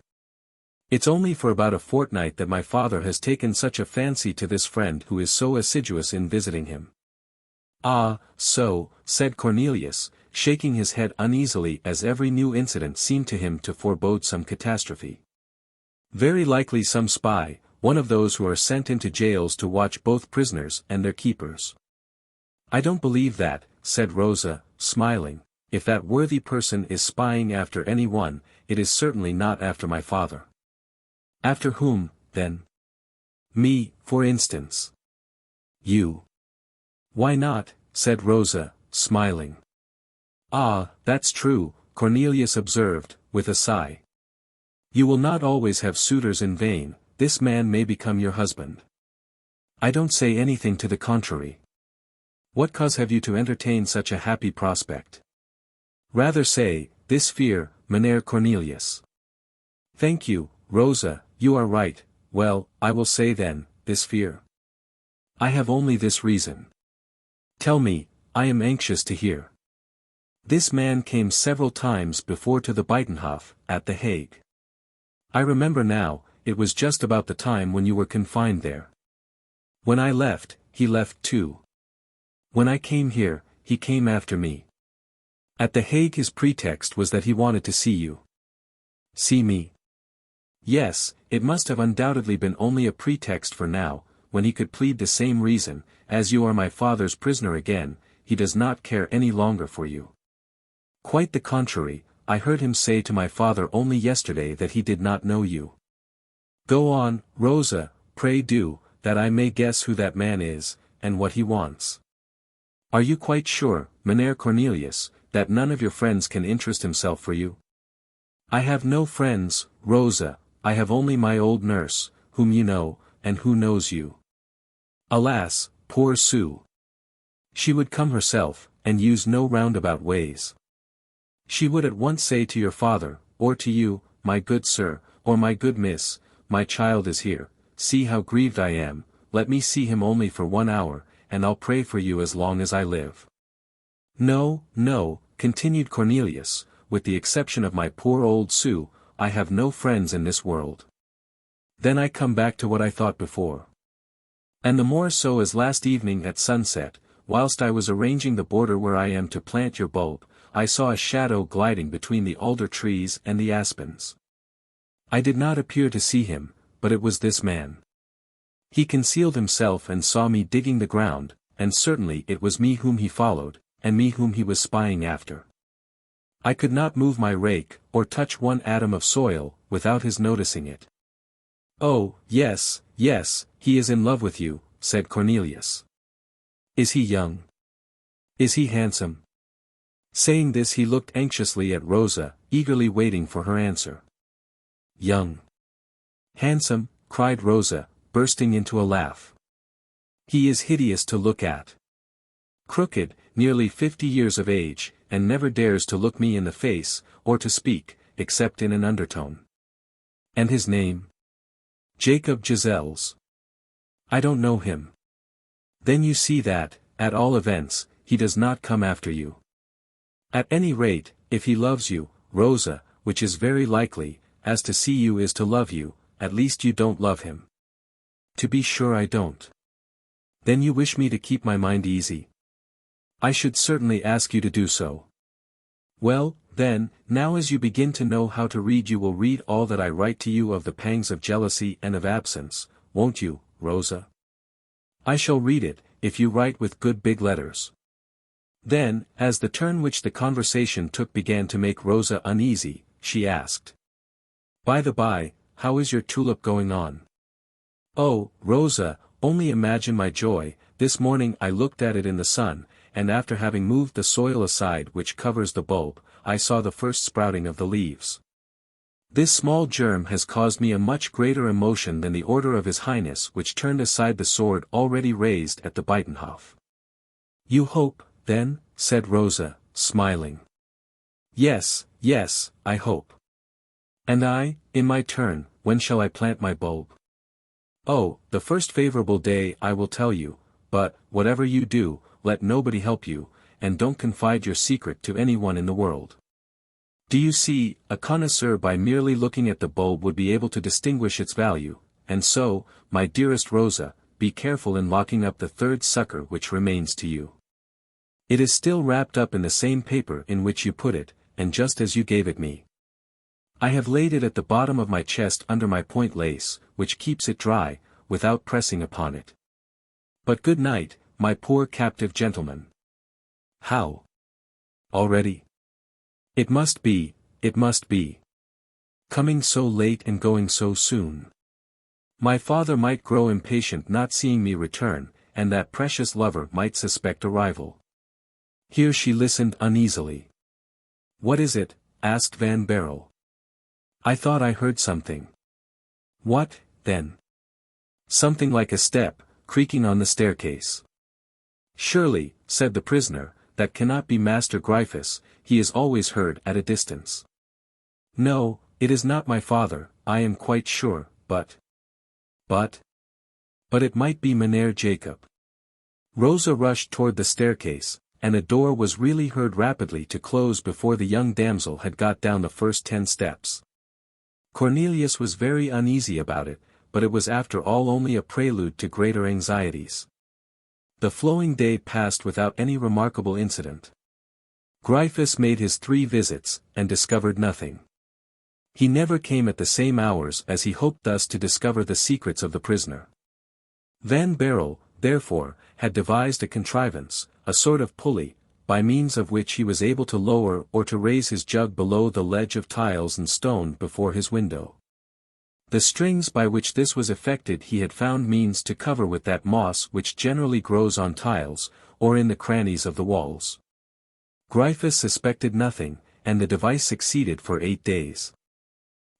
It's only for about a fortnight that my father has taken such a fancy to this friend who is so assiduous in visiting him. Ah, so, said Cornelius, shaking his head uneasily as every new incident seemed to him to forebode some catastrophe. Very likely some spy, one of those who are sent into jails to watch both prisoners and their keepers. I don't believe that, said Rosa, smiling. If that worthy person is spying after any one, it is certainly not after my father. After whom, then? Me, for instance. You. Why not, said Rosa, smiling. Ah, that's true, Cornelius observed, with a sigh. You will not always have suitors in vain, this man may become your husband. I don't say anything to the contrary. What cause have you to entertain such a happy prospect? Rather say, this fear, Mynheer Cornelius. Thank you, Rosa, you are right. Well, I will say then, this fear. I have only this reason. Tell me, I am anxious to hear. This man came several times before to the Buitenhof, at The Hague. I remember now, it was just about the time when you were confined there. When I left, he left too. When I came here, he came after me. At The Hague his pretext was that he wanted to see you. See me? Yes, it must have undoubtedly been only a pretext for now, when he could plead the same reason, as you are my father's prisoner again, he does not care any longer for you. Quite the contrary, I heard him say to my father only yesterday that he did not know you. Go on, Rosa, pray do, that I may guess who that man is, and what he wants. Are you quite sure, Mynheer Cornelius, that none of your friends can interest himself for you? I have no friends, Rosa, I have only my old nurse, whom you know, and who knows you. Alas, poor Sue! She would come herself, and use no roundabout ways. She would at once say to your father, or to you, my good sir, or my good miss, my child is here, see how grieved I am, let me see him only for 1 hour, and I'll pray for you as long as I live. No, no, continued Cornelius, with the exception of my poor old Sue, I have no friends in this world. Then I come back to what I thought before. And the more so as last evening at sunset, whilst I was arranging the border where I am to plant your bulb, I saw a shadow gliding between the alder trees and the aspens. I did not appear to see him, but it was this man. He concealed himself and saw me digging the ground, and certainly it was me whom he followed, and me whom he was spying after. I could not move my rake, or touch one atom of soil, without his noticing it. Oh, yes, yes, he is in love with you, said Cornelius. Is he young? Is he handsome? Saying this he looked anxiously at Rosa, eagerly waiting for her answer. Young. Handsome, cried Rosa, bursting into a laugh. He is hideous to look at. Crooked, nearly 50 years of age, and never dares to look me in the face, or to speak, except in an undertone. And his name? Jacob Giselles. I don't know him. Then you see that, at all events, he does not come after you. At any rate, if he loves you, Rosa, which is very likely, as to see you is to love you, at least you don't love him. To be sure I don't. Then you wish me to keep my mind easy? I should certainly ask you to do so. Well, then, now as you begin to know how to read you will read all that I write to you of the pangs of jealousy and of absence, won't you, Rosa? I shall read it, if you write with good big letters. Then, as the turn which the conversation took began to make Rosa uneasy, she asked. By the by, how is your tulip going on? Oh, Rosa, only imagine my joy, this morning I looked at it in the sun, and after having moved the soil aside which covers the bulb, I saw the first sprouting of the leaves. This small germ has caused me a much greater emotion than the order of His Highness which turned aside the sword already raised at the Buitenhof. You hope, then, said Rosa, smiling. Yes, yes, I hope. And I, in my turn, when shall I plant my bulb? Oh, the first favorable day I will tell you, but, whatever you do, let nobody help you, and don't confide your secret to anyone in the world. Do you see, a connoisseur by merely looking at the bulb would be able to distinguish its value, and so, my dearest Rosa, be careful in locking up the third sucker which remains to you. It is still wrapped up in the same paper in which you put it, and just as you gave it me. I have laid it at the bottom of my chest under my point lace, which keeps it dry, without pressing upon it. But good night, my poor captive gentleman. How? Already? It must be, it must be. Coming so late and going so soon. My father might grow impatient not seeing me return, and that precious lover might suspect a rival. Here she listened uneasily. What is it? Asked Van Baerle. I thought I heard something. What, then? Something like a step, creaking on the staircase. Surely, said the prisoner, that cannot be Master Gryphus, he is always heard at a distance. No, it is not my father, I am quite sure, but it might be Mynheer Jacob. Rosa rushed toward the staircase, and a door was really heard rapidly to close before the young damsel had got down the first 10 steps. Cornelius was very uneasy about it, but it was after all only a prelude to greater anxieties. The flowing day passed without any remarkable incident. Gryphus made his 3 visits, and discovered nothing. He never came at the same hours as he hoped thus to discover the secrets of the prisoner. Van Baerle, therefore, had devised a contrivance, a sort of pulley, by means of which he was able to lower or to raise his jug below the ledge of tiles and stone before his window. The strings by which this was effected he had found means to cover with that moss which generally grows on tiles, or in the crannies of the walls. Gryphus suspected nothing, and the device succeeded for 8 days.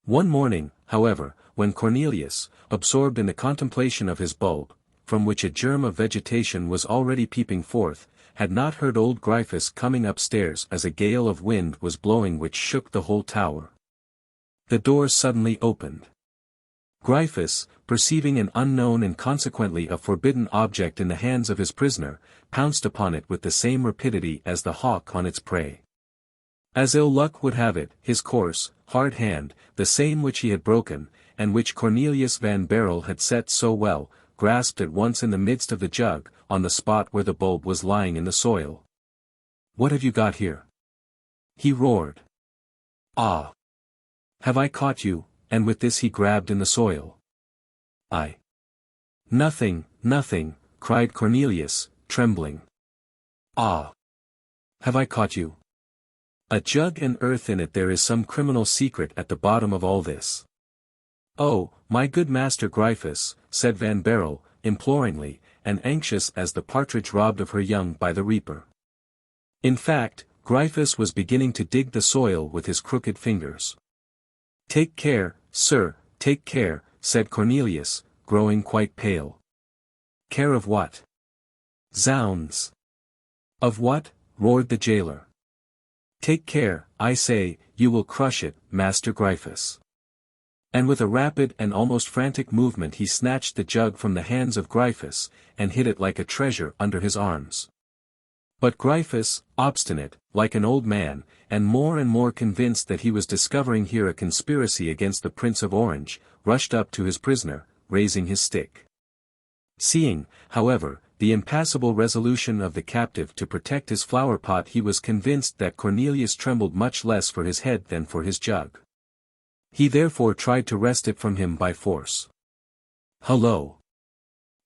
One morning, however, when Cornelius, absorbed in the contemplation of his bulb, from which a germ of vegetation was already peeping forth, had not heard old Gryphus coming upstairs as a gale of wind was blowing which shook the whole tower. The door suddenly opened. Gryphus, perceiving an unknown and consequently a forbidden object in the hands of his prisoner, pounced upon it with the same rapidity as the hawk on its prey. As ill luck would have it, his coarse, hard hand, the same which he had broken, and which Cornelius van Baerle had set so well, grasped at once in the midst of the jug, on the spot where the bulb was lying in the soil. "What have you got here?" he roared. "Ah! Have I caught you?" and with this he grabbed in the soil. "Nothing, nothing," cried Cornelius, trembling. "Ah! Have I caught you? A jug and earth in it. There is some criminal secret at the bottom of all this." "Oh, my good master Gryphus," said Van Baerle, imploringly, and anxious as the partridge robbed of her young by the reaper. In fact, Gryphus was beginning to dig the soil with his crooked fingers. "Take care, sir, take care," said Cornelius, growing quite pale. "Care of what? Zounds!" "Of what?" roared the jailer. "Take care, I say, you will crush it, Master Gryphus." And with a rapid and almost frantic movement he snatched the jug from the hands of Gryphus, and hid it like a treasure under his arms. But Gryphus, obstinate, like an old man, and more convinced that he was discovering here a conspiracy against the Prince of Orange, rushed up to his prisoner, raising his stick. Seeing, however, the impassible resolution of the captive to protect his flower-pot, he was convinced that Cornelius trembled much less for his head than for his jug. He therefore tried to wrest it from him by force. "Hullo!"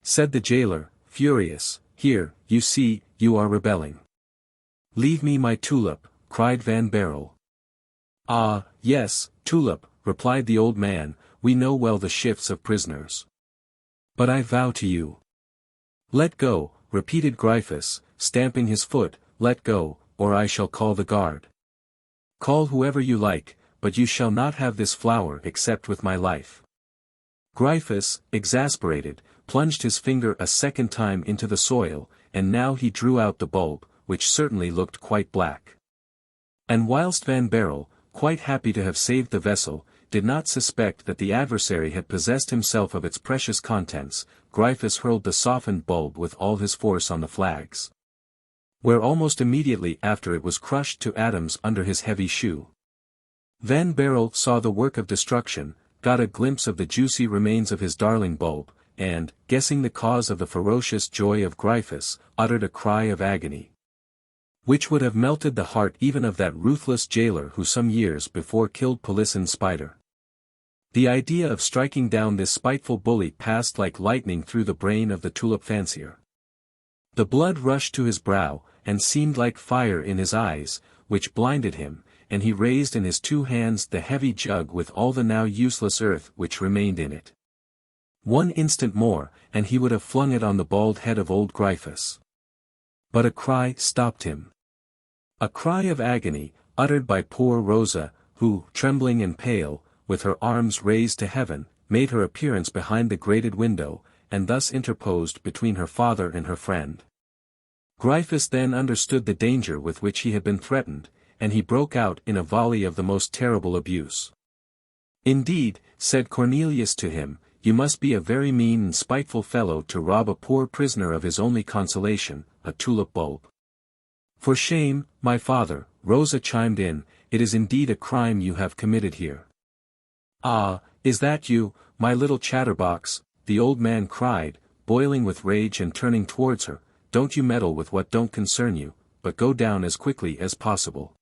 said the jailer, furious, "here, you see, you are rebelling." "Leave me my tulip," cried Van Baerle. "Ah, yes, tulip," replied the old man, "we know well the shifts of prisoners. But I vow to you—" "Let go," repeated Gryphus, stamping his foot, "let go, or I shall call the guard. Call whoever you like, but you shall not have this flower except with my life." Gryphus, exasperated, plunged his finger a second time into the soil, and now he drew out the bulb, which certainly looked quite black. And whilst Van Baerle, quite happy to have saved the vessel, did not suspect that the adversary had possessed himself of its precious contents, Gryphus hurled the softened bulb with all his force on the flags, where almost immediately after it was crushed to atoms under his heavy shoe. Van Baerle saw the work of destruction, got a glimpse of the juicy remains of his darling bulb, and, guessing the cause of the ferocious joy of Gryphus, uttered a cry of agony, which would have melted the heart even of that ruthless jailer who some years before killed Polisson Spider. The idea of striking down this spiteful bully passed like lightning through the brain of the Tulip-fancier. The blood rushed to his brow, and seemed like fire in his eyes, which blinded him, and he raised in his 2 hands the heavy jug with all the now useless earth which remained in it. One instant more, and he would have flung it on the bald head of old Gryphus. But a cry stopped him. A cry of agony, uttered by poor Rosa, who, trembling and pale, with her arms raised to heaven, made her appearance behind the grated window, and thus interposed between her father and her friend. Gryphus then understood the danger with which he had been threatened, and he broke out in a volley of the most terrible abuse. "Indeed," said Cornelius to him, "you must be a very mean and spiteful fellow to rob a poor prisoner of his only consolation, a tulip bulb." "For shame, my father," Rosa chimed in, "it is indeed a crime you have committed here." "Ah, is that you, my little chatterbox?" the old man cried, boiling with rage and turning towards her. "Don't you meddle with what don't concern you, but go down as quickly as possible."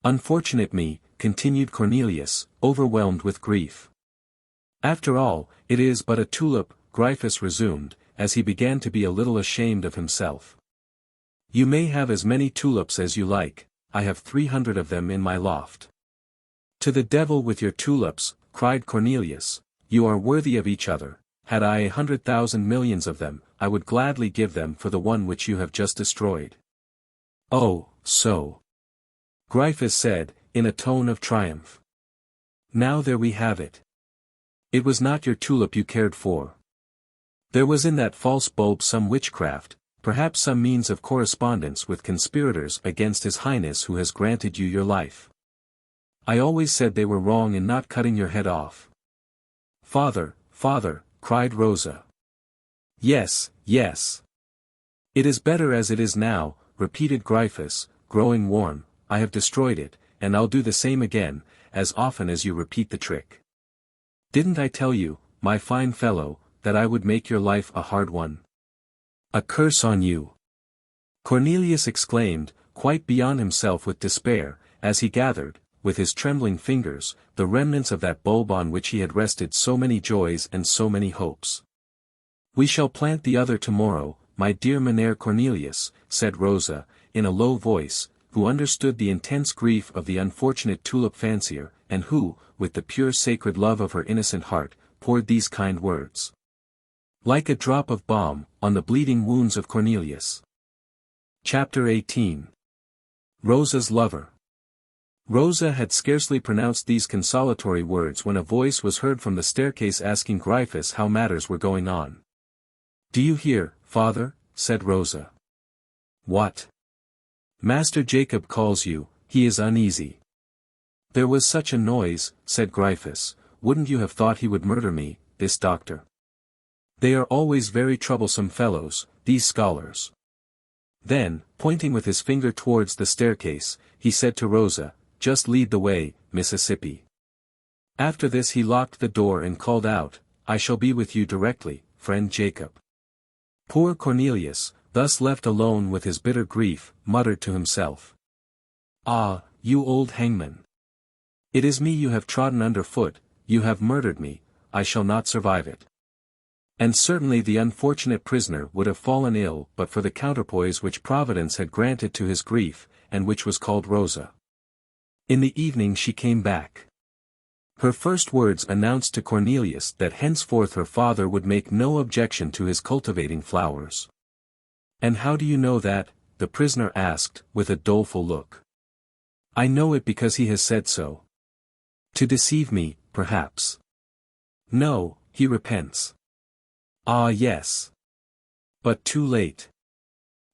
"Unfortunate me," continued Cornelius, overwhelmed with grief. "After all, it is but a tulip," Gryphus resumed, as he began to be a little ashamed of himself. "You may have as many tulips as you like, I have 300 of them in my loft." "To the devil with your tulips," cried Cornelius, "you are worthy of each other. Had I 100,000 millions of them, I would gladly give them for the one which you have just destroyed." "Oh, so," Gryphus said, in a tone of triumph. "Now there we have it. It was not your tulip you cared for. There was in that false bulb some witchcraft, perhaps some means of correspondence with conspirators against His Highness who has granted you your life. I always said they were wrong in not cutting your head off." "Father, father," cried Rosa. "Yes, yes. It is better as it is now," repeated Gryphus, growing warm. "I have destroyed it, and I'll do the same again, as often as you repeat the trick. Didn't I tell you, my fine fellow, that I would make your life a hard one? A curse on you!" Cornelius exclaimed, quite beyond himself with despair, as he gathered, with his trembling fingers, the remnants of that bulb on which he had rested so many joys and so many hopes. "We shall plant the other tomorrow, my dear Mynheer Cornelius," said Rosa, in a low voice, who understood the intense grief of the unfortunate tulip-fancier, and who, with the pure sacred love of her innocent heart, poured these kind words, like a drop of balm, on the bleeding wounds of Cornelius. Chapter 18. Rosa's Lover. Rosa had scarcely pronounced these consolatory words when a voice was heard from the staircase asking Gryphus how matters were going on. "Do you hear, father?" said Rosa. "What?" "Master Jacob calls you, he is uneasy." "There was such a noise," said Gryphus. "Wouldn't you have thought he would murder me, this doctor? They are always very troublesome fellows, these scholars." Then, pointing with his finger towards the staircase, he said to Rosa, "Just lead the way, Mississippi." After this he locked the door and called out, "I shall be with you directly, friend Jacob." Poor Cornelius, thus left alone with his bitter grief, muttered to himself, "Ah, you old hangman! It is me you have trodden under foot, you have murdered me, I shall not survive it." And certainly the unfortunate prisoner would have fallen ill but for the counterpoise which Providence had granted to his grief, and which was called Rosa. In the evening she came back. Her first words announced to Cornelius that henceforth her father would make no objection to his cultivating flowers. "And how do you know that?" the prisoner asked, with a doleful look. "I know it because he has said so." "To deceive me, perhaps." "No, he repents." "Ah yes. But too late.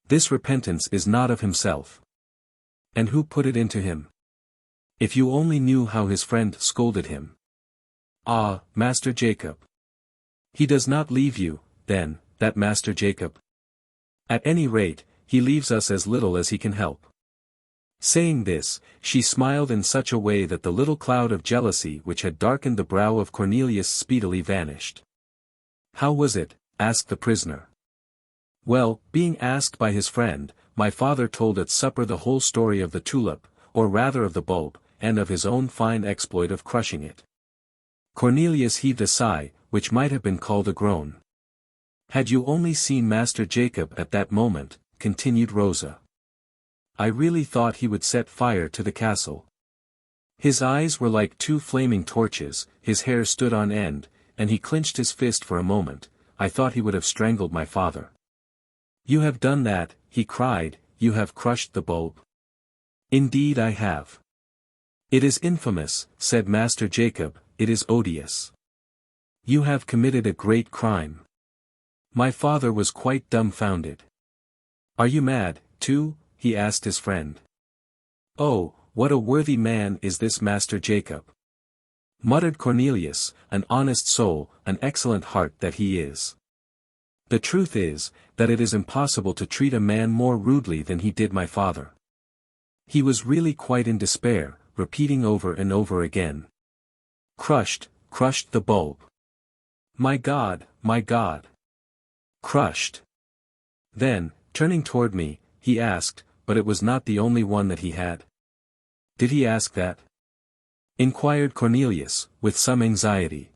This repentance is not of himself." "And who put it into him?" "If you only knew how his friend scolded him." "Ah, Master Jacob. He does not leave you, then, that Master Jacob? At any rate, he leaves us as little as he can help." Saying this, she smiled in such a way that the little cloud of jealousy which had darkened the brow of Cornelius speedily vanished. "How was it?" asked the prisoner. Well, being asked by his friend, my father told at supper the whole story of the tulip, or rather of the bulb, and of his own fine exploit of crushing it. Cornelius heaved a sigh, which might have been called a groan. "Had you only seen Master Jacob at that moment," continued Rosa, "I really thought he would set fire to the castle. His eyes were like two flaming torches, his hair stood on end, and he clenched his fist for a moment. I thought he would have strangled my father." "You have done that," he cried, "you have crushed the bulb." "Indeed I have." "It is infamous," said Master Jacob, "it is odious. You have committed a great crime." My father was quite dumbfounded. "Are you mad, too?" he asked his friend. "Oh, what a worthy man is this Master Jacob!" muttered Cornelius, "an honest soul, an excellent heart that he is. The truth is, that it is impossible to treat a man more rudely than he did my father." He was really quite in despair, repeating over and over again. "Crushed, crushed the bulb. My God, my God. Crushed." Then, turning toward me, he asked, "But it was not the only one that he had?" "Did he ask that?" inquired Cornelius, with some anxiety.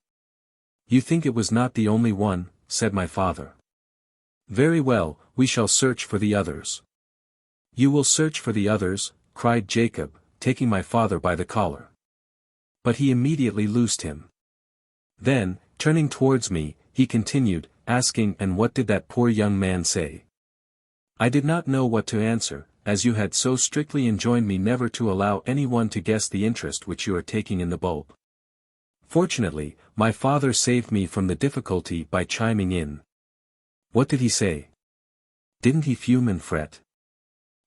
"You think it was not the only one," said my father. "Very well, we shall search for the others." "You will search for the others?" cried Jacob, taking my father by the collar. But he immediately loosed him. Then, turning towards me, he continued, asking, "And what did that poor young man say?" I did not know what to answer, as you had so strictly enjoined me never to allow anyone to guess the interest which you are taking in the bulb. Fortunately, my father saved me from the difficulty by chiming in. "What did he say? Didn't he fume and fret?"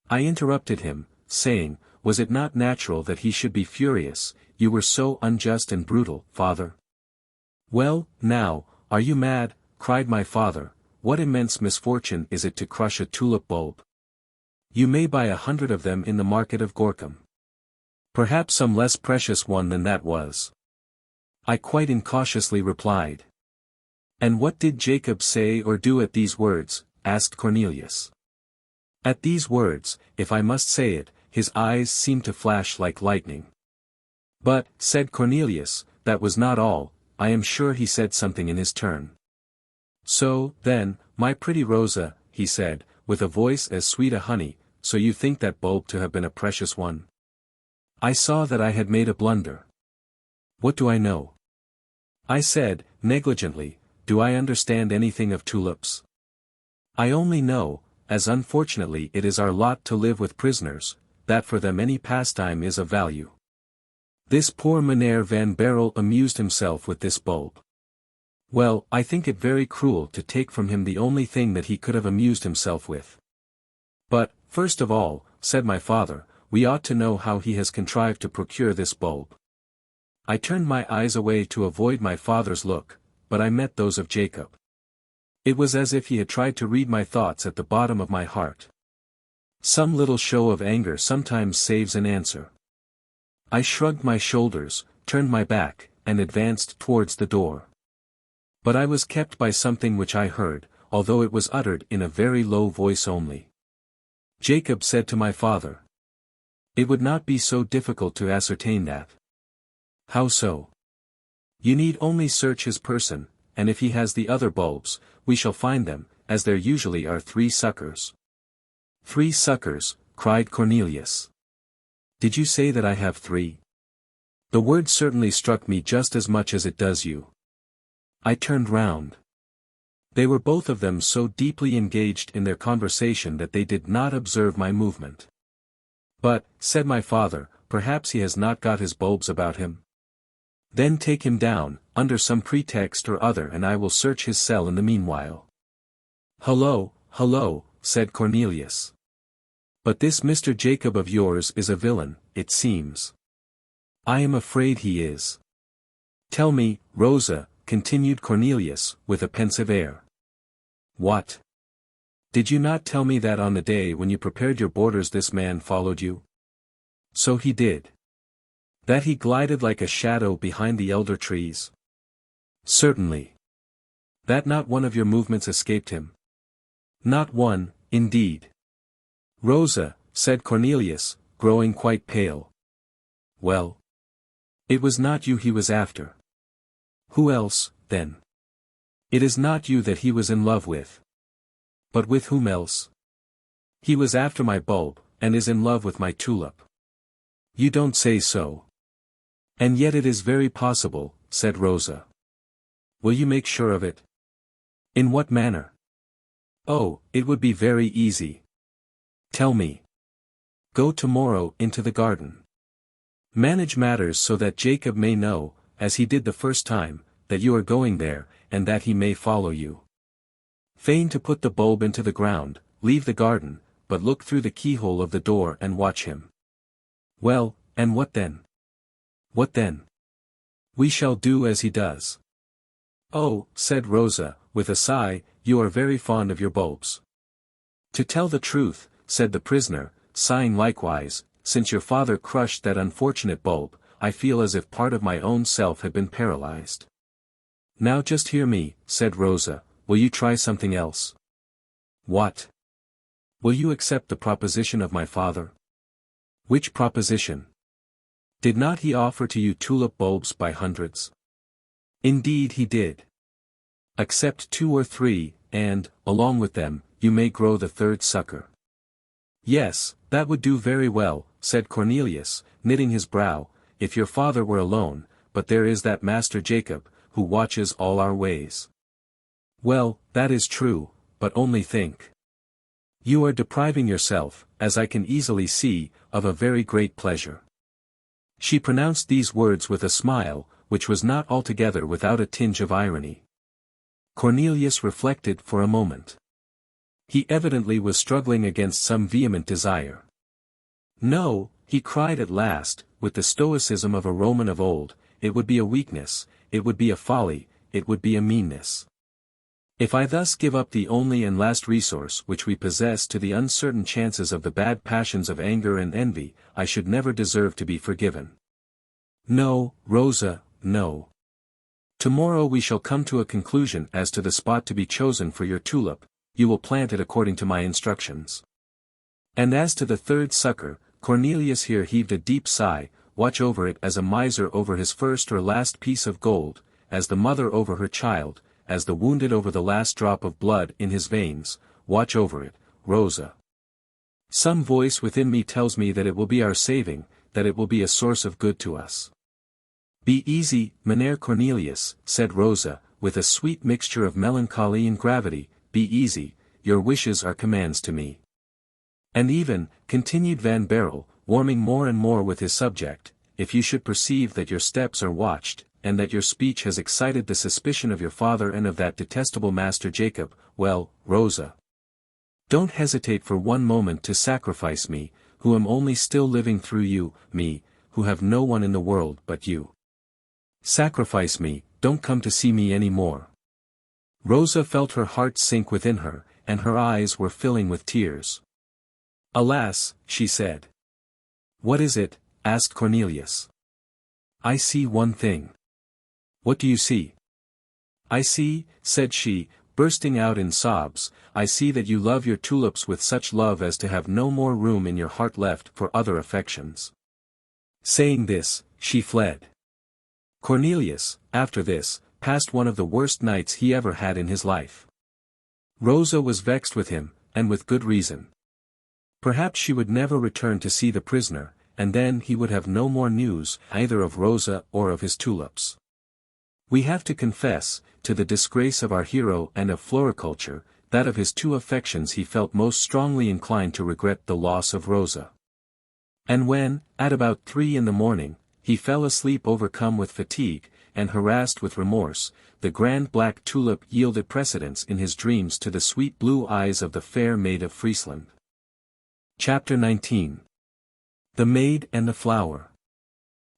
I interrupted him, saying, "Was it not natural that he should be furious? You were so unjust and brutal, father." "Well, now, are you mad?" cried my father. "What immense misfortune is it to crush a tulip bulb? You may buy 100 of them in the market of Gorkum. Perhaps some less precious one than that was." I quite incautiously replied. "And what did Jacob say or do at these words?" asked Cornelius. At these words, if I must say it, his eyes seemed to flash like lightning. "But," said Cornelius, "that was not all, I am sure he said something in his turn." "So, then, my pretty Rosa," he said, with a voice as sweet as honey, "so you think that bulb to have been a precious one?" I saw that I had made a blunder. "What do I know?" I said, negligently. "Do I understand anything of tulips? I only know, as unfortunately it is our lot to live with prisoners, that for them any pastime is of value. This poor Meneer van Baerle amused himself with this bulb. Well, I think it very cruel to take from him the only thing that he could have amused himself with. But, first of all," said my father, "we ought to know how he has contrived to procure this bulb." I turned my eyes away to avoid my father's look, but I met those of Jacob. It was as if he had tried to read my thoughts at the bottom of my heart. Some little show of anger sometimes saves an answer. I shrugged my shoulders, turned my back, and advanced towards the door. But I was kept by something which I heard, although it was uttered in a very low voice only. Jacob said to my father, "It would not be so difficult to ascertain that." "How so?" "You need only search his person, and if he has the other bulbs, we shall find them, as there usually are 3 suckers. "3 suckers," cried Cornelius. "Did you say that I have 3? The word certainly struck me just as much as it does you." I turned round. They were both of them so deeply engaged in their conversation that they did not observe my movement. "But," said my father, "perhaps he has not got his bulbs about him. Then take him down, under some pretext or other, and I will search his cell in the meanwhile." "Hullo, hullo," said Cornelius. "But this Mr. Jacob of yours is a villain, it seems." "I am afraid he is." "Tell me, Rosa," continued Cornelius, with a pensive air. "What? Did you not tell me that on the day when you prepared your boarders this man followed you?" "So he did." "That he glided like a shadow behind the elder trees?" "Certainly." "That not one of your movements escaped him?" "Not one, indeed." "Rosa," said Cornelius, growing quite pale. "Well? It was not you he was after." "Who else, then?" "It is not you that he was in love with." "But with whom else?" "He was after my bulb, and is in love with my tulip." "You don't say so." "And yet it is very possible," said Rosa. "Will you make sure of it?" "In what manner?" "Oh, it would be very easy." "Tell me." "Go tomorrow into the garden. Manage matters so that Jacob may know, as he did the first time, that you are going there, and that he may follow you. Feign to put the bulb into the ground, leave the garden, but look through the keyhole of the door and watch him. Well, and what then? What then? We shall do as he does. Oh, said Rosa, with a sigh, you are very fond of your bulbs. To tell the truth, said the prisoner, sighing likewise, since your father crushed that unfortunate bulb, I feel as if part of my own self had been paralyzed. Now just hear me, said Rosa, will you try something else? What? Will you accept the proposition of my father? Which proposition? Did not he offer to you tulip bulbs by hundreds? Indeed he did. Accept 2 or 3, and, along with them, you may grow the 3rd sucker. Yes, that would do very well, said Cornelius, knitting his brow, if your father were alone, but there is that Master Jacob, who watches all our ways. Well, that is true, but only think. You are depriving yourself, as I can easily see, of a very great pleasure. She pronounced these words with a smile, which was not altogether without a tinge of irony. Cornelius reflected for a moment. He evidently was struggling against some vehement desire. No, he cried at last, with the stoicism of a Roman of old, it would be a weakness, it would be a folly, it would be a meanness. If I thus give up the only and last resource which we possess to the uncertain chances of the bad passions of anger and envy, I should never deserve to be forgiven. No, Rosa, no. Tomorrow we shall come to a conclusion as to the spot to be chosen for your tulip, you will plant it according to my instructions. And as to the 3rd sucker, Cornelius here heaved a deep sigh, watch over it as a miser over his first or last piece of gold, as the mother over her child, as the wounded over the last drop of blood in his veins, watch over it, Rosa. Some voice within me tells me that it will be our saving, that it will be a source of good to us. Be easy, Mynheer Cornelius, said Rosa, with a sweet mixture of melancholy and gravity, be easy, your wishes are commands to me. And even, continued Van Baerle, warming more and more with his subject, if you should perceive that your steps are watched, and that your speech has excited the suspicion of your father and of that detestable Master Jacob, well, Rosa. Don't hesitate for one moment to sacrifice me, who am only still living through you, me, who have no one in the world but you. Sacrifice me, don't come to see me any more. Rosa felt her heart sink within her, and her eyes were filling with tears. Alas, she said. What is it? Asked Cornelius. I see one thing. What do you see? I see, said she, bursting out in sobs, I see that you love your tulips with such love as to have no more room in your heart left for other affections. Saying this, she fled. Cornelius, after this, passed one of the worst nights he ever had in his life. Rosa was vexed with him, and with good reason. Perhaps she would never return to see the prisoner, and then he would have no more news either of Rosa or of his tulips. We have to confess, to the disgrace of our hero and of floriculture, that of his 2 affections he felt most strongly inclined to regret the loss of Rosa. And when, at about 3 in the morning, he fell asleep overcome with fatigue, and harassed with remorse, the grand black tulip yielded precedence in his dreams to the sweet blue eyes of the fair maid of Friesland. Chapter 19. The Maid and the Flower.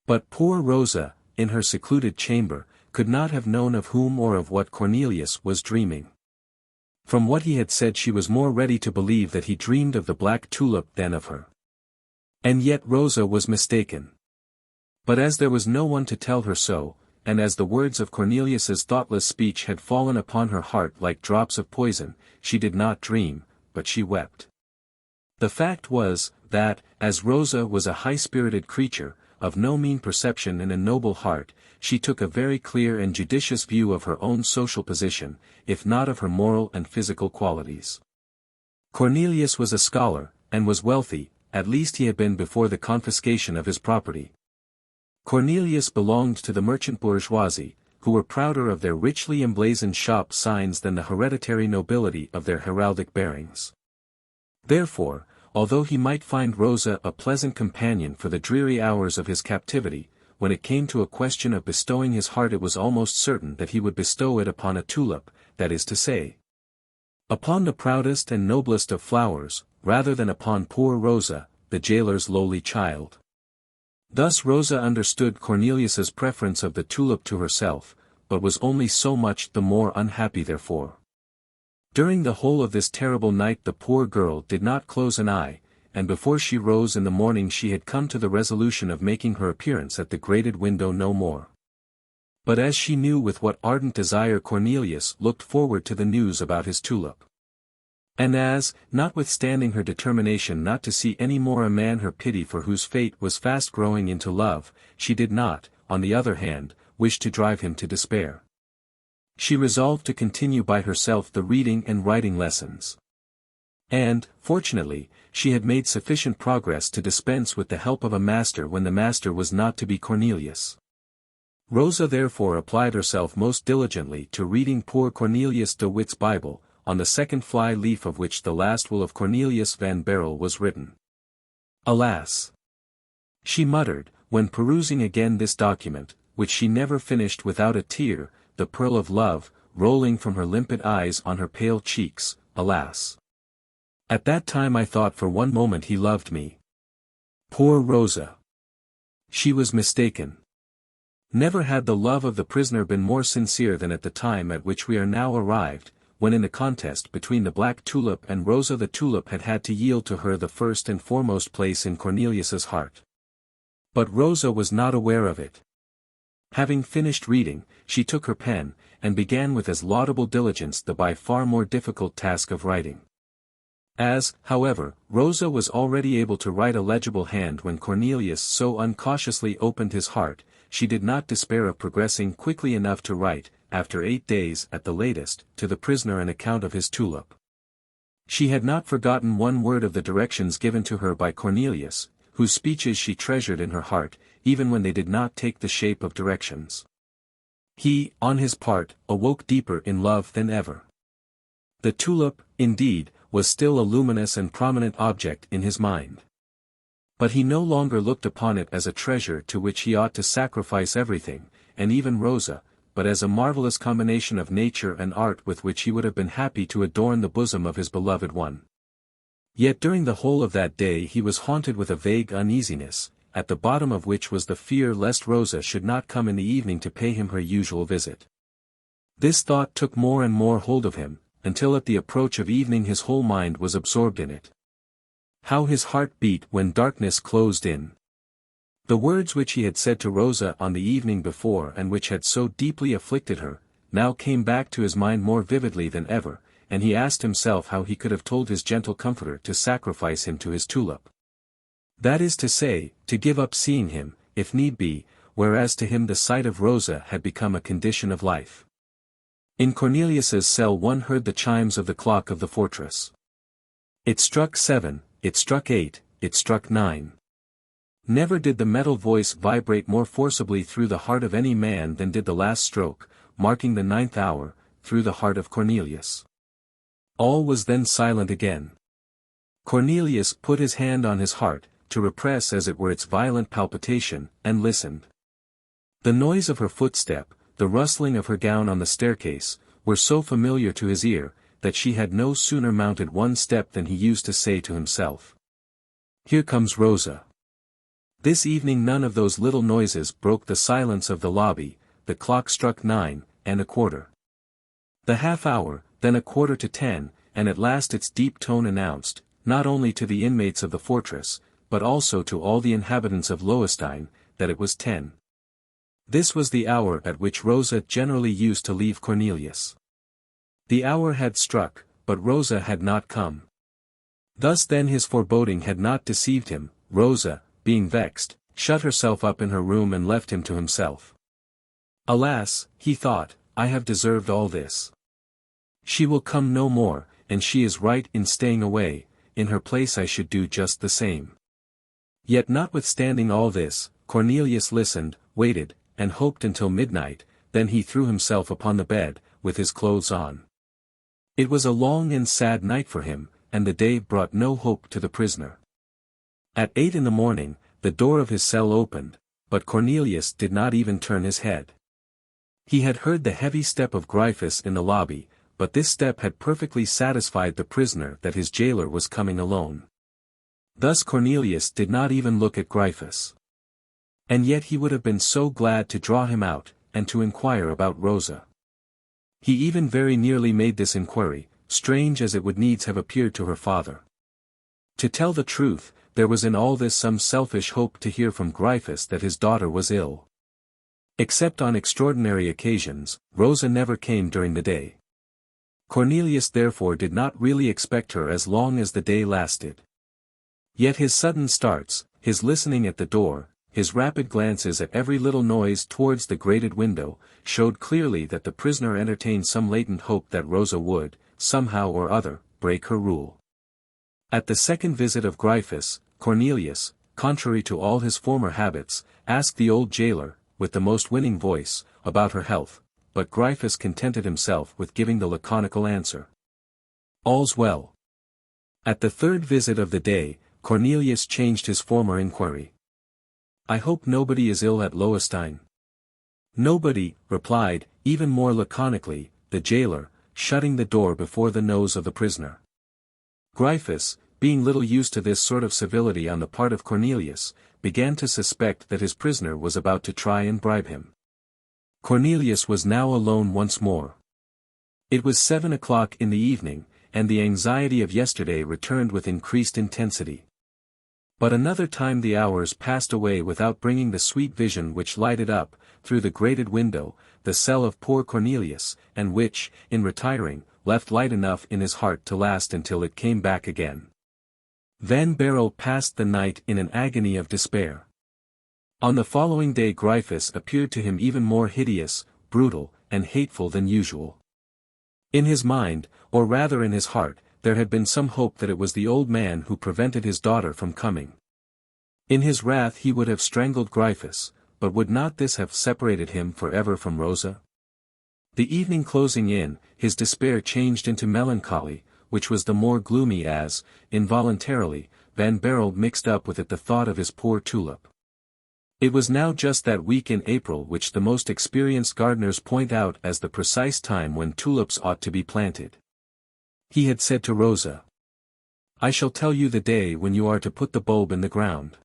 But poor Rosa, in her secluded chamber, could not have known of whom or of what Cornelius was dreaming. From what he had said she was more ready to believe that he dreamed of the black tulip than of her. And yet Rosa was mistaken. But as there was no one to tell her so, and as the words of Cornelius's thoughtless speech had fallen upon her heart like drops of poison, she did not dream, but she wept. The fact was, that, as Rosa was a high-spirited creature, of no mean perception and a noble heart, she took a very clear and judicious view of her own social position, if not of her moral and physical qualities. Cornelius was a scholar, and was wealthy, at least he had been before the confiscation of his property. Cornelius belonged to the merchant bourgeoisie, who were prouder of their richly emblazoned shop signs than the hereditary nobility of their heraldic bearings. Therefore, although he might find Rosa a pleasant companion for the dreary hours of his captivity, when it came to a question of bestowing his heart it was almost certain that he would bestow it upon a tulip, that is to say, upon the proudest and noblest of flowers, rather than upon poor Rosa, the jailer's lowly child. Thus Rosa understood Cornelius's preference of the tulip to herself, but was only so much the more unhappy therefore. During the whole of this terrible night the poor girl did not close an eye, and before she rose in the morning she had come to the resolution of making her appearance at the grated window no more. But as she knew with what ardent desire Cornelius looked forward to the news about his tulip, and as, notwithstanding her determination not to see any more a man her pity for whose fate was fast growing into love, she did not, on the other hand, wish to drive him to despair. She resolved to continue by herself the reading and writing lessons. And, fortunately, she had made sufficient progress to dispense with the help of a master when the master was not to be Cornelius. Rosa therefore applied herself most diligently to reading poor Cornelius de Witt's Bible, on the second fly-leaf of which the last will of Cornelius van Baerle was written. Alas! She muttered, when perusing again this document, which she never finished without a tear, the pearl of love, rolling from her limpid eyes on her pale cheeks, alas! At that time I thought for one moment he loved me. Poor Rosa! She was mistaken. Never had the love of the prisoner been more sincere than at the time at which we are now arrived, when in the contest between the black tulip and Rosa the tulip had had to yield to her the first and foremost place in Cornelius's heart. But Rosa was not aware of it. Having finished reading, she took her pen, and began with as laudable diligence the by far more difficult task of writing. As, however, Rosa was already able to write a legible hand when Cornelius so uncautiously opened his heart, she did not despair of progressing quickly enough to write, after 8 days at the latest, to the prisoner an account of his tulip. She had not forgotten one word of the directions given to her by Cornelius, whose speeches she treasured in her heart, even when they did not take the shape of directions. He, on his part, awoke deeper in love than ever. The tulip, indeed, was still a luminous and prominent object in his mind. But he no longer looked upon it as a treasure to which he ought to sacrifice everything, and even Rosa, but as a marvelous combination of nature and art with which he would have been happy to adorn the bosom of his beloved one. Yet during the whole of that day he was haunted with a vague uneasiness, at the bottom of which was the fear lest Rosa should not come in the evening to pay him her usual visit. This thought took more and more hold of him, until at the approach of evening his whole mind was absorbed in it. How his heart beat when darkness closed in! The words which he had said to Rosa on the evening before and which had so deeply afflicted her, now came back to his mind more vividly than ever, and he asked himself how he could have told his gentle comforter to sacrifice him to his tulip. That is to say, to give up seeing him, if need be, whereas to him the sight of Rosa had become a condition of life. In Cornelius's cell one heard the chimes of the clock of the fortress. It struck 7, it struck 8, it struck 9. Never did the metal voice vibrate more forcibly through the heart of any man than did the last stroke, marking the 9th hour, through the heart of Cornelius. All was then silent again. Cornelius put his hand on his heart, to repress as it were its violent palpitation, and listened. The noise of her footstep, the rustling of her gown on the staircase, were so familiar to his ear, that she had no sooner mounted one step than he used to say to himself, "Here comes Rosa." This evening none of those little noises broke the silence of the lobby. The clock struck 9, and a quarter. The half hour, then a quarter to 10, and at last its deep tone announced, not only to the inmates of the fortress, but also to all the inhabitants of Loewestein, that it was 10. This was the hour at which Rosa generally used to leave Cornelius. The hour had struck, but Rosa had not come. Thus then his foreboding had not deceived him. Rosa, being vexed, shut herself up in her room and left him to himself. Alas, he thought, I have deserved all this. She will come no more, and she is right in staying away. In her place I should do just the same. Yet notwithstanding all this, Cornelius listened, waited, and hoped until midnight, then he threw himself upon the bed, with his clothes on. It was a long and sad night for him, and the day brought no hope to the prisoner. At 8 in the morning, the door of his cell opened, but Cornelius did not even turn his head. He had heard the heavy step of Gryphus in the lobby, but this step had perfectly satisfied the prisoner that his jailer was coming alone. Thus Cornelius did not even look at Gryphus. And yet he would have been so glad to draw him out, and to inquire about Rosa. He even very nearly made this inquiry, strange as it would needs have appeared to her father. To tell the truth, there was in all this some selfish hope to hear from Gryphus that his daughter was ill. Except on extraordinary occasions, Rosa never came during the day. Cornelius therefore did not really expect her as long as the day lasted. Yet his sudden starts, his listening at the door, his rapid glances at every little noise towards the grated window, showed clearly that the prisoner entertained some latent hope that Rosa would, somehow or other, break her rule. At the second visit of Gryphus, Cornelius, contrary to all his former habits, asked the old jailer, with the most winning voice, about her health, but Gryphus contented himself with giving the laconical answer: "All's well." At the third visit of the day, Cornelius changed his former inquiry. "I hope nobody is ill at Lowenstein?" "Nobody," replied, even more laconically, the jailer, shutting the door before the nose of the prisoner. Gryphus, being little used to this sort of civility on the part of Cornelius, began to suspect that his prisoner was about to try and bribe him. Cornelius was now alone once more. It was 7 o'clock in the evening, and the anxiety of yesterday returned with increased intensity. But another time the hours passed away without bringing the sweet vision which lighted up, through the grated window, the cell of poor Cornelius, and which, in retiring, left light enough in his heart to last until it came back again. Van Baerle passed the night in an agony of despair. On the following day Gryphus appeared to him even more hideous, brutal, and hateful than usual. In his mind, or rather in his heart, there had been some hope that it was the old man who prevented his daughter from coming. In his wrath he would have strangled Gryphus, but would not this have separated him forever from Rosa? The evening closing in, his despair changed into melancholy, which was the more gloomy as, involuntarily, Van Baerle mixed up with it the thought of his poor tulip. It was now just that week in April which the most experienced gardeners point out as the precise time when tulips ought to be planted. He had said to Rosa, "I shall tell you the day when you are to put the bulb in the ground."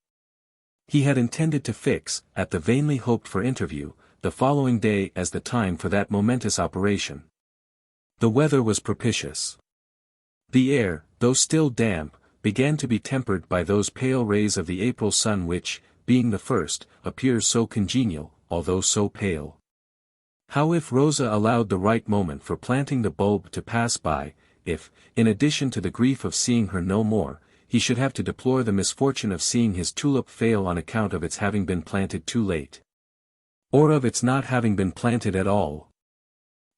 He had intended to fix, at the vainly hoped-for interview, the following day as the time for that momentous operation. The weather was propitious. The air, though still damp, began to be tempered by those pale rays of the April sun which, being the first, appears so congenial, although so pale. How if Rosa allowed the right moment for planting the bulb to pass by, if, in addition to the grief of seeing her no more, he should have to deplore the misfortune of seeing his tulip fail on account of its having been planted too late. Or of its not having been planted at all.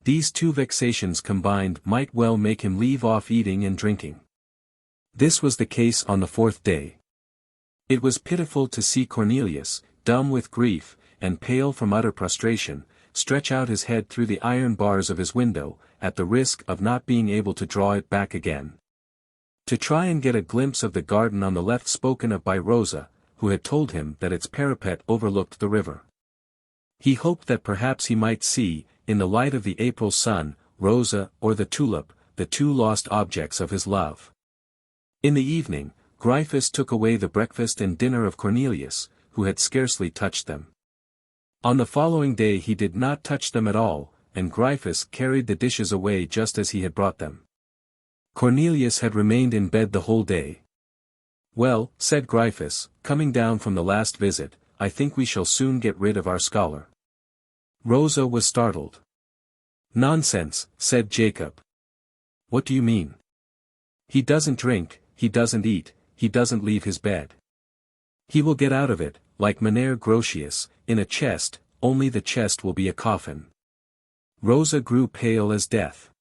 These two vexations combined might well make him leave off eating and drinking. This was the case on the fourth day. It was pitiful to see Cornelius, dumb with grief, and pale from utter prostration, stretch out his head through the iron bars of his window, at the risk of not being able to draw it back again. To try and get a glimpse of the garden on the left spoken of by Rosa, who had told him that its parapet overlooked the river. He hoped that perhaps he might see, in the light of the April sun, Rosa or the tulip, the two lost objects of his love. In the evening, Gryphus took away the breakfast and dinner of Cornelius, who had scarcely touched them. On the following day he did not touch them at all, and Gryphus carried the dishes away just as he had brought them. Cornelius had remained in bed the whole day. "Well," said Gryphus, coming down from the last visit, "I think we shall soon get rid of our scholar." Rosa was startled. "Nonsense," said Jacob. "What do you mean?" "He doesn't drink, he doesn't eat, he doesn't leave his bed. He will get out of it, like Mynheer Grotius, in a chest, only the chest will be a coffin." Rosa grew pale as death.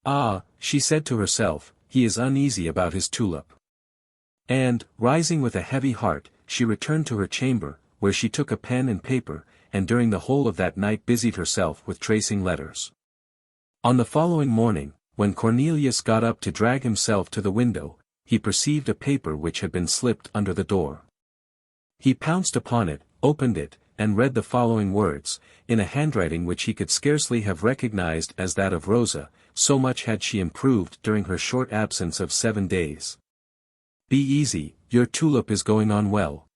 "Ah," she said to herself, "he is uneasy about his tulip." And, rising with a heavy heart, she returned to her chamber, where she took a pen and paper, and during the whole of that night busied herself with tracing letters. On the following morning, when Cornelius got up to drag himself to the window, he perceived a paper which had been slipped under the door. He pounced upon it, opened it, and read the following words, in a handwriting which he could scarcely have recognized as that of Rosa, so much had she improved during her short absence of 7 days. "Be easy, your tulip is going on well.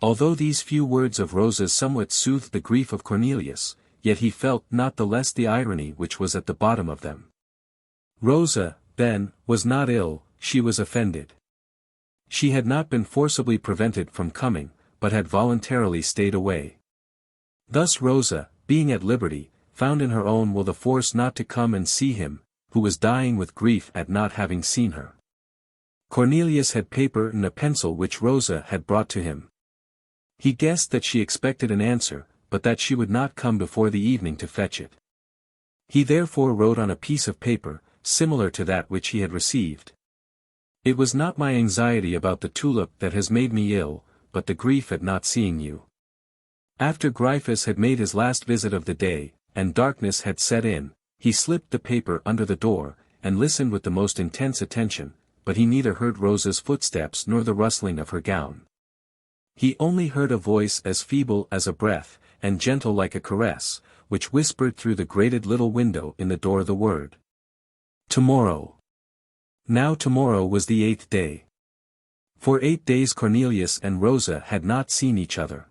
Although these few words of Rosa's somewhat soothed the grief of Cornelius, yet he felt not the less the irony which was at the bottom of them. Rosa, then, was not ill, she was offended. She had not been forcibly prevented from coming, but had voluntarily stayed away. Thus Rosa, being at liberty, found in her own will the force not to come and see him, who was dying with grief at not having seen her. Cornelius had paper and a pencil which Rosa had brought to him. He guessed that she expected an answer, but that she would not come before the evening to fetch it. He therefore wrote on a piece of paper, similar to that which he had received. It was not my anxiety about the tulip that has made me ill, but the grief at not seeing you. After Gryphus had made his last visit of the day, and darkness had set in, he slipped the paper under the door, and listened with the most intense attention, but he neither heard Rosa's footsteps nor the rustling of her gown. He only heard a voice as feeble as a breath, and gentle like a caress, which whispered through the grated little window in the door the word, "Tomorrow." Now tomorrow was the 8th day. For 8 days Cornelius and Rosa had not seen each other.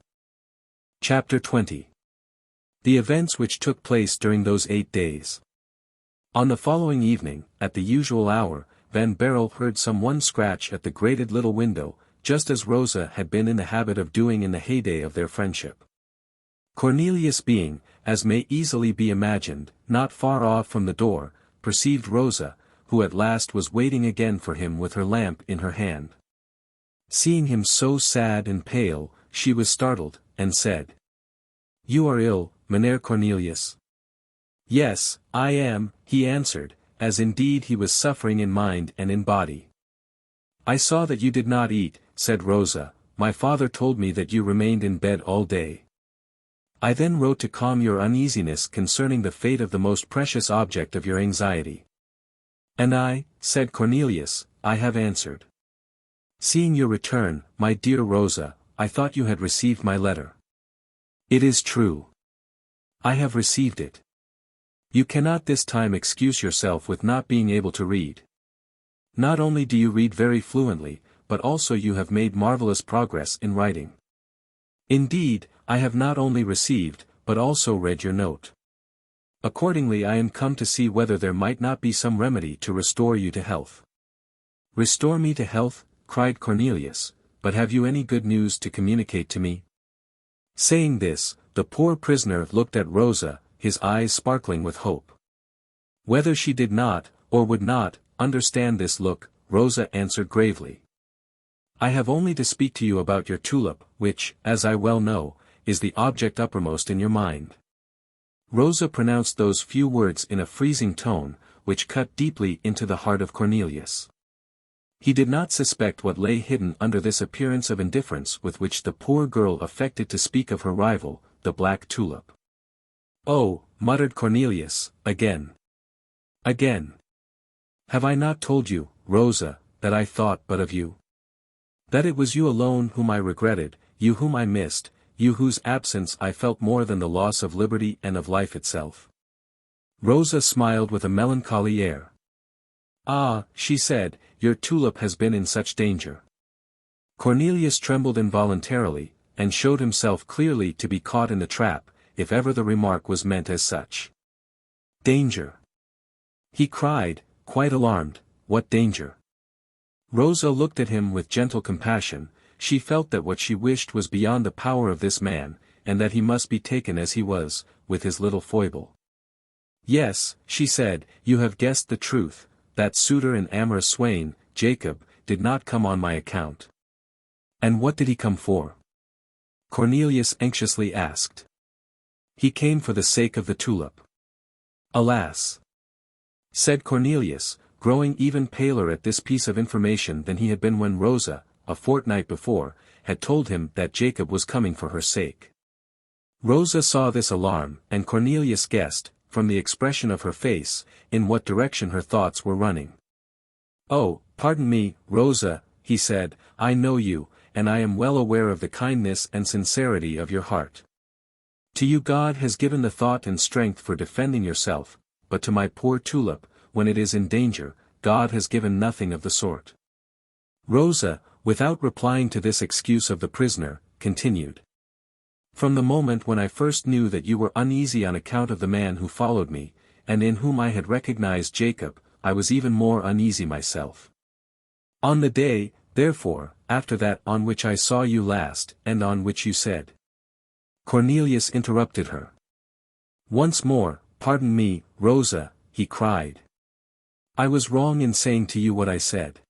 Chapter 20. The events which took place during those 8 days. On the following evening, at the usual hour, Van Baerle heard some one scratch at the grated little window, just as Rosa had been in the habit of doing in the heyday of their friendship. Cornelius being, as may easily be imagined, not far off from the door, perceived Rosa, who at last was waiting again for him with her lamp in her hand. Seeing him so sad and pale, she was startled, and said, "You are ill, Mynheer Cornelius." "Yes, I am," he answered, as indeed he was suffering in mind and in body. "I saw that you did not eat," said Rosa. "My father told me that you remained in bed all day. I then wrote to calm your uneasiness concerning the fate of the most precious object of your anxiety." "And I," said Cornelius, "I have answered. Seeing your return, my dear Rosa, I thought you had received my letter. It is true. I have received it. You cannot this time excuse yourself with not being able to read. Not only do you read very fluently, but also you have made marvelous progress in writing. Indeed, I have not only received, but also read your note. Accordingly I am come to see whether there might not be some remedy to restore you to health." "Restore me to health?" cried Cornelius, "but have you any good news to communicate to me?" Saying this, the poor prisoner looked at Rosa, his eyes sparkling with hope. Whether she did not, or would not, understand this look, Rosa answered gravely. "I have only to speak to you about your tulip, which, as I well know, is the object uppermost in your mind." Rosa pronounced those few words in a freezing tone, which cut deeply into the heart of Cornelius. He did not suspect what lay hidden under this appearance of indifference with which the poor girl affected to speak of her rival, the black tulip. "Oh," muttered Cornelius, "again. Again. Have I not told you, Rosa, that I thought but of you? That it was you alone whom I regretted, you whom I missed, you whose absence I felt more than the loss of liberty and of life itself?" Rosa smiled with a melancholy air. "Ah," she said, "your tulip has been in such danger." Cornelius trembled involuntarily, and showed himself clearly to be caught in the trap, if ever the remark was meant as such. "Danger!" he cried, quite alarmed. "What danger?" Rosa looked at him with gentle compassion. She felt that what she wished was beyond the power of this man, and that he must be taken as he was, with his little foible. "Yes," she said, "you have guessed the truth. That suitor and amorous swain, Jacob, did not come on my account." "And what did he come for?" Cornelius anxiously asked. "He came for the sake of the tulip." "Alas!" said Cornelius, growing even paler at this piece of information than he had been when Rosa, a fortnight before, had told him that Jacob was coming for her sake. Rosa saw this alarm, and Cornelius guessed, from the expression of her face, in what direction her thoughts were running. "Oh, pardon me, Rosa," he said, "I know you, and I am well aware of the kindness and sincerity of your heart. To you God has given the thought and strength for defending yourself, but to my poor tulip, when it is in danger, God has given nothing of the sort." Rosa, without replying to this excuse of the prisoner, continued. From the moment when I first knew that you were uneasy on account of the man who followed me, and in whom I had recognized Jacob, I was even more uneasy myself. On the day, therefore, after that on which I saw you last, and on which you said. Cornelius interrupted her. Once more, pardon me, Rosa, he cried. I was wrong in saying to you what I said.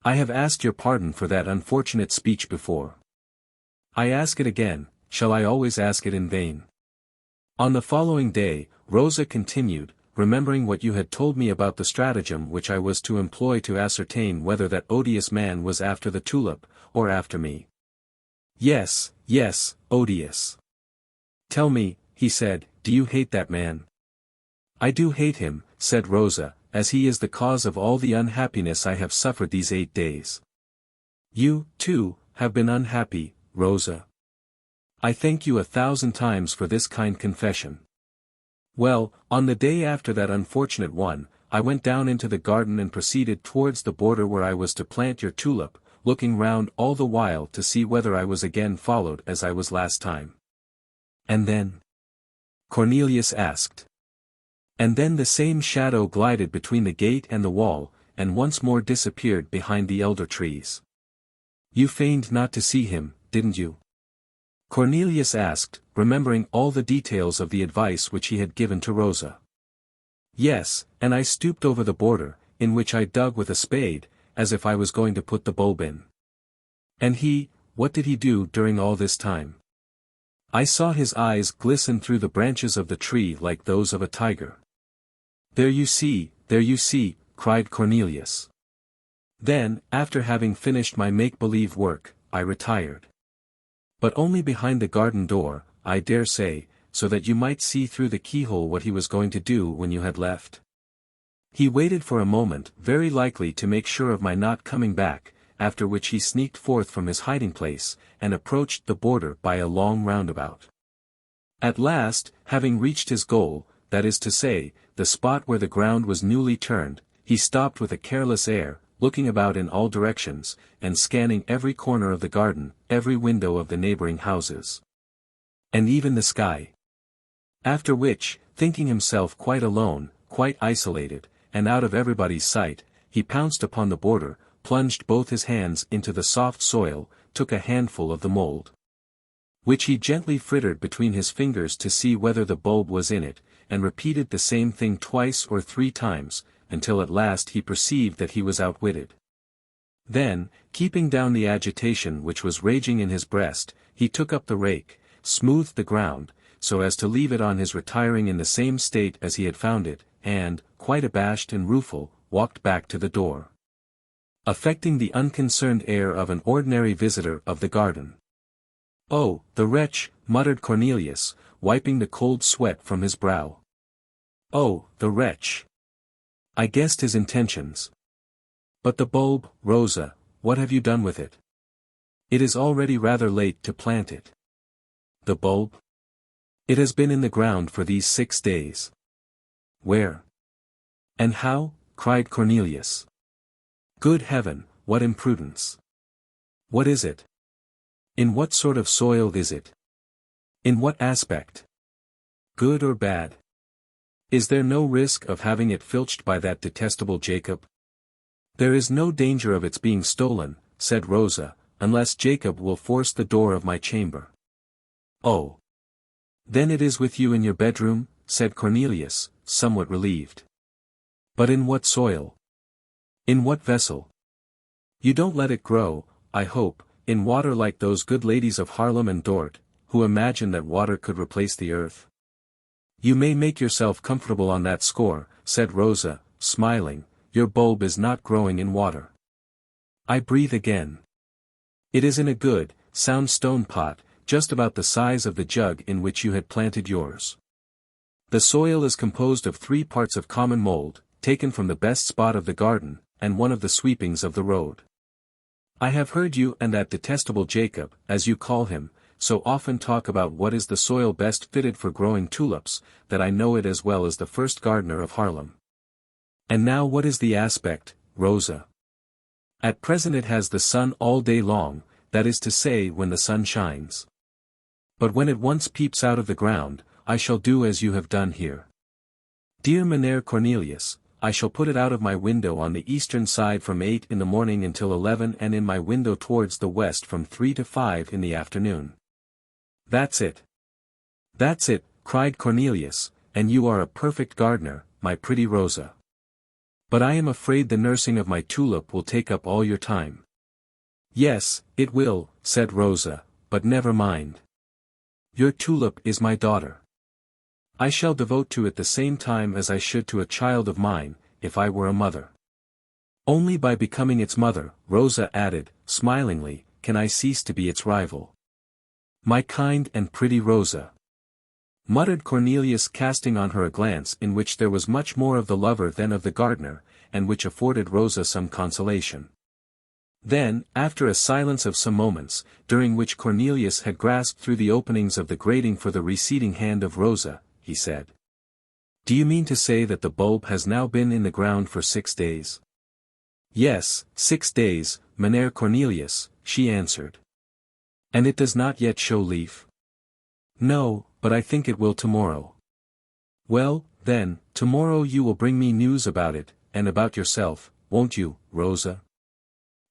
I have asked your pardon for that unfortunate speech before. I ask it again, shall I always ask it in vain? On the following day, Rosa continued, remembering what you had told me about the stratagem which I was to employ to ascertain whether that odious man was after the tulip, or after me. Yes, yes, odious. Tell me, he said, do you hate that man? I do hate him, said Rosa, as he is the cause of all the unhappiness I have suffered these 8 days. You, too, have been unhappy, Rosa. I thank you 1,000 times for this kind confession. Well, on the day after that unfortunate one, I went down into the garden and proceeded towards the border where I was to plant your tulip, looking round all the while to see whether I was again followed as I was last time. And then? Cornelius asked. And then the same shadow glided between the gate and the wall, and once more disappeared behind the elder trees. You feigned not to see him, didn't you? Cornelius asked, remembering all the details of the advice which he had given to Rosa. Yes, and I stooped over the border, in which I dug with a spade, as if I was going to put the bulb in. And he, what did he do during all this time? I saw his eyes glisten through the branches of the tree like those of a tiger. There you see, cried Cornelius. Then, after having finished my make-believe work, I retired. But only behind the garden door, I dare say, so that you might see through the keyhole what he was going to do when you had left. He waited for a moment, very likely to make sure of my not coming back, after which he sneaked forth from his hiding-place, and approached the border by a long roundabout. At last, having reached his goal, that is to say, the spot where the ground was newly turned, he stopped with a careless air, looking about in all directions, and scanning every corner of the garden, every window of the neighboring houses. And even the sky. After which, thinking himself quite alone, quite isolated, and out of everybody's sight, he pounced upon the border, plunged both his hands into the soft soil, took a handful of the mold, which he gently frittered between his fingers to see whether the bulb was in it, and repeated the same thing 2 or 3 times, until at last he perceived that he was outwitted. Then, keeping down the agitation which was raging in his breast, he took up the rake, smoothed the ground, so as to leave it on his retiring in the same state as he had found it, and, quite abashed and rueful, walked back to the door, affecting the unconcerned air of an ordinary visitor of the garden. Oh, the wretch, muttered Cornelius, wiping the cold sweat from his brow. Oh, the wretch. I guessed his intentions. But the bulb, Rosa, what have you done with it? It is already rather late to plant it. The bulb? It has been in the ground for these 6 days. Where? And how? Cried Cornelius. Good heaven, what imprudence! What is it? In what sort of soil is it? In what aspect? Good or bad? Is there no risk of having it filched by that detestable Jacob? There is no danger of its being stolen, said Rosa, unless Jacob will force the door of my chamber. Oh! Then it is with you in your bedroom, said Cornelius, somewhat relieved. But in what soil? In what vessel? You don't let it grow, I hope, in water like those good ladies of Haarlem and Dort, who imagine that water could replace the earth. You may make yourself comfortable on that score, said Rosa, smiling, your bulb is not growing in water. I breathe again. It is in a good, sound stone pot, just about the size of the jug in which you had planted yours. The soil is composed of 3 parts of common mold, taken from the best spot of the garden, and 1 of the sweepings of the road. I have heard you and that detestable Jacob, as you call him, so often talk about what is the soil best fitted for growing tulips, that I know it as well as the first gardener of Haarlem. And now what is the aspect, Rosa? At present it has the sun all day long, that is to say when the sun shines. But when it once peeps out of the ground, I shall do as you have done here. Dear Mynheer Cornelius, I shall put it out of my window on the eastern side from 8 in the morning until 11 and in my window towards the west from 3 to 5 in the afternoon. That's it. That's it, cried Cornelius, and you are a perfect gardener, my pretty Rosa. But I am afraid the nursing of my tulip will take up all your time. Yes, it will, said Rosa, but never mind. Your tulip is my daughter. I shall devote to it the same time as I should to a child of mine, if I were a mother. Only by becoming its mother, Rosa added, smilingly, can I cease to be its rival. My kind and pretty Rosa, muttered Cornelius, casting on her a glance in which there was much more of the lover than of the gardener, and which afforded Rosa some consolation. Then, after a silence of some moments, during which Cornelius had grasped through the openings of the grating for the receding hand of Rosa, he said, do you mean to say that the bulb has now been in the ground for 6 days? Yes, 6 days, Mynheer Cornelius, she answered. And it does not yet show leaf? No, but I think it will tomorrow. Well, then, tomorrow you will bring me news about it, and about yourself, won't you, Rosa?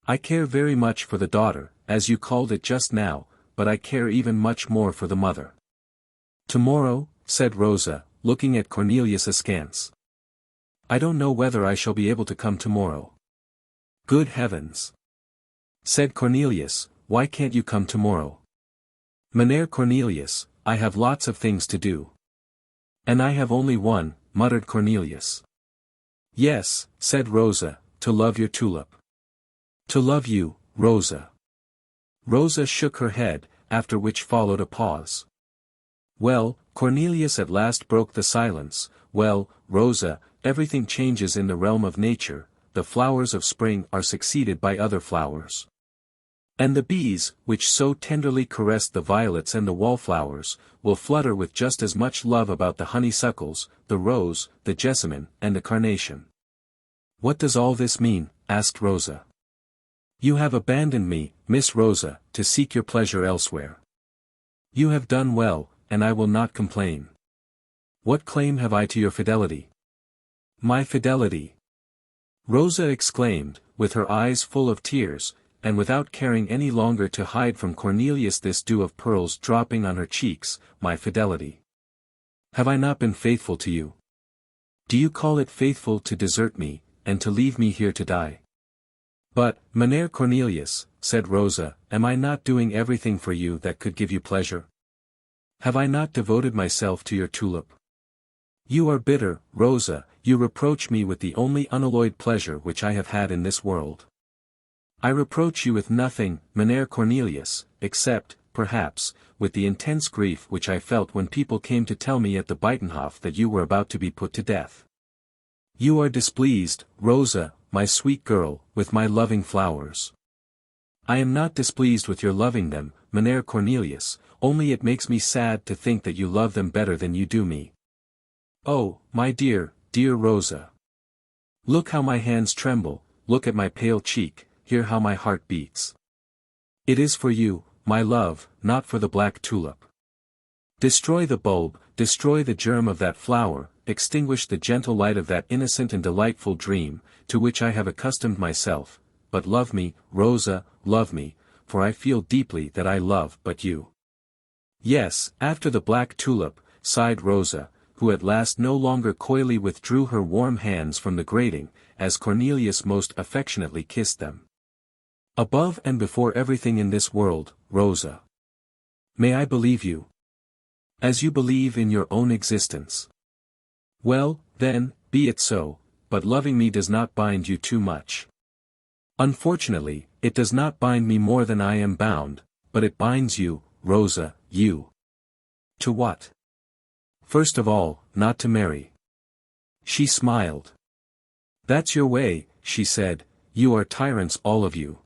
I care very much for the daughter, as you called it just now, but I care even much more for the mother. Tomorrow, said Rosa, looking at Cornelius askance. I don't know whether I shall be able to come tomorrow. Good heavens! Said Cornelius, why can't you come tomorrow? Mynheer Cornelius, I have lots of things to do. And I have only one, muttered Cornelius. Yes, said Rosa, to love your tulip. To love you, Rosa. Rosa shook her head, after which followed a pause. Well, Cornelius at last broke the silence, well, Rosa, everything changes in the realm of nature, the flowers of spring are succeeded by other flowers. And the bees, which so tenderly caressed the violets and the wallflowers, will flutter with just as much love about the honeysuckles, the rose, the jessamine, and the carnation. What does all this mean? Asked Rosa. You have abandoned me, Miss Rosa, to seek your pleasure elsewhere. You have done well, and I will not complain. What claim have I to your fidelity? My fidelity! Rosa exclaimed, with her eyes full of tears, and without caring any longer to hide from Cornelius this dew of pearls dropping on her cheeks, my fidelity. Have I not been faithful to you? Do you call it faithful to desert me, and to leave me here to die? But, Mynheer Cornelius, said Rosa, am I not doing everything for you that could give you pleasure? Have I not devoted myself to your tulip? You are bitter, Rosa, you reproach me with the only unalloyed pleasure which I have had in this world. I reproach you with nothing, Mynheer Cornelius, except, perhaps, with the intense grief which I felt when people came to tell me at the Buitenhof that you were about to be put to death. You are displeased, Rosa, my sweet girl, with my loving flowers. I am not displeased with your loving them, Mynheer Cornelius, only it makes me sad to think that you love them better than you do me. Oh, my dear, dear Rosa. Look how my hands tremble, look at my pale cheek, hear how my heart beats. It is for you, my love, not for the black tulip. Destroy the bulb, destroy the germ of that flower, extinguish the gentle light of that innocent and delightful dream, to which I have accustomed myself, but love me, Rosa, love me, for I feel deeply that I love but you. Yes, after the black tulip, sighed Rosa, who at last no longer coyly withdrew her warm hands from the grating, as Cornelius most affectionately kissed them. Above and before everything in this world, Rosa. May I believe you? As you believe in your own existence. Well, then, be it so, but loving me does not bind you too much. Unfortunately, it does not bind me more than I am bound, but it binds you, Rosa, you. To what? First of all, not to marry. She smiled. That's your way, she said, you are tyrants all of you.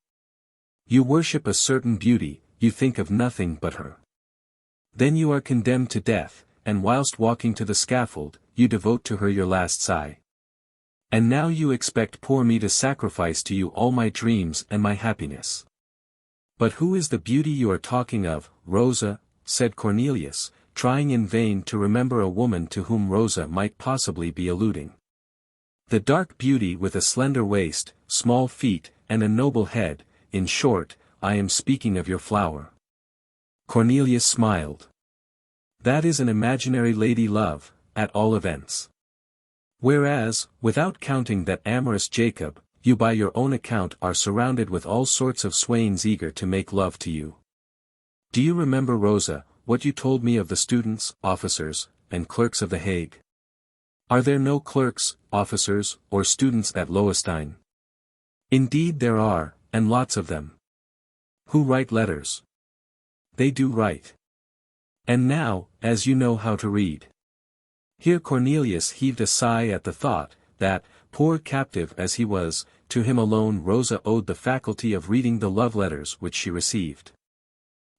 You worship a certain beauty, you think of nothing but her. Then you are condemned to death, and whilst walking to the scaffold, you devote to her your last sigh. And now you expect poor me to sacrifice to you all my dreams and my happiness. "But who is the beauty you are talking of, Rosa?" said Cornelius, trying in vain to remember a woman to whom Rosa might possibly be alluding. "The dark beauty with a slender waist, small feet, and a noble head, in short, I am speaking of your flower." Cornelius smiled. "That is an imaginary lady love, at all events. Whereas, without counting that amorous Jacob, you by your own account are surrounded with all sorts of swains eager to make love to you. Do you remember, Rosa, what you told me of the students, officers, and clerks of the Hague? Are there no clerks, officers, or students at Lowenstein? Indeed there are, and lots of them. Who write letters? They do write. And now, as you know how to read." Here Cornelius heaved a sigh at the thought, that, poor captive as he was, to him alone Rosa owed the faculty of reading the love letters which she received.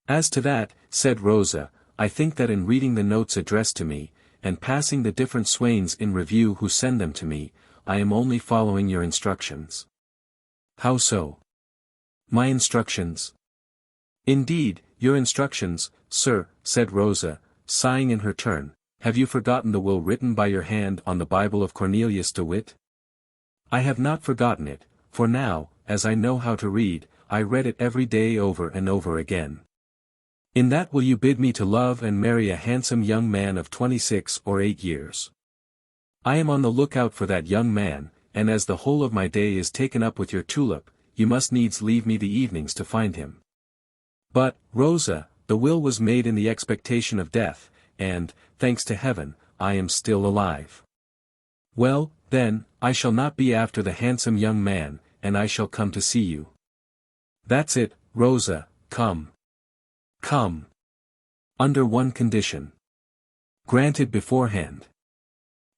"As to that," said Rosa, "I think that in reading the notes addressed to me, and passing the different swains in review who send them to me, I am only following your instructions." "How so?" "My instructions?" "Indeed, your instructions, sir," said Rosa, sighing in her turn. "Have you forgotten the will written by your hand on the Bible of Cornelius de Witt?" "I have not forgotten it, for now, as I know how to read, I read it every day over and over again. In that will you bid me to love and marry a handsome young man of 26 or 8 years. I am on the lookout for that young man, and as the whole of my day is taken up with your tulip, you must needs leave me the evenings to find him." "But, Rosa, the will was made in the expectation of death, and, thanks to heaven, I am still alive." "Well, then, I shall not be after the handsome young man, and I shall come to see you." "That's it, Rosa, come. Come. Under one condition. Granted beforehand.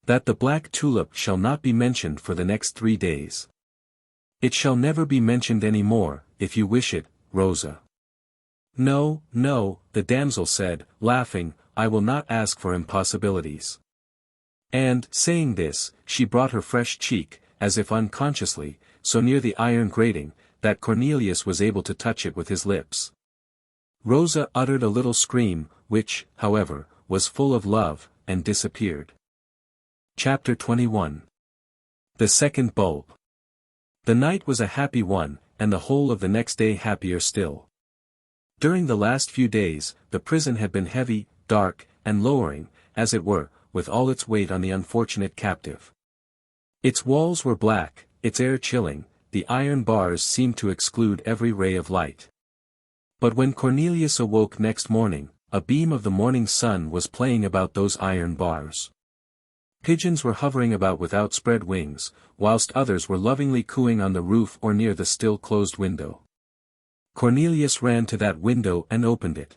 That the black tulip shall not be mentioned for the next 3 days. It shall never be mentioned any more, if you wish it, Rosa." "No, no," the damsel said, laughing, "I will not ask for impossibilities." And, saying this, she brought her fresh cheek, as if unconsciously, so near the iron grating, that Cornelius was able to touch it with his lips. Rosa uttered a little scream, which, however, was full of love, and disappeared. Chapter 21. The Second Bulb. The night was a happy one, and the whole of the next day happier still. During the last few days, the prison had been heavy, dark, and lowering, as it were, with all its weight on the unfortunate captive. Its walls were black, its air chilling, the iron bars seemed to exclude every ray of light. But when Cornelius awoke next morning, a beam of the morning sun was playing about those iron bars. Pigeons were hovering about with outspread wings, whilst others were lovingly cooing on the roof or near the still closed window. Cornelius ran to that window and opened it.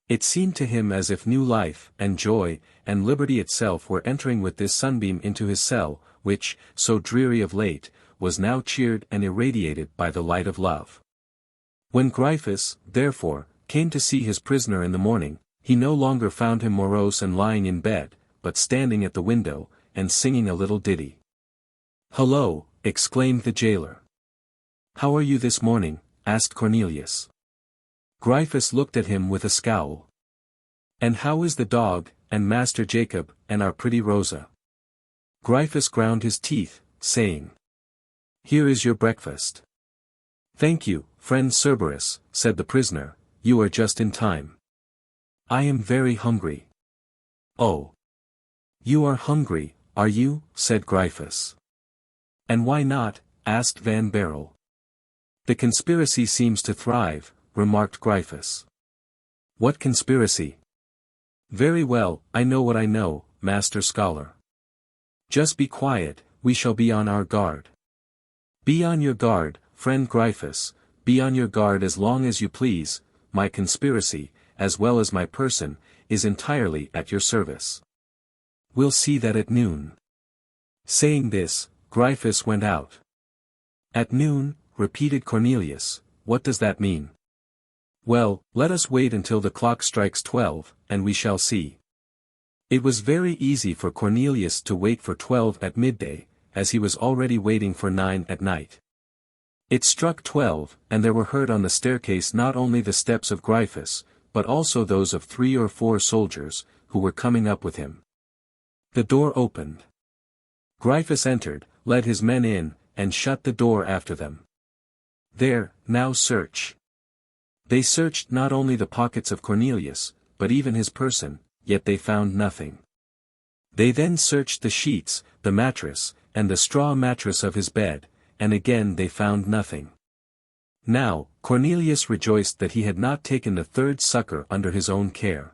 It seemed to him as if new life, and joy, and liberty itself were entering with this sunbeam into his cell, which, so dreary of late, was now cheered and irradiated by the light of love. When Gryphus, therefore, came to see his prisoner in the morning, he no longer found him morose and lying in bed, but standing at the window, and singing a little ditty. "Hullo!" exclaimed the jailer. "How are you this morning?" asked Cornelius. Gryphus looked at him with a scowl. "And how is the dog, and Master Jacob, and our pretty Rosa?" Gryphus ground his teeth, saying, "Here is your breakfast." "Thank you, friend Cerberus," said the prisoner, "you are just in time. I am very hungry." "Oh. You are hungry, are you?" said Gryphus. "And why not?" asked Van Baerle. "The conspiracy seems to thrive," remarked Gryphus. "What conspiracy?" "Very well, I know what I know, Master Scholar." "Just be quiet, we shall be on our guard." "Be on your guard, friend Gryphus, be on your guard as long as you please, my conspiracy, as well as my person, is entirely at your service. We'll see that at noon." Saying this, Gryphus went out. "At noon," repeated Cornelius, "what does that mean?" "Well, let us wait until the clock strikes 12, and we shall see." It was very easy for Cornelius to wait for 12 at midday, as he was already waiting for 9 at night. It struck 12, and there were heard on the staircase not only the steps of Gryphus, but also those of 3 or 4 soldiers, who were coming up with him. The door opened. Gryphus entered, led his men in, and shut the door after them. There, now search. They searched not only the pockets of Cornelius, but even his person, yet they found nothing. They then searched the sheets, the mattress, and the straw mattress of his bed, and again they found nothing. Now, Cornelius rejoiced that he had not taken the 3rd succor under his own care.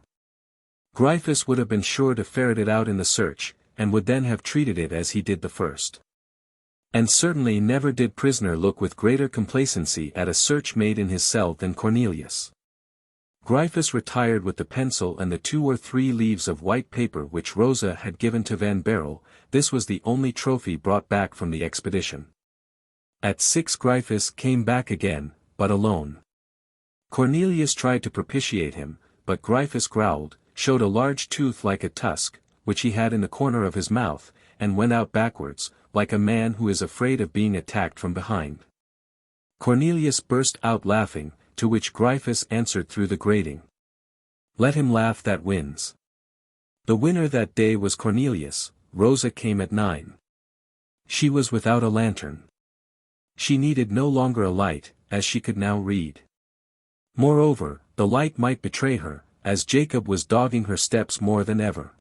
Gryphus would have been sure to ferret it out in the search, and would then have treated it as he did the first. And certainly never did prisoner look with greater complacency at a search made in his cell than Cornelius. Gryphus retired with the pencil and the 2 or 3 leaves of white paper which Rosa had given to Van Baerle. This was the only trophy brought back from the expedition. At 6 Gryphus came back again, but alone. Cornelius tried to propitiate him, but Gryphus growled, showed a large tooth like a tusk, which he had in the corner of his mouth, and went out backwards, like a man who is afraid of being attacked from behind. Cornelius burst out laughing, to which Gryphus answered through the grating. Let him laugh that wins. The winner that day was Cornelius. Rosa came at 9. She was without a lantern. She needed no longer a light, as she could now read. Moreover, the light might betray her, as Jacob was dogging her steps more than ever.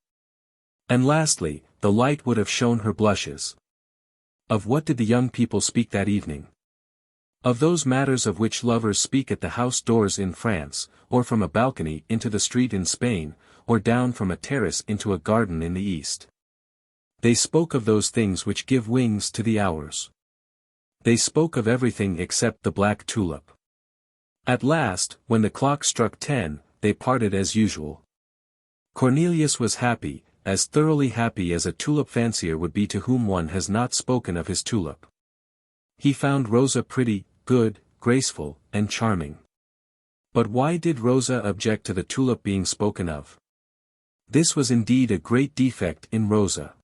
And lastly, the light would have shown her blushes. Of what did the young people speak that evening? Of those matters of which lovers speak at the house doors in France, or from a balcony into the street in Spain, or down from a terrace into a garden in the East. They spoke of those things which give wings to the hours. They spoke of everything except the black tulip. At last, when the clock struck 10, they parted as usual. Cornelius was happy, as thoroughly happy as a tulip-fancier would be to whom one has not spoken of his tulip. He found Rosa pretty, good, graceful, and charming. But why did Rosa object to the tulip being spoken of? This was indeed a great defect in Rosa.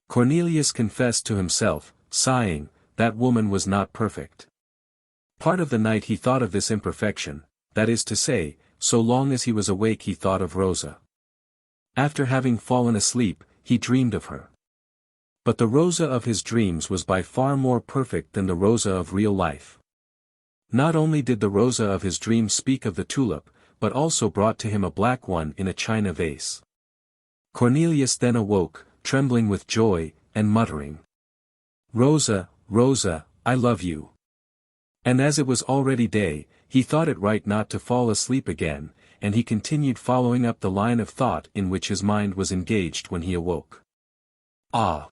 Cornelius confessed to himself, sighing, that woman was not perfect. Part of the night he thought of this imperfection, that is to say, so long as he was awake he thought of Rosa. After having fallen asleep, he dreamed of her. But the Rosa of his dreams was by far more perfect than the Rosa of real life. Not only did the Rosa of his dreams speak of the tulip, but also brought to him a black one in a china vase. Cornelius then awoke, trembling with joy, and muttering, "Rosa, Rosa, I love you." And as it was already day, he thought it right not to fall asleep again, and he continued following up the line of thought in which his mind was engaged when he awoke. Ah!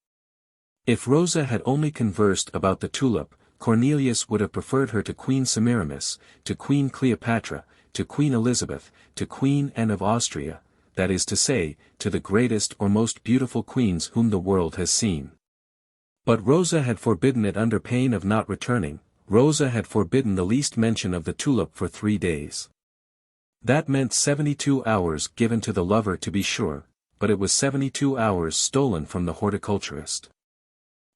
If Rosa had only conversed about the tulip, Cornelius would have preferred her to Queen Semiramis, to Queen Cleopatra, to Queen Elizabeth, to Queen Anne of Austria, that is to say, to the greatest or most beautiful queens whom the world has seen. But Rosa had forbidden it under pain of not returning. Rosa had forbidden the least mention of the tulip for 3 days. That meant 72 hours given to the lover to be sure, but it was 72 hours stolen from the horticulturist.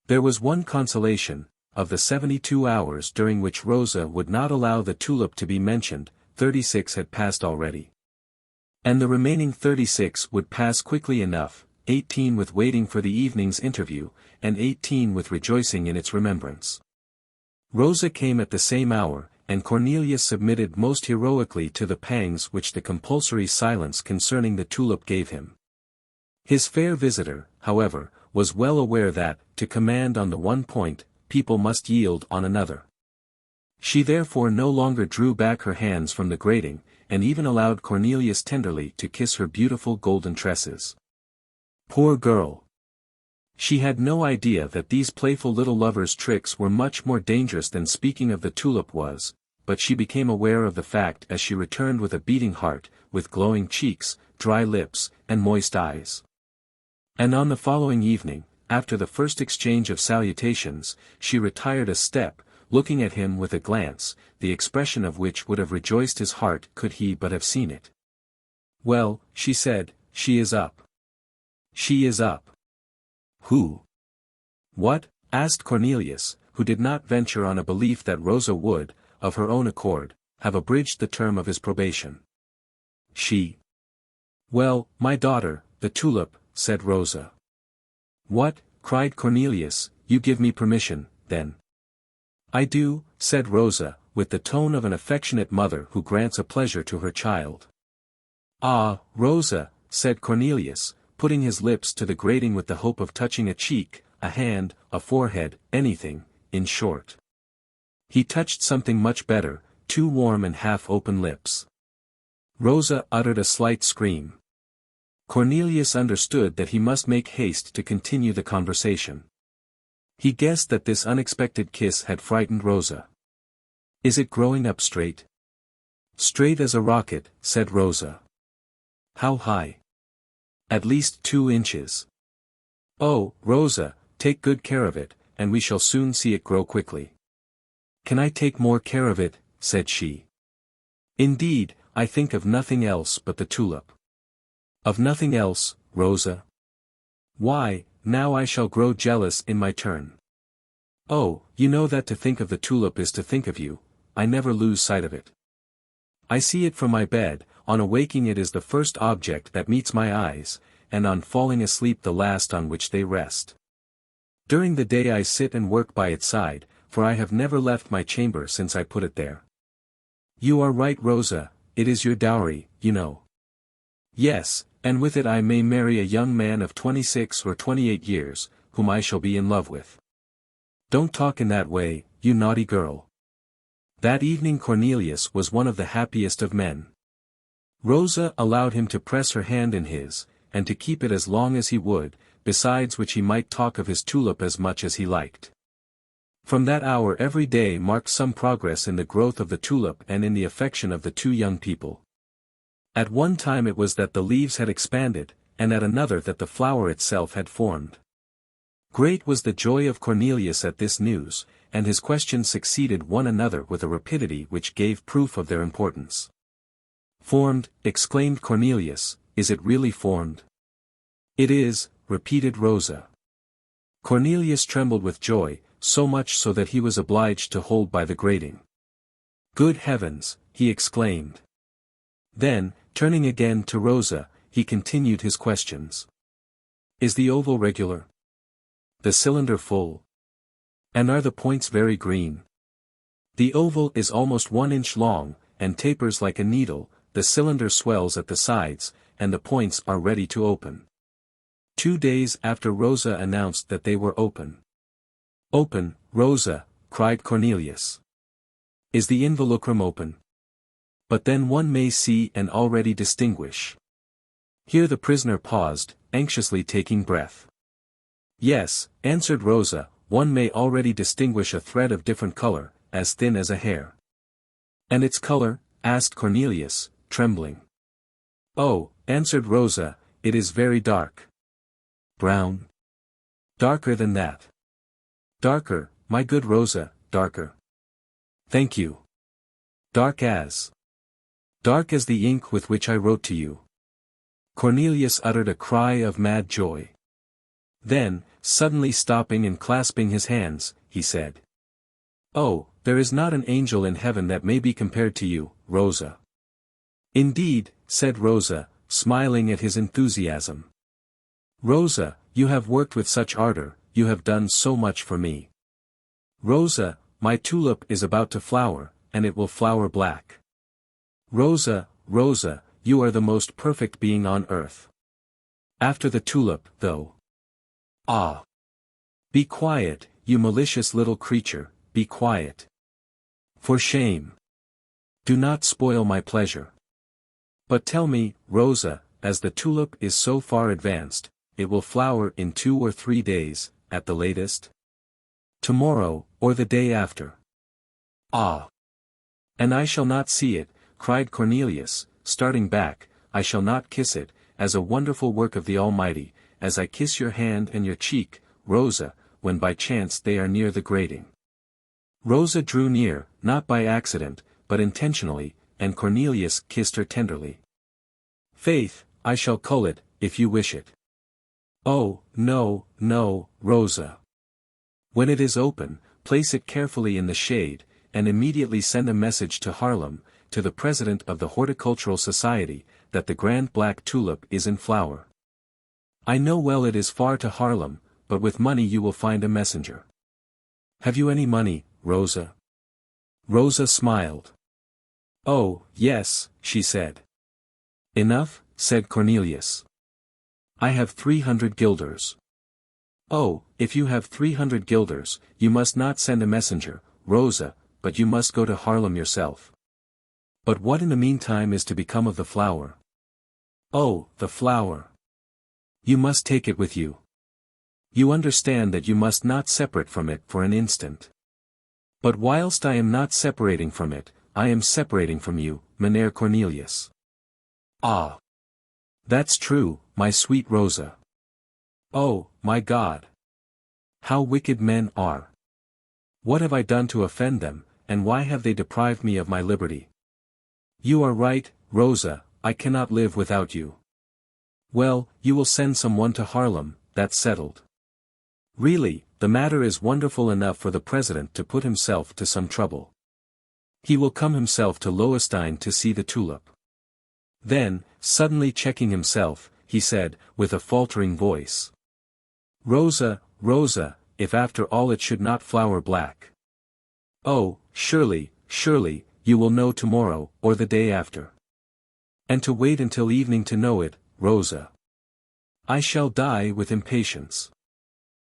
There was one consolation: of the 72 hours during which Rosa would not allow the tulip to be mentioned, 36 had passed already. And the remaining 36 would pass quickly enough, 18 with waiting for the evening's interview, and 18 with rejoicing in its remembrance. Rosa came at the same hour, and Cornelius submitted most heroically to the pangs which the compulsory silence concerning the tulip gave him. His fair visitor, however, was well aware that, to command on the one point, people must yield on another. She therefore no longer drew back her hands from the grating, and even allowed Cornelius tenderly to kiss her beautiful golden tresses. Poor girl! She had no idea that these playful little lovers' tricks were much more dangerous than speaking of the tulip was, but she became aware of the fact as she returned with a beating heart, with glowing cheeks, dry lips, and moist eyes. And on the following evening, after the first exchange of salutations, she retired a step, looking at him with a glance, the expression of which would have rejoiced his heart could he but have seen it. "Well," she said, "she is up. She is up." "Who?" "What?" asked Cornelius, who did not venture on a belief that Rosa would, of her own accord, have abridged the term of his probation. She. "Well, my daughter, the tulip," said Rosa. "What?" cried Cornelius, "you give me permission, then?" "I do," said Rosa, with the tone of an affectionate mother who grants a pleasure to her child. "Ah, Rosa," said Cornelius, putting his lips to the grating with the hope of touching a cheek, a hand, a forehead, anything, in short. He touched something much better, two warm and half-open lips. Rosa uttered a slight scream. Cornelius understood that he must make haste to continue the conversation. He guessed that this unexpected kiss had frightened Rosa. "Is it growing up straight?" "Straight as a rocket," said Rosa. "How high?" "At least 2 inches." "Oh, Rosa, take good care of it, and we shall soon see it grow quickly." "Can I take more care of it?" said she. "Indeed, I think of nothing else but the tulip." "Of nothing else, Rosa?" "Why, now I shall grow jealous in my turn." "Oh, you know that to think of the tulip is to think of you, I never lose sight of it. I see it from my bed, on awaking it is the first object that meets my eyes, and on falling asleep the last on which they rest. During the day I sit and work by its side, for I have never left my chamber since I put it there." "You are right, Rosa, it is your dowry, you know." "Yes, and with it I may marry a young man of 26 or 28 years, whom I shall be in love with." "Don't talk in that way, you naughty girl." That evening Cornelius was one of the happiest of men. Rosa allowed him to press her hand in his, and to keep it as long as he would, besides which he might talk of his tulip as much as he liked. From that hour every day marked some progress in the growth of the tulip and in the affection of the two young people. At one time it was that the leaves had expanded, and at another that the flower itself had formed. Great was the joy of Cornelius at this news, and his questions succeeded one another with a rapidity which gave proof of their importance. "Formed," exclaimed Cornelius, "is it really formed?" "It is," repeated Rosa. Cornelius trembled with joy, so much so that he was obliged to hold by the grating. "Good heavens!" he exclaimed. Then, turning again to Rosa, he continued his questions. "Is the oval regular? The cylinder full? And are the points very green?" "The oval is almost 1 inch long, and tapers like a needle, the cylinder swells at the sides, and the points are ready to open." 2 days after Rosa announced that they were open. "Open, Rosa," cried Cornelius. "Is the involucrum open? But then one may see and already distinguish." Here the prisoner paused, anxiously taking breath. "Yes," answered Rosa, "one may already distinguish a thread of different color, as thin as a hair." "And its color?" asked Cornelius, trembling. "Oh," answered Rosa, "it is very dark." "Brown?" "Darker than that." "Darker, my good Rosa, darker." "Thank you." "Dark as the ink with which I wrote to you." Cornelius uttered a cry of mad joy. Then, suddenly stopping and clasping his hands, he said, "Oh, there is not an angel in heaven that may be compared to you, Rosa." "Indeed," said Rosa, smiling at his enthusiasm. "Rosa, you have worked with such ardor, you have done so much for me. Rosa, my tulip is about to flower, and it will flower black. Rosa, Rosa, you are the most perfect being on earth. After the tulip, though. Ah! Be quiet, you malicious little creature, be quiet. For shame. Do not spoil my pleasure. But tell me, Rosa, as the tulip is so far advanced, it will flower in 2 or 3 days, at the latest? Tomorrow, or the day after? Ah! And I shall not see it," cried Cornelius, starting back, "I shall not kiss it, as a wonderful work of the Almighty, as I kiss your hand and your cheek, Rosa, when by chance they are near the grating." Rosa drew near, not by accident, but intentionally, and Cornelius kissed her tenderly. "Faith, I shall cull it, if you wish it." "Oh, no, no, Rosa. When it is open, place it carefully in the shade, and immediately send a message to Haarlem, to the president of the Horticultural Society, that the grand black tulip is in flower. I know well it is far to Haarlem, but with money you will find a messenger. Have you any money, Rosa? Rosa smiled. Oh, yes, she said. Enough, said Cornelius. I have 300 guilders. Oh, if you have 300 guilders, you must not send a messenger, Rosa, but you must go to Haarlem yourself. But what in the meantime is to become of the flower? Oh, the flower. You must take it with you. You understand that you must not separate from it for an instant. But whilst I am not separating from it, I am separating from you, Mynheer Cornelius. Ah! That's true, my sweet Rosa. Oh, my God! How wicked men are! What have I done to offend them, and why have they deprived me of my liberty? You are right, Rosa, I cannot live without you. Well, you will send someone to Haarlem, that's settled. Really, the matter is wonderful enough for the president to put himself to some trouble. He will come himself to Lowenstein to see the tulip. Then, suddenly checking himself, he said, with a faltering voice. Rosa, Rosa, if after all it should not flower black. Oh, surely, surely, you will know tomorrow, or the day after. And to wait until evening to know it, Rosa. I shall die with impatience.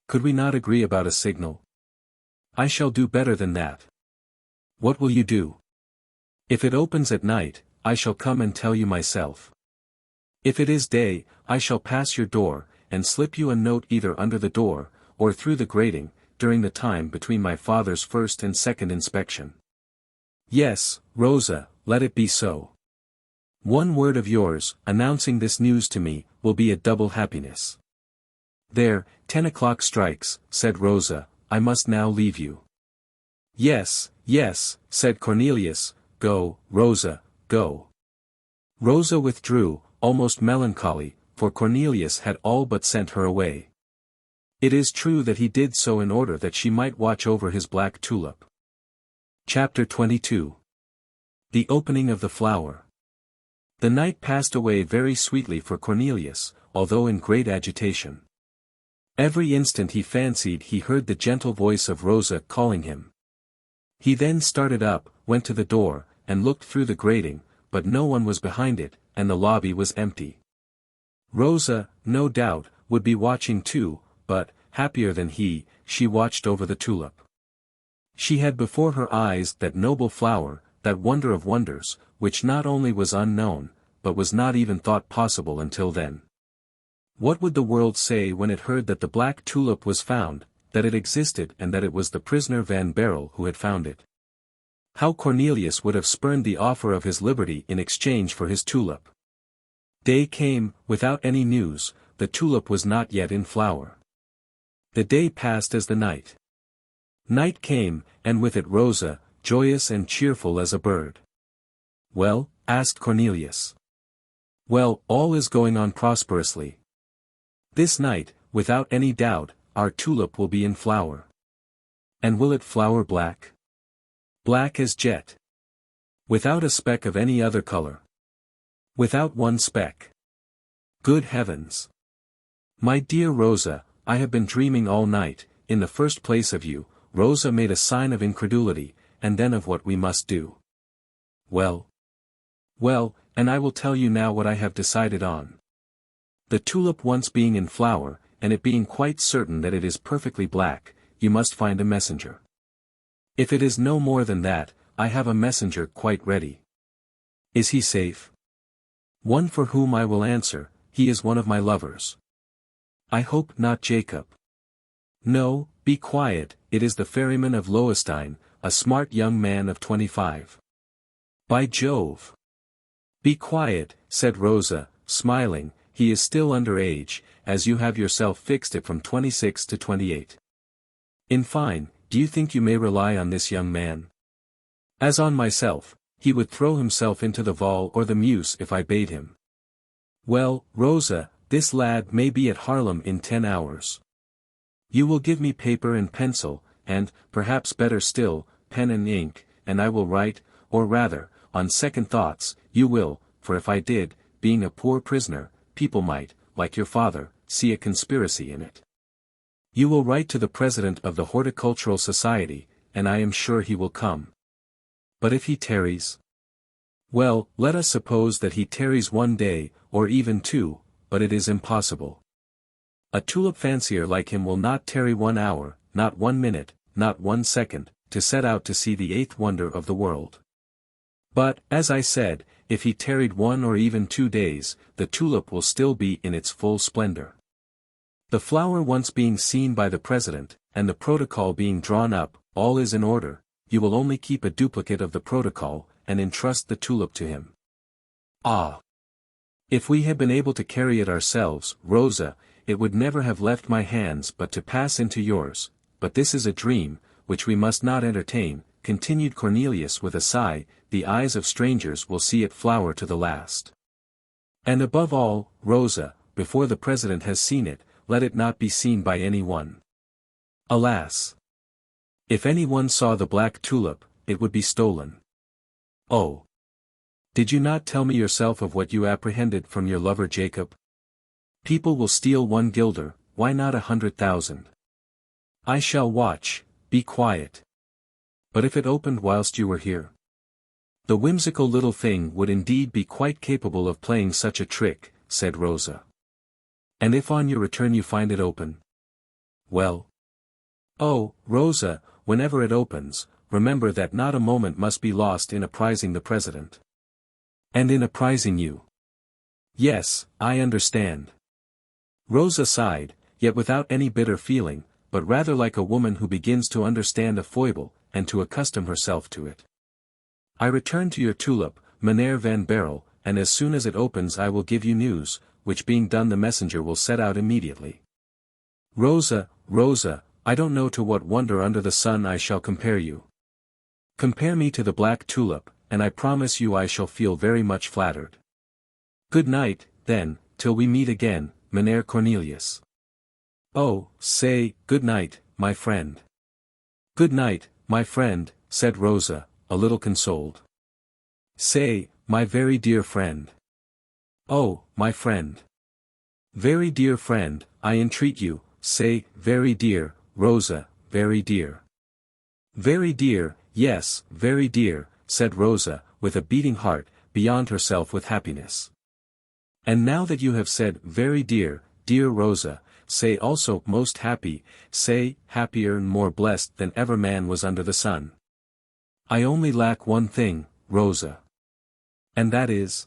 Could we not agree about a signal? I shall do better than that. What will you do? If it opens at night, I shall come and tell you myself. If it is day, I shall pass your door, and slip you a note either under the door, or through the grating, during the time between my father's first and second inspection. Yes, Rosa, let it be so. One word of yours, announcing this news to me, will be a double happiness. There, 10 o'clock strikes, said Rosa, I must now leave you. Yes, yes, said Cornelius, go, Rosa, go. Rosa withdrew, almost melancholy, for Cornelius had all but sent her away. It is true that he did so in order that she might watch over his black tulip. Chapter 22. The opening of the flower. The night passed away very sweetly for Cornelius, although in great agitation. Every instant he fancied he heard the gentle voice of Rosa calling him. He then started up, went to the door, and looked through the grating, but no one was behind it, and the lobby was empty. Rosa, no doubt, would be watching too, but, happier than he, she watched over the tulip. She had before her eyes that noble flower, that wonder of wonders, which not only was unknown, but was not even thought possible until then. What would the world say when it heard that the black tulip was found, that it existed and that it was the prisoner Van Baerle who had found it? How Cornelius would have spurned the offer of his liberty in exchange for his tulip. Day came, without any news, the tulip was not yet in flower. The day passed as the night. Night came, and with it Rosa, joyous and cheerful as a bird. Well, asked Cornelius. Well, all is going on prosperously. This night, without any doubt, our tulip will be in flower. And will it flower black? Black as jet. Without a speck of any other color. Without one speck. Good heavens! My dear Rosa, I have been dreaming all night, in the first place of you. Rosa made a sign of incredulity, and then of what we must do. Well. Well, and I will tell you now what I have decided on. The tulip once being in flower, and it being quite certain that it is perfectly black, you must find a messenger. If it is no more than that, I have a messenger quite ready. Is he safe? One for whom I will answer, he is one of my lovers. I hope not Jacob. No, be quiet, it is the ferryman of Lowenstein, a smart young man of 25. By Jove! Be quiet, said Rosa, smiling, he is still under age, as you have yourself fixed it from 26 to 28. In fine, do you think you may rely on this young man? As on myself, he would throw himself into the Vaal or the Meuse if I bade him. Well, Rosa, this lad may be at Haarlem in 10 hours. You will give me paper and pencil, and, perhaps better still, pen and ink, and I will write, or rather, on second thoughts, you will, for if I did, being a poor prisoner, people might, like your father, see a conspiracy in it. You will write to the president of the Horticultural Society, and I am sure he will come. But if he tarries? Well, let us suppose that he tarries 1 day, or even 2, but it is impossible. A tulip-fancier like him will not tarry 1 hour, not 1 minute, not 1 second, to set out to see the 8th wonder of the world. But, as I said, if he tarried 1 or even 2 days, the tulip will still be in its full splendor. The flower once being seen by the president, and the protocol being drawn up, all is in order. You will only keep a duplicate of the protocol, and entrust the tulip to him. Ah! If we had been able to carry it ourselves, Rosa, it would never have left my hands but to pass into yours, but this is a dream, which we must not entertain, continued Cornelius with a sigh. The eyes of strangers will see it flower to the last. And above all, Rosa, before the president has seen it, let it not be seen by any one. Alas! If any one saw the black tulip, it would be stolen. Oh! Did you not tell me yourself of what you apprehended from your lover Jacob? People will steal 1 guilder, why not 100,000? I shall watch, be quiet. But if it opened whilst you were here? The whimsical little thing would indeed be quite capable of playing such a trick, said Rosa. And if on your return you find it open? Well? Oh, Rosa, whenever it opens, remember that not a moment must be lost in apprising the president. And in apprising you. Yes, I understand. Rosa sighed, yet without any bitter feeling, but rather like a woman who begins to understand a foible, and to accustom herself to it. I return to your tulip, Meneer van Baerle, and as soon as it opens I will give you news, which being done the messenger will set out immediately. Rosa, Rosa, I don't know to what wonder under the sun I shall compare you. Compare me to the black tulip, and I promise you I shall feel very much flattered. Good night, then, till we meet again, Meneer Cornelius. Oh, say, good night, my friend. Good night, my friend, said Rosa, a little consoled. Say, my very dear friend. Oh, my friend. Very dear friend, I entreat you, say, very dear, Rosa, very dear. Very dear, yes, very dear, said Rosa, with a beating heart, beyond herself with happiness. And now that you have said, very dear, dear Rosa, say also, most happy, say, happier and more blessed than ever man was under the sun. I only lack one thing, Rosa. And that is?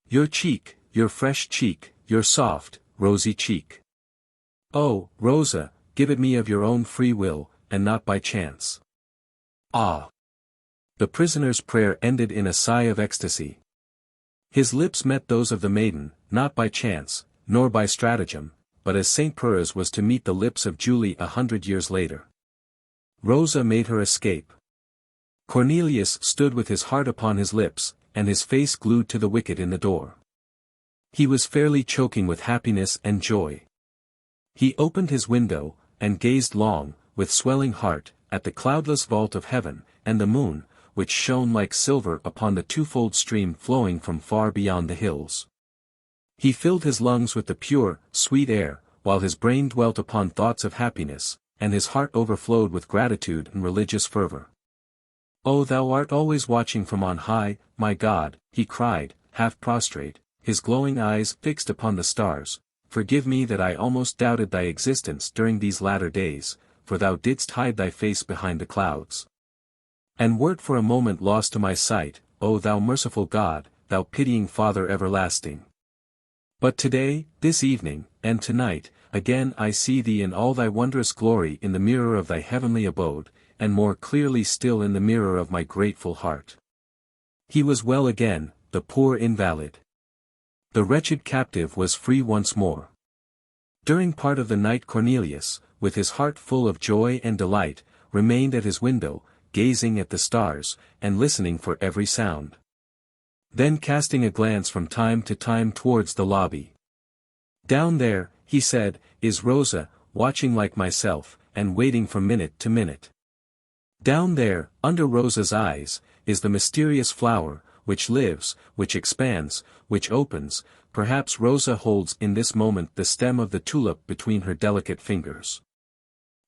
Your cheek, your fresh cheek, your soft, rosy cheek. Oh, Rosa, give it me of your own free will, and not by chance. Ah! The prisoner's prayer ended in a sigh of ecstasy. His lips met those of the maiden, not by chance, nor by stratagem, but as St. Pur's was to meet the lips of Julie 100 years later. Rosa made her escape. Cornelius stood with his heart upon his lips, and his face glued to the wicket in the door. He was fairly choking with happiness and joy. He opened his window, and gazed long, with swelling heart, at the cloudless vault of heaven, and the moon, which shone like silver upon the twofold stream flowing from far beyond the hills. He filled his lungs with the pure, sweet air, while his brain dwelt upon thoughts of happiness, and his heart overflowed with gratitude and religious fervor. O thou art always watching from on high, my God, he cried, half prostrate, his glowing eyes fixed upon the stars, forgive me that I almost doubted thy existence during these latter days, for thou didst hide thy face behind the clouds. And wert for a moment lost to my sight, O thou merciful God, thou pitying Father everlasting. But today, this evening, and tonight, again I see thee in all thy wondrous glory in the mirror of thy heavenly abode, and more clearly still in the mirror of my grateful heart. He was well again, the poor invalid. The wretched captive was free once more. During part of the night Cornelius, with his heart full of joy and delight, remained at his window, gazing at the stars, and listening for every sound. Then casting a glance from time to time towards the lobby. Down there, he said, is Rosa, watching like myself, and waiting from minute to minute. Down there, under Rosa's eyes, is the mysterious flower, which lives, which expands, which opens. Perhaps Rosa holds in this moment the stem of the tulip between her delicate fingers.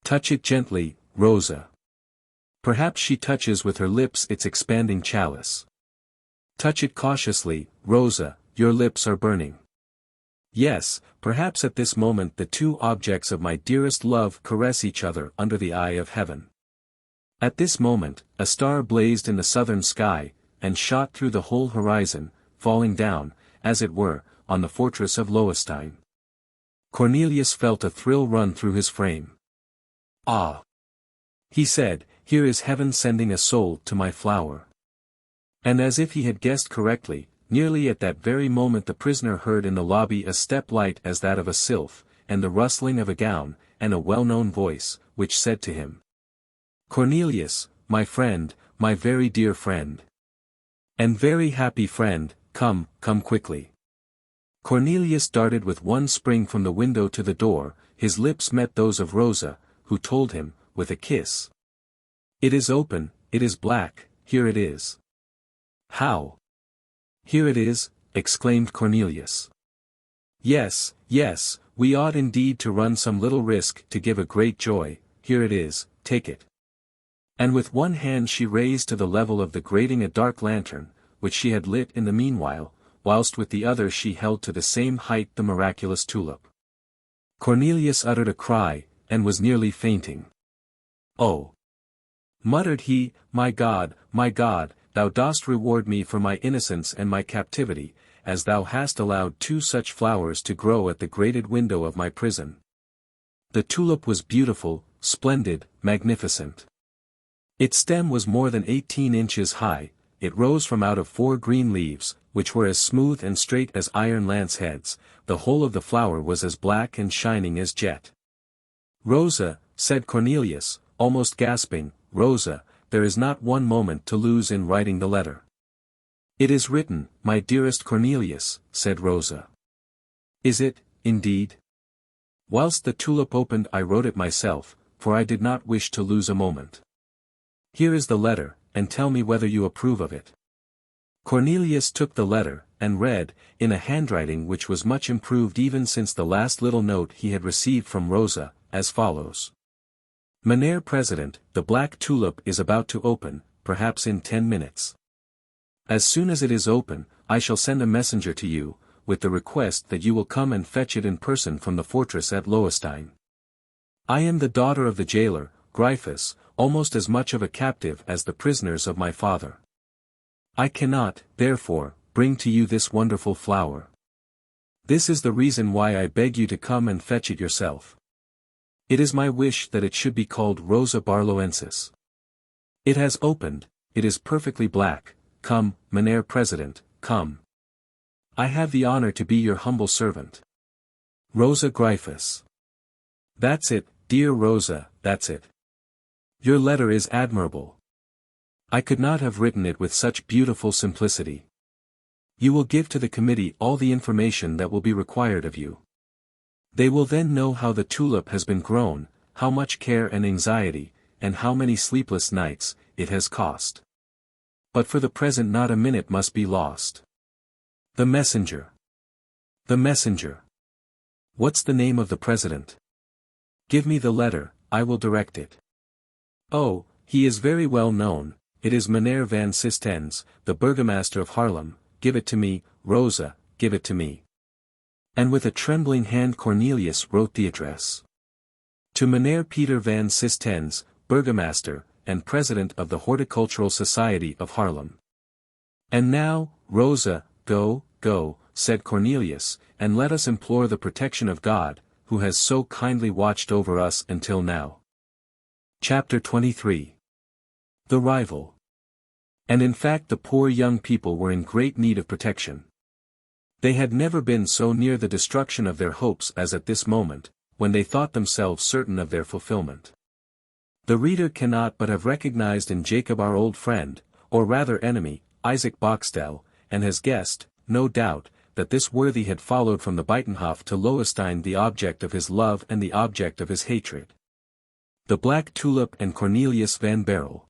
Touch it gently, Rosa. Perhaps she touches with her lips its expanding chalice. Touch it cautiously, Rosa, your lips are burning. Yes, perhaps at this moment the two objects of my dearest love caress each other under the eye of heaven. At this moment, a star blazed in the southern sky, and shot through the whole horizon, falling down, as it were, on the fortress of Loewestein. Cornelius felt a thrill run through his frame. Ah! He said, here is heaven sending a soul to my flower. And as if he had guessed correctly, nearly at that very moment the prisoner heard in the lobby a step light as that of a sylph, and the rustling of a gown, and a well-known voice, which said to him, Cornelius, my friend, my very dear friend. And very happy friend, come quickly. Cornelius darted with one spring from the window to the door, his lips met those of Rosa, who told him, with a kiss. It is open, it is black, here it is. How? Here it is, exclaimed Cornelius. Yes, we ought indeed to run some little risk to give a great joy, here it is, take it. And with one hand she raised to the level of the grating a dark lantern, which she had lit in the meanwhile, whilst with the other she held to the same height the miraculous tulip. Cornelius uttered a cry, and was nearly fainting. Oh! Muttered he, my God, thou dost reward me for my innocence and my captivity, as thou hast allowed two such flowers to grow at the grated window of my prison. The tulip was beautiful, splendid, magnificent. Its stem was more than 18 inches high, it rose from out of 4 green leaves, which were as smooth and straight as iron lance heads, the whole of the flower was as black and shining as jet. Rosa, said Cornelius, almost gasping, Rosa, there is not one moment to lose in writing the letter. It is written, my dearest Cornelius, said Rosa. Is it, indeed? Whilst the tulip opened I wrote it myself, for I did not wish to lose a moment. Here is the letter, and tell me whether you approve of it. Cornelius took the letter, and read, in a handwriting which was much improved even since the last little note he had received from Rosa, as follows. Mynheer President, the black tulip is about to open, perhaps in 10 minutes. As soon as it is open, I shall send a messenger to you, with the request that you will come and fetch it in person from the fortress at Loewestein. I am the daughter of the jailer, Gryphus, almost as much of a captive as the prisoners of my father. I cannot, therefore, bring to you this wonderful flower. This is the reason why I beg you to come and fetch it yourself. It is my wish that it should be called Rosa Barlowensis. It has opened, it is perfectly black, come, Mynheer President, come. I have the honor to be your humble servant. Rosa Gryphus. That's it, dear Rosa, that's it. Your letter is admirable. I could not have written it with such beautiful simplicity. You will give to the committee all the information that will be required of you. They will then know how the tulip has been grown, how much care and anxiety, and how many sleepless nights, it has cost. But for the present not a minute must be lost. The messenger. The messenger. What's the name of the president? Give me the letter, I will direct it. Oh, he is very well known, it is Mynheer van Sistens, the burgomaster of Haarlem, give it to me, Rosa, give it to me. And with a trembling hand Cornelius wrote the address. To Mynheer Peter van Sistens, burgomaster, and president of the Horticultural Society of Haarlem. And now, Rosa, go, said Cornelius, and let us implore the protection of God, who has so kindly watched over us until now. Chapter 23. The Rival. And in fact the poor young people were in great need of protection. They had never been so near the destruction of their hopes as at this moment, when they thought themselves certain of their fulfillment. The reader cannot but have recognized in Jacob our old friend, or rather enemy, Isaac Boxtel, and has guessed, no doubt, that this worthy had followed from the Buitenhof to Loewestein the object of his love and the object of his hatred. The Black Tulip and Cornelius van Baerle.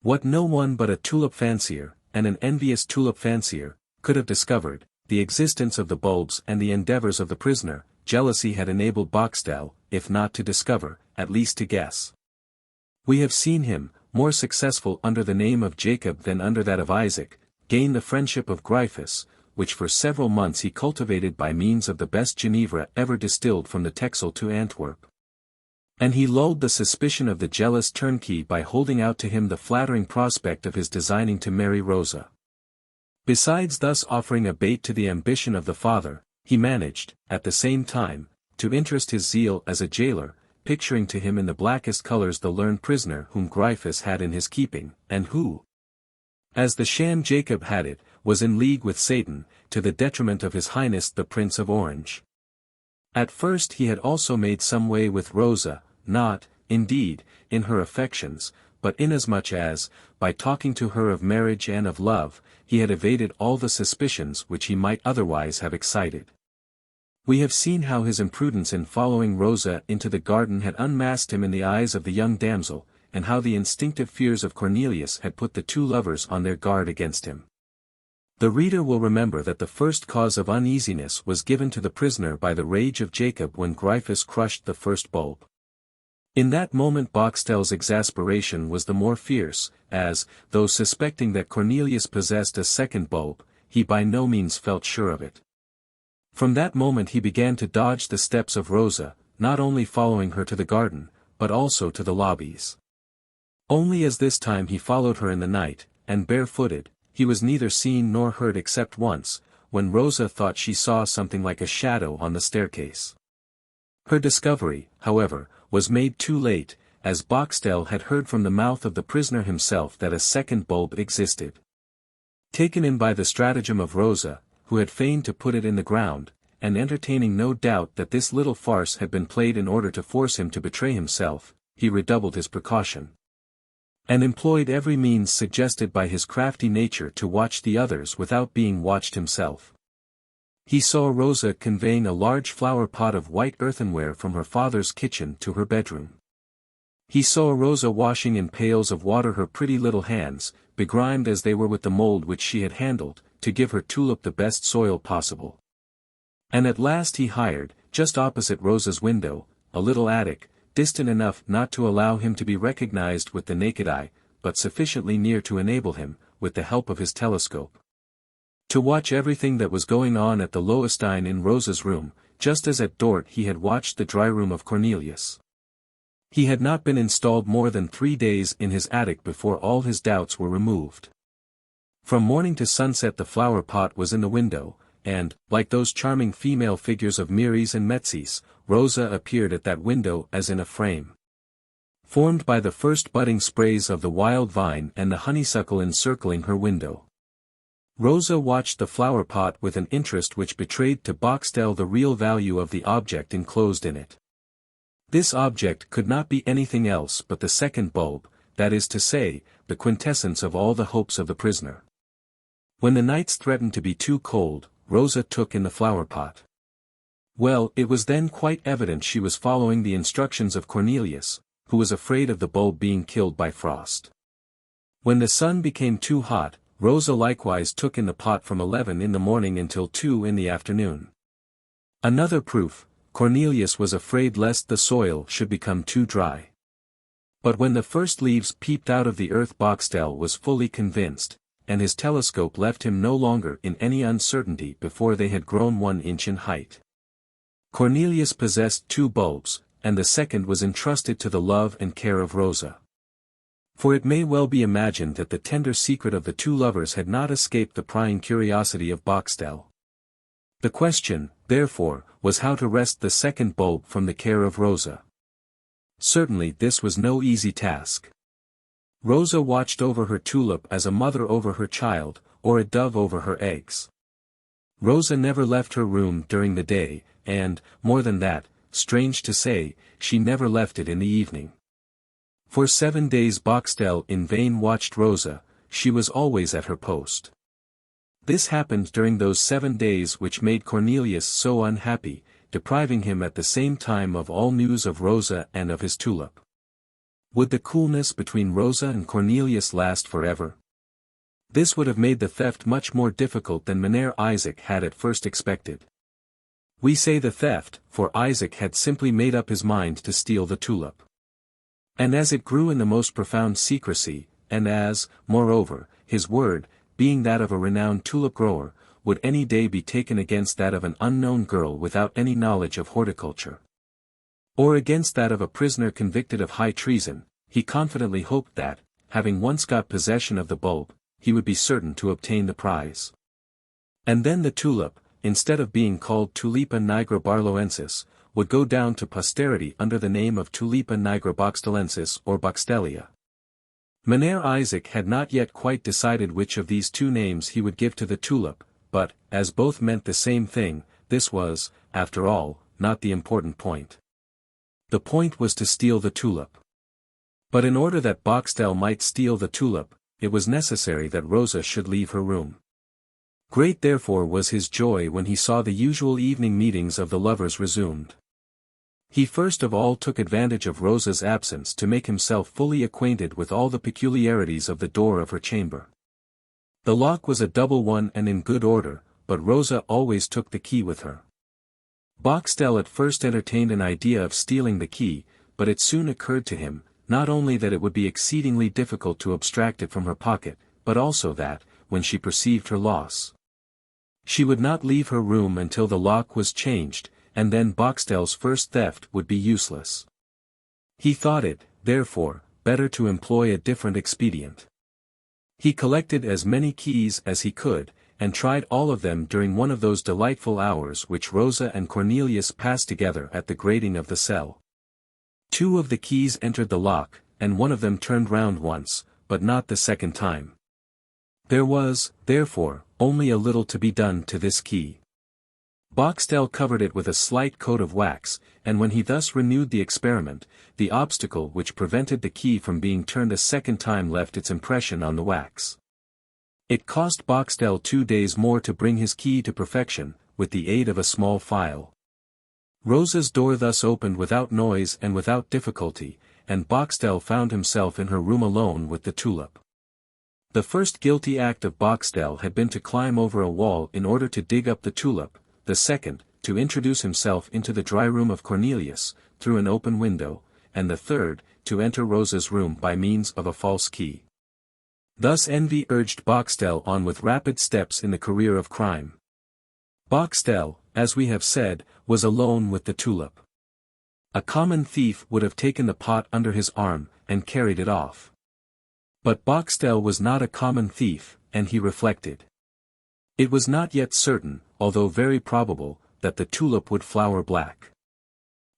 What no one but a tulip-fancier, and an envious tulip-fancier, could have discovered, the existence of the bulbs and the endeavors of the prisoner, jealousy had enabled Boxtel, if not to discover, at least to guess. We have seen him, more successful under the name of Jacob than under that of Isaac, gain the friendship of Gryphus, which for several months he cultivated by means of the best Genevra ever distilled from the Texel to Antwerp. And he lulled the suspicion of the jealous turnkey by holding out to him the flattering prospect of his designing to marry Rosa. Besides thus offering a bait to the ambition of the father, he managed, at the same time, to interest his zeal as a jailer, picturing to him in the blackest colors the learned prisoner whom Gryphus had in his keeping, and who, as the sham Jacob had it, was in league with Satan, to the detriment of His Highness the Prince of Orange. At first he had also made some way with Rosa, not, indeed, in her affections, but inasmuch as, by talking to her of marriage and of love, he had evaded all the suspicions which he might otherwise have excited. We have seen how his imprudence in following Rosa into the garden had unmasked him in the eyes of the young damsel, and how the instinctive fears of Cornelius had put the two lovers on their guard against him. The reader will remember that the first cause of uneasiness was given to the prisoner by the rage of Jacob when Gryphus crushed the first bulb. In that moment Boxtel's exasperation was the more fierce, as, though suspecting that Cornelius possessed a second bulb, he by no means felt sure of it. From that moment he began to dodge the steps of Rosa, not only following her to the garden, but also to the lobbies. Only as this time he followed her in the night, and barefooted, he was neither seen nor heard except once, when Rosa thought she saw something like a shadow on the staircase. Her discovery, however, was made too late, as Boxtel had heard from the mouth of the prisoner himself that a second bulb existed. Taken in by the stratagem of Rosa, who had feigned to put it in the ground, and entertaining no doubt that this little farce had been played in order to force him to betray himself, he redoubled his precaution, and employed every means suggested by his crafty nature to watch the others without being watched himself. He saw Rosa conveying a large flower pot of white earthenware from her father's kitchen to her bedroom. He saw Rosa washing in pails of water her pretty little hands, begrimed as they were with the mold which she had handled, to give her tulip the best soil possible. And at last he hired, just opposite Rosa's window, a little attic, distant enough not to allow him to be recognized with the naked eye, but sufficiently near to enable him, with the help of his telescope, to watch everything that was going on at the Lowenstein in Rosa's room, just as at Dort he had watched the dry room of Cornelius. He had not been installed more than 3 days in his attic before all his doubts were removed. From morning to sunset the flower pot was in the window, and, like those charming female figures of Meres and Metzys, Rosa appeared at that window as in a frame, formed by the first budding sprays of the wild vine and the honeysuckle encircling her window. Rosa watched the flower pot with an interest which betrayed to Boxtel the real value of the object enclosed in it. This object could not be anything else but the second bulb, that is to say, the quintessence of all the hopes of the prisoner. When the nights threatened to be too cold, Rosa took in the flower pot. Well, it was then quite evident she was following the instructions of Cornelius, who was afraid of the bulb being killed by frost. When the sun became too hot, Rosa likewise took in the pot from 11 in the morning until 2 in the afternoon. Another proof, Cornelius was afraid lest the soil should become too dry. But when the first leaves peeped out of the earth Boxtel was fully convinced, and his telescope left him no longer in any uncertainty before they had grown 1 inch in height. Cornelius possessed 2 bulbs, and the second was entrusted to the love and care of Rosa. For it may well be imagined that the tender secret of the two lovers had not escaped the prying curiosity of Boxtel. The question, therefore, was how to wrest the second bulb from the care of Rosa. Certainly this was no easy task. Rosa watched over her tulip as a mother over her child, or a dove over her eggs. Rosa never left her room during the day, and, more than that, strange to say, she never left it in the evening. For 7 days Boxtel in vain watched Rosa, she was always at her post. This happened during those 7 days which made Cornelius so unhappy, depriving him at the same time of all news of Rosa and of his tulip. Would the coolness between Rosa and Cornelius last forever? This would have made the theft much more difficult than Mynheer Isaac had at first expected. We say the theft, for Isaac had simply made up his mind to steal the tulip. And as it grew in the most profound secrecy, and as, moreover, his word, being that of a renowned tulip grower, would any day be taken against that of an unknown girl without any knowledge of horticulture, or against that of a prisoner convicted of high treason, he confidently hoped that, having once got possession of the bulb, he would be certain to obtain the prize. And then the tulip, instead of being called Tulipa nigra barloensis, would go down to posterity under the name of Tulipa nigra boxtelensis or Boxtelia. Mynheer Isaac had not yet quite decided which of these two names he would give to the tulip, but, as both meant the same thing, this was, after all, not the important point. The point was to steal the tulip. But in order that Boxtel might steal the tulip, it was necessary that Rosa should leave her room. Great therefore was his joy when he saw the usual evening meetings of the lovers resumed. He first of all took advantage of Rosa's absence to make himself fully acquainted with all the peculiarities of the door of her chamber. The lock was a double one and in good order, but Rosa always took the key with her. Boxtel at first entertained an idea of stealing the key, but it soon occurred to him, not only that it would be exceedingly difficult to abstract it from her pocket, but also that, when she perceived her loss, she would not leave her room until the lock was changed, and then Boxtel's first theft would be useless. He thought it, therefore, better to employ a different expedient. He collected as many keys as he could, and tried all of them during one of those delightful hours which Rosa and Cornelius passed together at the grating of the cell. 2 of the keys entered the lock, and one of them turned round once, but not the second time. There was, therefore, only a little to be done to this key. Boxtel covered it with a slight coat of wax, and when he thus renewed the experiment, the obstacle which prevented the key from being turned a second time left its impression on the wax. It cost Boxtel 2 days more to bring his key to perfection, with the aid of a small file. Rosa's door thus opened without noise and without difficulty, and Boxtel found himself in her room alone with the tulip. The first guilty act of Boxtel had been to climb over a wall in order to dig up the tulip, the second, to introduce himself into the dry room of Cornelius, through an open window, and the third, to enter Rosa's room by means of a false key. Thus envy urged Boxtel on with rapid steps in the career of crime. Boxtel, as we have said, was alone with the tulip. A common thief would have taken the pot under his arm, and carried it off. But Boxtel was not a common thief, and he reflected. It was not yet certain, although very probable, that the tulip would flower black.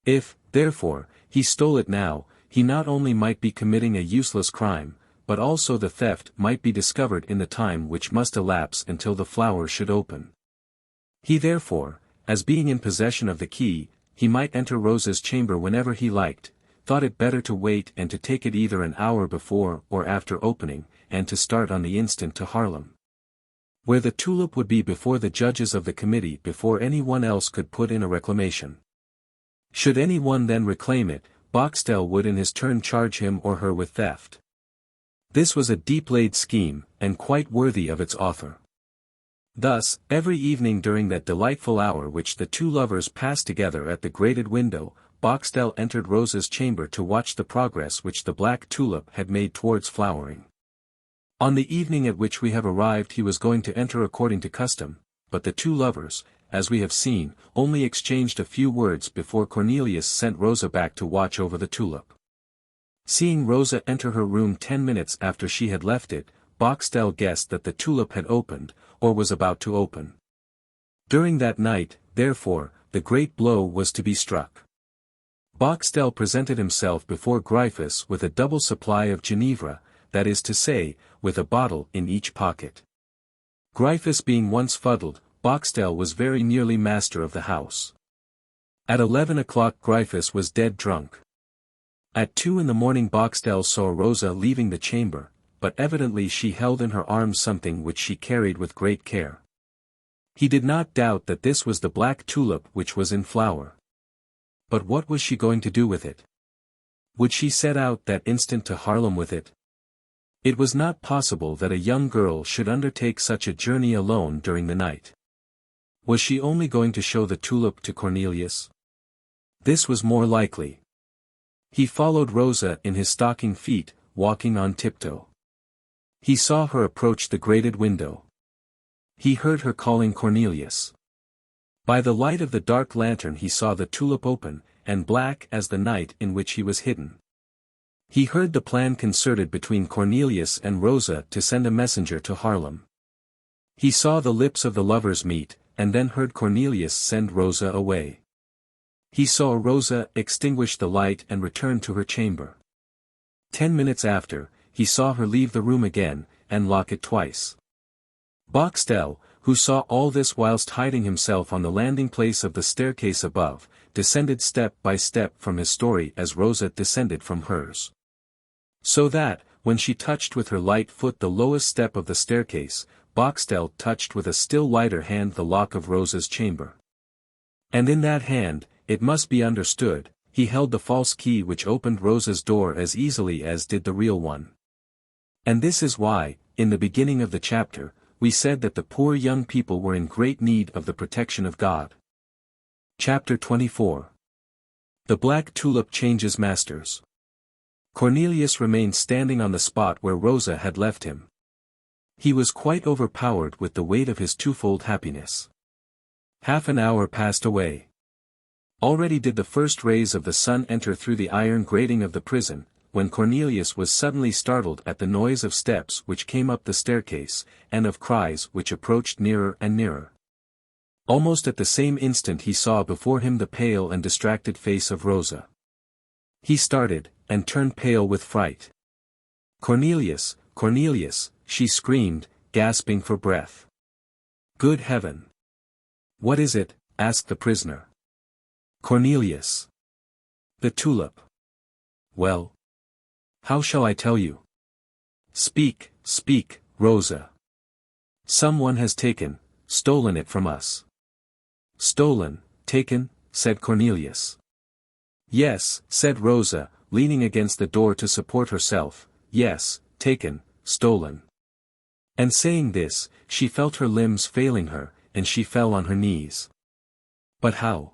If, therefore, he stole it now, he not only might be committing a useless crime, but also the theft might be discovered in the time which must elapse until the flower should open. He therefore, as being in possession of the key, he might enter Rosa's chamber whenever he liked, thought it better to wait and to take it either an hour before or after opening, and to start on the instant to Haarlem, where the tulip would be before the judges of the committee before any one else could put in a reclamation. Should any one then reclaim it, Boxtel would in his turn charge him or her with theft. This was a deep-laid scheme, and quite worthy of its author. Thus, every evening during that delightful hour which the two lovers passed together at the grated window, Boxtel entered Rosa's chamber to watch the progress which the black tulip had made towards flowering. On the evening at which we have arrived he was going to enter according to custom, but the two lovers, as we have seen, only exchanged a few words before Cornelius sent Rosa back to watch over the tulip. Seeing Rosa enter her room 10 minutes after she had left it, Boxtel guessed that the tulip had opened, or was about to open. During that night, therefore, the great blow was to be struck. Boxtel presented himself before Gryphus with a double supply of Genevra, that is to say, with a bottle in each pocket. Gryphus being once fuddled, Boxtel was very nearly master of the house. At 11 o'clock Gryphus was dead drunk. At 2 in the morning Boxtel saw Rosa leaving the chamber, but evidently she held in her arms something which she carried with great care. He did not doubt that this was the black tulip which was in flower. But what was she going to do with it? Would she set out that instant to Haarlem with it? It was not possible that a young girl should undertake such a journey alone during the night. Was she only going to show the tulip to Cornelius? This was more likely. He followed Rosa in his stocking feet, walking on tiptoe. He saw her approach the grated window. He heard her calling Cornelius. By the light of the dark lantern he saw the tulip open, and black as the night in which he was hidden. He heard the plan concerted between Cornelius and Rosa to send a messenger to Haarlem. He saw the lips of the lovers meet, and then heard Cornelius send Rosa away. He saw Rosa extinguish the light and return to her chamber. 10 minutes after, he saw her leave the room again, and lock it twice. Boxtel, who saw all this whilst hiding himself on the landing place of the staircase above, descended step by step from his story as Rosa descended from hers. So that, when she touched with her light foot the lowest step of the staircase, Boxtel touched with a still lighter hand the lock of Rosa's chamber. And in that hand, it must be understood, he held the false key which opened Rosa's door as easily as did the real one. And this is why, in the beginning of the chapter, we said that the poor young people were in great need of the protection of God. Chapter 24. The Black Tulip Changes Masters. Cornelius remained standing on the spot where Rosa had left him. He was quite overpowered with the weight of his twofold happiness. Half an hour passed away. Already did the first rays of the sun enter through the iron grating of the prison, when Cornelius was suddenly startled at the noise of steps which came up the staircase, and of cries which approached nearer and nearer. Almost at the same instant he saw before him the pale and distracted face of Rosa. He started, and turned pale with fright. "Cornelius, Cornelius," she screamed, gasping for breath. "Good heaven! What is it?" asked the prisoner. "Cornelius. The tulip." "Well? How shall I tell you?" "Speak, speak, Rosa." "Someone has stolen it from us." "Stolen, taken," said Cornelius. "Yes," said Rosa, leaning against the door to support herself, "yes, taken, stolen." And saying this, she felt her limbs failing her, and she fell on her knees. "But how?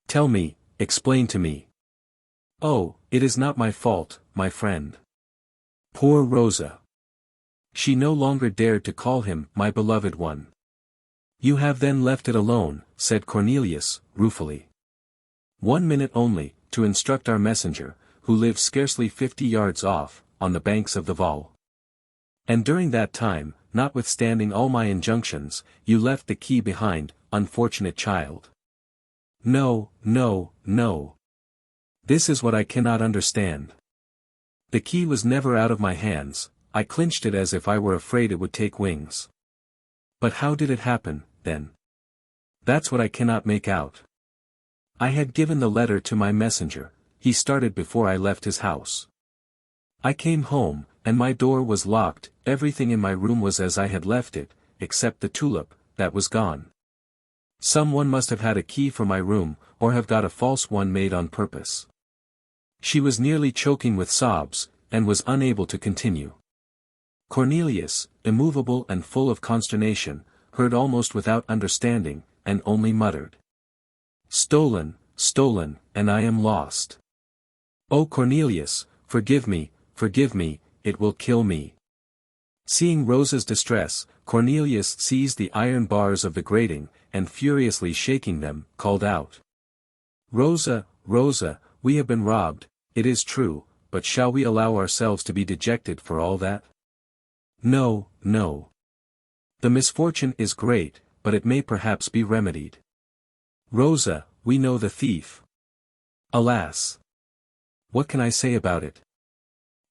Tell me, explain to me." "Oh, it is not my fault, my friend." Poor Rosa. She no longer dared to call him my beloved one. "You have then left it alone," said Cornelius, ruefully. "1 minute only, to instruct our messenger, who lives scarcely 50 yards off, on the banks of the Waal. And during that time, notwithstanding all my injunctions, you left the key behind, unfortunate child." "No, no, no. This is what I cannot understand. The key was never out of my hands, I clinched it as if I were afraid it would take wings. But how did it happen, then? That's what I cannot make out. I had given the letter to my messenger, he started before I left his house. I came home, and my door was locked, everything in my room was as I had left it, except the tulip, that was gone. Someone must have had a key for my room, or have got a false one made on purpose." She was nearly choking with sobs, and was unable to continue. Cornelius, immovable and full of consternation, heard almost without understanding, and only muttered, "Stolen, stolen, and I am lost. Oh Cornelius, forgive me, it will kill me." Seeing Rosa's distress, Cornelius seized the iron bars of the grating, and furiously shaking them, called out, "Rosa, Rosa, we have been robbed, it is true, but shall we allow ourselves to be dejected for all that? No, no. The misfortune is great, but it may perhaps be remedied. Rosa, we know the thief. Alas! What can I say about it?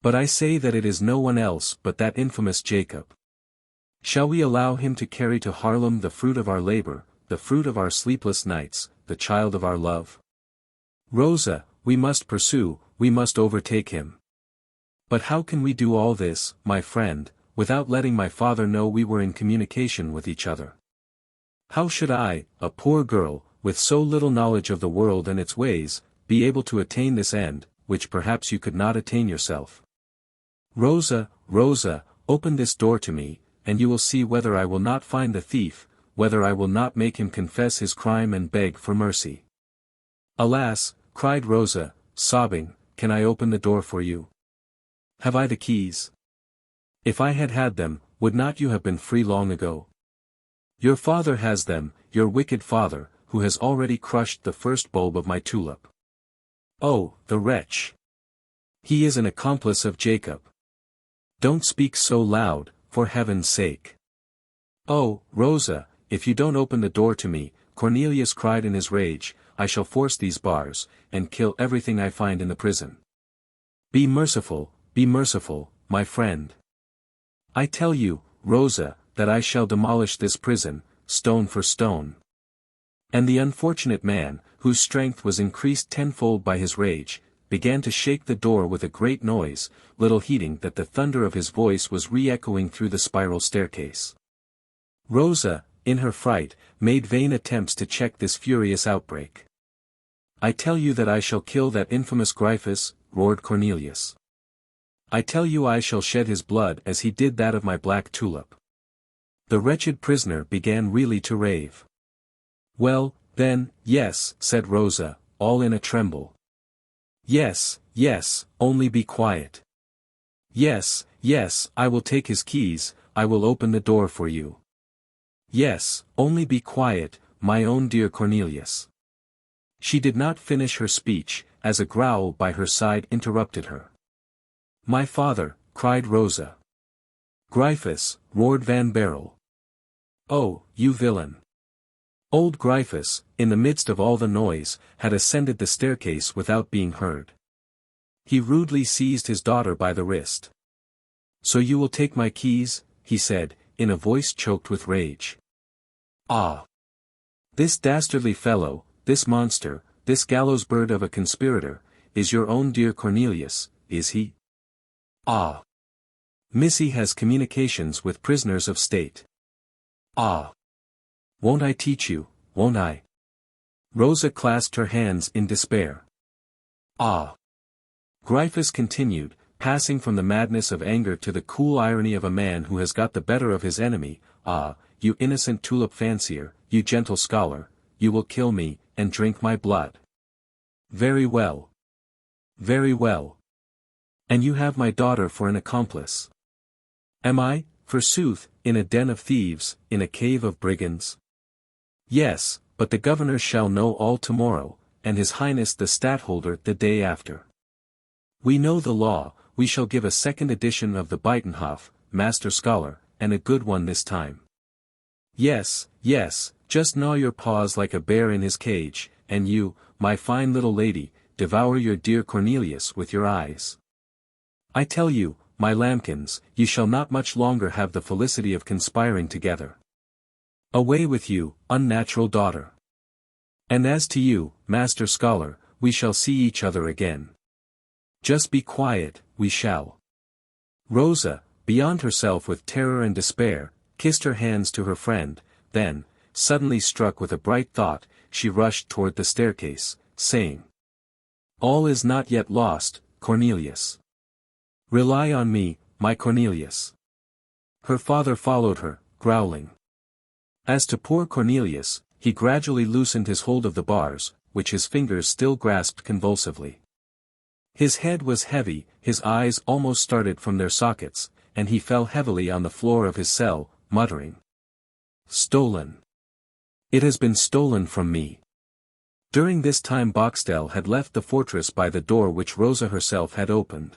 But I say that it is no one else but that infamous Jacob. Shall we allow him to carry to Haarlem the fruit of our labor, the fruit of our sleepless nights, the child of our love? Rosa, we must pursue, we must overtake him. But how can we do all this, my friend, without letting my father know we were in communication with each other? How should I, a poor girl, with so little knowledge of the world and its ways, be able to attain this end, which perhaps you could not attain yourself. Rosa, Rosa, open this door to me, and you will see whether I will not find the thief, whether I will not make him confess his crime and beg for mercy. Alas, cried Rosa, sobbing, can I open the door for you? Have I the keys? If I had had them, would not you have been free long ago? Your father has them, your wicked father, who has already crushed the first bulb of my tulip. Oh, the wretch! He is an accomplice of Jacob. Don't speak so loud, for heaven's sake. Oh, Rosa, if you don't open the door to me, Cornelius cried in his rage, I shall force these bars, and kill everything I find in the prison. Be merciful, my friend. I tell you, Rosa, that I shall demolish this prison, stone for stone. And the unfortunate man, whose strength was increased tenfold by his rage, began to shake the door with a great noise, little heeding that the thunder of his voice was re-echoing through the spiral staircase. Rosa, in her fright, made vain attempts to check this furious outbreak. I tell you that I shall kill that infamous Gryphus, roared Cornelius. I tell you I shall shed his blood as he did that of my black tulip. The wretched prisoner began really to rave. Well, then, yes, said Rosa, all in a tremble. Yes, yes, only be quiet. Yes, yes, I will take his keys, I will open the door for you. Yes, only be quiet, my own dear Cornelius. She did not finish her speech, as a growl by her side interrupted her. My father, cried Rosa. Gryphus, roared Van Baerle. Oh, you villain. Old Gryphus, in the midst of all the noise, had ascended the staircase without being heard. He rudely seized his daughter by the wrist. So you will take my keys, he said, in a voice choked with rage. Ah! This dastardly fellow, this monster, this gallows bird of a conspirator, is your own dear Cornelius, is he? Ah! Missy has communications with prisoners of state. Ah! Won't I teach you, won't I? Rosa clasped her hands in despair. Ah! Gryphus continued, passing from the madness of anger to the cool irony of a man who has got the better of his enemy. Ah, you innocent tulip-fancier, you gentle scholar, you will kill me, and drink my blood. Very well. Very well. And you have my daughter for an accomplice. Am I, forsooth, in a den of thieves, in a cave of brigands? Yes, but the governor shall know all tomorrow, and his highness the stadtholder the day after. We know the law, we shall give a second edition of the Buitenhof, master scholar, and a good one this time. Yes, yes, just gnaw your paws like a bear in his cage, and you, my fine little lady, devour your dear Cornelius with your eyes. I tell you, my lambkins, you shall not much longer have the felicity of conspiring together. Away with you, unnatural daughter. And as to you, master scholar, we shall see each other again. Just be quiet, we shall. Rosa, beyond herself with terror and despair, kissed her hands to her friend, then, suddenly struck with a bright thought, she rushed toward the staircase, saying, All is not yet lost, Cornelius. Rely on me, my Cornelius. Her father followed her, growling. As to poor Cornelius, he gradually loosened his hold of the bars, which his fingers still grasped convulsively. His head was heavy, his eyes almost started from their sockets, and he fell heavily on the floor of his cell, muttering. Stolen. It has been stolen from me. During this time Boxtel had left the fortress by the door which Rosa herself had opened.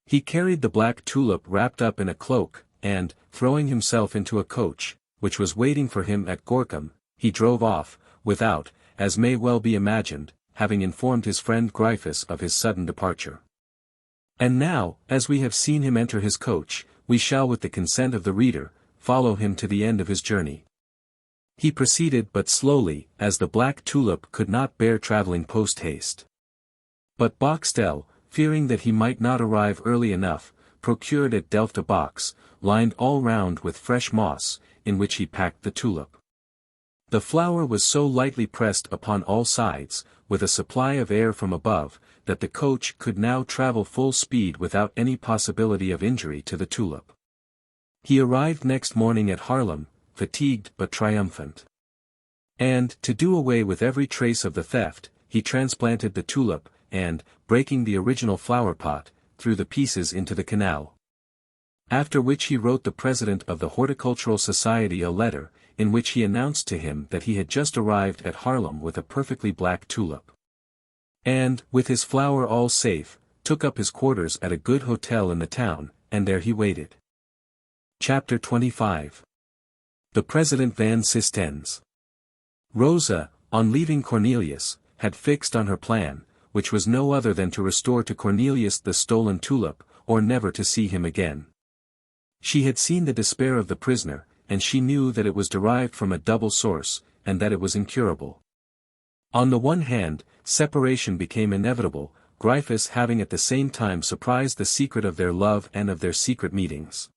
He carried the black tulip wrapped up in a cloak, and, throwing himself into a coach, which was waiting for him at Gorkum, he drove off, without, as may well be imagined, having informed his friend Gryphus of his sudden departure. And now, as we have seen him enter his coach, we shall with the consent of the reader, follow him to the end of his journey. He proceeded but slowly, as the black tulip could not bear travelling post-haste. But Boxtel, fearing that he might not arrive early enough, procured at Delft a box, lined all round with fresh moss, in which he packed the tulip. The flower was so lightly pressed upon all sides, with a supply of air from above, that the coach could now travel full speed without any possibility of injury to the tulip. He arrived next morning at Haarlem, fatigued but triumphant. And, to do away with every trace of the theft, he transplanted the tulip, and, breaking the original flower pot, threw the pieces into the canal. After which he wrote the president of the Horticultural Society a letter, in which he announced to him that he had just arrived at Haarlem with a perfectly black tulip. And, with his flower all safe, took up his quarters at a good hotel in the town, and there he waited. Chapter 25. The President van Systens. Rosa, on leaving Cornelius, had fixed on her plan, which was no other than to restore to Cornelius the stolen tulip, or never to see him again. She had seen the despair of the prisoner, and she knew that it was derived from a double source, and that it was incurable. On the one hand, separation became inevitable, Gryphus having at the same time surprised the secret of their love and of their secret meetings.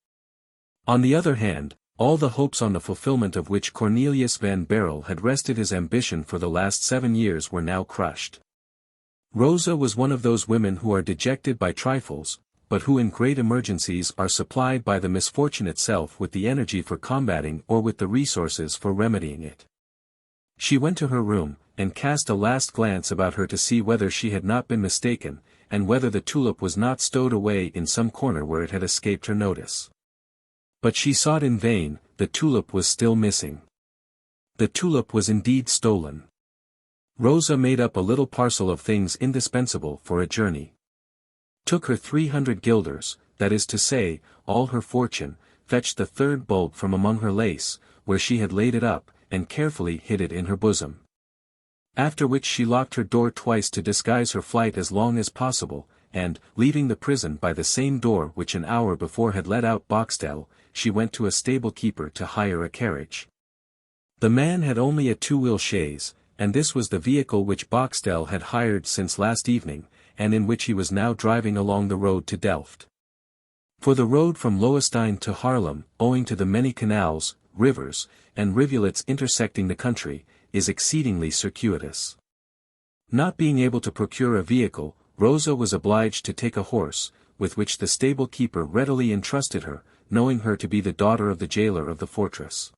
On the other hand, all the hopes on the fulfillment of which Cornelius van Baerle had rested his ambition for the last 7 years were now crushed. Rosa was one of those women who are dejected by trifles, but who in great emergencies are supplied by the misfortune itself with the energy for combating or with the resources for remedying it. She went to her room, and cast a last glance about her to see whether she had not been mistaken, and whether the tulip was not stowed away in some corner where it had escaped her notice. But she sought in vain, the tulip was still missing. The tulip was indeed stolen. Rosa made up a little parcel of things indispensable for a journey. Took her 300 guilders, that is to say, all her fortune, fetched the third bulb from among her lace, where she had laid it up, and carefully hid it in her bosom. After which she locked her door twice to disguise her flight as long as possible, and, leaving the prison by the same door which an hour before had let out Boxtel, she went to a stable keeper to hire a carriage. The man had only a 2-wheel chaise, and this was the vehicle which Boxtel had hired since last evening, and in which he was now driving along the road to Delft. For the road from Loevestein to Haarlem, owing to the many canals, rivers, and rivulets intersecting the country, is exceedingly circuitous. Not being able to procure a vehicle, Rosa was obliged to take a horse, with which the stable keeper readily entrusted her, knowing her to be the daughter of the jailer of the fortress.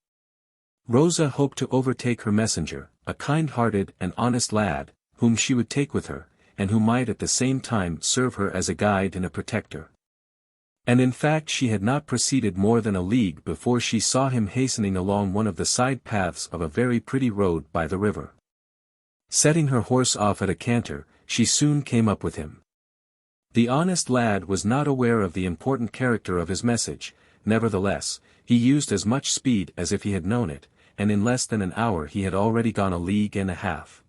Rosa hoped to overtake her messenger, a kind-hearted and honest lad, whom she would take with her, and who might at the same time serve her as a guide and a protector. And in fact she had not proceeded more than a league before she saw him hastening along one of the side paths of a very pretty road by the river. Setting her horse off at a canter, she soon came up with him. The honest lad was not aware of the important character of his message, nevertheless, he used as much speed as if he had known it, and in less than an hour he had already gone 1.5 leagues.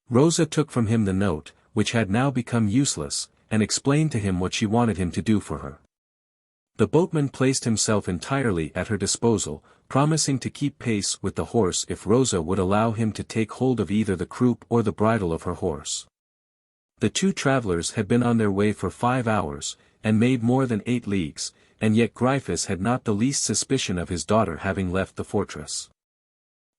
Rosa took from him the note, which had now become useless, and explained to him what she wanted him to do for her. The boatman placed himself entirely at her disposal, promising to keep pace with the horse if Rosa would allow him to take hold of either the croup or the bridle of her horse. The two travellers had been on their way for 5 hours, and made more than 8 leagues, and yet Gryphus had not the least suspicion of his daughter having left the fortress.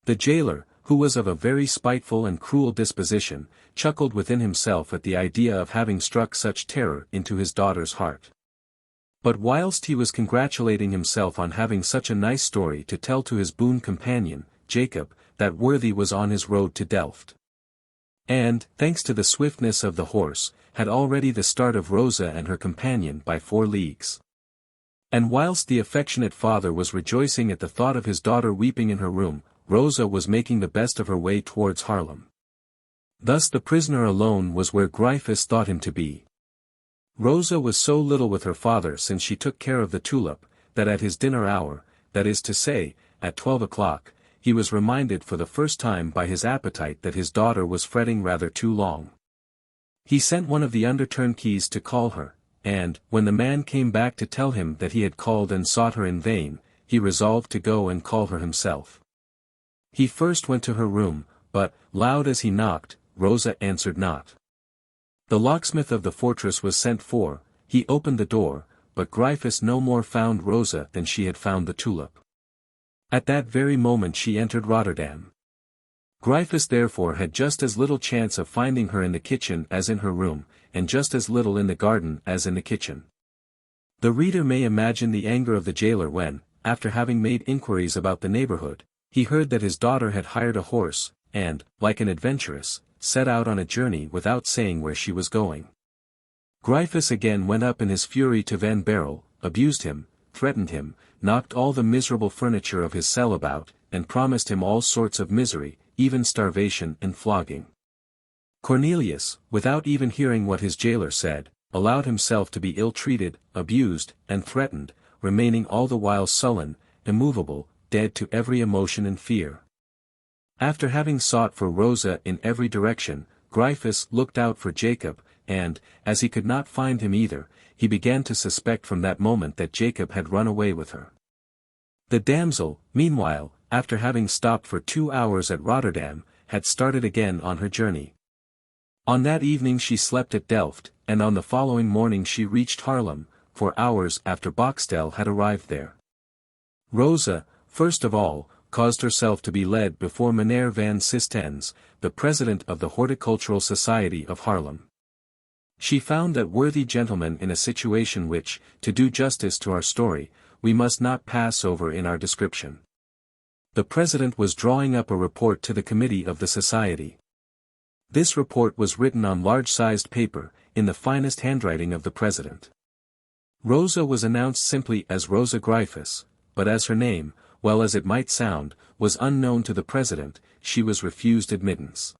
The jailer, who was of a very spiteful and cruel disposition, chuckled within himself at the idea of having struck such terror into his daughter's heart. But whilst he was congratulating himself on having such a nice story to tell to his boon companion, Jacob, that worthy was on his road to Delft. And, thanks to the swiftness of the horse, had already the start of Rosa and her companion by 4 leagues. And whilst the affectionate father was rejoicing at the thought of his daughter weeping in her room, Rosa was making the best of her way towards Haarlem. Thus the prisoner alone was where Gryphus thought him to be. Rosa was so little with her father since she took care of the tulip, that at his dinner hour, that is to say, at 12 o'clock, he was reminded for the first time by his appetite that his daughter was fretting rather too long. He sent one of the under-turnkeys to call her, and, when the man came back to tell him that he had called and sought her in vain, he resolved to go and call her himself. He first went to her room, but, loud as he knocked, Rosa answered not. The locksmith of the fortress was sent for, he opened the door, but Gryphus no more found Rosa than she had found the tulip. At that very moment she entered Rotterdam. Gryphus therefore had just as little chance of finding her in the kitchen as in her room, and just as little in the garden as in the kitchen. The reader may imagine the anger of the jailer when, after having made inquiries about the neighborhood, he heard that his daughter had hired a horse, and, like an adventuress, set out on a journey without saying where she was going. Gryphus again went up in his fury to Van Baerle, abused him, threatened him, knocked all the miserable furniture of his cell about, and promised him all sorts of misery, even starvation and flogging. Cornelius, without even hearing what his jailer said, allowed himself to be ill-treated, abused, and threatened, remaining all the while sullen, immovable, dead to every emotion and fear. After having sought for Rosa in every direction, Gryphus looked out for Jacob, and, as he could not find him either, he began to suspect from that moment that Jacob had run away with her. The damsel, meanwhile, after having stopped for 2 hours at Rotterdam, had started again on her journey. On that evening she slept at Delft, and on the following morning she reached Haarlem, 4 hours after Boxtel had arrived there. Rosa, first of all, caused herself to be led before Meneer van Sistens, the president of the Horticultural Society of Haarlem. She found that worthy gentleman in a situation which, to do justice to our story, we must not pass over in our description. The president was drawing up a report to the committee of the society. This report was written on large-sized paper, in the finest handwriting of the president. Rosa was announced simply as Rosa Gryphus, but as her name, well as it might sound, was unknown to the president, she was refused admittance.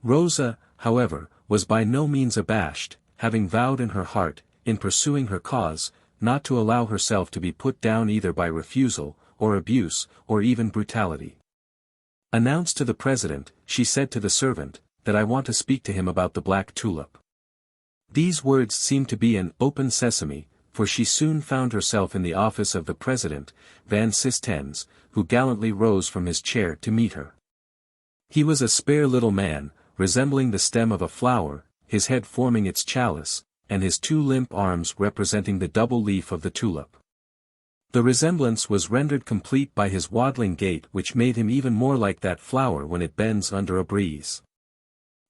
Rosa, however, was by no means abashed, having vowed in her heart, in pursuing her cause, not to allow herself to be put down either by refusal, or abuse, or even brutality. Announced to the president, she said to the servant, that I want to speak to him about the black tulip. These words seemed to be an open sesame, for she soon found herself in the office of the president, Van Sistens, who gallantly rose from his chair to meet her. He was a spare little man, resembling the stem of a flower, his head forming its chalice, and his 2 limp arms representing the double leaf of the tulip. The resemblance was rendered complete by his waddling gait, which made him even more like that flower when it bends under a breeze.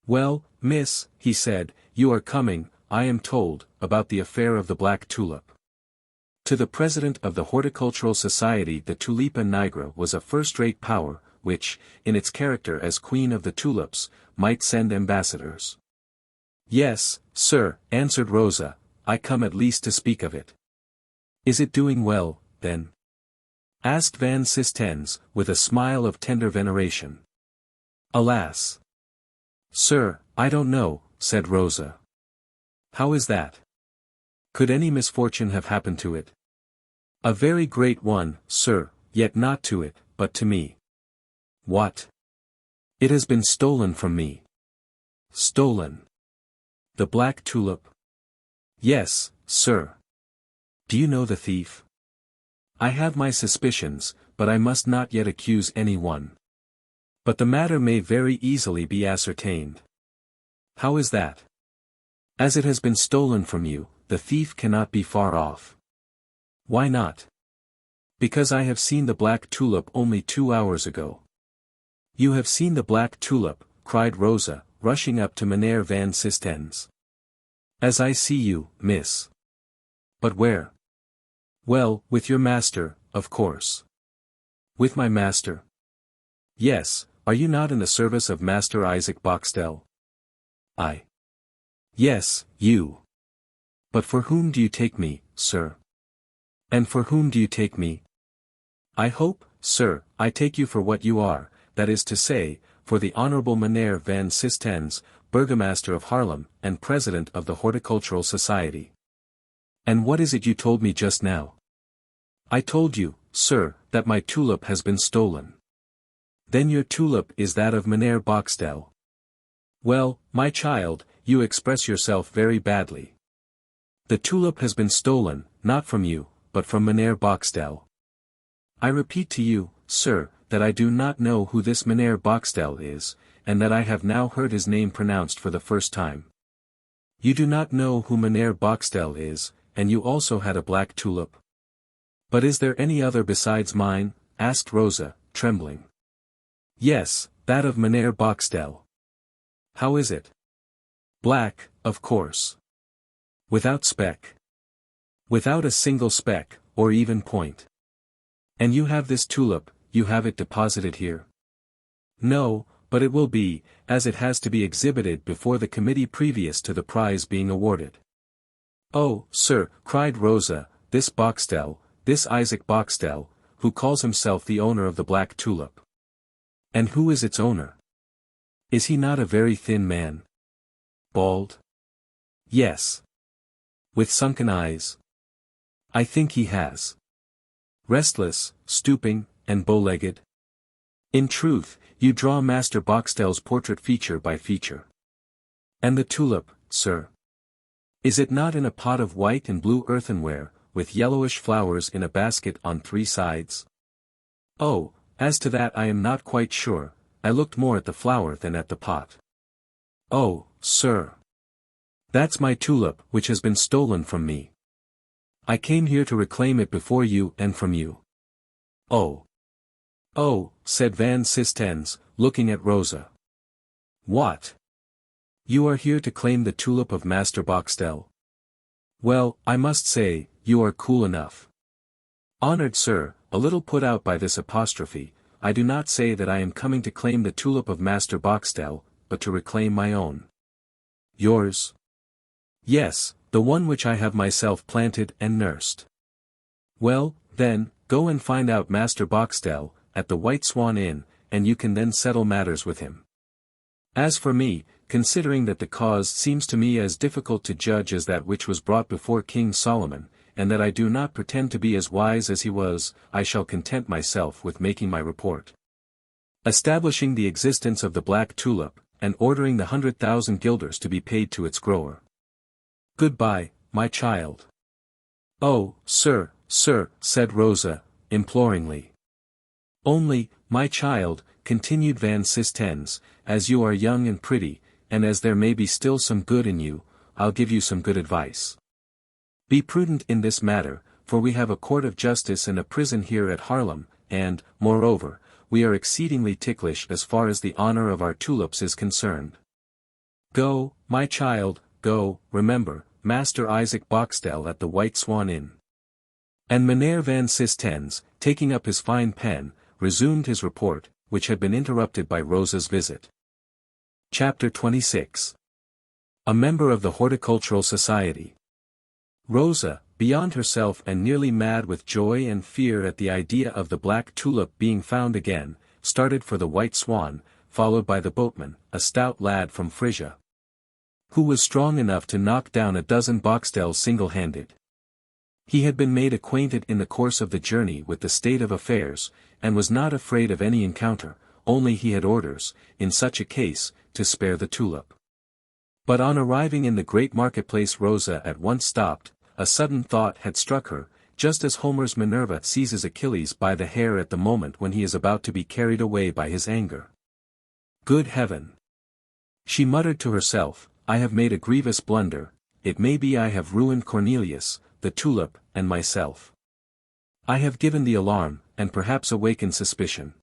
"Well, miss," he said, "you are coming, I am told, about the affair of the black tulip." To the president of the Horticultural Society the Tulipa nigra was a first-rate power, which, in its character as queen of the tulips, might send ambassadors. "Yes, sir," answered Rosa, "I come at least to speak of it." "Is it doing well, then?" asked Van Sistens, with a smile of tender veneration. "Alas! Sir, I don't know," said Rosa. "How is that? Could any misfortune have happened to it?" "A very great one, sir, yet not to it, but to me." "What? It has been stolen from me." "Stolen? The black tulip?" "Yes, sir." "Do you know the thief?" "I have my suspicions, but I must not yet accuse any one. But the matter may very easily be ascertained." "How is that?" "As it has been stolen from you, the thief cannot be far off." "Why not?" "Because I have seen the black tulip only 2 hours ago." "You have seen the black tulip," cried Rosa, rushing up to Meneer van Sistens. "As I see you, miss." "But where?" "Well, with your master, of course." "With my master?" "Yes, are you not in the service of Master Isaac Boxtel?" "I." "Yes, you. But for whom do you take me, sir?" "And for whom do you take me?" "I hope, sir, I take you for what you are, that is to say, for the Honorable Meneer van Sistens, Burgomaster of Haarlem, and President of the Horticultural Society." "And what is it you told me just now?" "I told you, sir, that my tulip has been stolen." "Then your tulip is that of Meneer Boxtel." "Well, my child, you express yourself very badly. The tulip has been stolen, not from you, but from Meneer Boxtel." "I repeat to you, sir, that I do not know who this Meneer Boxtel is, and that I have now heard his name pronounced for the first time." "You do not know who Meneer Boxtel is, and you also had a black tulip?" "But is there any other besides mine?" asked Rosa, trembling. "Yes, that of Meneer Boxtel. How is it? Black, of course. Without speck. Without a single speck, or even point. And you have this tulip, you have it deposited here? No, but it will be, as it has to be exhibited before the committee previous to the prize being awarded. Oh, sir, cried Rosa, this Boxtel, this Isaac Boxtel, who calls himself the owner of the black tulip. And who is its owner? Is he not a very thin man? Bald? Yes. With sunken eyes? I think he has. Restless, stooping, and bow-legged? In truth, you draw Master Boxtel's portrait feature by feature. And the tulip, sir? Is it not in a pot of white and blue earthenware, with yellowish flowers in a basket on 3 sides? Oh, as to that I am not quite sure, I looked more at the flower than at the pot. Oh, sir. That's my tulip which has been stolen from me. I came here to reclaim it before you and from you. Oh. Oh, said Van Sistens, looking at Rosa. What? You are here to claim the tulip of Master Boxtel? Well, I must say, you are cool enough. Honored sir, a little put out by this apostrophe, I do not say that I am coming to claim the tulip of Master Boxtel, but to reclaim my own. Yours? Yes, the one which I have myself planted and nursed. Well, then, go and find out Master Boxtel, at the White Swan Inn, and you can then settle matters with him. As for me, considering that the cause seems to me as difficult to judge as that which was brought before King Solomon, and that I do not pretend to be as wise as he was, I shall content myself with making my report. Establishing the existence of the black tulip, and ordering the 100,000 guilders to be paid to its grower. Goodbye, my child. Oh, sir, said Rosa, imploringly. Only, my child, continued Van Sistens, as you are young and pretty, and as there may be still some good in you, I'll give you some good advice. Be prudent in this matter, for we have a court of justice and a prison here at Haarlem, and, moreover, we are exceedingly ticklish as far as the honor of our tulips is concerned. Go, my child, go, remember, Master Isaac Boxtel at the White Swan Inn. And Meneer Van Sistens, taking up his fine pen, resumed his report, which had been interrupted by Rosa's visit. Chapter 26. A member of the Horticultural Society. Rosa, beyond herself and nearly mad with joy and fear at the idea of the black tulip being found again, started for the White Swan, followed by the boatman, a stout lad from Frisia, who was strong enough to knock down a dozen Boxtels single-handed. He had been made acquainted in the course of the journey with the state of affairs, and was not afraid of any encounter, only he had orders, in such a case, to spare the tulip. But on arriving in the great marketplace Rosa at once stopped. A sudden thought had struck her, just as Homer's Minerva seizes Achilles by the hair at the moment when he is about to be carried away by his anger. Good heaven! She muttered to herself, I have made a grievous blunder, it may be I have ruined Cornelius, the tulip, and myself. I have given the alarm, and perhaps awakened suspicion.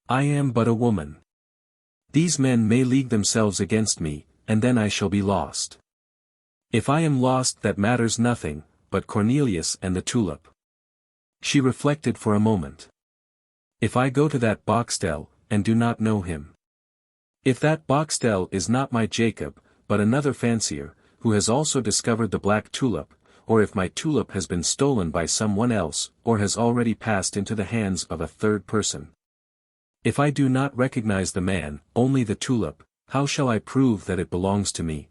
I am but a woman. These men may league themselves against me, and then I shall be lost. If I am lost that matters nothing, but Cornelius and the tulip. She reflected for a moment. If I go to that Boxtel, and do not know him. If that Boxtel is not my Jacob, but another fancier, who has also discovered the black tulip, or if my tulip has been stolen by someone else, or has already passed into the hands of a third person. If I do not recognize the man, only the tulip, how shall I prove that it belongs to me?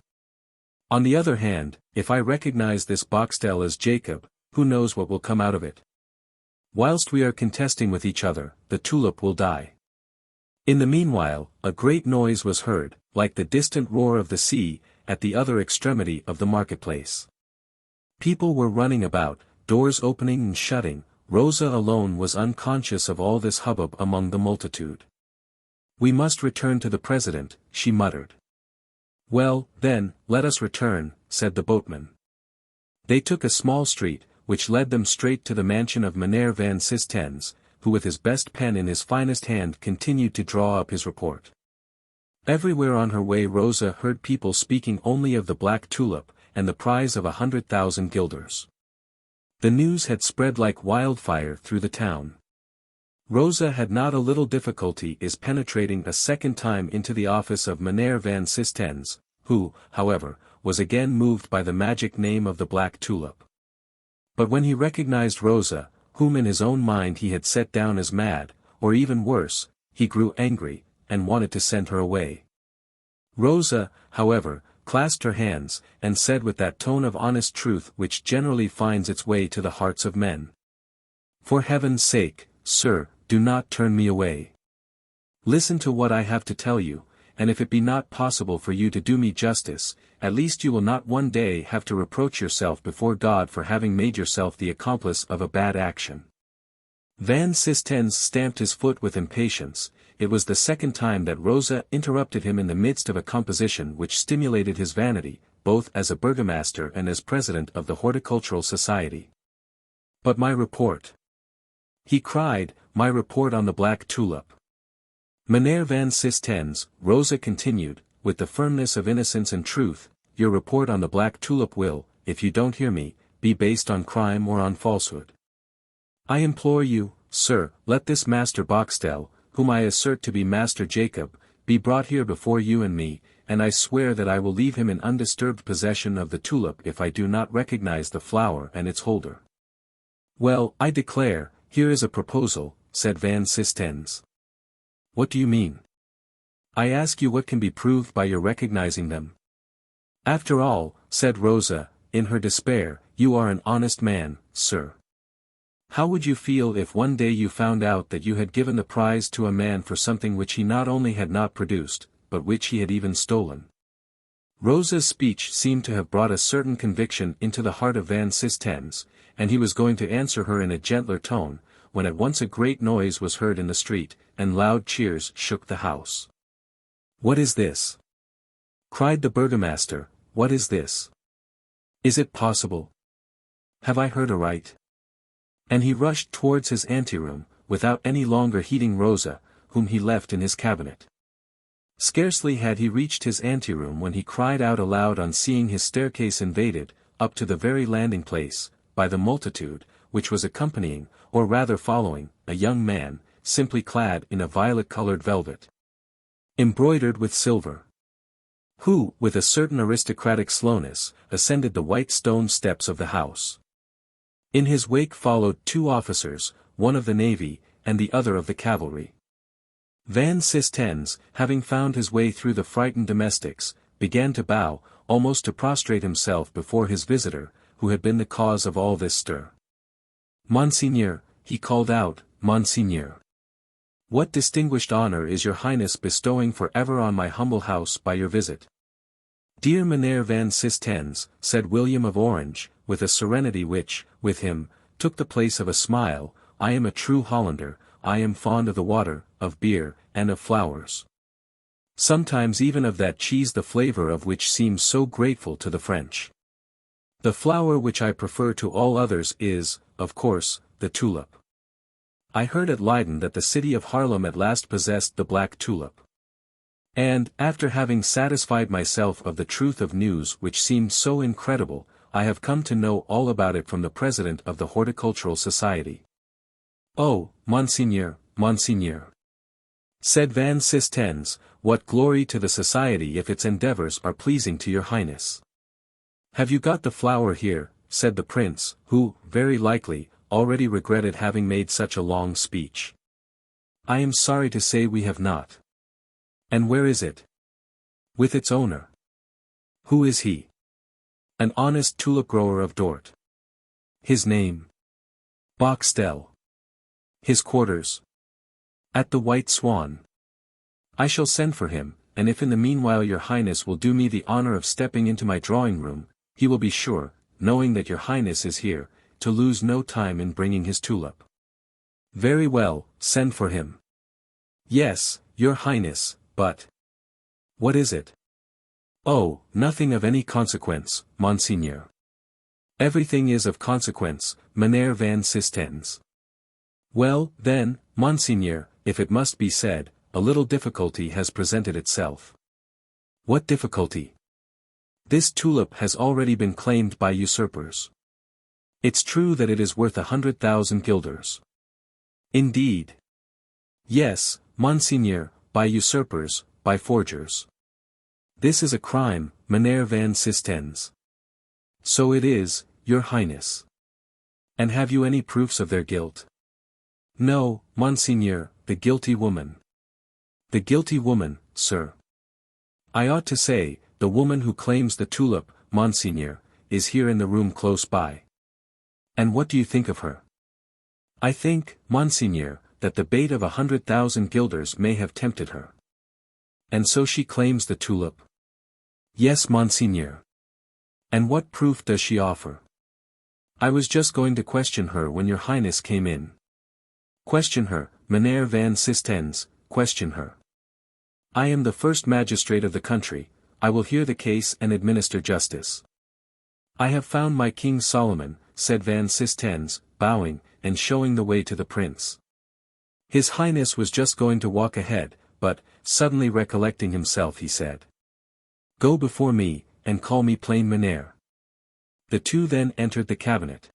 On the other hand, if I recognize this Boxtel as Jacob, who knows what will come out of it? Whilst we are contesting with each other, the tulip will die. In the meanwhile, a great noise was heard, like the distant roar of the sea, at the other extremity of the marketplace. People were running about, doors opening and shutting. Rosa alone was unconscious of all this hubbub among the multitude. We must return to the president, she muttered. Well, then, let us return, said the boatman. They took a small street, which led them straight to the mansion of Meneer Van Sistens, who with his best pen in his finest hand continued to draw up his report. Everywhere on her way Rosa heard people speaking only of the black tulip, and the prize of 100,000 guilders. The news had spread like wildfire through the town. Rosa had not a little difficulty in penetrating a second time into the office of Meneer van Sistens, who, however, was again moved by the magic name of the black tulip. But when he recognized Rosa, whom in his own mind he had set down as mad, or even worse, he grew angry, and wanted to send her away. Rosa, however, clasped her hands, and said with that tone of honest truth which generally finds its way to the hearts of men. "For heaven's sake, sir, do not turn me away. Listen to what I have to tell you, and if it be not possible for you to do me justice, at least you will not one day have to reproach yourself before God for having made yourself the accomplice of a bad action." Van Sistens stamped his foot with impatience. It was the second time that Rosa interrupted him in the midst of a composition which stimulated his vanity, both as a burgomaster and as president of the Horticultural Society. "But my report," he cried, "my report on the black tulip." "Meneer van Sistens," Rosa continued, with the firmness of innocence and truth, "your report on the black tulip will, if you don't hear me, be based on crime or on falsehood. I implore you, sir, let this Master Boxtel, whom I assert to be Master Jacob, be brought here before you and me, and I swear that I will leave him in undisturbed possession of the tulip if I do not recognize the flower and its holder." "Well, I declare, here is a proposal," said Van Sistens. "What do you mean? I ask you what can be proved by your recognizing them?" "After all," said Rosa, in her despair, "you are an honest man, sir. How would you feel if one day you found out that you had given the prize to a man for something which he not only had not produced, but which he had even stolen?" Rosa's speech seemed to have brought a certain conviction into the heart of Van Sistens, and he was going to answer her in a gentler tone, when at once a great noise was heard in the street, and loud cheers shook the house. "What is this?" cried the burgomaster, "what is this? Is it possible? Have I heard aright?" And he rushed towards his anteroom, without any longer heeding Rosa, whom he left in his cabinet. Scarcely had he reached his anteroom when he cried out aloud on seeing his staircase invaded, up to the very landing place, by the multitude, which was accompanying, or rather following, a young man, simply clad in a violet-colored velvet, embroidered with silver, who, with a certain aristocratic slowness, ascended the white stone steps of the house. In his wake followed two officers, one of the navy, and the other of the cavalry. Van Sistens, having found his way through the frightened domestics, began to bow, almost to prostrate himself before his visitor, who had been the cause of all this stir. "Monseigneur," he called out, "Monseigneur. What distinguished honor is your highness bestowing for ever on my humble house by your visit?" "Dear Meneer van Sistens," said William of Orange, with a serenity which, with him, took the place of a smile, "I am a true Hollander, I am fond of the water, of beer, and of flowers. Sometimes even of that cheese the flavor of which seems so grateful to the French. The flower which I prefer to all others is, of course, the tulip. I heard at Leyden that the city of Haarlem at last possessed the black tulip. And, after having satisfied myself of the truth of news which seemed so incredible, I have come to know all about it from the president of the Horticultural Society." "Oh, Monseigneur, Monseigneur," said Van Sistens, "what glory to the society if its endeavors are pleasing to your highness." "Have you got the flower here?" said the prince, who, very likely, already regretted having made such a long speech. "I am sorry to say we have not." "And where is it?" "With its owner." "Who is he?" "An honest tulip-grower of Dort." "His name?" "Boxtel." "His quarters?" "At the White Swan." "I shall send for him, and if in the meanwhile your highness will do me the honor of stepping into my drawing-room, he will be sure, knowing that your highness is here, to lose no time in bringing his tulip." "Very well, send for him." "Yes, your highness, but—" "What is it?" "Oh, nothing of any consequence, Monseigneur." "Everything is of consequence, Meneer van Sistens." Well, then, Monseigneur, if it must be said, a little difficulty has presented itself. What difficulty? This tulip has already been claimed by usurpers. It's true that it is worth 100,000 guilders. Indeed. Yes, Monseigneur, by usurpers, by forgers. This is a crime, Meneer van Sistens. So it is, your Highness. And have you any proofs of their guilt? No, Monseigneur, the guilty woman. The guilty woman, sir. I ought to say, the woman who claims the tulip, Monseigneur, is here in the room close by. And what do you think of her? I think, Monseigneur, that the bait of 100,000 guilders may have tempted her. And so she claims the tulip? Yes, Monseigneur. And what proof does she offer? I was just going to question her when your Highness came in. Question her, Meneer van Sistens, question her. I am the first magistrate of the country, I will hear the case and administer justice. I have found my King Solomon, said van Sistens, bowing, and showing the way to the prince. His Highness was just going to walk ahead, but, suddenly recollecting himself he said. Go before me, and call me plain Meneer. The two then entered the cabinet.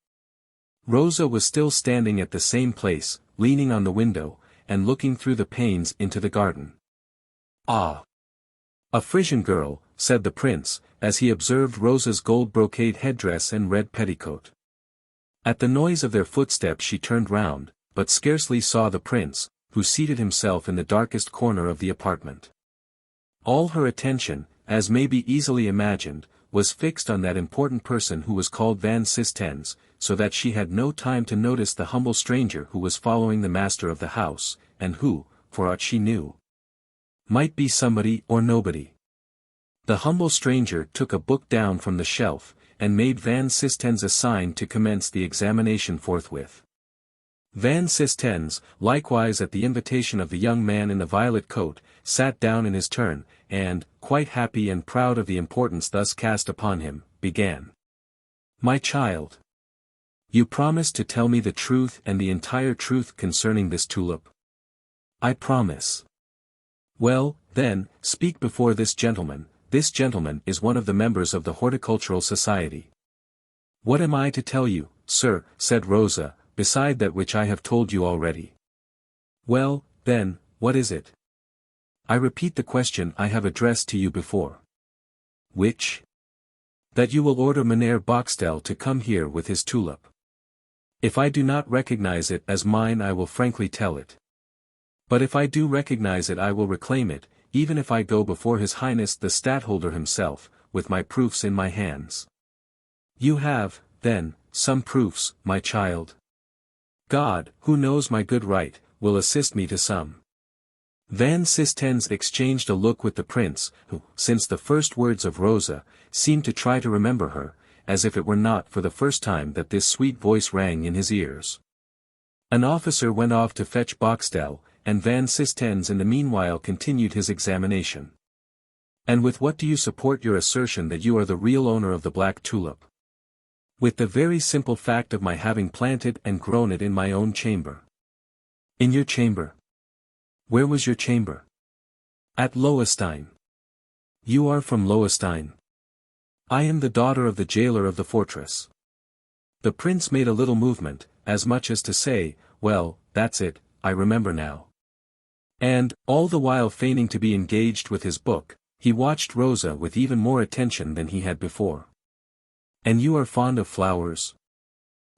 Rosa was still standing at the same place, leaning on the window, and looking through the panes into the garden. Ah! A Frisian girl, said the prince, as he observed Rosa's gold brocade headdress and red petticoat. At the noise of their footsteps she turned round, but scarcely saw the prince, who seated himself in the darkest corner of the apartment. All her attention, as may be easily imagined, was fixed on that important person who was called Van Sistens, so that she had no time to notice the humble stranger who was following the master of the house, and who, for aught she knew, might be somebody or nobody. The humble stranger took a book down from the shelf, and made Van Sistens a sign to commence the examination forthwith. Van Sistens, likewise at the invitation of the young man in the violet coat, sat down in his turn, and, quite happy and proud of the importance thus cast upon him, began. My child. You promise to tell me the truth and the entire truth concerning this tulip? I promise. Well, then, speak before this gentleman. This gentleman is one of the members of the Horticultural Society. What am I to tell you, sir, said Rosa, beside that which I have told you already? Well, then, what is it? I repeat the question I have addressed to you before. Which? That you will order Meneer Boxtel to come here with his tulip. If I do not recognize it as mine I will frankly tell it. But if I do recognize it I will reclaim it, even if I go before His Highness the Stadtholder himself, with my proofs in my hands. You have, then, some proofs, my child? God, who knows my good right, will assist me to some. Van Sistens exchanged a look with the prince, who, since the first words of Rosa, seemed to try to remember her, as if it were not for the first time that this sweet voice rang in his ears. An officer went off to fetch Boxtel, and Van Sistens in the meanwhile continued his examination. And with what do you support your assertion that you are the real owner of the black tulip? With the very simple fact of my having planted and grown it in my own chamber. In your chamber? Where was your chamber? At Lowenstein. You are from Lowenstein. I am the daughter of the jailer of the fortress. The prince made a little movement, as much as to say, well, that's it, I remember now. And, all the while feigning to be engaged with his book, he watched Rosa with even more attention than he had before. And you are fond of flowers?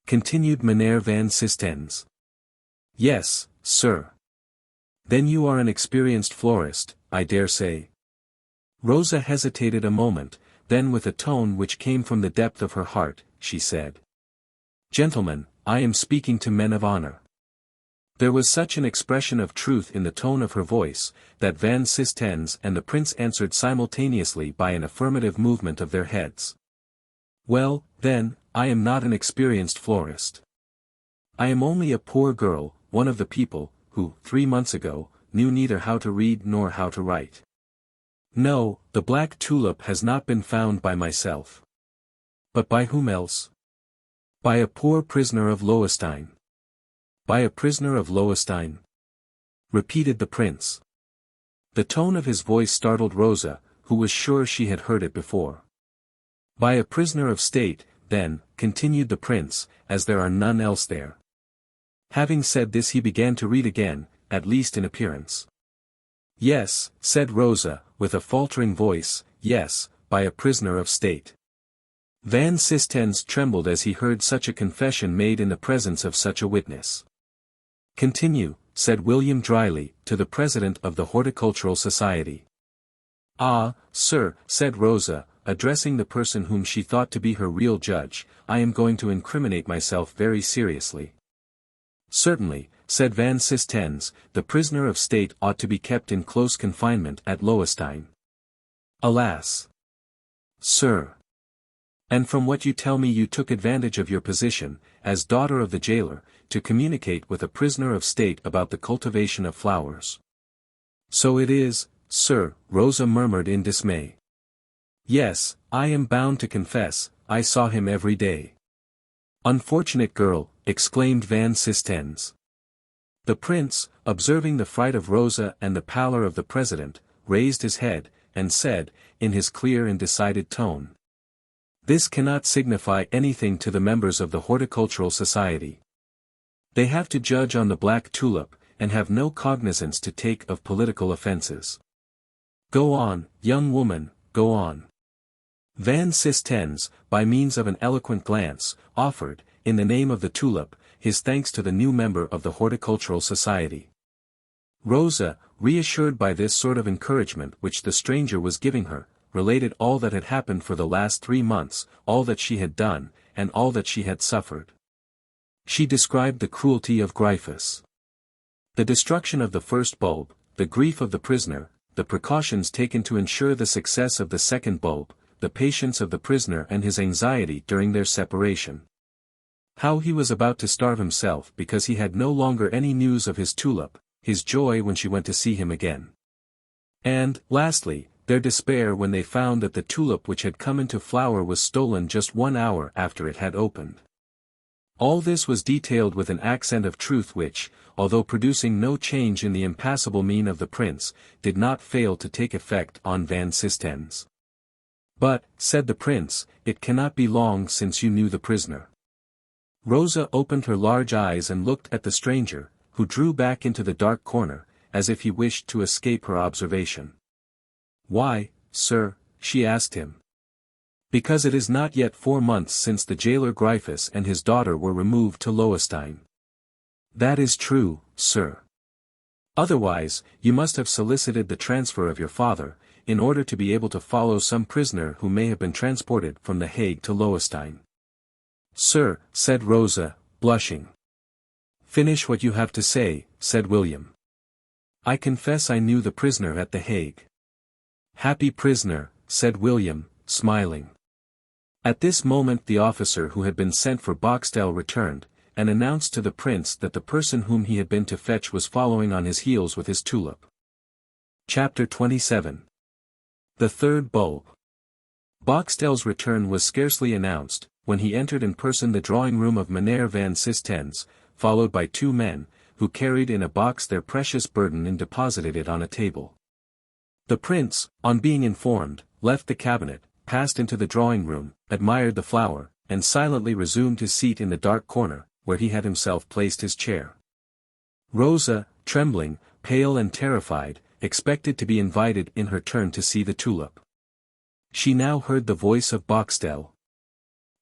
Continued Meneer van Sistens. Yes, sir. Then you are an experienced florist, I dare say. Rosa hesitated a moment, then with a tone which came from the depth of her heart, she said. Gentlemen, I am speaking to men of honor. There was such an expression of truth in the tone of her voice, that Van Sistens and the prince answered simultaneously by an affirmative movement of their heads. Well, then, I am not an experienced florist. I am only a poor girl, one of the people, who, 3 months ago, knew neither how to read nor how to write. No, the black tulip has not been found by myself. But by whom else? By a poor prisoner of Lowenstein. by a prisoner of Lowenstein?" repeated the prince. The tone of his voice startled Rosa, who was sure she had heard it before. "By a prisoner of state, then," continued the prince, "as there are none else there." Having said this he began to read again, at least in appearance. "Yes," said Rosa, with a faltering voice, "yes, by a prisoner of state." Van Sistens trembled as he heard such a confession made in the presence of such a witness. "Continue," said William dryly, to the president of the Horticultural Society. "Ah, sir," said Rosa, addressing the person whom she thought to be her real judge, "I am going to incriminate myself very seriously." "Certainly," said Van Sistens, "the prisoner of state ought to be kept in close confinement at Lowenstein." "Alas! Sir. And from what you tell me you took advantage of your position, as daughter of the jailer, to communicate with a prisoner of state about the cultivation of flowers." "So it is, sir," Rosa murmured in dismay. "Yes, I am bound to confess, I saw him every day." "Unfortunate girl," exclaimed Van Sistens. The prince, observing the fright of Rosa and the pallor of the president, raised his head, and said, in his clear and decided tone, "This cannot signify anything to the members of the Horticultural Society. They have to judge on the black tulip, and have no cognizance to take of political offences. Go on, young woman, go on." Van Sistens, by means of an eloquent glance, offered, in the name of the tulip, his thanks to the new member of the Horticultural Society. Rosa, reassured by this sort of encouragement which the stranger was giving her, related all that had happened for the last 3 months, all that she had done, and all that she had suffered. She described the cruelty of Gryphus, the destruction of the first bulb, the grief of the prisoner, the precautions taken to ensure the success of the second bulb, the patience of the prisoner and his anxiety during their separation. How he was about to starve himself because he had no longer any news of his tulip, his joy when she went to see him again. And, lastly, their despair when they found that the tulip which had come into flower was stolen just 1 hour after it had opened. All this was detailed with an accent of truth which, although producing no change in the impassible mien of the prince, did not fail to take effect on Van Sistens. "But," said the prince, "it cannot be long since you knew the prisoner." Rosa opened her large eyes and looked at the stranger, who drew back into the dark corner, as if he wished to escape her observation. "Why, sir?" she asked him. "Because it is not yet 4 months since the jailer Gryphus and his daughter were removed to Lowenstein." "That is true, sir. Otherwise, you must have solicited the transfer of your father, in order to be able to follow some prisoner who may have been transported from The Hague to Lowenstein." "Sir," said Rosa, blushing. "Finish what you have to say," said William. "I confess I knew the prisoner at The Hague." "Happy prisoner," said William, smiling. At this moment the officer who had been sent for Boxtel returned, and announced to the prince that the person whom he had been to fetch was following on his heels with his tulip. Chapter 27. The Third Bulb. Boxtel's return was scarcely announced, when he entered in person the drawing-room of Meneer Van Sistens, followed by 2 men, who carried in a box their precious burden and deposited it on a table. The prince, on being informed, left the cabinet, passed into the drawing-room, admired the flower, and silently resumed his seat in the dark corner, where he had himself placed his chair. Rosa, trembling, pale and terrified, expected to be invited in her turn to see the tulip. She now heard the voice of Boxtel.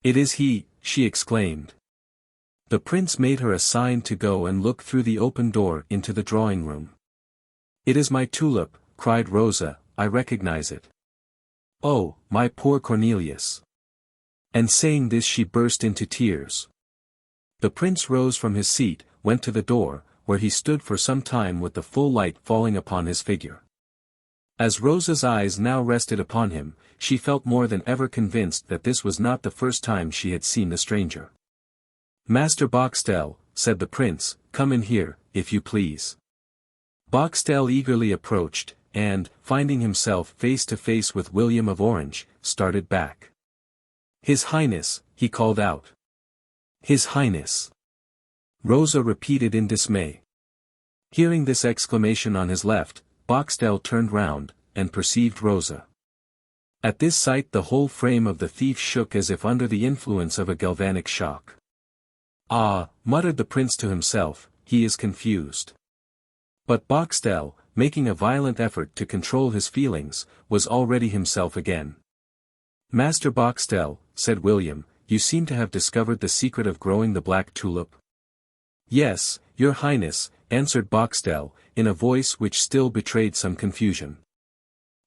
"It is he," she exclaimed. The prince made her a sign to go and look through the open door into the drawing-room. "It is my tulip," cried Rosa, "I recognize it. Oh, my poor Cornelius." And saying this she burst into tears. The prince rose from his seat, went to the door, where he stood for some time with the full light falling upon his figure. As Rosa's eyes now rested upon him, she felt more than ever convinced that this was not the first time she had seen the stranger. "Master Boxtel," said the prince, "come in here, if you please." Boxtel eagerly approached, and, finding himself face to face with William of Orange, started back. "His Highness," he called out. "His Highness." Rosa repeated in dismay. Hearing this exclamation on his left, Boxtel turned round, and perceived Rosa. At this sight the whole frame of the thief shook as if under the influence of a galvanic shock. "Ah," muttered the prince to himself, "he is confused." But Boxtel, making a violent effort to control his feelings, was already himself again. "Master Boxtel," said William, "you seem to have discovered the secret of growing the black tulip." "Yes, your highness," answered Boxtel, in a voice which still betrayed some confusion.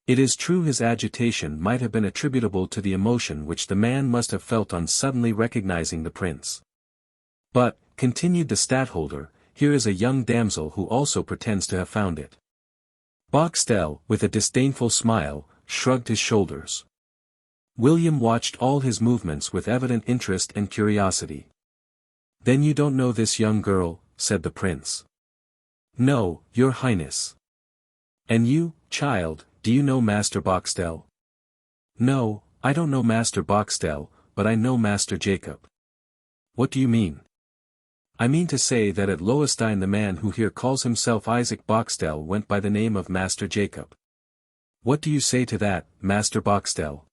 It is true his agitation might have been attributable to the emotion which the man must have felt on suddenly recognizing the prince. "But," continued the stadtholder, "here is a young damsel who also pretends to have found it." Boxtel, with a disdainful smile, shrugged his shoulders. William watched all his movements with evident interest and curiosity. "Then you don't know this young girl," said the prince. "No, your highness." "And you, child, do you know Master Boxtel?" "No, I don't know Master Boxtel, but I know Master Jacob." "What do you mean?" "I mean to say that at Lowenstein the man who here calls himself Isaac Boxtel went by the name of Master Jacob." "What do you say to that, Master Boxtel?"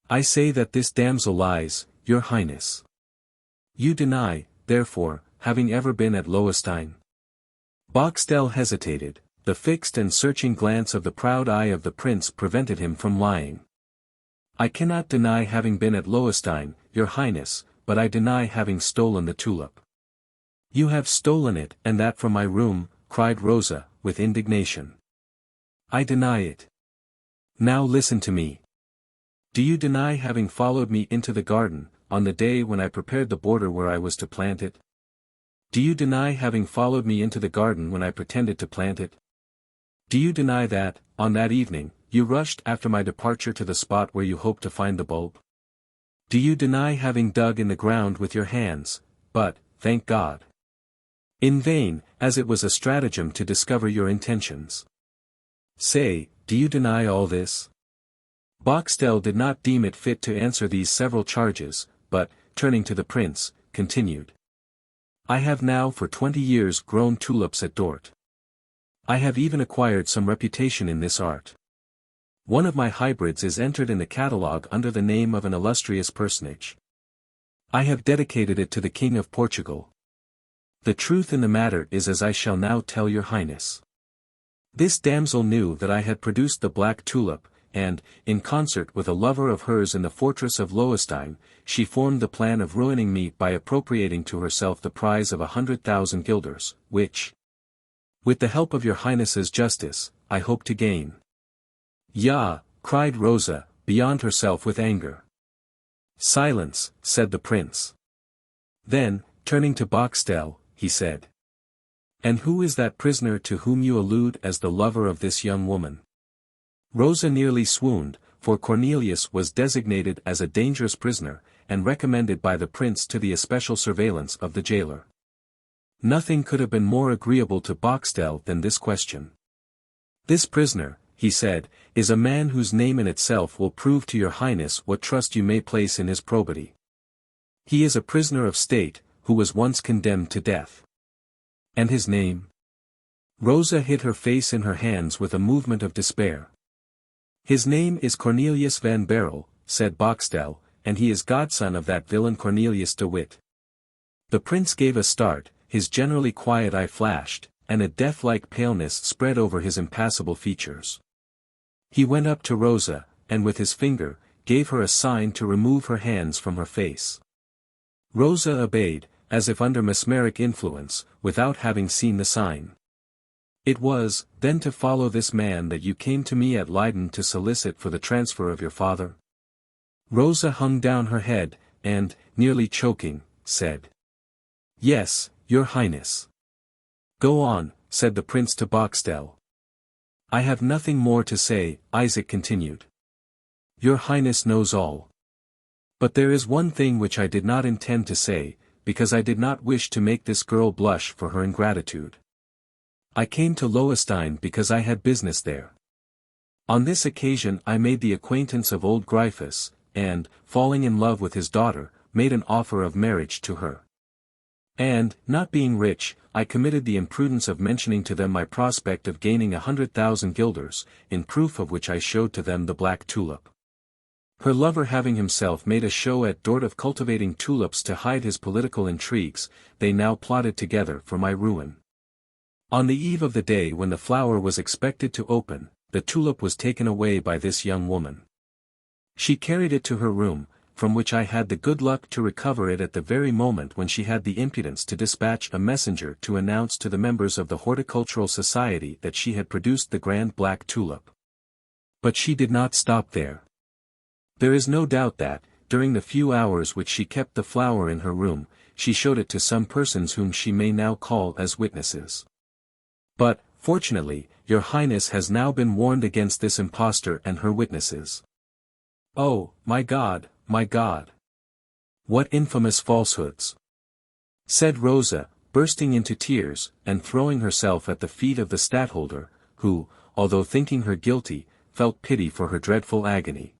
"I say that this damsel lies, your highness." "You deny, therefore, having ever been at Lowenstein?" Boxtel hesitated. The fixed and searching glance of the proud eye of the prince prevented him from lying. "I cannot deny having been at Lowenstein, your highness, but I deny having stolen the tulip." "You have stolen it, and that from my room," cried Rosa, with indignation. "I deny it." "Now listen to me. Do you deny having followed me into the garden, on the day when I prepared the border where I was to plant it? Do you deny having followed me into the garden when I pretended to plant it? Do you deny that, on that evening, you rushed after my departure to the spot where you hoped to find the bulb? Do you deny having dug in the ground with your hands, but, thank God, in vain, as it was a stratagem to discover your intentions? Say, do you deny all this?" Boxtel did not deem it fit to answer these several charges, but, turning to the prince, continued. "I have now for 20 years grown tulips at Dort. I have even acquired some reputation in this art. One of my hybrids is entered in the catalogue under the name of an illustrious personage. I have dedicated it to the King of Portugal. The truth in the matter is as I shall now tell your highness. This damsel knew that I had produced the black tulip, and, in concert with a lover of hers in the fortress of Lowenstein, she formed the plan of ruining me by appropriating to herself the prize of 100,000 guilders, which, with the help of your highness's justice, I hope to gain." "Yah!" cried Rosa, beyond herself with anger. "Silence," said the prince. Then, turning to Boxtel, he said. "And who is that prisoner to whom you allude as the lover of this young woman?" Rosa nearly swooned, for Cornelius was designated as a dangerous prisoner, and recommended by the prince to the especial surveillance of the jailer. Nothing could have been more agreeable to Boxtel than this question. "This prisoner," he said, "is a man whose name in itself will prove to your highness what trust you may place in his probity. He is a prisoner of state, who was once condemned to death." "And his name?" Rosa hid her face in her hands with a movement of despair. "His name is Cornelius van Baerle," said Boxtel, "and he is godson of that villain Cornelius de Witt." The prince gave a start, his generally quiet eye flashed, and a death-like paleness spread over his impassible features. He went up to Rosa, and with his finger, gave her a sign to remove her hands from her face. Rosa obeyed, as if under mesmeric influence, without having seen the sign. "It was, then, to follow this man that you came to me at Leyden to solicit for the transfer of your father?" Rosa hung down her head, and, nearly choking, said, "Yes, your highness." "Go on," said the prince to Boxtel. "I have nothing more to say," Isaac continued. "Your highness knows all. But there is one thing which I did not intend to say, because I did not wish to make this girl blush for her ingratitude. I came to Lowenstein because I had business there. On this occasion I made the acquaintance of old Gryphus, and, falling in love with his daughter, made an offer of marriage to her. And, not being rich, I committed the imprudence of mentioning to them my prospect of gaining 100,000 guilders, in proof of which I showed to them the black tulip. Her lover having himself made a show at Dort of cultivating tulips to hide his political intrigues, they now plotted together for my ruin. On the eve of the day when the flower was expected to open, the tulip was taken away by this young woman. She carried it to her room, from which I had the good luck to recover it at the very moment when she had the impudence to dispatch a messenger to announce to the members of the Horticultural Society that she had produced the grand black tulip. But she did not stop there. There is no doubt that, during the few hours which she kept the flower in her room, she showed it to some persons whom she may now call as witnesses. But, fortunately, your Highness has now been warned against this impostor and her witnesses. Oh, my God, my God! What infamous falsehoods! Said Rosa, bursting into tears, and throwing herself at the feet of the stadtholder, who, although thinking her guilty, felt pity for her dreadful agony.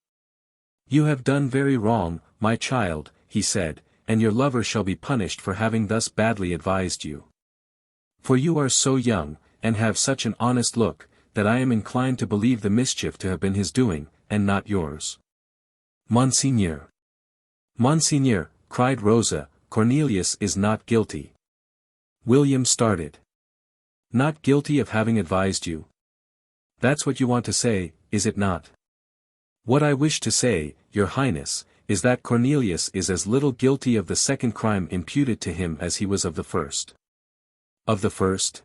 You have done very wrong, my child, he said, and your lover shall be punished for having thus badly advised you. For you are so young, and have such an honest look, that I am inclined to believe the mischief to have been his doing, and not yours. Monseigneur! Monseigneur, cried Rosa, Cornelius is not guilty. William started. Not guilty of having advised you? That's what you want to say, is it not? What I wish to say, your Highness, is that Cornelius is as little guilty of the second crime imputed to him as he was of the first. Of the first?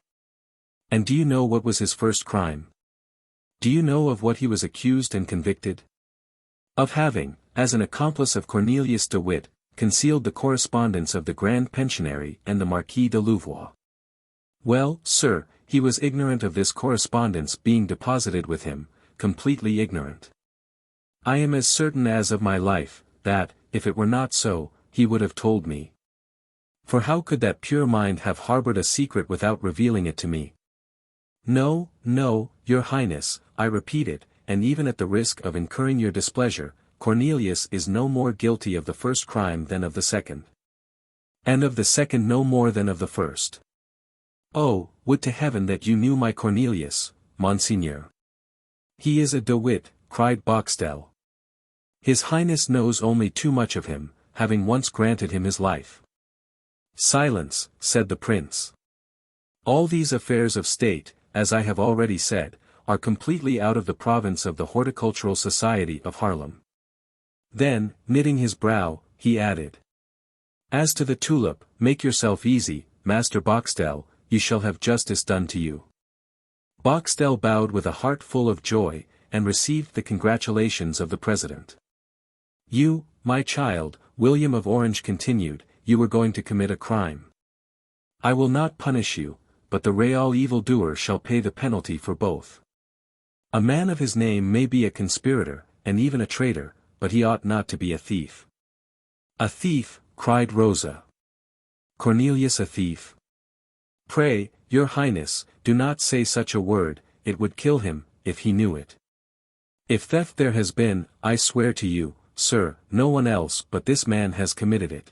And do you know what was his first crime? Do you know of what he was accused and convicted? Of having, as an accomplice of Cornelius de Witt, concealed the correspondence of the Grand Pensionary and the Marquis de Louvois. Well, sir, he was ignorant of this correspondence being deposited with him, completely ignorant. I am as certain as of my life, that, if it were not so, he would have told me. For how could that pure mind have harbored a secret without revealing it to me? No, no, your Highness, I repeat it, and even at the risk of incurring your displeasure, Cornelius is no more guilty of the first crime than of the second. And of the second no more than of the first. Oh, would to heaven that you knew my Cornelius, Monseigneur. He is a de Witt, cried Boxtel. His Highness knows only too much of him, having once granted him his life. Silence, said the prince. All these affairs of state, as I have already said, are completely out of the province of the Horticultural Society of Haarlem. Then, knitting his brow, he added. As to the tulip, make yourself easy, Master Boxtel, you shall have justice done to you. Boxtel bowed with a heart full of joy, and received the congratulations of the president. You, my child, William of Orange continued, you were going to commit a crime. I will not punish you, but the real evildoer shall pay the penalty for both. A man of his name may be a conspirator, and even a traitor, but he ought not to be a thief. A thief, cried Rosa. Cornelius a thief? Pray, your Highness, do not say such a word, it would kill him, if he knew it. If theft there has been, I swear to you, sir, no one else but this man has committed it.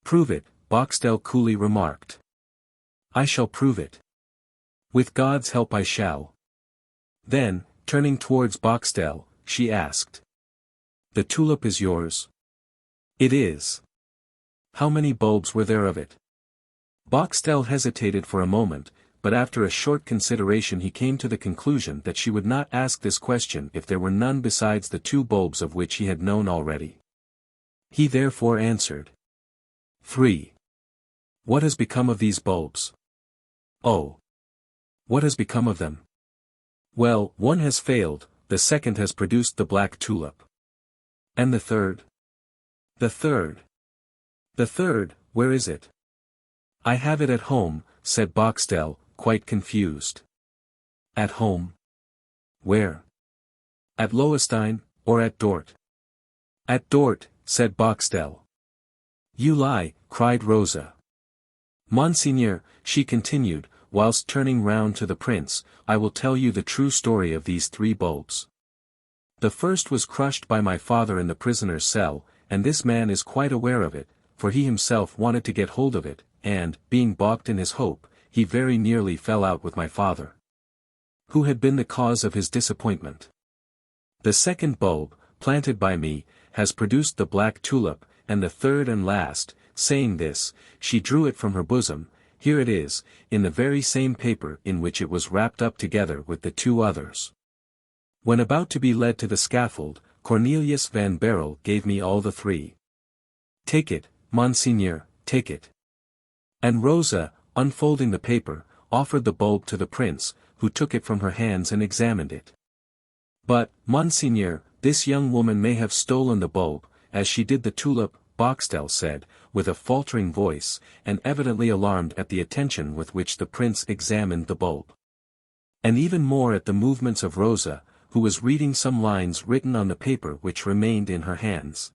Prove it, Boxtel coolly remarked. I shall prove it. With God's help I shall. Then, turning towards Boxtel, she asked. The tulip is yours? It is. How many bulbs were there of it? Boxtel hesitated for a moment, but after a short consideration he came to the conclusion that she would not ask this question if there were none besides the 2 bulbs of which he had known already. He therefore answered. 3. What has become of these bulbs? Oh. What has become of them? Well, one has failed, the second has produced the black tulip. And the third? The third. The third, where is it? I have it at home, said Boxtel, quite confused. At home? Where? At Lowenstein, or at Dort? At Dort, said Boxtel. You lie, cried Rosa. Monseigneur, she continued, whilst turning round to the prince, I will tell you the true story of these 3 bulbs. The first was crushed by my father in the prisoner's cell, and this man is quite aware of it, for he himself wanted to get hold of it, and, being balked in his hope, he very nearly fell out with my father, who had been the cause of his disappointment. The second bulb, planted by me, has produced the black tulip, and the third and last. Saying this, she drew it from her bosom. Here it is, in the very same paper in which it was wrapped up together with the two others. When about to be led to the scaffold, Cornelius van Baerle gave me all the three. "Take it, Monseigneur, take it." And Rosa, unfolding the paper, offered the bulb to the prince, who took it from her hands and examined it. "But, Monseigneur, this young woman may have stolen the bulb, as she did the tulip," Boxtel said, with a faltering voice, and evidently alarmed at the attention with which the prince examined the bulb. And even more at the movements of Rosa, who was reading some lines written on the paper which remained in her hands.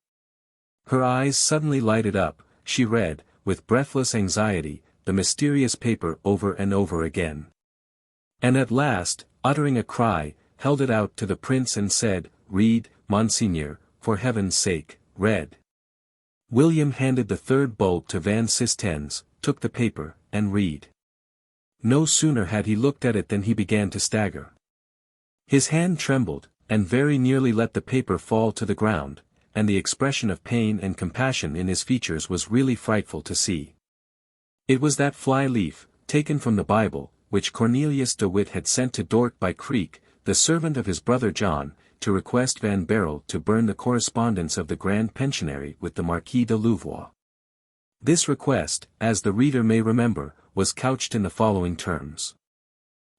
Her eyes suddenly lighted up, she read, with breathless anxiety, the mysterious paper over and over again. And at last, uttering a cry, held it out to the prince and said, "Read, Monseigneur, for heaven's sake, read." William handed the third bulb to Van Sistens, took the paper, and read. No sooner had he looked at it than he began to stagger. His hand trembled, and very nearly let the paper fall to the ground, and the expression of pain and compassion in his features was really frightful to see. It was that fly-leaf, taken from the Bible, which Cornelius de Witt had sent to Dort by Creek, the servant of his brother John, to request Van Baerle to burn the correspondence of the Grand Pensionary with the Marquis de Louvois. This request, as the reader may remember, was couched in the following terms.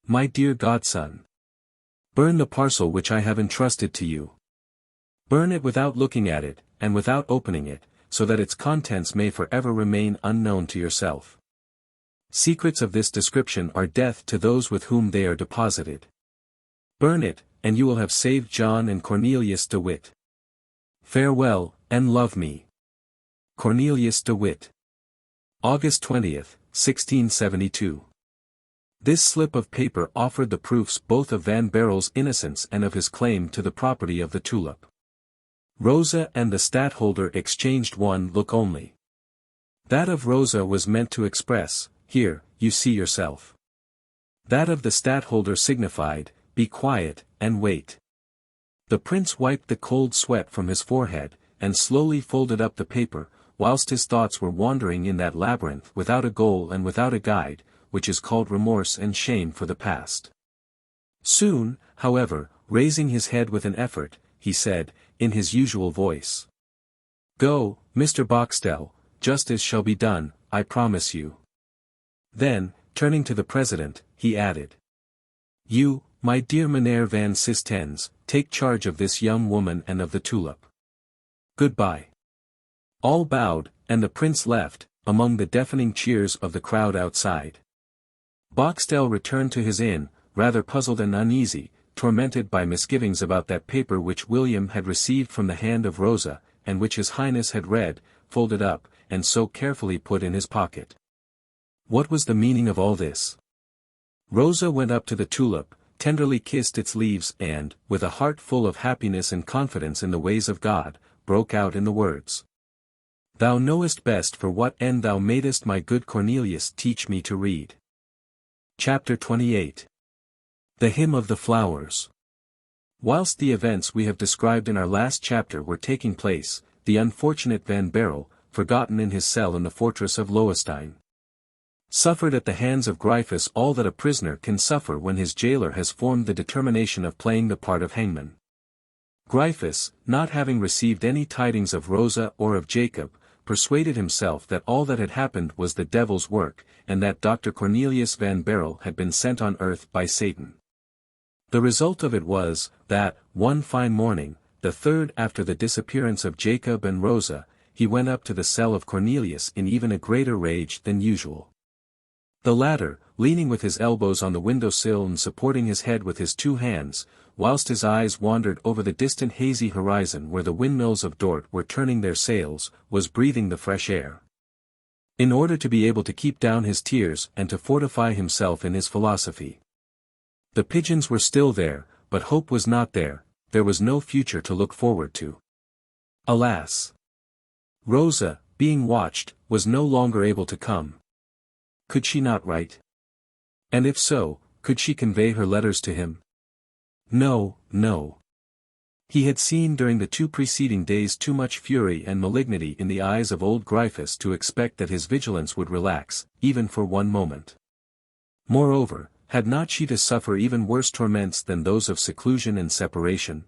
"My dear godson, burn the parcel which I have entrusted to you. Burn it without looking at it, and without opening it, so that its contents may forever remain unknown to yourself. Secrets of this description are death to those with whom they are deposited. Burn it, and you will have saved John and Cornelius de Witt. Farewell, and love me. Cornelius de Witt. August 20th, 1672. This slip of paper offered the proofs both of Van Baerle's innocence and of his claim to the property of the tulip. Rosa and the stadtholder exchanged one look only. That of Rosa was meant to express, "Here, you see yourself." That of the stadtholder signified, "Be quiet, and wait." The prince wiped the cold sweat from his forehead, and slowly folded up the paper, whilst his thoughts were wandering in that labyrinth without a goal and without a guide, which is called remorse and shame for the past. Soon, however, raising his head with an effort, he said, in his usual voice, "Go, Mr. Boxtel, justice shall be done, I promise you." Then, turning to the president, he added, "You, my dear Mynheer Van Sistens, take charge of this young woman and of the tulip. Goodbye." All bowed, and the prince left, among the deafening cheers of the crowd outside. Boxtel returned to his inn, rather puzzled and uneasy, tormented by misgivings about that paper which William had received from the hand of Rosa, and which his Highness had read, folded up, and so carefully put in his pocket. What was the meaning of all this? Rosa went up to the tulip, tenderly kissed its leaves and, with a heart full of happiness and confidence in the ways of God, broke out in the words, "Thou knowest best for what end thou madest my good Cornelius teach me to read." Chapter 28. The Hymn of the Flowers. Whilst the events we have described in our last chapter were taking place, the unfortunate Van Baerle, forgotten in his cell in the fortress of Loewestein, suffered at the hands of Gryphus all that a prisoner can suffer when his jailer has formed the determination of playing the part of hangman. Gryphus, not having received any tidings of Rosa or of Jacob, persuaded himself that all that had happened was the devil's work, and that Dr. Cornelius van Baerle had been sent on earth by Satan. The result of it was, that, one fine morning, the third after the disappearance of Jacob and Rosa, he went up to the cell of Cornelius in even a greater rage than usual. The latter, leaning with his elbows on the window-sill and supporting his head with his two hands, whilst his eyes wandered over the distant hazy horizon where the windmills of Dort were turning their sails, was breathing the fresh air. In order to be able to keep down his tears and to fortify himself in his philosophy. The pigeons were still there, but hope was not there, there was no future to look forward to. Alas! Rosa, being watched, was no longer able to come. Could she not write? And if so, could she convey her letters to him? No, no. He had seen during the 2 preceding days too much fury and malignity in the eyes of old Gryphus to expect that his vigilance would relax, even for one moment. Moreover, had not she to suffer even worse torments than those of seclusion and separation?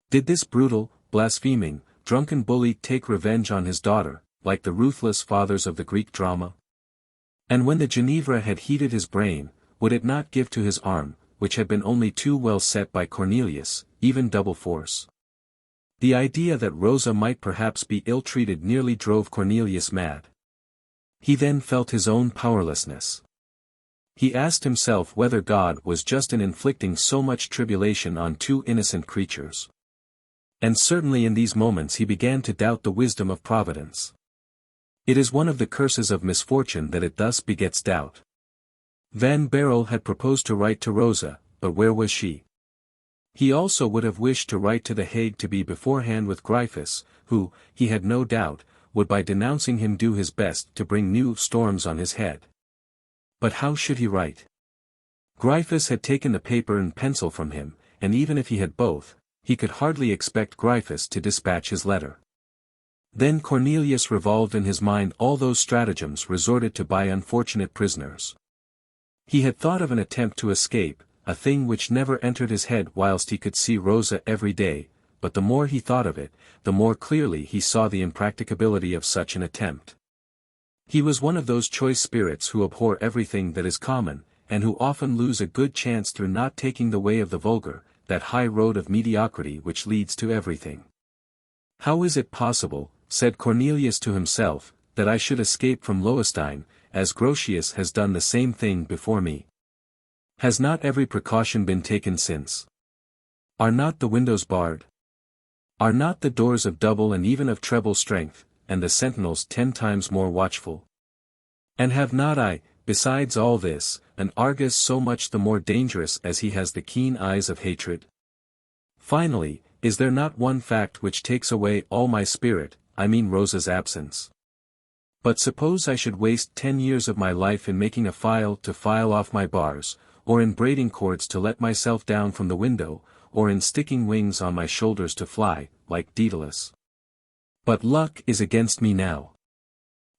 Did this brutal, blaspheming, drunken bully take revenge on his daughter, like the ruthless fathers of the Greek drama? And when the Ginevra had heated his brain, would it not give to his arm, which had been only too well set by Cornelius, even double force? The idea that Rosa might perhaps be ill-treated nearly drove Cornelius mad. He then felt his own powerlessness. He asked himself whether God was just in inflicting so much tribulation on 2 innocent creatures. And certainly in these moments he began to doubt the wisdom of Providence. It is one of the curses of misfortune that it thus begets doubt. Van Baerle had proposed to write to Rosa, but where was she? He also would have wished to write to The Hague to be beforehand with Gryphus, who, he had no doubt, would by denouncing him do his best to bring new storms on his head. But how should he write? Gryphus had taken the paper and pencil from him, and even if he had both, he could hardly expect Gryphus to dispatch his letter. Then Cornelius revolved in his mind all those stratagems resorted to by unfortunate prisoners. He had thought of an attempt to escape, a thing which never entered his head whilst he could see Rosa every day, but the more he thought of it, the more clearly he saw the impracticability of such an attempt. He was one of those choice spirits who abhor everything that is common, and who often lose a good chance through not taking the way of the vulgar, that high road of mediocrity which leads to everything. How is it possible, said Cornelius to himself, that I should escape from Lowenstein, as Grotius has done the same thing before me? Has not every precaution been taken since? Are not the windows barred? Are not the doors of double and even of treble strength, and the sentinels 10 times more watchful? And have not I, besides all this, an Argus so much the more dangerous as he has the keen eyes of hatred? Finally, is there not one fact which takes away all my spirit, I mean Rosa's absence? But suppose I should waste 10 years of my life in making a file to file off my bars, or in braiding cords to let myself down from the window, or in sticking wings on my shoulders to fly, like Daedalus. But luck is against me now.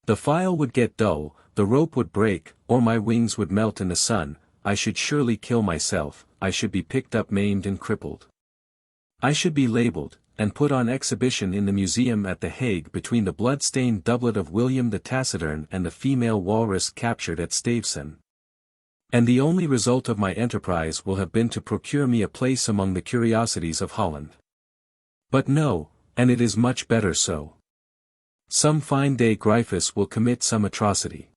The file would get dull, the rope would break, or my wings would melt in the sun, I should surely kill myself, I should be picked up maimed and crippled. I should be labelled, and put on exhibition in the museum at The Hague between the blood-stained doublet of William the Taciturn and the female walrus captured at Stavesen. And the only result of my enterprise will have been to procure me a place among the curiosities of Holland. But no, and it is much better so. Some fine day Gryphus will commit some atrocity.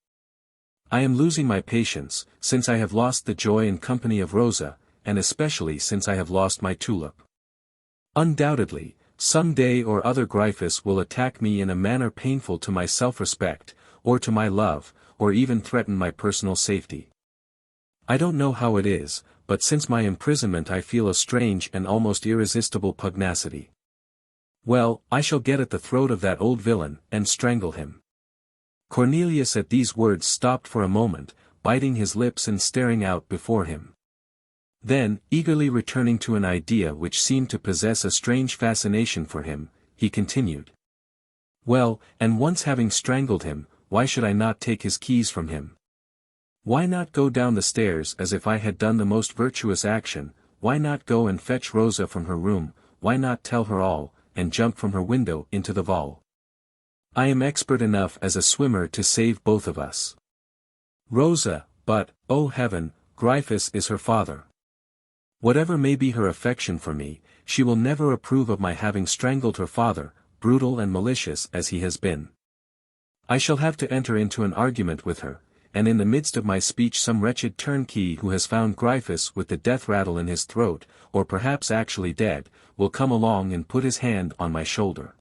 I am losing my patience, since I have lost the joy and company of Rosa, and especially since I have lost my tulip. Undoubtedly, some day or other Gryphus will attack me in a manner painful to my self-respect, or to my love, or even threaten my personal safety. I don't know how it is, but since my imprisonment I feel a strange and almost irresistible pugnacity. Well, I shall get at the throat of that old villain, and strangle him. Cornelius at these words stopped for a moment, biting his lips and staring out before him. Then, eagerly returning to an idea which seemed to possess a strange fascination for him, he continued. Well, and once having strangled him, why should I not take his keys from him? Why not go down the stairs as if I had done the most virtuous action? Why not go and fetch Rosa from her room? Why not tell her all, and jump from her window into the Val? I am expert enough as a swimmer to save both of us. Rosa, but, oh heaven, Gryphus is her father. Whatever may be her affection for me, she will never approve of my having strangled her father, brutal and malicious as he has been. I shall have to enter into an argument with her, and in the midst of my speech some wretched turnkey who has found Gryphus with the death rattle in his throat, or perhaps actually dead, will come along and put his hand on my shoulder.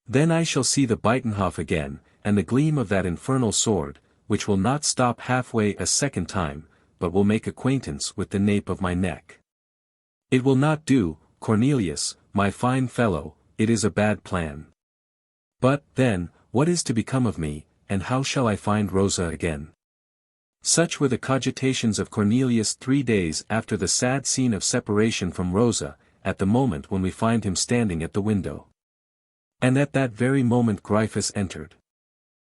Then I shall see the Buitenhof again, and the gleam of that infernal sword, which will not stop halfway a second time, but will make acquaintance with the nape of my neck. It will not do, Cornelius, my fine fellow, it is a bad plan. But, then, what is to become of me, and how shall I find Rosa again? Such were the cogitations of Cornelius 3 days after the sad scene of separation from Rosa, at the moment when we find him standing at the window. And at that very moment Gryphus entered.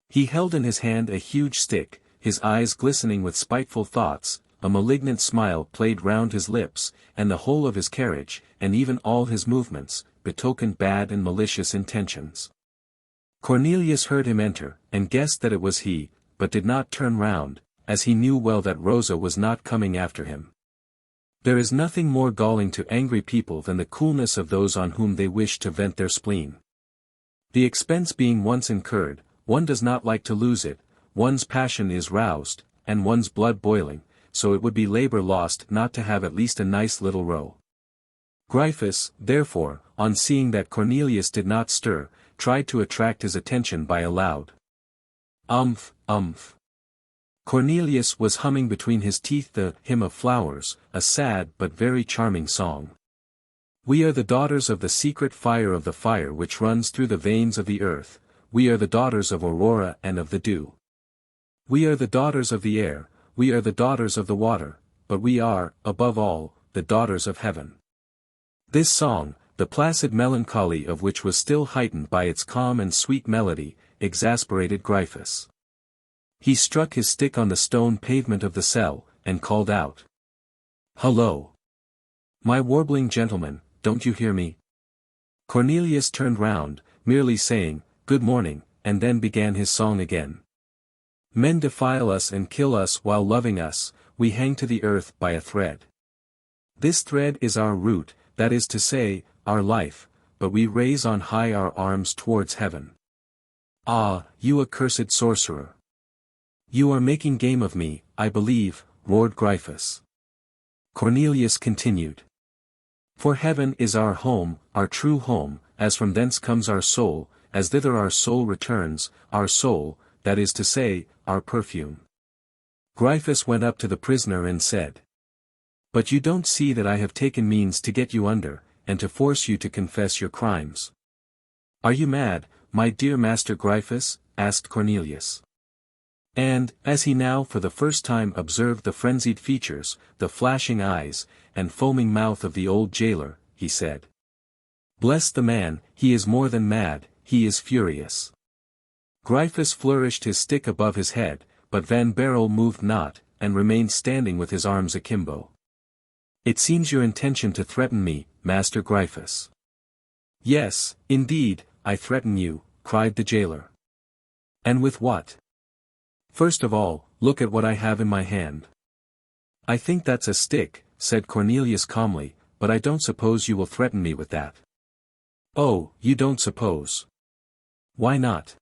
He held in his hand a huge stick, his eyes glistening with spiteful thoughts, a malignant smile played round his lips, and the whole of his carriage, and even all his movements, betokened bad and malicious intentions. Cornelius heard him enter, and guessed that it was he, but did not turn round, as he knew well that Rosa was not coming after him. There is nothing more galling to angry people than the coolness of those on whom they wish to vent their spleen. The expense being once incurred, one does not like to lose it, one's passion is roused, and one's blood boiling, so it would be labor lost not to have at least a nice little row. Gryphus, therefore, on seeing that Cornelius did not stir, tried to attract his attention by a loud umph, umph. Cornelius was humming between his teeth the Hymn of Flowers, a sad but very charming song. We are the daughters of the secret fire of the fire which runs through the veins of the earth, we are the daughters of Aurora and of the dew. We are the daughters of the air, we are the daughters of the water, but we are, above all, the daughters of heaven. This song, the placid melancholy of which was still heightened by its calm and sweet melody, exasperated Gryphus. He struck his stick on the stone pavement of the cell, and called out, "Hullo! My warbling gentleman, don't you hear me?" Cornelius turned round, merely saying, "Good morning," and then began his song again. Men defile us and kill us while loving us, we hang to the earth by a thread. This thread is our root, that is to say, our life, but we raise on high our arms towards heaven. Ah, you accursed sorcerer! You are making game of me, I believe, roared Gryphus. Cornelius continued. For heaven is our home, our true home, as from thence comes our soul, as thither our soul returns, our soul, that is to say, our perfume. Gryphus went up to the prisoner and said, "But you don't see that I have taken means to get you under, and to force you to confess your crimes." "Are you mad, my dear Master Gryphus?" asked Cornelius. And, as he now for the first time observed the frenzied features, the flashing eyes, and foaming mouth of the old jailer, he said, "Bless the man, he is more than mad, he is furious." Gryphus flourished his stick above his head, but Van Baerle moved not, and remained standing with his arms akimbo. "It seems your intention to threaten me, Master Gryphus." "Yes, indeed, I threaten you," cried the jailer. "And with what?" "First of all, look at what I have in my hand." "I think that's a stick," said Cornelius calmly, "but I don't suppose you will threaten me with that." "Oh, you don't suppose? Why not?"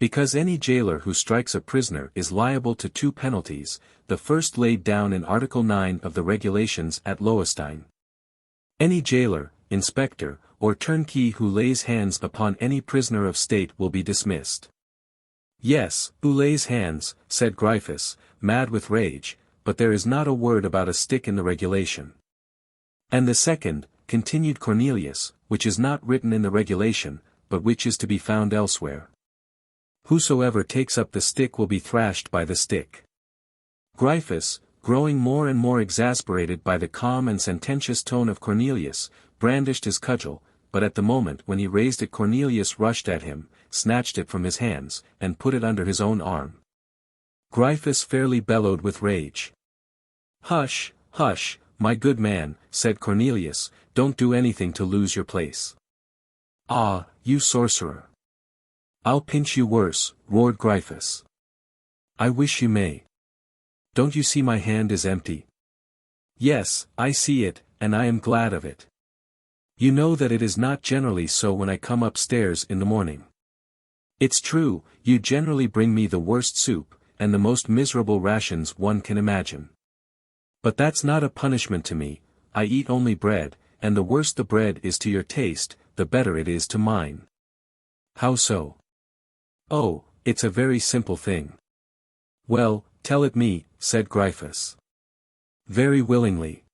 "Because any jailer who strikes a prisoner is liable to 2 penalties, the first laid down in Article 9 of the regulations at Lowenstein. Any jailer, inspector, or turnkey who lays hands upon any prisoner of state will be dismissed." "Yes, who lays hands," said Gryphus, mad with rage, "but there is not a word about a stick in the regulation." "And the second," continued Cornelius, "which is not written in the regulation, but which is to be found elsewhere. Whosoever takes up the stick will be thrashed by the stick." Gryphus, growing more and more exasperated by the calm and sententious tone of Cornelius, brandished his cudgel, but at the moment when he raised it Cornelius rushed at him, snatched it from his hands, and put it under his own arm. Gryphus fairly bellowed with rage. "Hush, hush, my good man," said Cornelius, "don't do anything to lose your place." "Ah, you sorcerer! I'll pinch you worse," roared Gryphus. "I wish you may. Don't you see my hand is empty?" "Yes, I see it, and I am glad of it. You know that it is not generally so when I come upstairs in the morning. It's true, you generally bring me the worst soup, and the most miserable rations one can imagine. But that's not a punishment to me, I eat only bread, and the worse the bread is to your taste, the better it is to mine." "How so?" "Oh, it's a very simple thing." "Well, tell it me," said Gryphus. "Very willingly.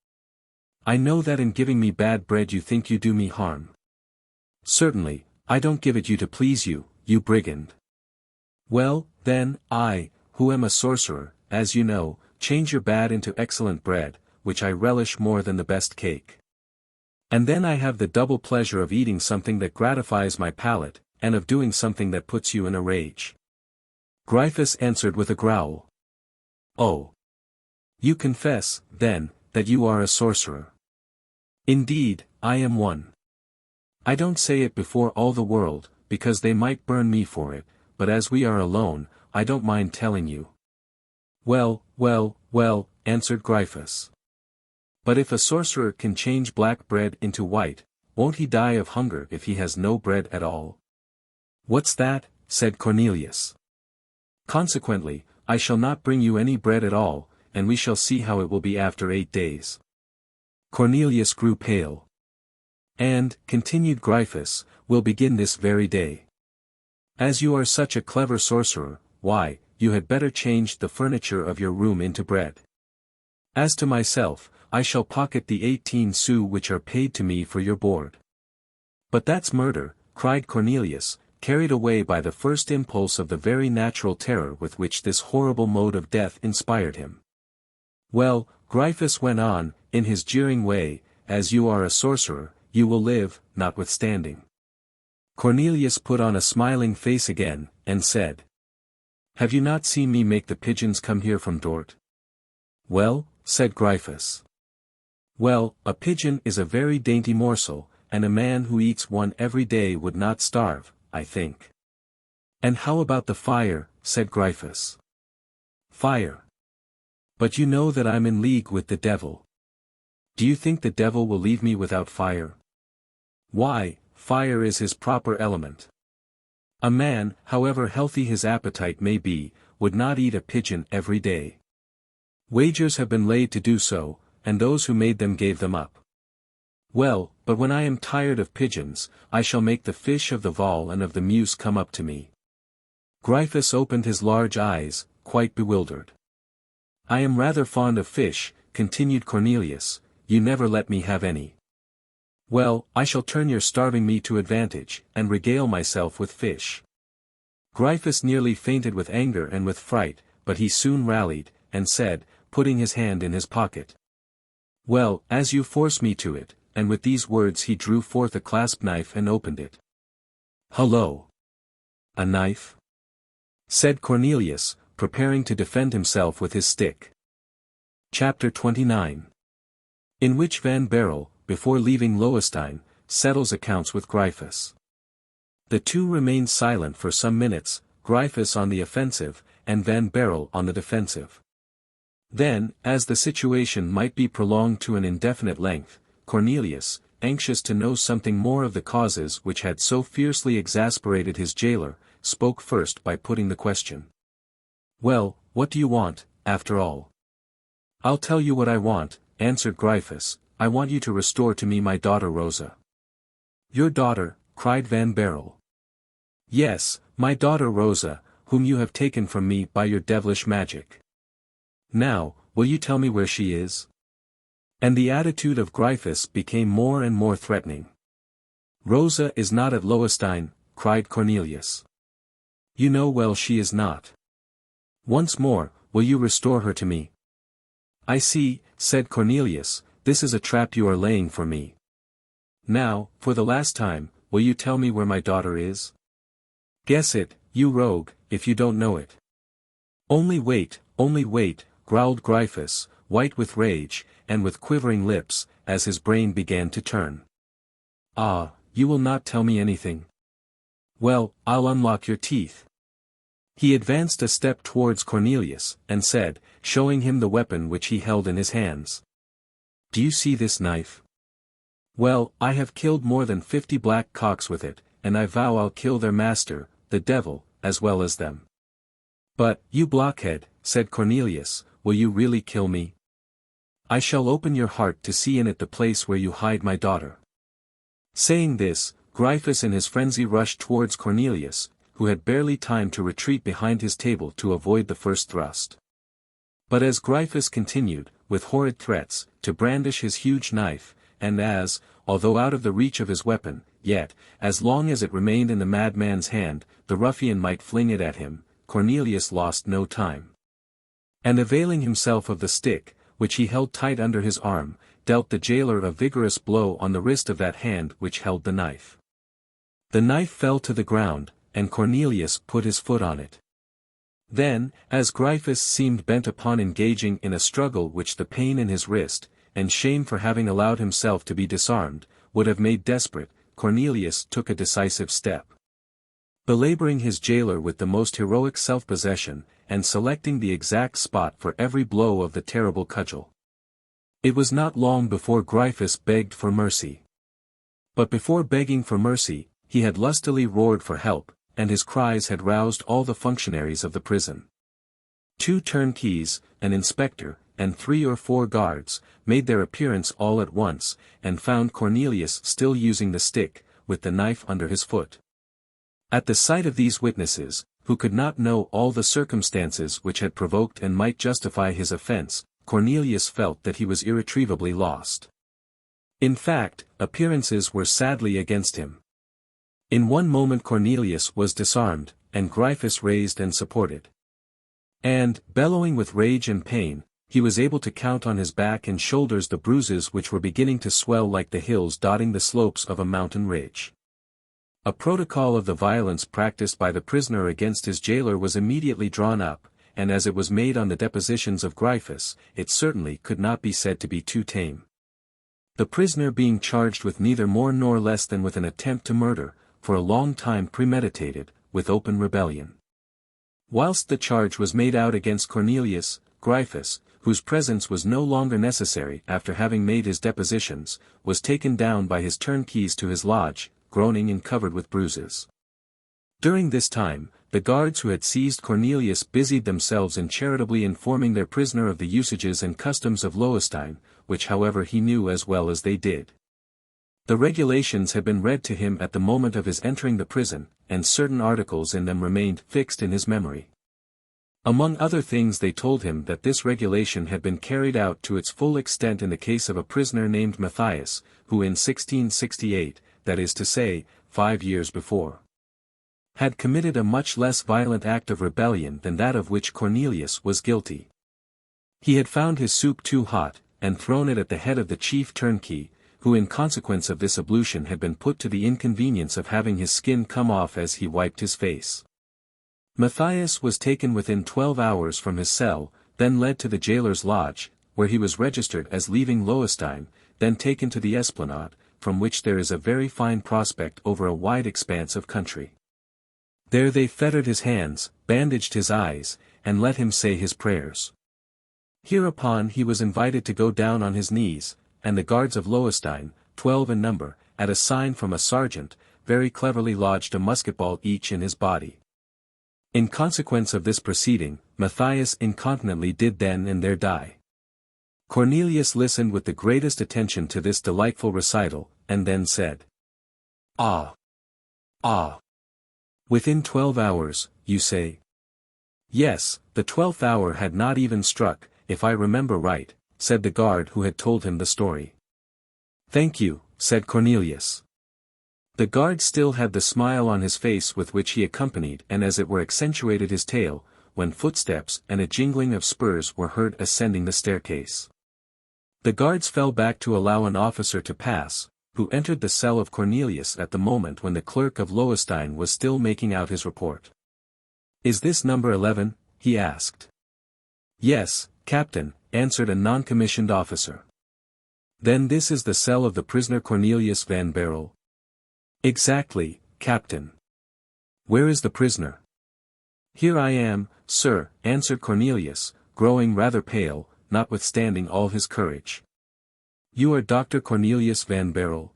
I know that in giving me bad bread you think you do me harm." "Certainly, I don't give it you to please you, you brigand. Well, then, I, who am a sorcerer, as you know, change your bad into excellent bread, which I relish more than the best cake. And then I have the double pleasure of eating something that gratifies my palate, and of doing something that puts you in a rage. Gryphus answered with a growl. Oh! You confess, then, that you are a sorcerer. Indeed, I am one. I don't say it before all the world, because they might burn me for it, but as we are alone, I don't mind telling you. Well, well, well, answered Gryphus. But if a sorcerer can change black bread into white, won't he die of hunger if he has no bread at all? What's that? Said Cornelius. Consequently, I shall not bring you any bread at all, and we shall see how it will be after 8 days. Cornelius grew pale. And, continued Gryphus, we'll begin this very day. As you are such a clever sorcerer, why, you had better change the furniture of your room into bread. As to myself, I shall pocket the 18 sous which are paid to me for your board. But that's murder, cried Cornelius, carried away by the first impulse of the very natural terror with which this horrible mode of death inspired him. Well, Gryphus went on, in his jeering way, as you are a sorcerer, you will live, notwithstanding. Cornelius put on a smiling face again, and said, Have you not seen me make the pigeons come here from Dort? Well, said Gryphus. Well, a pigeon is a very dainty morsel, and a man who eats one every day would not starve, I think. And how about the fire, said Gryphus. Fire. But you know that I'm in league with the devil. Do you think the devil will leave me without fire? Why, fire is his proper element. A man, however healthy his appetite may be, would not eat a pigeon every day. Wagers have been laid to do so, and those who made them gave them up. Well, but when I am tired of pigeons, I shall make the fish of the Vaal and of the Meuse come up to me. Gryphus opened his large eyes, quite bewildered. I am rather fond of fish, continued Cornelius, you never let me have any. Well, I shall turn your starving me to advantage, and regale myself with fish. Gryphus nearly fainted with anger and with fright, but he soon rallied, and said, putting his hand in his pocket. Well, as you force me to it, and with these words he drew forth a clasp knife and opened it. Hullo! A knife? Said Cornelius, preparing to defend himself with his stick. Chapter 29. In which Van Baerle, before leaving Loewestein, settles accounts with Gryphus. The two remained silent for some minutes, Gryphus on the offensive, and Van Baerle on the defensive. Then, as the situation might be prolonged to an indefinite length, Cornelius, anxious to know something more of the causes which had so fiercely exasperated his jailer, spoke first by putting the question. Well, what do you want, after all? I'll tell you what I want, answered Gryphus, I want you to restore to me my daughter Rosa. Your daughter, cried Van Baerle. Yes, my daughter Rosa, whom you have taken from me by your devilish magic. Now, will you tell me where she is? And the attitude of Gryphus became more and more threatening. Rosa is not at Loewestein, cried Cornelius. You know well she is not. Once more, will you restore her to me? I see, said Cornelius, this is a trap you are laying for me. Now, for the last time, will you tell me where my daughter is? Guess it, you rogue, if you don't know it. Only wait, growled Gryphus, white with rage, and with quivering lips, as his brain began to turn. Ah, you will not tell me anything? Well, I'll unlock your teeth. He advanced a step towards Cornelius, and said, showing him the weapon which he held in his hands. Do you see this knife? Well, I have killed more than 50 black cocks with it, and I vow I'll kill their master, the devil, as well as them. But, you blockhead, said Cornelius, will you really kill me? I shall open your heart to see in it the place where you hide my daughter. Saying this, Gryphus in his frenzy rushed towards Cornelius, who had barely time to retreat behind his table to avoid the first thrust. But as Gryphus continued, with horrid threats, to brandish his huge knife, and as, although out of the reach of his weapon, yet, as long as it remained in the madman's hand, the ruffian might fling it at him. Cornelius lost no time. And availing himself of the stick, which he held tight under his arm, dealt the jailer a vigorous blow on the wrist of that hand which held the knife. The knife fell to the ground, and Cornelius put his foot on it. Then, as Gryphus seemed bent upon engaging in a struggle which the pain in his wrist, and shame for having allowed himself to be disarmed, would have made desperate, Cornelius took a decisive step. Belaboring his jailer with the most heroic self-possession, and selecting the exact spot for every blow of the terrible cudgel. It was not long before Gryphus begged for mercy. But before begging for mercy, he had lustily roared for help, and his cries had roused all the functionaries of the prison. 2 turnkeys, an inspector, and 3 or 4 guards, made their appearance all at once, and found Cornelius still using the stick, with the knife under his foot. At the sight of these witnesses, who could not know all the circumstances which had provoked and might justify his offense, Cornelius felt that he was irretrievably lost. In fact, appearances were sadly against him. In one moment Cornelius was disarmed, and Gryphus raised and supported. And, bellowing with rage and pain, he was able to count on his back and shoulders the bruises which were beginning to swell like the hills dotting the slopes of a mountain ridge. A protocol of the violence practiced by the prisoner against his jailer was immediately drawn up, and as it was made on the depositions of Gryphus, it certainly could not be said to be too tame. The prisoner being charged with neither more nor less than with an attempt to murder, for a long time premeditated, with open rebellion. Whilst the charge was made out against Cornelius, Gryphus, whose presence was no longer necessary after having made his depositions, was taken down by his turnkeys to his lodge, groaning and covered with bruises. During this time, the guards who had seized Cornelius busied themselves in charitably informing their prisoner of the usages and customs of Loewestein, which however he knew as well as they did. The regulations had been read to him at the moment of his entering the prison, and certain articles in them remained fixed in his memory. Among other things they told him that this regulation had been carried out to its full extent in the case of a prisoner named Matthias, who in 1668, that is to say, 5 years before, had committed a much less violent act of rebellion than that of which Cornelius was guilty. He had found his soup too hot, and thrown it at the head of the chief turnkey, who in consequence of this ablution had been put to the inconvenience of having his skin come off as he wiped his face. Matthias was taken within 12 hours from his cell, then led to the jailer's lodge, where he was registered as leaving Loewestein, then taken to the esplanade, from which there is a very fine prospect over a wide expanse of country. There they fettered his hands, bandaged his eyes, and let him say his prayers. Hereupon he was invited to go down on his knees, and the guards of Loewestein, 12 in number, at a sign from a sergeant, very cleverly lodged a musket-ball each in his body. In consequence of this proceeding, Matthias incontinently did then and there die. Cornelius listened with the greatest attention to this delightful recital, and then said, "Ah! Ah! Within 12 hours, you say?" "Yes, the 12th hour had not even struck, if I remember right," said the guard who had told him the story. "Thank you," said Cornelius. The guard still had the smile on his face with which he accompanied and as it were accentuated his tale, when footsteps and a jingling of spurs were heard ascending the staircase. The guards fell back to allow an officer to pass, who entered the cell of Cornelius at the moment when the clerk of Loewestein was still making out his report. "Is this number 11?" he asked. "Yes, Captain," answered a non-commissioned officer. "Then this is the cell of the prisoner Cornelius van Baerle?" "Exactly, Captain." "Where is the prisoner?" "Here I am, sir," answered Cornelius, growing rather pale, notwithstanding all his courage. "You are Dr. Cornelius van Baerle?"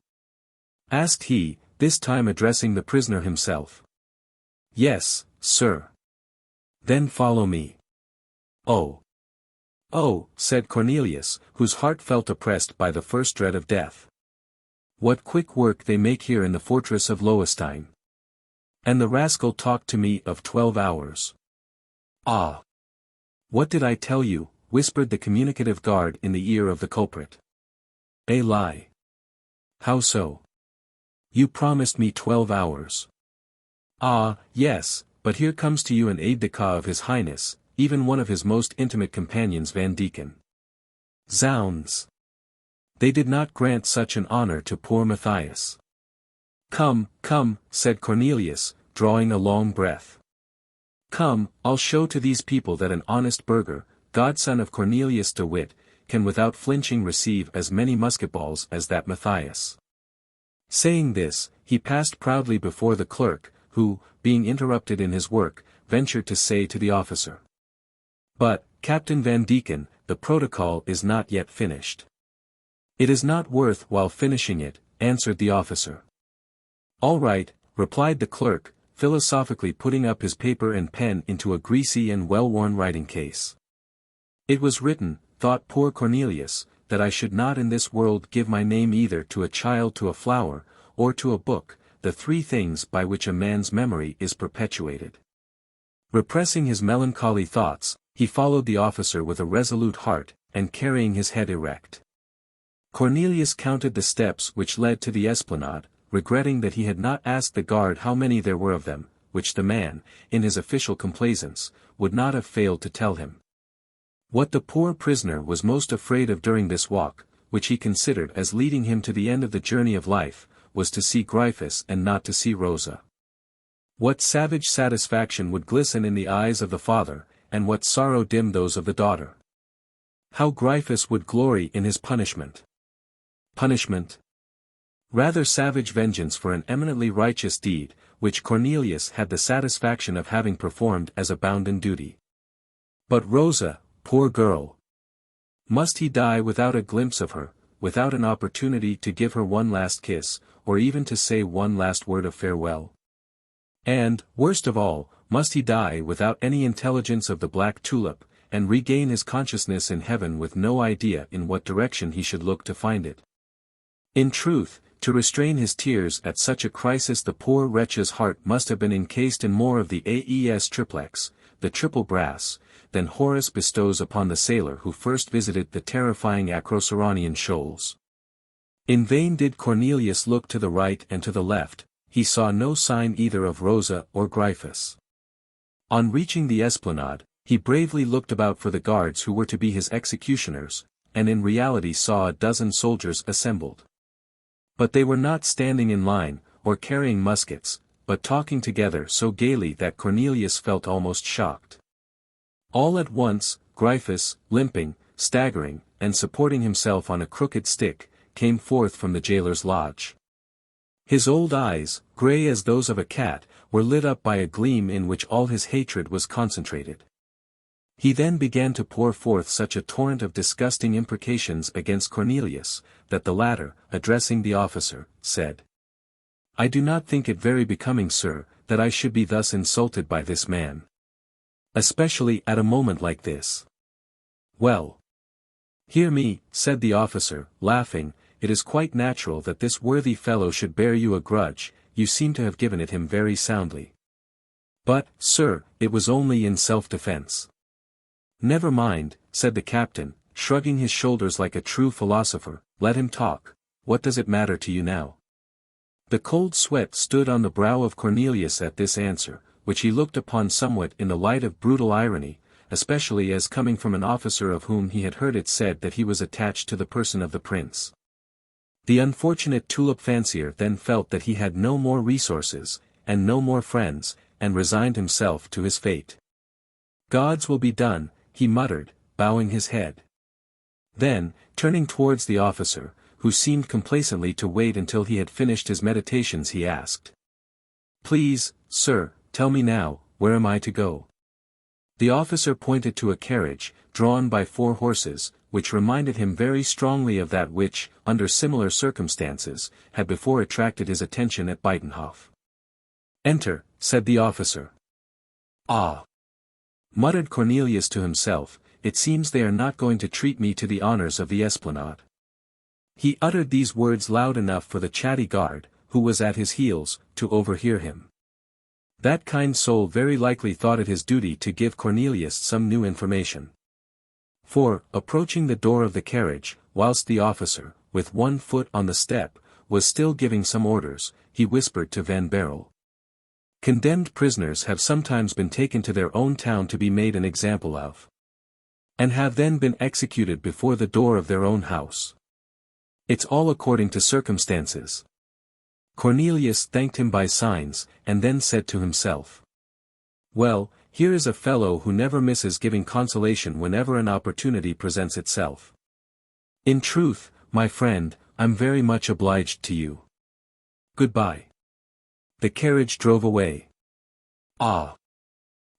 asked he, this time addressing the prisoner himself. "Yes, sir." "Then follow me." "Oh! Oh," said Cornelius, whose heart felt oppressed by the first dread of death. "What quick work they make here in the fortress of Loewestein. And the rascal talked to me of 12 hours. Ah! What did I tell you?" whispered the communicative guard in the ear of the culprit. "A lie." "How so?" You promised me 12 hours. Ah, yes, but here comes to you an aide-de-camp of His Highness, even one of his most intimate companions Van Deken. Zounds! They did not grant such an honor to poor Matthias. Come, come, said Cornelius, drawing a long breath. Come, I'll show to these people that an honest burgher, godson of Cornelius de Witt, can without flinching receive as many musket-balls as that Matthias. Saying this, he passed proudly before the clerk, who, being interrupted in his work, ventured to say to the officer. But, Captain Van Deken, the protocol is not yet finished. It is not worth while finishing it, answered the officer. All right, replied the clerk, philosophically putting up his paper and pen into a greasy and well-worn writing case. It was written, thought poor Cornelius, that I should not in this world give my name either to a child, to a flower, or to a book, the three things by which a man's memory is perpetuated. Repressing his melancholy thoughts, he followed the officer with a resolute heart, and carrying his head erect. Cornelius counted the steps which led to the esplanade, regretting that he had not asked the guard how many there were of them, which the man, in his official complaisance, would not have failed to tell him. What the poor prisoner was most afraid of during this walk, which he considered as leading him to the end of the journey of life, was to see Gryphus and not to see Rosa. What savage satisfaction would glisten in the eyes of the father, and what sorrow dim those of the daughter. How Gryphus would glory in his punishment. Punishment? Rather savage vengeance for an eminently righteous deed, which Cornelius had the satisfaction of having performed as a bounden duty. But Rosa, poor girl! Must he die without a glimpse of her, without an opportunity to give her one last kiss, or even to say one last word of farewell? And, worst of all, must he die without any intelligence of the black tulip, and regain his consciousness in heaven with no idea in what direction he should look to find it? In truth, to restrain his tears at such a crisis the poor wretch's heart must have been encased in more of the aes triplex, the triple brass, than Horace bestows upon the sailor who first visited the terrifying Acroceraunian shoals. In vain did Cornelius look to the right and to the left, he saw no sign either of Rosa or Gryphus. On reaching the esplanade, he bravely looked about for the guards who were to be his executioners, and in reality saw a dozen soldiers assembled. But they were not standing in line, or carrying muskets, but talking together so gaily that Cornelius felt almost shocked. All at once, Gryphus, limping, staggering, and supporting himself on a crooked stick, came forth from the jailer's lodge. His old eyes, grey as those of a cat, were lit up by a gleam in which all his hatred was concentrated. He then began to pour forth such a torrent of disgusting imprecations against Cornelius, that the latter, addressing the officer, said, "I do not think it very becoming, sir, that I should be thus insulted by this man. Especially at a moment like this." "Well, hear me," said the officer, laughing, "it is quite natural that this worthy fellow should bear you a grudge, you seem to have given it him very soundly. But, sir, it was only in self-defense." "Never mind," said the captain, shrugging his shoulders like a true philosopher, "let him talk. What does it matter to you now?" The cold sweat stood on the brow of Cornelius at this answer, which he looked upon somewhat in the light of brutal irony, especially as coming from an officer of whom he had heard it said that he was attached to the person of the prince. The unfortunate Tulip-fancier then felt that he had no more resources, and no more friends, and resigned himself to his fate. "God's will be done," he muttered, bowing his head. Then, turning towards the officer, who seemed complacently to wait until he had finished his meditations, he asked, "Please, sir, tell me now, where am I to go?" The officer pointed to a carriage, drawn by 4 horses, which reminded him very strongly of that which, under similar circumstances, had before attracted his attention at Buitenhof. "Enter," said the officer. "Ah!" muttered Cornelius to himself, "it seems they are not going to treat me to the honors of the esplanade." He uttered these words loud enough for the chatty guard, who was at his heels, to overhear him. That kind soul very likely thought it his duty to give Cornelius some new information. For, approaching the door of the carriage, whilst the officer, with one foot on the step, was still giving some orders, he whispered to Van Baerle. Condemned prisoners have sometimes been taken to their own town to be made an example of, and have then been executed before the door of their own house. It's all according to circumstances. Cornelius thanked him by signs, and then said to himself, "Well, here is a fellow who never misses giving consolation whenever an opportunity presents itself. In truth, my friend, I'm very much obliged to you. Goodbye." The carriage drove away. "Ah!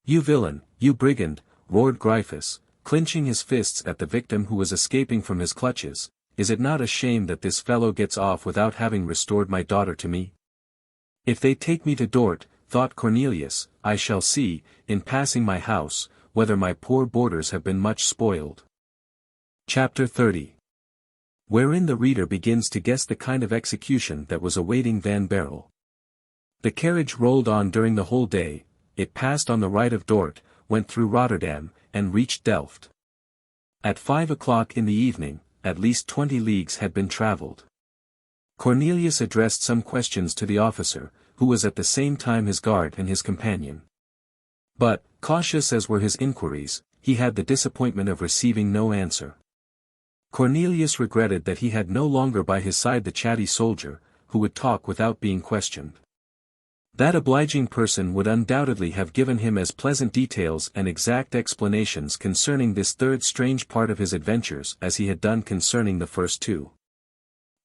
You villain, you brigand," roared Gryphus, clenching his fists at the victim who was escaping from his clutches. "Is it not a shame that this fellow gets off without having restored my daughter to me? If they take me to Dort," thought Cornelius, "I shall see, in passing my house, whether my poor boarders have been much spoiled." Chapter 30. Wherein the reader begins to guess the kind of execution that was awaiting Van Baerle. The carriage rolled on during the whole day. It passed on the right of Dort, went through Rotterdam, and reached Delft. At 5 o'clock in the evening, at least 20 leagues had been travelled. Cornelius addressed some questions to the officer, who was at the same time his guard and his companion. But, cautious as were his inquiries, he had the disappointment of receiving no answer. Cornelius regretted that he had no longer by his side the chatty soldier, who would talk without being questioned. That obliging person would undoubtedly have given him as pleasant details and exact explanations concerning this third strange part of his adventures as he had done concerning the first two.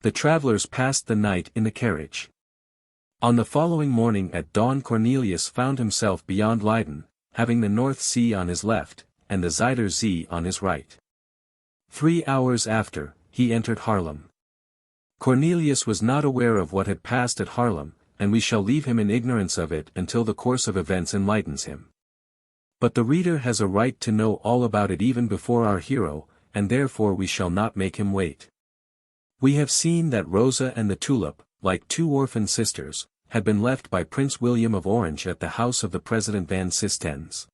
The travellers passed the night in the carriage. On the following morning at dawn Cornelius found himself beyond Leyden, having the North Sea on his left, and the Zuider Zee on his right. 3 hours after, he entered Haarlem. Cornelius was not aware of what had passed at Haarlem, and we shall leave him in ignorance of it until the course of events enlightens him. But the reader has a right to know all about it even before our hero, and therefore we shall not make him wait. We have seen that Rosa and the Tulip, like two orphan sisters, had been left by Prince William of Orange at the house of the President van Sistens.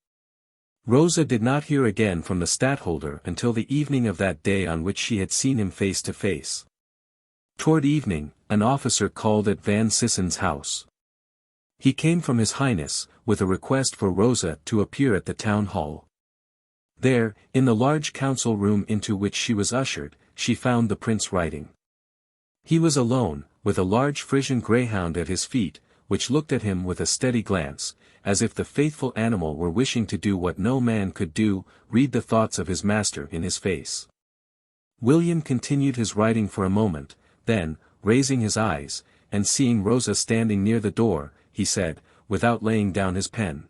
Rosa did not hear again from the stadtholder until the evening of that day on which she had seen him face to face. Toward evening, an officer called at Van Sissen's house. He came from His Highness, with a request for Rosa to appear at the town hall. There, in the large council room into which she was ushered, she found the prince writing. He was alone, with a large Frisian greyhound at his feet, which looked at him with a steady glance, as if the faithful animal were wishing to do what no man could do, read the thoughts of his master in his face. William continued his writing for a moment, then, raising his eyes, and seeing Rosa standing near the door, he said, without laying down his pen,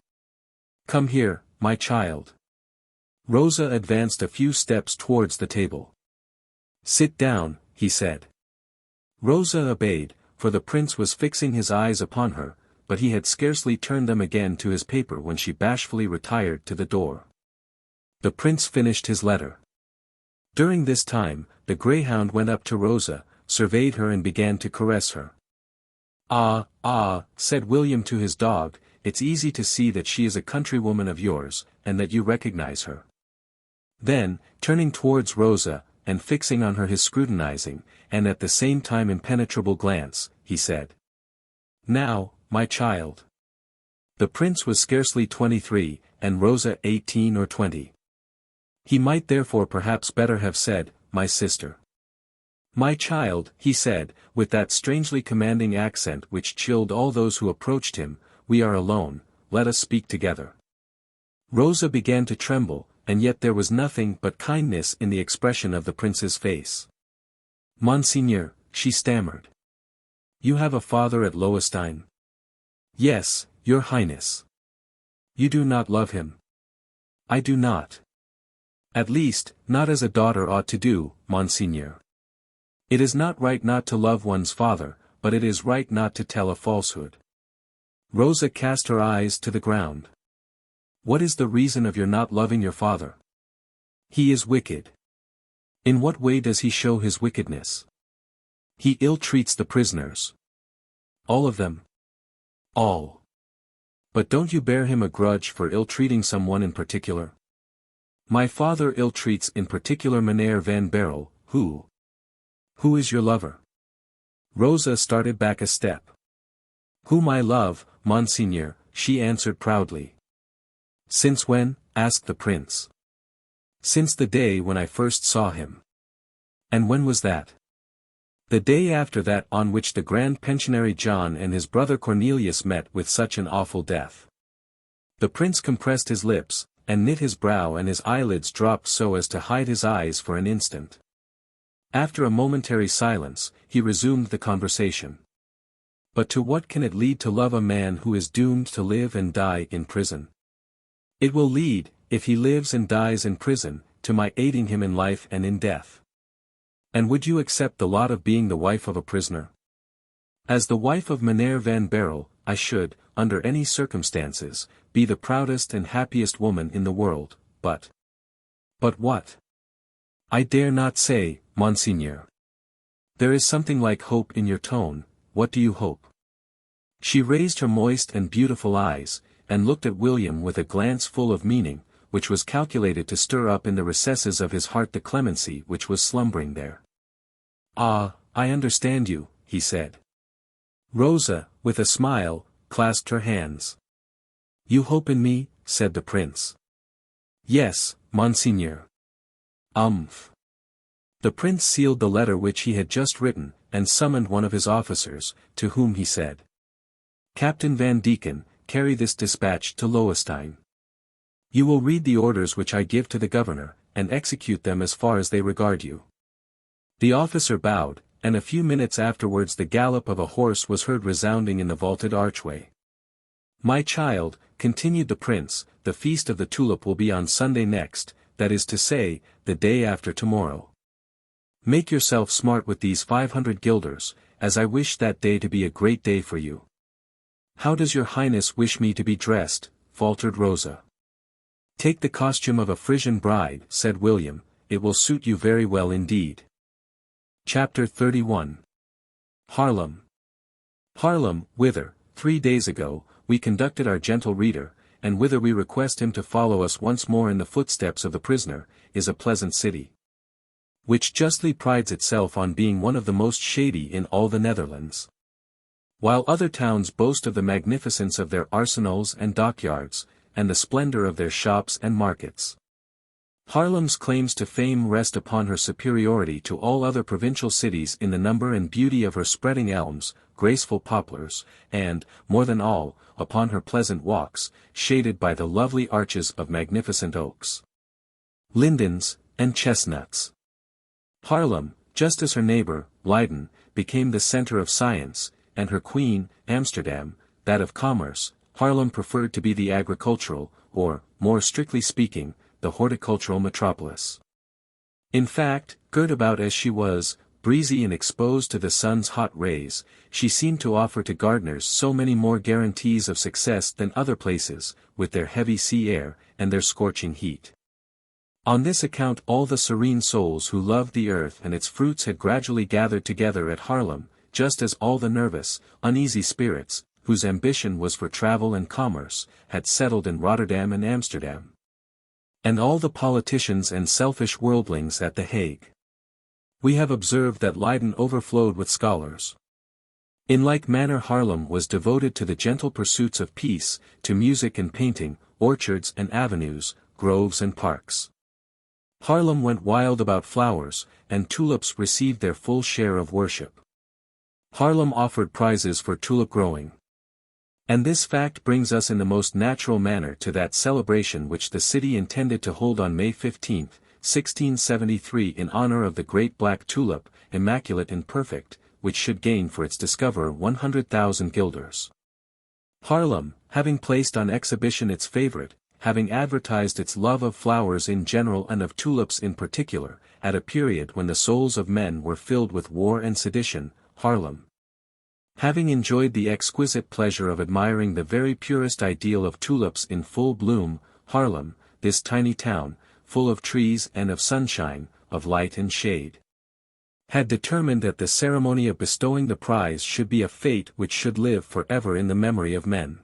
"Come here, my child." Rosa advanced a few steps towards the table. "Sit down," he said. Rosa obeyed, for the prince was fixing his eyes upon her, but he had scarcely turned them again to his paper when she bashfully retired to the door. The prince finished his letter. During this time, the greyhound went up to Rosa, surveyed her and began to caress her. "Ah, ah," said William to his dog, "it's easy to see that she is a countrywoman of yours, and that you recognize her." Then, turning towards Rosa, and fixing on her his scrutinizing, and at the same time impenetrable glance, he said, "Now, my child." The prince was scarcely 23, and Rosa 18 or 20. He might therefore perhaps better have said, "My sister." "My child," he said, with that strangely commanding accent which chilled all those who approached him, "we are alone, let us speak together." Rosa began to tremble, and yet there was nothing but kindness in the expression of the prince's face. "Monseigneur," she stammered. "You have a father at Loewestein?" "Yes, your highness." "You do not love him?" "I do not. At least, not as a daughter ought to do, Monseigneur. It is not right not to love one's father, but it is right not to tell a falsehood." Rosa cast her eyes to the ground. "What is the reason of your not loving your father?" "He is wicked." "In what way does he show his wickedness?" "He ill-treats the prisoners." "All of them?" "All." "But don't you bear him a grudge for ill-treating someone in particular?" "My father ill-treats in particular Mynheer Van Baerle, who is your lover?" Rosa started back a step. "Whom I love, Monseigneur," she answered proudly. "Since when?" asked the prince. "Since the day when I first saw him." "And when was that?" "The day after that on which the Grand Pensionary John and his brother Cornelius met with such an awful death." The prince compressed his lips, and knit his brow, and his eyelids dropped so as to hide his eyes for an instant. After a momentary silence, he resumed the conversation. "But to what can it lead to love a man who is doomed to live and die in prison? It will lead, if he lives and dies in prison, to my aiding him in life and in death. And would you accept the lot of being the wife of a prisoner? As the wife of Meneer van Baerle, I should, under any circumstances, be the proudest and happiest woman in the world, but—" "But what?" "I dare not say, Monseigneur. There is something like hope in your tone. What do you hope?" She raised her moist and beautiful eyes, and looked at William with a glance full of meaning, which was calculated to stir up in the recesses of his heart the clemency which was slumbering there. "Ah, I understand you," he said. Rosa, with a smile, clasped her hands. "You hope in me?" said the prince. "Yes, Monseigneur." "Umph." The prince sealed the letter which he had just written, and summoned one of his officers, to whom he said, "Captain Van Deken, carry this dispatch to Lowenstein. You will read the orders which I give to the governor, and execute them as far as they regard you." The officer bowed, and a few minutes afterwards the gallop of a horse was heard resounding in the vaulted archway. "My child," continued the prince, "the feast of the tulip will be on Sunday next, that is to say, the day after tomorrow. Make yourself smart with these 500 guilders, as I wish that day to be a great day for you." "How does your highness wish me to be dressed?" faltered Rosa. "Take the costume of a Frisian bride," said William, "it will suit you very well indeed." Chapter 31. Haarlem. Haarlem, whither, 3 days ago, we conducted our gentle reader, and whither we request him to follow us once more in the footsteps of the prisoner, is a pleasant city, which justly prides itself on being one of the most shady in all the Netherlands. While other towns boast of the magnificence of their arsenals and dockyards, and the splendor of their shops and markets, Haarlem's claims to fame rest upon her superiority to all other provincial cities in the number and beauty of her spreading elms, graceful poplars, and, more than all, upon her pleasant walks, shaded by the lovely arches of magnificent oaks, lindens, and chestnuts. Haarlem, just as her neighbor, Leyden, became the center of science, and her queen, Amsterdam, that of commerce, Haarlem preferred to be the agricultural, or, more strictly speaking, the horticultural metropolis. In fact, girt about as she was, breezy and exposed to the sun's hot rays, she seemed to offer to gardeners so many more guarantees of success than other places, with their heavy sea air, and their scorching heat. On this account all the serene souls who loved the earth and its fruits had gradually gathered together at Haarlem, just as all the nervous, uneasy spirits, whose ambition was for travel and commerce, had settled in Rotterdam and Amsterdam. And all the politicians and selfish worldlings at The Hague. We have observed that Leyden overflowed with scholars. In like manner Haarlem was devoted to the gentle pursuits of peace, to music and painting, orchards and avenues, groves and parks. Haarlem went wild about flowers, and tulips received their full share of worship. Haarlem offered prizes for tulip growing. And this fact brings us in the most natural manner to that celebration which the city intended to hold on May 15, 1673 in honor of the great black tulip, immaculate and perfect, which should gain for its discoverer 100,000 guilders. Haarlem, having placed on exhibition its favorite, having advertised its love of flowers in general and of tulips in particular, at a period when the souls of men were filled with war and sedition, Haarlem, having enjoyed the exquisite pleasure of admiring the very purest ideal of tulips in full bloom, Haarlem, this tiny town, full of trees and of sunshine, of light and shade, had determined that the ceremony of bestowing the prize should be a fete which should live forever in the memory of men.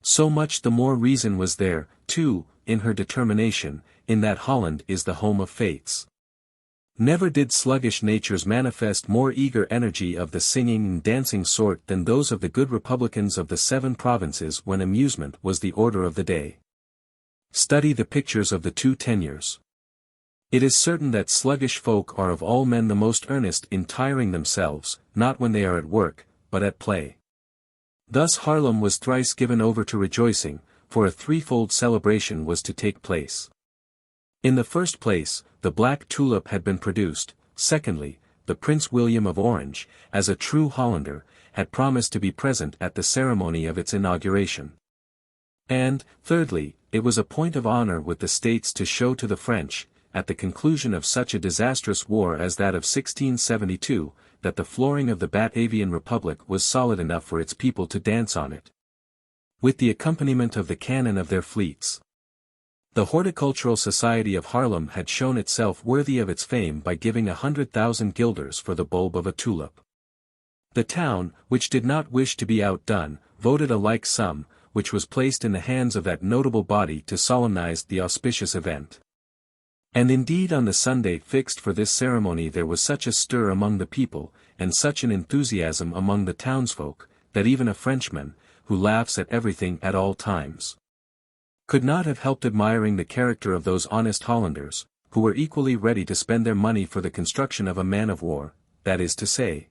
So much the more reason was there, too, in her determination, in that Holland is the home of fates. Never did sluggish natures manifest more eager energy of the singing and dancing sort than those of the good republicans of the 7 provinces when amusement was the order of the day. Study the pictures of the 2 tenures. It is certain that sluggish folk are of all men the most earnest in tiring themselves, not when they are at work, but at play. Thus Haarlem was thrice given over to rejoicing, for a threefold celebration was to take place. In the first place, the black tulip had been produced; secondly, the Prince William of Orange, as a true Hollander, had promised to be present at the ceremony of its inauguration. And, thirdly, it was a point of honor with the States to show to the French, at the conclusion of such a disastrous war as that of 1672, that the flooring of the Batavian Republic was solid enough for its people to dance on it, with the accompaniment of the cannon of their fleets. The Horticultural Society of Haarlem had shown itself worthy of its fame by giving 100,000 guilders for the bulb of a tulip. The town, which did not wish to be outdone, voted a like sum, which was placed in the hands of that notable body to solemnize the auspicious event. And indeed on the Sunday fixed for this ceremony there was such a stir among the people, and such an enthusiasm among the townsfolk, that even a Frenchman, who laughs at everything at all times, could not have helped admiring the character of those honest Hollanders, who were equally ready to spend their money for the construction of a man-of-war, that is to say,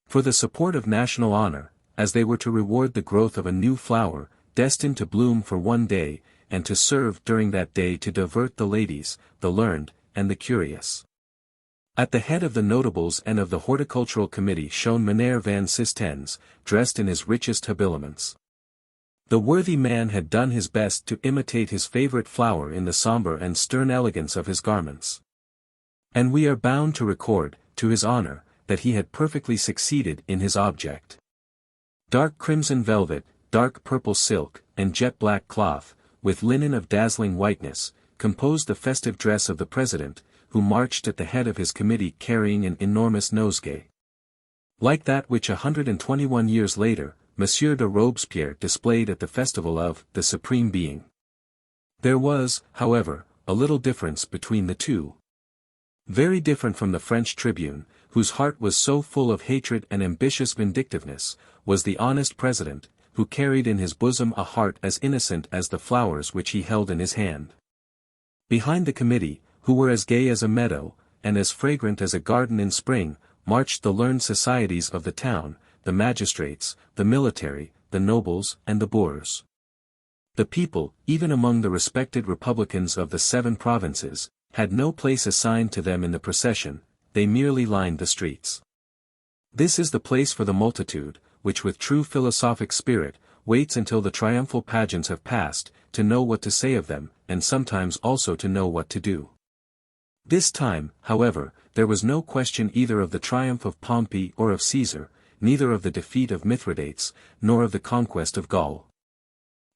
for the support of national honor, as they were to reward the growth of a new flower, destined to bloom for one day, and to serve during that day to divert the ladies, the learned, and the curious. At the head of the notables and of the horticultural committee shone Meneer van Sistens, dressed in his richest habiliments. The worthy man had done his best to imitate his favorite flower in the sombre and stern elegance of his garments. And we are bound to record, to his honor, that he had perfectly succeeded in his object. Dark crimson velvet, dark purple silk, and jet-black cloth, with linen of dazzling whiteness, composed the festive dress of the president, who marched at the head of his committee carrying an enormous nosegay, like that which 121 years later, Monsieur de Robespierre displayed at the festival of the Supreme Being. There was, however, a little difference between the two. Very different from the French tribune, whose heart was so full of hatred and ambitious vindictiveness, was the honest president, who carried in his bosom a heart as innocent as the flowers which he held in his hand. Behind the committee, who were as gay as a meadow, and as fragrant as a garden in spring, marched the learned societies of the town, the magistrates, the military, the nobles, and the boors. The people, even among the respected republicans of the 7 provinces, had no place assigned to them in the procession, they merely lined the streets. This is the place for the multitude, which with true philosophic spirit, waits until the triumphal pageants have passed, to know what to say of them, and sometimes also to know what to do. This time, however, there was no question either of the triumph of Pompey or of Caesar, neither of the defeat of Mithridates, nor of the conquest of Gaul.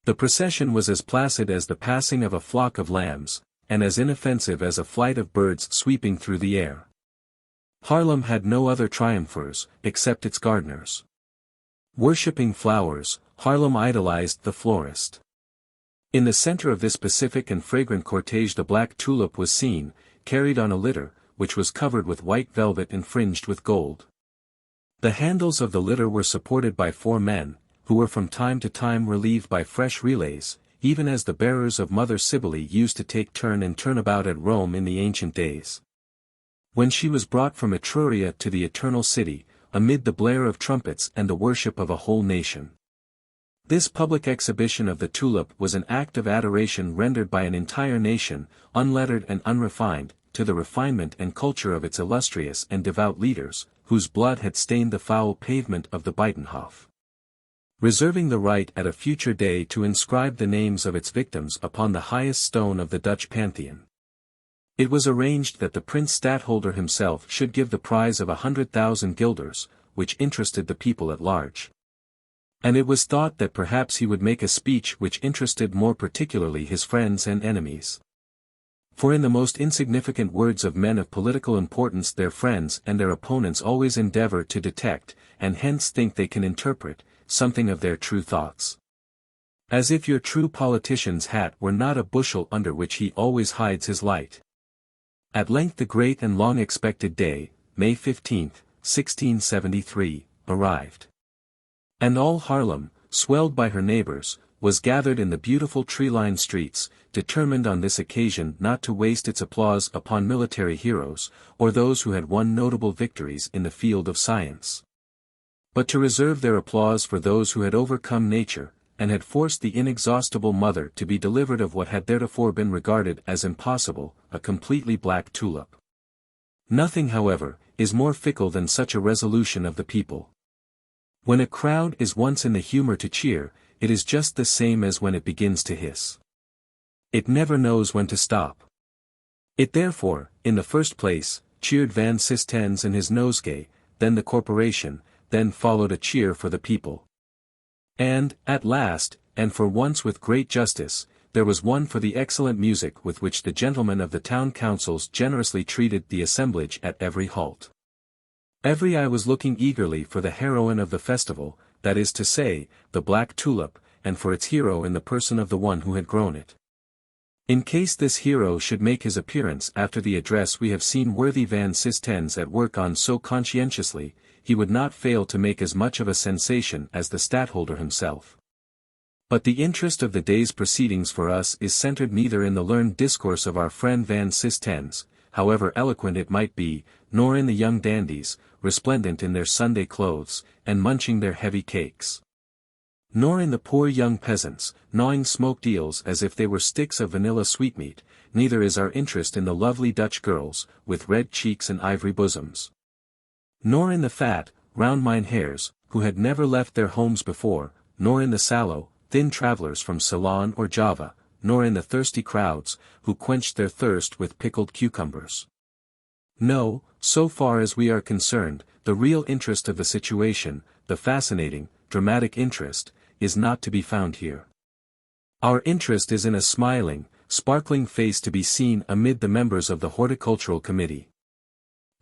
The procession was as placid as the passing of a flock of lambs, and as inoffensive as a flight of birds sweeping through the air. Haarlem had no other triumphers, except its gardeners. Worshipping flowers, Haarlem idolized the florist. In the center of this pacific and fragrant cortege the black tulip was seen, carried on a litter, which was covered with white velvet and fringed with gold. The handles of the litter were supported by 4 men, who were from time to time relieved by fresh relays, even as the bearers of Mother Cybele used to take turn and turn about at Rome in the ancient days, when she was brought from Etruria to the eternal city, amid the blare of trumpets and the worship of a whole nation. This public exhibition of the tulip was an act of adoration rendered by an entire nation, unlettered and unrefined, to the refinement and culture of its illustrious and devout leaders, whose blood had stained the foul pavement of the Buitenhof, reserving the right at a future day to inscribe the names of its victims upon the highest stone of the Dutch Pantheon. It was arranged that the Prince Stadtholder himself should give the prize of 100,000 guilders, which interested the people at large. And it was thought that perhaps he would make a speech which interested more particularly his friends and enemies. For in the most insignificant words of men of political importance their friends and their opponents always endeavor to detect, and hence think they can interpret, something of their true thoughts. As if your true politician's hat were not a bushel under which he always hides his light. At length the great and long-expected day, May 15, 1673, arrived. And all Haarlem, swelled by her neighbors, was gathered in the beautiful tree-lined streets, determined on this occasion not to waste its applause upon military heroes, or those who had won notable victories in the field of science, but to reserve their applause for those who had overcome nature, and had forced the inexhaustible mother to be delivered of what had theretofore been regarded as impossible, a completely black tulip. Nothing, however, is more fickle than such a resolution of the people. When a crowd is once in the humor to cheer, it is just the same as when it begins to hiss. It never knows when to stop. It therefore, in the first place, cheered Van Sistens and his nosegay, then the corporation, then followed a cheer for the people. And, at last, and for once with great justice, there was one for the excellent music with which the gentlemen of the town councils generously treated the assemblage at every halt. Every eye was looking eagerly for the heroine of the festival, that is to say, the black tulip, and for its hero in the person of the one who had grown it. In case this hero should make his appearance after the address we have seen worthy Van Sistens at work on so conscientiously, he would not fail to make as much of a sensation as the stadtholder himself. But the interest of the day's proceedings for us is centered neither in the learned discourse of our friend Van Sistens, however eloquent it might be, nor in the young dandies, resplendent in their Sunday clothes, and munching their heavy cakes, nor in the poor young peasants, gnawing smoked eels as if they were sticks of vanilla sweetmeat, neither is our interest in the lovely Dutch girls, with red cheeks and ivory bosoms, nor in the fat, round mynheers, who had never left their homes before, nor in the sallow, thin travellers from Ceylon or Java, nor in the thirsty crowds, who quenched their thirst with pickled cucumbers. No, so far as we are concerned, the real interest of the situation, the fascinating, dramatic interest, is not to be found here. Our interest is in a smiling, sparkling face to be seen amid the members of the horticultural committee.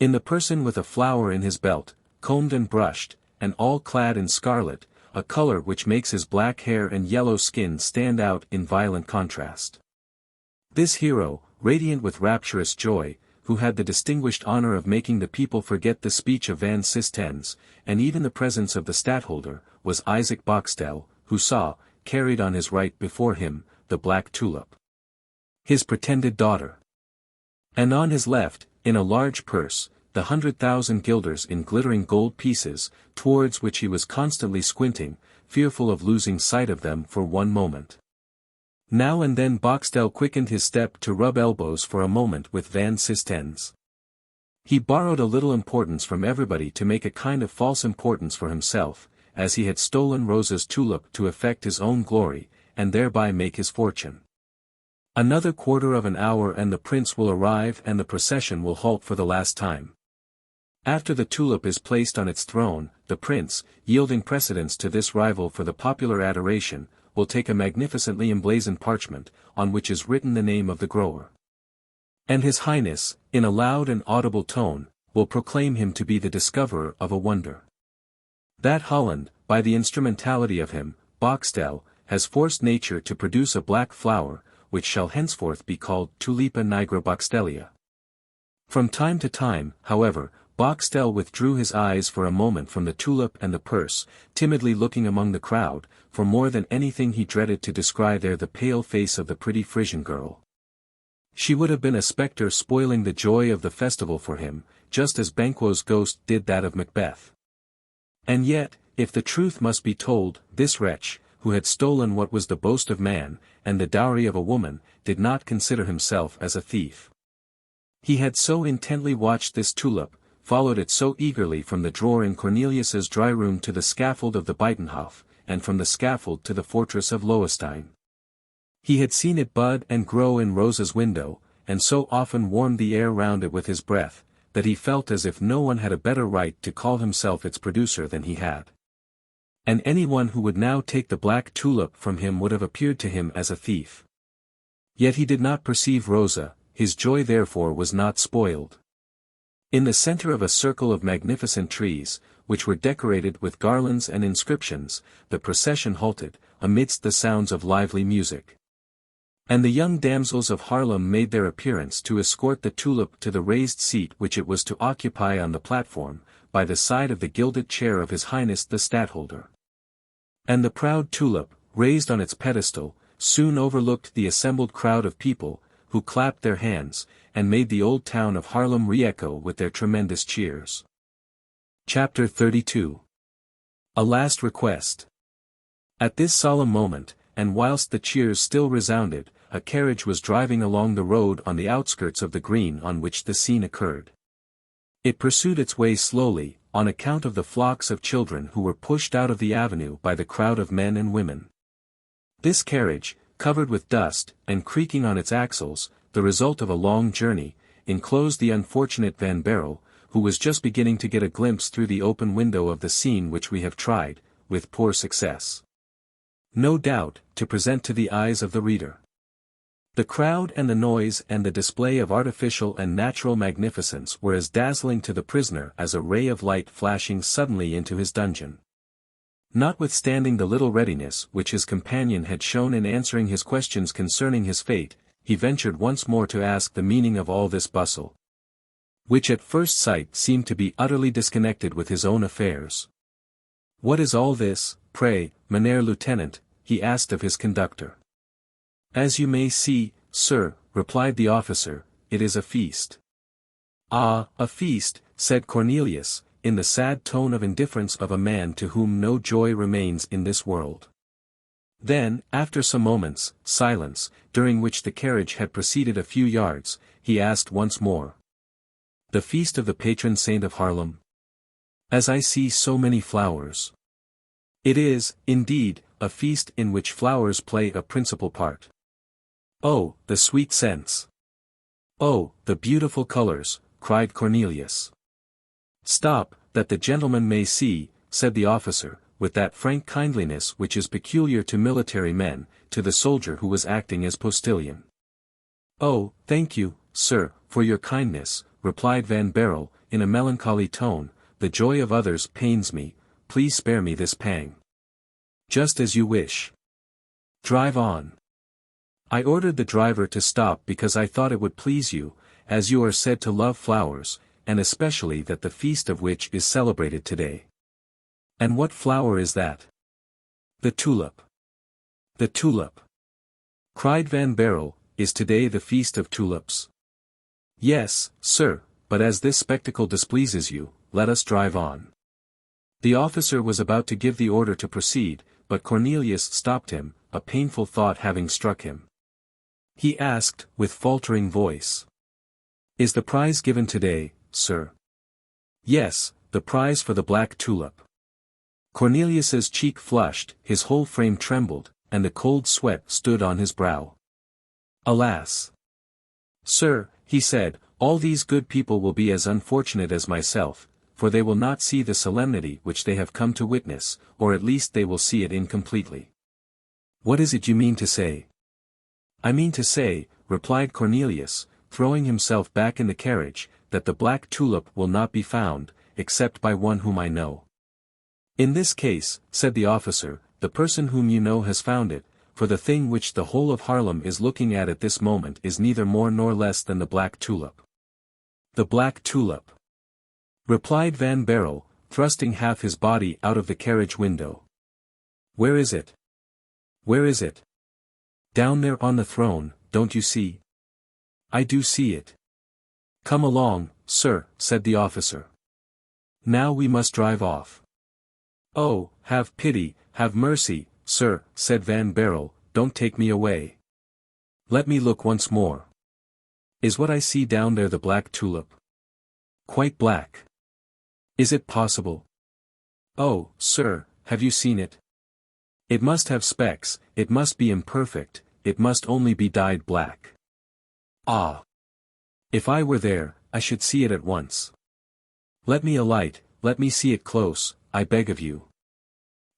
In the person with a flower in his belt, combed and brushed, and all clad in scarlet, a color which makes his black hair and yellow skin stand out in violent contrast. This hero, radiant with rapturous joy, who had the distinguished honor of making the people forget the speech of Van Sistens, and even the presence of the stadtholder, was Isaac Boxtel, who saw, carried on his right before him, the black tulip, his pretended daughter, and on his left, in a large purse, the 100,000 guilders in glittering gold pieces, towards which he was constantly squinting, fearful of losing sight of them for one moment. Now and then Boxtel quickened his step to rub elbows for a moment with Van Sistens. He borrowed a little importance from everybody to make a kind of false importance for himself, as he had stolen Rosa's tulip to effect his own glory, and thereby make his fortune. Another quarter of an hour and the prince will arrive and the procession will halt for the last time. After the tulip is placed on its throne, the prince, yielding precedence to this rival for the popular adoration, will take a magnificently emblazoned parchment, on which is written the name of the grower. And His Highness, in a loud and audible tone, will proclaim him to be the discoverer of a wonder. That Holland, by the instrumentality of him, Boxtel, has forced nature to produce a black flower, which shall henceforth be called Tulipa nigra Boxtelia. From time to time, however, Boxtel withdrew his eyes for a moment from the tulip and the purse, timidly looking among the crowd, for more than anything he dreaded to descry there the pale face of the pretty Frisian girl. She would have been a spectre spoiling the joy of the festival for him, just as Banquo's ghost did that of Macbeth. And yet, if the truth must be told, this wretch, who had stolen what was the boast of man, and the dowry of a woman, did not consider himself as a thief. He had so intently watched this tulip, followed it so eagerly from the drawer in Cornelius's dry room to the scaffold of the Buitenhof, and from the scaffold to the fortress of Loewestein. He had seen it bud and grow in Rosa's window, and so often warmed the air round it with his breath, that he felt as if no one had a better right to call himself its producer than he had. And anyone who would now take the black tulip from him would have appeared to him as a thief. Yet he did not perceive Rosa, his joy therefore was not spoiled. In the center of a circle of magnificent trees, which were decorated with garlands and inscriptions, the procession halted, amidst the sounds of lively music. And the young damsels of Haarlem made their appearance to escort the tulip to the raised seat which it was to occupy on the platform, by the side of the gilded chair of His Highness the Stadtholder. And the proud tulip, raised on its pedestal, soon overlooked the assembled crowd of people, who clapped their hands, and made the old town of Haarlem re-echo with their tremendous cheers. Chapter 32. A Last Request. At this solemn moment, and whilst the cheers still resounded, a carriage was driving along the road on the outskirts of the green on which the scene occurred. It pursued its way slowly, on account of the flocks of children who were pushed out of the avenue by the crowd of men and women. This carriage, covered with dust, and creaking on its axles, the result of a long journey, enclosed the unfortunate Van Baerle, who was just beginning to get a glimpse through the open window of the scene which we have tried, with poor success, no doubt, to present to the eyes of the reader. The crowd and the noise and the display of artificial and natural magnificence were as dazzling to the prisoner as a ray of light flashing suddenly into his dungeon. Notwithstanding the little readiness which his companion had shown in answering his questions concerning his fate, he ventured once more to ask the meaning of all this bustle, which at first sight seemed to be utterly disconnected with his own affairs. "What is all this, pray, Mynheer Lieutenant?" he asked of his conductor. "As you may see, sir," replied the officer, "it is a feast." "Ah, a feast," said Cornelius, in the sad tone of indifference of a man to whom no joy remains in this world. Then, after some moments' silence, during which the carriage had proceeded a few yards, he asked once more, "The feast of the patron saint of Haarlem? As I see so many flowers." "It is, indeed, a feast in which flowers play a principal part." "Oh, the sweet scents! Oh, the beautiful colors!" cried Cornelius. "Stop, that the gentleman may see," said the officer, with that frank kindliness which is peculiar to military men, to the soldier who was acting as postilion. "Oh, thank you, sir, for your kindness," replied Van Baerle, in a melancholy tone, "the joy of others pains me, please spare me this pang." "Just as you wish. Drive on." "I ordered the driver to stop because I thought it would please you, as you are said to love flowers, and especially that the feast of which is celebrated today." "And what flower is that?" "The tulip." "The tulip," cried Van Baerle, "is today the feast of tulips?" "Yes, sir, but as this spectacle displeases you, let us drive on." The officer was about to give the order to proceed, but Cornelius stopped him, a painful thought having struck him. He asked, with faltering voice, "Is the prize given today, sir?" "Yes, the prize for the black tulip." Cornelius's cheek flushed, his whole frame trembled, and the cold sweat stood on his brow. "Alas! Sir," he said, "all these good people will be as unfortunate as myself, for they will not see the solemnity which they have come to witness, or at least they will see it incompletely." "What is it you mean to say?" "I mean to say," replied Cornelius, throwing himself back in the carriage, "that the black tulip will not be found, except by one whom I know." "In this case," said the officer, "the person whom you know has found it, for the thing which the whole of Haarlem is looking at this moment is neither more nor less than the black tulip." "The black tulip," replied Van Baerle, thrusting half his body out of the carriage window. "Where is it? Where is it?" "Down there on the throne, don't you see?" "I do see it." "Come along, sir," said the officer. "Now we must drive off." "Oh, have pity, have mercy, sir," said Van Baerle, "don't take me away. Let me look once more. Is what I see down there the black tulip? Quite black? Is it possible? Oh, sir, have you seen it? It must have specks, it must be imperfect, it must only be dyed black. Ah! If I were there, I should see it at once. Let me alight, let me see it close, I beg of you."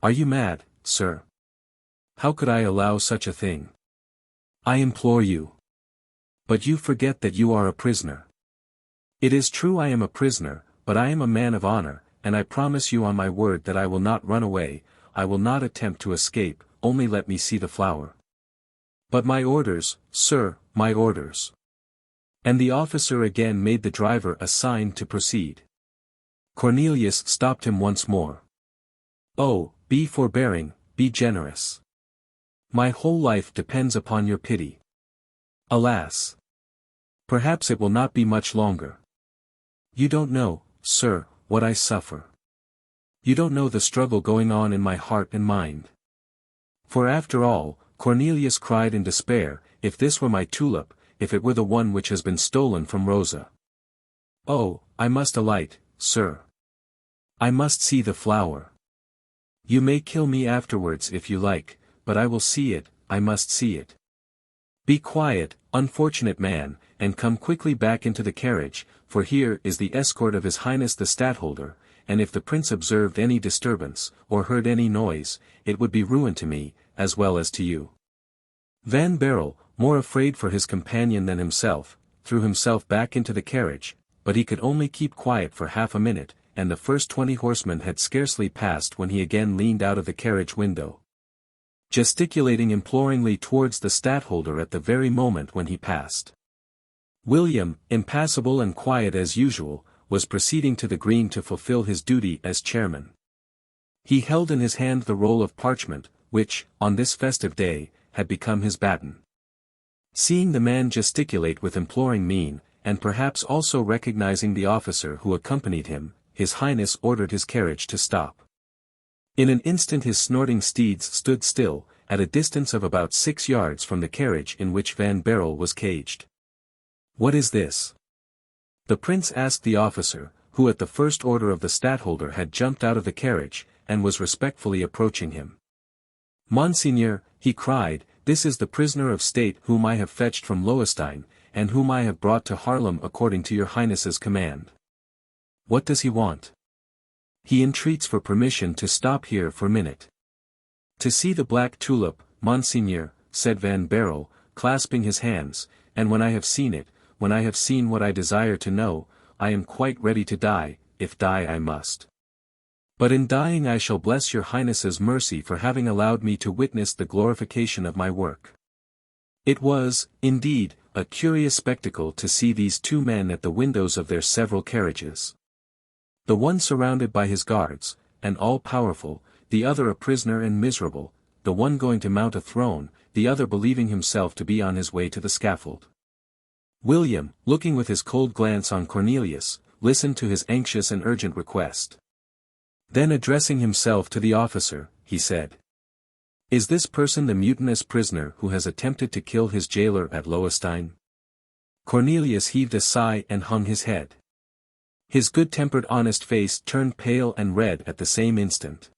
"Are you mad, sir? How could I allow such a thing? I implore you. But you forget that you are a prisoner." "It is true I am a prisoner, but I am a man of honor, and I promise you on my word that I will not run away, I will not attempt to escape, only let me see the flower." "But my orders, sir, my orders." And the officer again made the driver a sign to proceed. Cornelius stopped him once more. "Oh, be forbearing, be generous. My whole life depends upon your pity. Alas! Perhaps it will not be much longer. You don't know, sir, what I suffer. You don't know the struggle going on in my heart and mind. For after all," Cornelius cried in despair, "if this were my tulip, if it were the one which has been stolen from Rosa. Oh, I must alight, sir. I must see the flower. You may kill me afterwards if you like, but I will see it, I must see it. Be quiet, unfortunate man, and come quickly back into the carriage, for here is the escort of His Highness the Stadtholder, and if the prince observed any disturbance, or heard any noise, it would be ruin to me, as well as to you." Van Baerle, more afraid for his companion than himself, threw himself back into the carriage, but he could only keep quiet for half a minute, and the first 20 horsemen had scarcely passed when he again leaned out of the carriage window, gesticulating imploringly towards the Stadtholder at the very moment when he passed. William, impassible and quiet as usual, was proceeding to the green to fulfill his duty as chairman. He held in his hand the roll of parchment, which, on this festive day, had become his baton. Seeing the man gesticulate with imploring mien, and perhaps also recognizing the officer who accompanied him, His Highness ordered his carriage to stop. In an instant his snorting steeds stood still, at a distance of about 6 yards from the carriage in which Van Baerle was caged. "What is this?" the prince asked the officer, who at the first order of the Stadtholder had jumped out of the carriage, and was respectfully approaching him. "Monseigneur," he cried, "this is the prisoner of state whom I have fetched from Loewestein, and whom I have brought to Haarlem according to your Highness's command." "What does he want?" "He entreats for permission to stop here for a minute." "To see the black tulip, Monseigneur," said Van Baerle, clasping his hands, "and when I have seen it, when I have seen what I desire to know, I am quite ready to die, if die I must. But in dying I shall bless your Highness's mercy for having allowed me to witness the glorification of my work." It was, indeed, a curious spectacle to see these two men at the windows of their several carriages. The one surrounded by his guards, and all-powerful, the other a prisoner and miserable, the one going to mount a throne, the other believing himself to be on his way to the scaffold. William, looking with his cold glance on Cornelius, listened to his anxious and urgent request. Then addressing himself to the officer, he said, "Is this person the mutinous prisoner who has attempted to kill his jailer at Loewestein?" Cornelius heaved a sigh and hung his head. His good-tempered honest face turned pale and red at the same instant.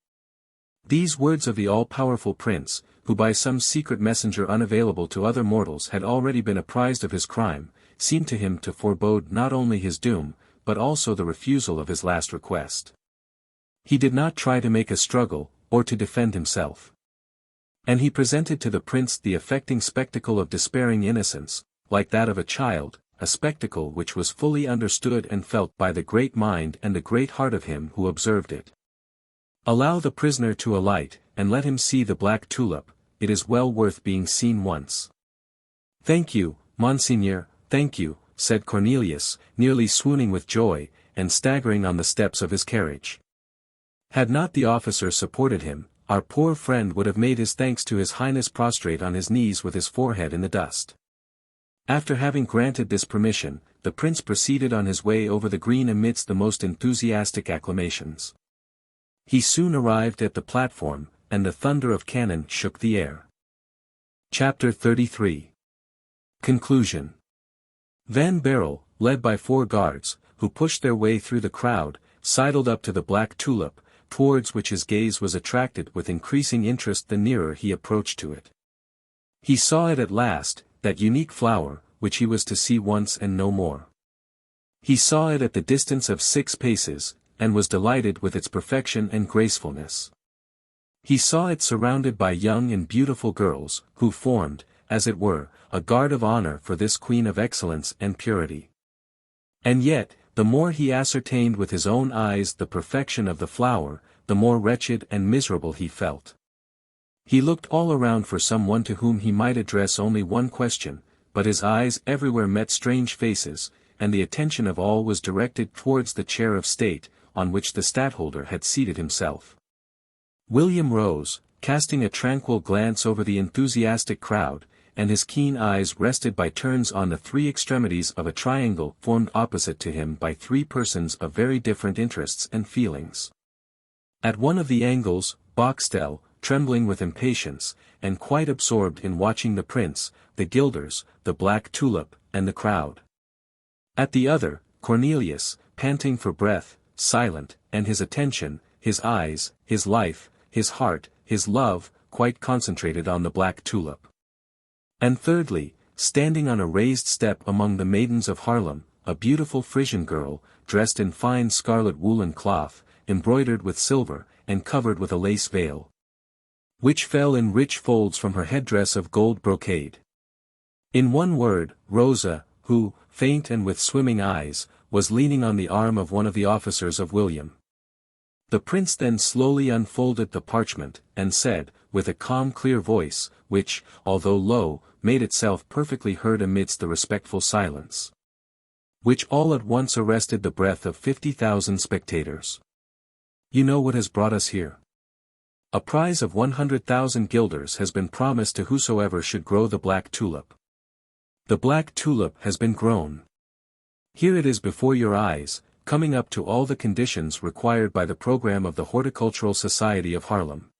These words of the all-powerful prince, who by some secret messenger unavailable to other mortals had already been apprised of his crime, seemed to him to forebode not only his doom, but also the refusal of his last request. He did not try to make a struggle, or to defend himself. And he presented to the prince the affecting spectacle of despairing innocence, like that of a child, a spectacle which was fully understood and felt by the great mind and the great heart of him who observed it. "Allow the prisoner to alight, and let him see the black tulip, it is well worth being seen once." "Thank you, Monseigneur, thank you," said Cornelius, nearly swooning with joy, and staggering on the steps of his carriage. Had not the officer supported him, our poor friend would have made his thanks to His Highness prostrate on his knees with his forehead in the dust. After having granted this permission, the prince proceeded on his way over the green amidst the most enthusiastic acclamations. He soon arrived at the platform, and the thunder of cannon shook the air. Chapter 33. Conclusion. Van Baerle, led by 4 guards, who pushed their way through the crowd, sidled up to the black tulip, towards which his gaze was attracted with increasing interest the nearer he approached to it. He saw it at last, that unique flower, which he was to see once and no more. He saw it at the distance of 6 paces, and was delighted with its perfection and gracefulness. He saw it surrounded by young and beautiful girls, who formed, as it were, a guard of honor for this queen of excellence and purity. And yet, the more he ascertained with his own eyes the perfection of the flower, the more wretched and miserable he felt. He looked all around for someone to whom he might address only one question, but his eyes everywhere met strange faces, and the attention of all was directed towards the chair of state, on which the stadtholder had seated himself. William rose, casting a tranquil glance over the enthusiastic crowd, and his keen eyes rested by turns on the three extremities of a triangle formed opposite to him by three persons of very different interests and feelings. At one of the angles, Boxtel, trembling with impatience, and quite absorbed in watching the prince, the gilders, the black tulip, and the crowd. At the other, Cornelius, panting for breath, silent, and his attention, his eyes, his life, his heart, his love, quite concentrated on the black tulip. And thirdly, standing on a raised step among the maidens of Haarlem, a beautiful Frisian girl, dressed in fine scarlet woolen cloth, embroidered with silver, and covered with a lace veil, which fell in rich folds from her headdress of gold brocade. In one word, Rosa, who, faint and with swimming eyes, was leaning on the arm of one of the officers of William. The prince then slowly unfolded the parchment, and said, with a calm clear voice, which, although low, made itself perfectly heard amidst the respectful silence, which all at once arrested the breath of 50,000 spectators. You know what has brought us here. A prize of 100,000 guilders has been promised to whosoever should grow the black tulip. The black tulip has been grown. Here it is before your eyes, coming up to all the conditions required by the program of the Horticultural Society of Haarlem.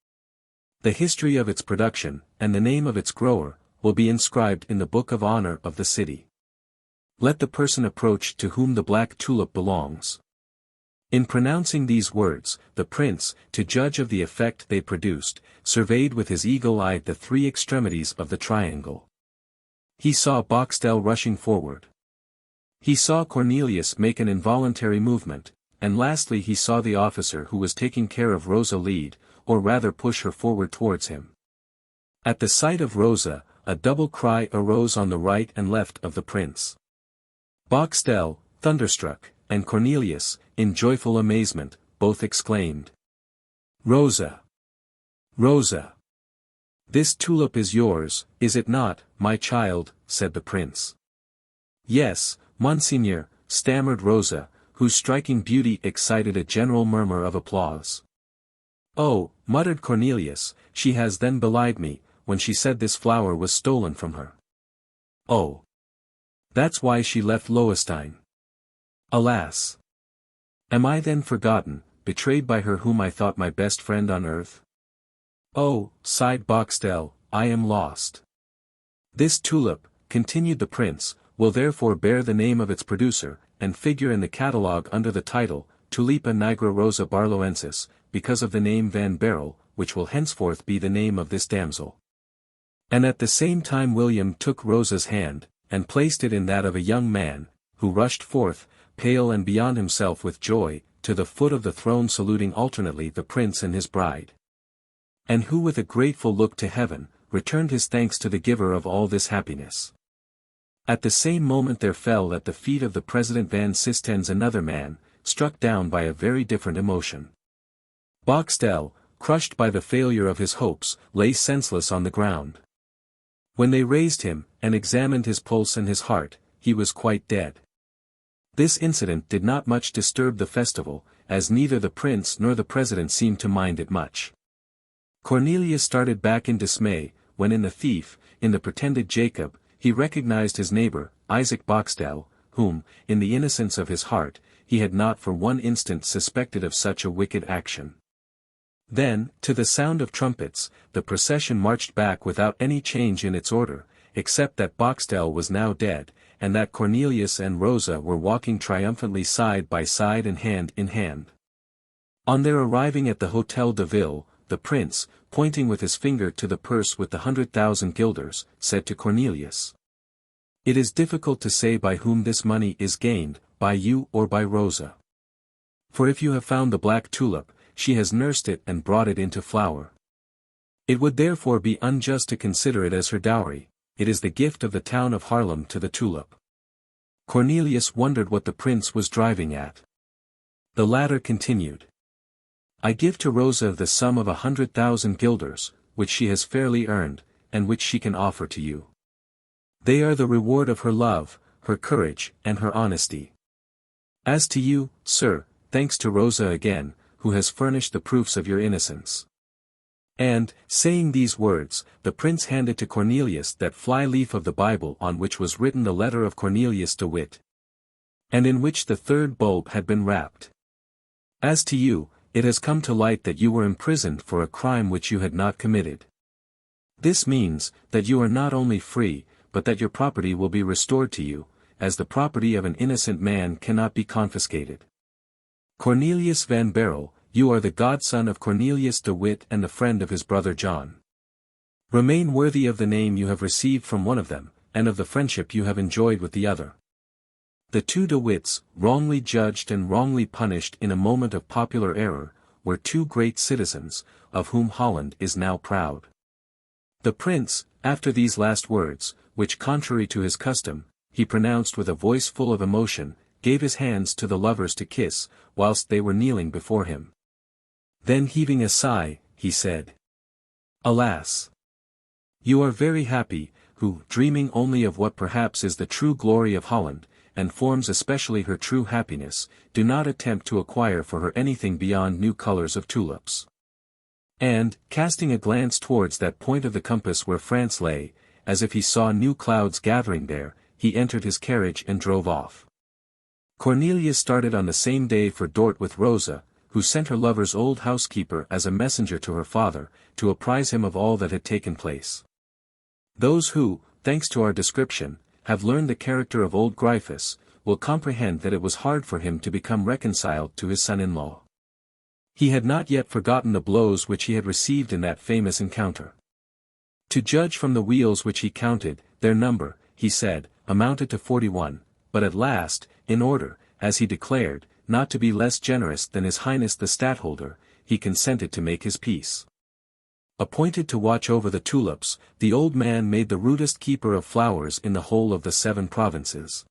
The history of its production, and the name of its grower, will be inscribed in the Book of Honor of the city. Let the person approach to whom the black tulip belongs. In pronouncing these words, the prince, to judge of the effect they produced, surveyed with his eagle eye the three extremities of the triangle. He saw Boxtel rushing forward. He saw Cornelius make an involuntary movement, and lastly he saw the officer who was taking care of Rosa lead, or rather push her forward towards him. At the sight of Rosa, a double cry arose on the right and left of the prince. Boxtel, thunderstruck, and Cornelius, in joyful amazement, both exclaimed, "Rosa! Rosa! This tulip is yours, is it not, my child?" said the prince. "Yes, Monseigneur," stammered Rosa, whose striking beauty excited a general murmur of applause. "Oh," muttered Cornelius, "she has then belied me, when she said this flower was stolen from her. Oh! That's why she left Lowenstein. Alas! Am I then forgotten, betrayed by her whom I thought my best friend on earth? Oh," sighed Boxtel, "I am lost." "This tulip," continued the prince, "will therefore bear the name of its producer, and figure in the catalogue under the title, Tulipa nigra rosa barloensis, because of the name Van Baerle, which will henceforth be the name of this damsel." And at the same time William took Rosa's hand, and placed it in that of a young man, who rushed forth, pale and beyond himself with joy, to the foot of the throne saluting alternately the prince and his bride. And who with a grateful look to heaven, returned his thanks to the giver of all this happiness. At the same moment there fell at the feet of the President Van Sistens another man, struck down by a very different emotion. Boxtel, crushed by the failure of his hopes, lay senseless on the ground. When they raised him, and examined his pulse and his heart, he was quite dead. This incident did not much disturb the festival, as neither the prince nor the president seemed to mind it much. Cornelius started back in dismay, when in the thief, in the pretended Jacob, he recognized his neighbor, Isaac Boxtel, whom, in the innocence of his heart, he had not for one instant suspected of such a wicked action. Then, to the sound of trumpets, the procession marched back without any change in its order, except that Boxtel was now dead, and that Cornelius and Rosa were walking triumphantly side by side and hand in hand. On their arriving at the Hôtel de Ville, the prince, pointing with his finger to the purse with the 100,000 guilders, said to Cornelius, "It is difficult to say by whom this money is gained, by you or by Rosa. For if you have found the black tulip, she has nursed it and brought it into flower. It would therefore be unjust to consider it as her dowry, it is the gift of the town of Haarlem to the tulip." Cornelius wondered what the prince was driving at. The latter continued, "I give to Rosa the sum of 100,000 guilders, which she has fairly earned, and which she can offer to you. They are the reward of her love, her courage, and her honesty. As to you, sir, thanks to Rosa again, who has furnished the proofs of your innocence." And, saying these words, the prince handed to Cornelius that fly-leaf of the Bible on which was written the letter of Cornelius de Witt, and in which the third bulb had been wrapped. "As to you, it has come to light that you were imprisoned for a crime which you had not committed. This means, that you are not only free, but that your property will be restored to you, as the property of an innocent man cannot be confiscated. Cornelius van Baerle, you are the godson of Cornelius de Witt and the friend of his brother John. Remain worthy of the name you have received from one of them, and of the friendship you have enjoyed with the other." The two de Witts, wrongly judged and wrongly punished in a moment of popular error, were two great citizens, of whom Holland is now proud. The prince, after these last words, which contrary to his custom, he pronounced with a voice full of emotion, gave his hands to the lovers to kiss, whilst they were kneeling before him. Then heaving a sigh, he said, "Alas! You are very happy, who, dreaming only of what perhaps is the true glory of Holland, and forms especially her true happiness, do not attempt to acquire for her anything beyond new colors of tulips." And, casting a glance towards that point of the compass where France lay, as if he saw new clouds gathering there, he entered his carriage and drove off. Cornelius started on the same day for Dort with Rosa, who sent her lover's old housekeeper as a messenger to her father, to apprise him of all that had taken place. Those who, thanks to our description, have learned the character of old Gryphus, will comprehend that it was hard for him to become reconciled to his son-in-law. He had not yet forgotten the blows which he had received in that famous encounter. To judge from the wheels which he counted, their number, he said, amounted to 41, but at last, in order, as he declared, not to be less generous than His Highness the Stadtholder, he consented to make his peace. Appointed to watch over the tulips, the old man made the rudest keeper of flowers in the whole of the 7 provinces.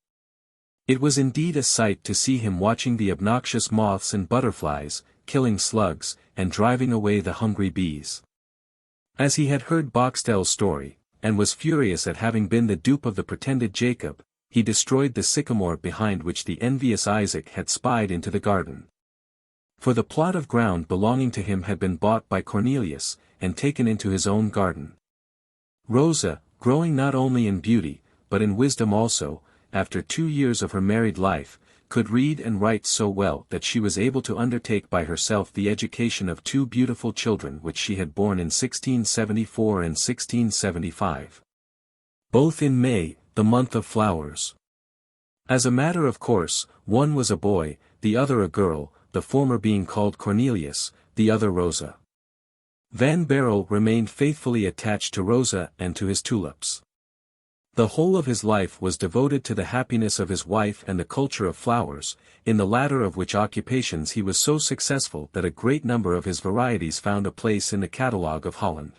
It was indeed a sight to see him watching the obnoxious moths and butterflies, killing slugs, and driving away the hungry bees. As he had heard Boxtel's story, and was furious at having been the dupe of the pretended Jacob, he destroyed the sycamore behind which the envious Isaac had spied into the garden. For the plot of ground belonging to him had been bought by Cornelius, and taken into his own garden. Rosa, growing not only in beauty, but in wisdom also, after 2 years of her married life, could read and write so well that she was able to undertake by herself the education of 2 beautiful children which she had borne in 1674 and 1675. Both in May, the month of flowers. As a matter of course, one was a boy, the other a girl, the former being called Cornelius, the other Rosa. Van Baerle remained faithfully attached to Rosa and to his tulips. The whole of his life was devoted to the happiness of his wife and the culture of flowers, in the latter of which occupations he was so successful that a great number of his varieties found a place in the catalogue of Holland.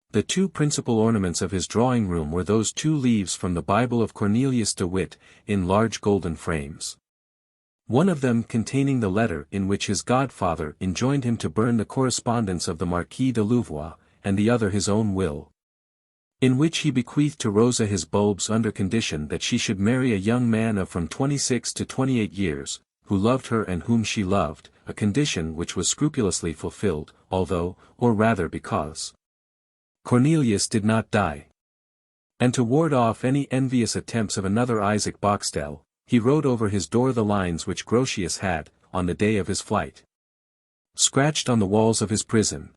The 2 principal ornaments of his drawing-room were those 2 leaves from the Bible of Cornelius de Witt, in large golden frames. One of them containing the letter in which his godfather enjoined him to burn the correspondence of the Marquis de Louvois, and the other his own will, in which he bequeathed to Rosa his bulbs under condition that she should marry a young man of from 26 to 28 years, who loved her and whom she loved, a condition which was scrupulously fulfilled, although, or rather because, Cornelius did not die. And to ward off any envious attempts of another Isaac Boxtel, he wrote over his door the lines which Grotius had, on the day of his flight, scratched on the walls of his prison.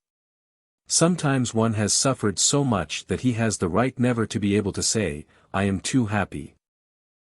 Sometimes one has suffered so much that he has the right never to be able to say, "I am too happy."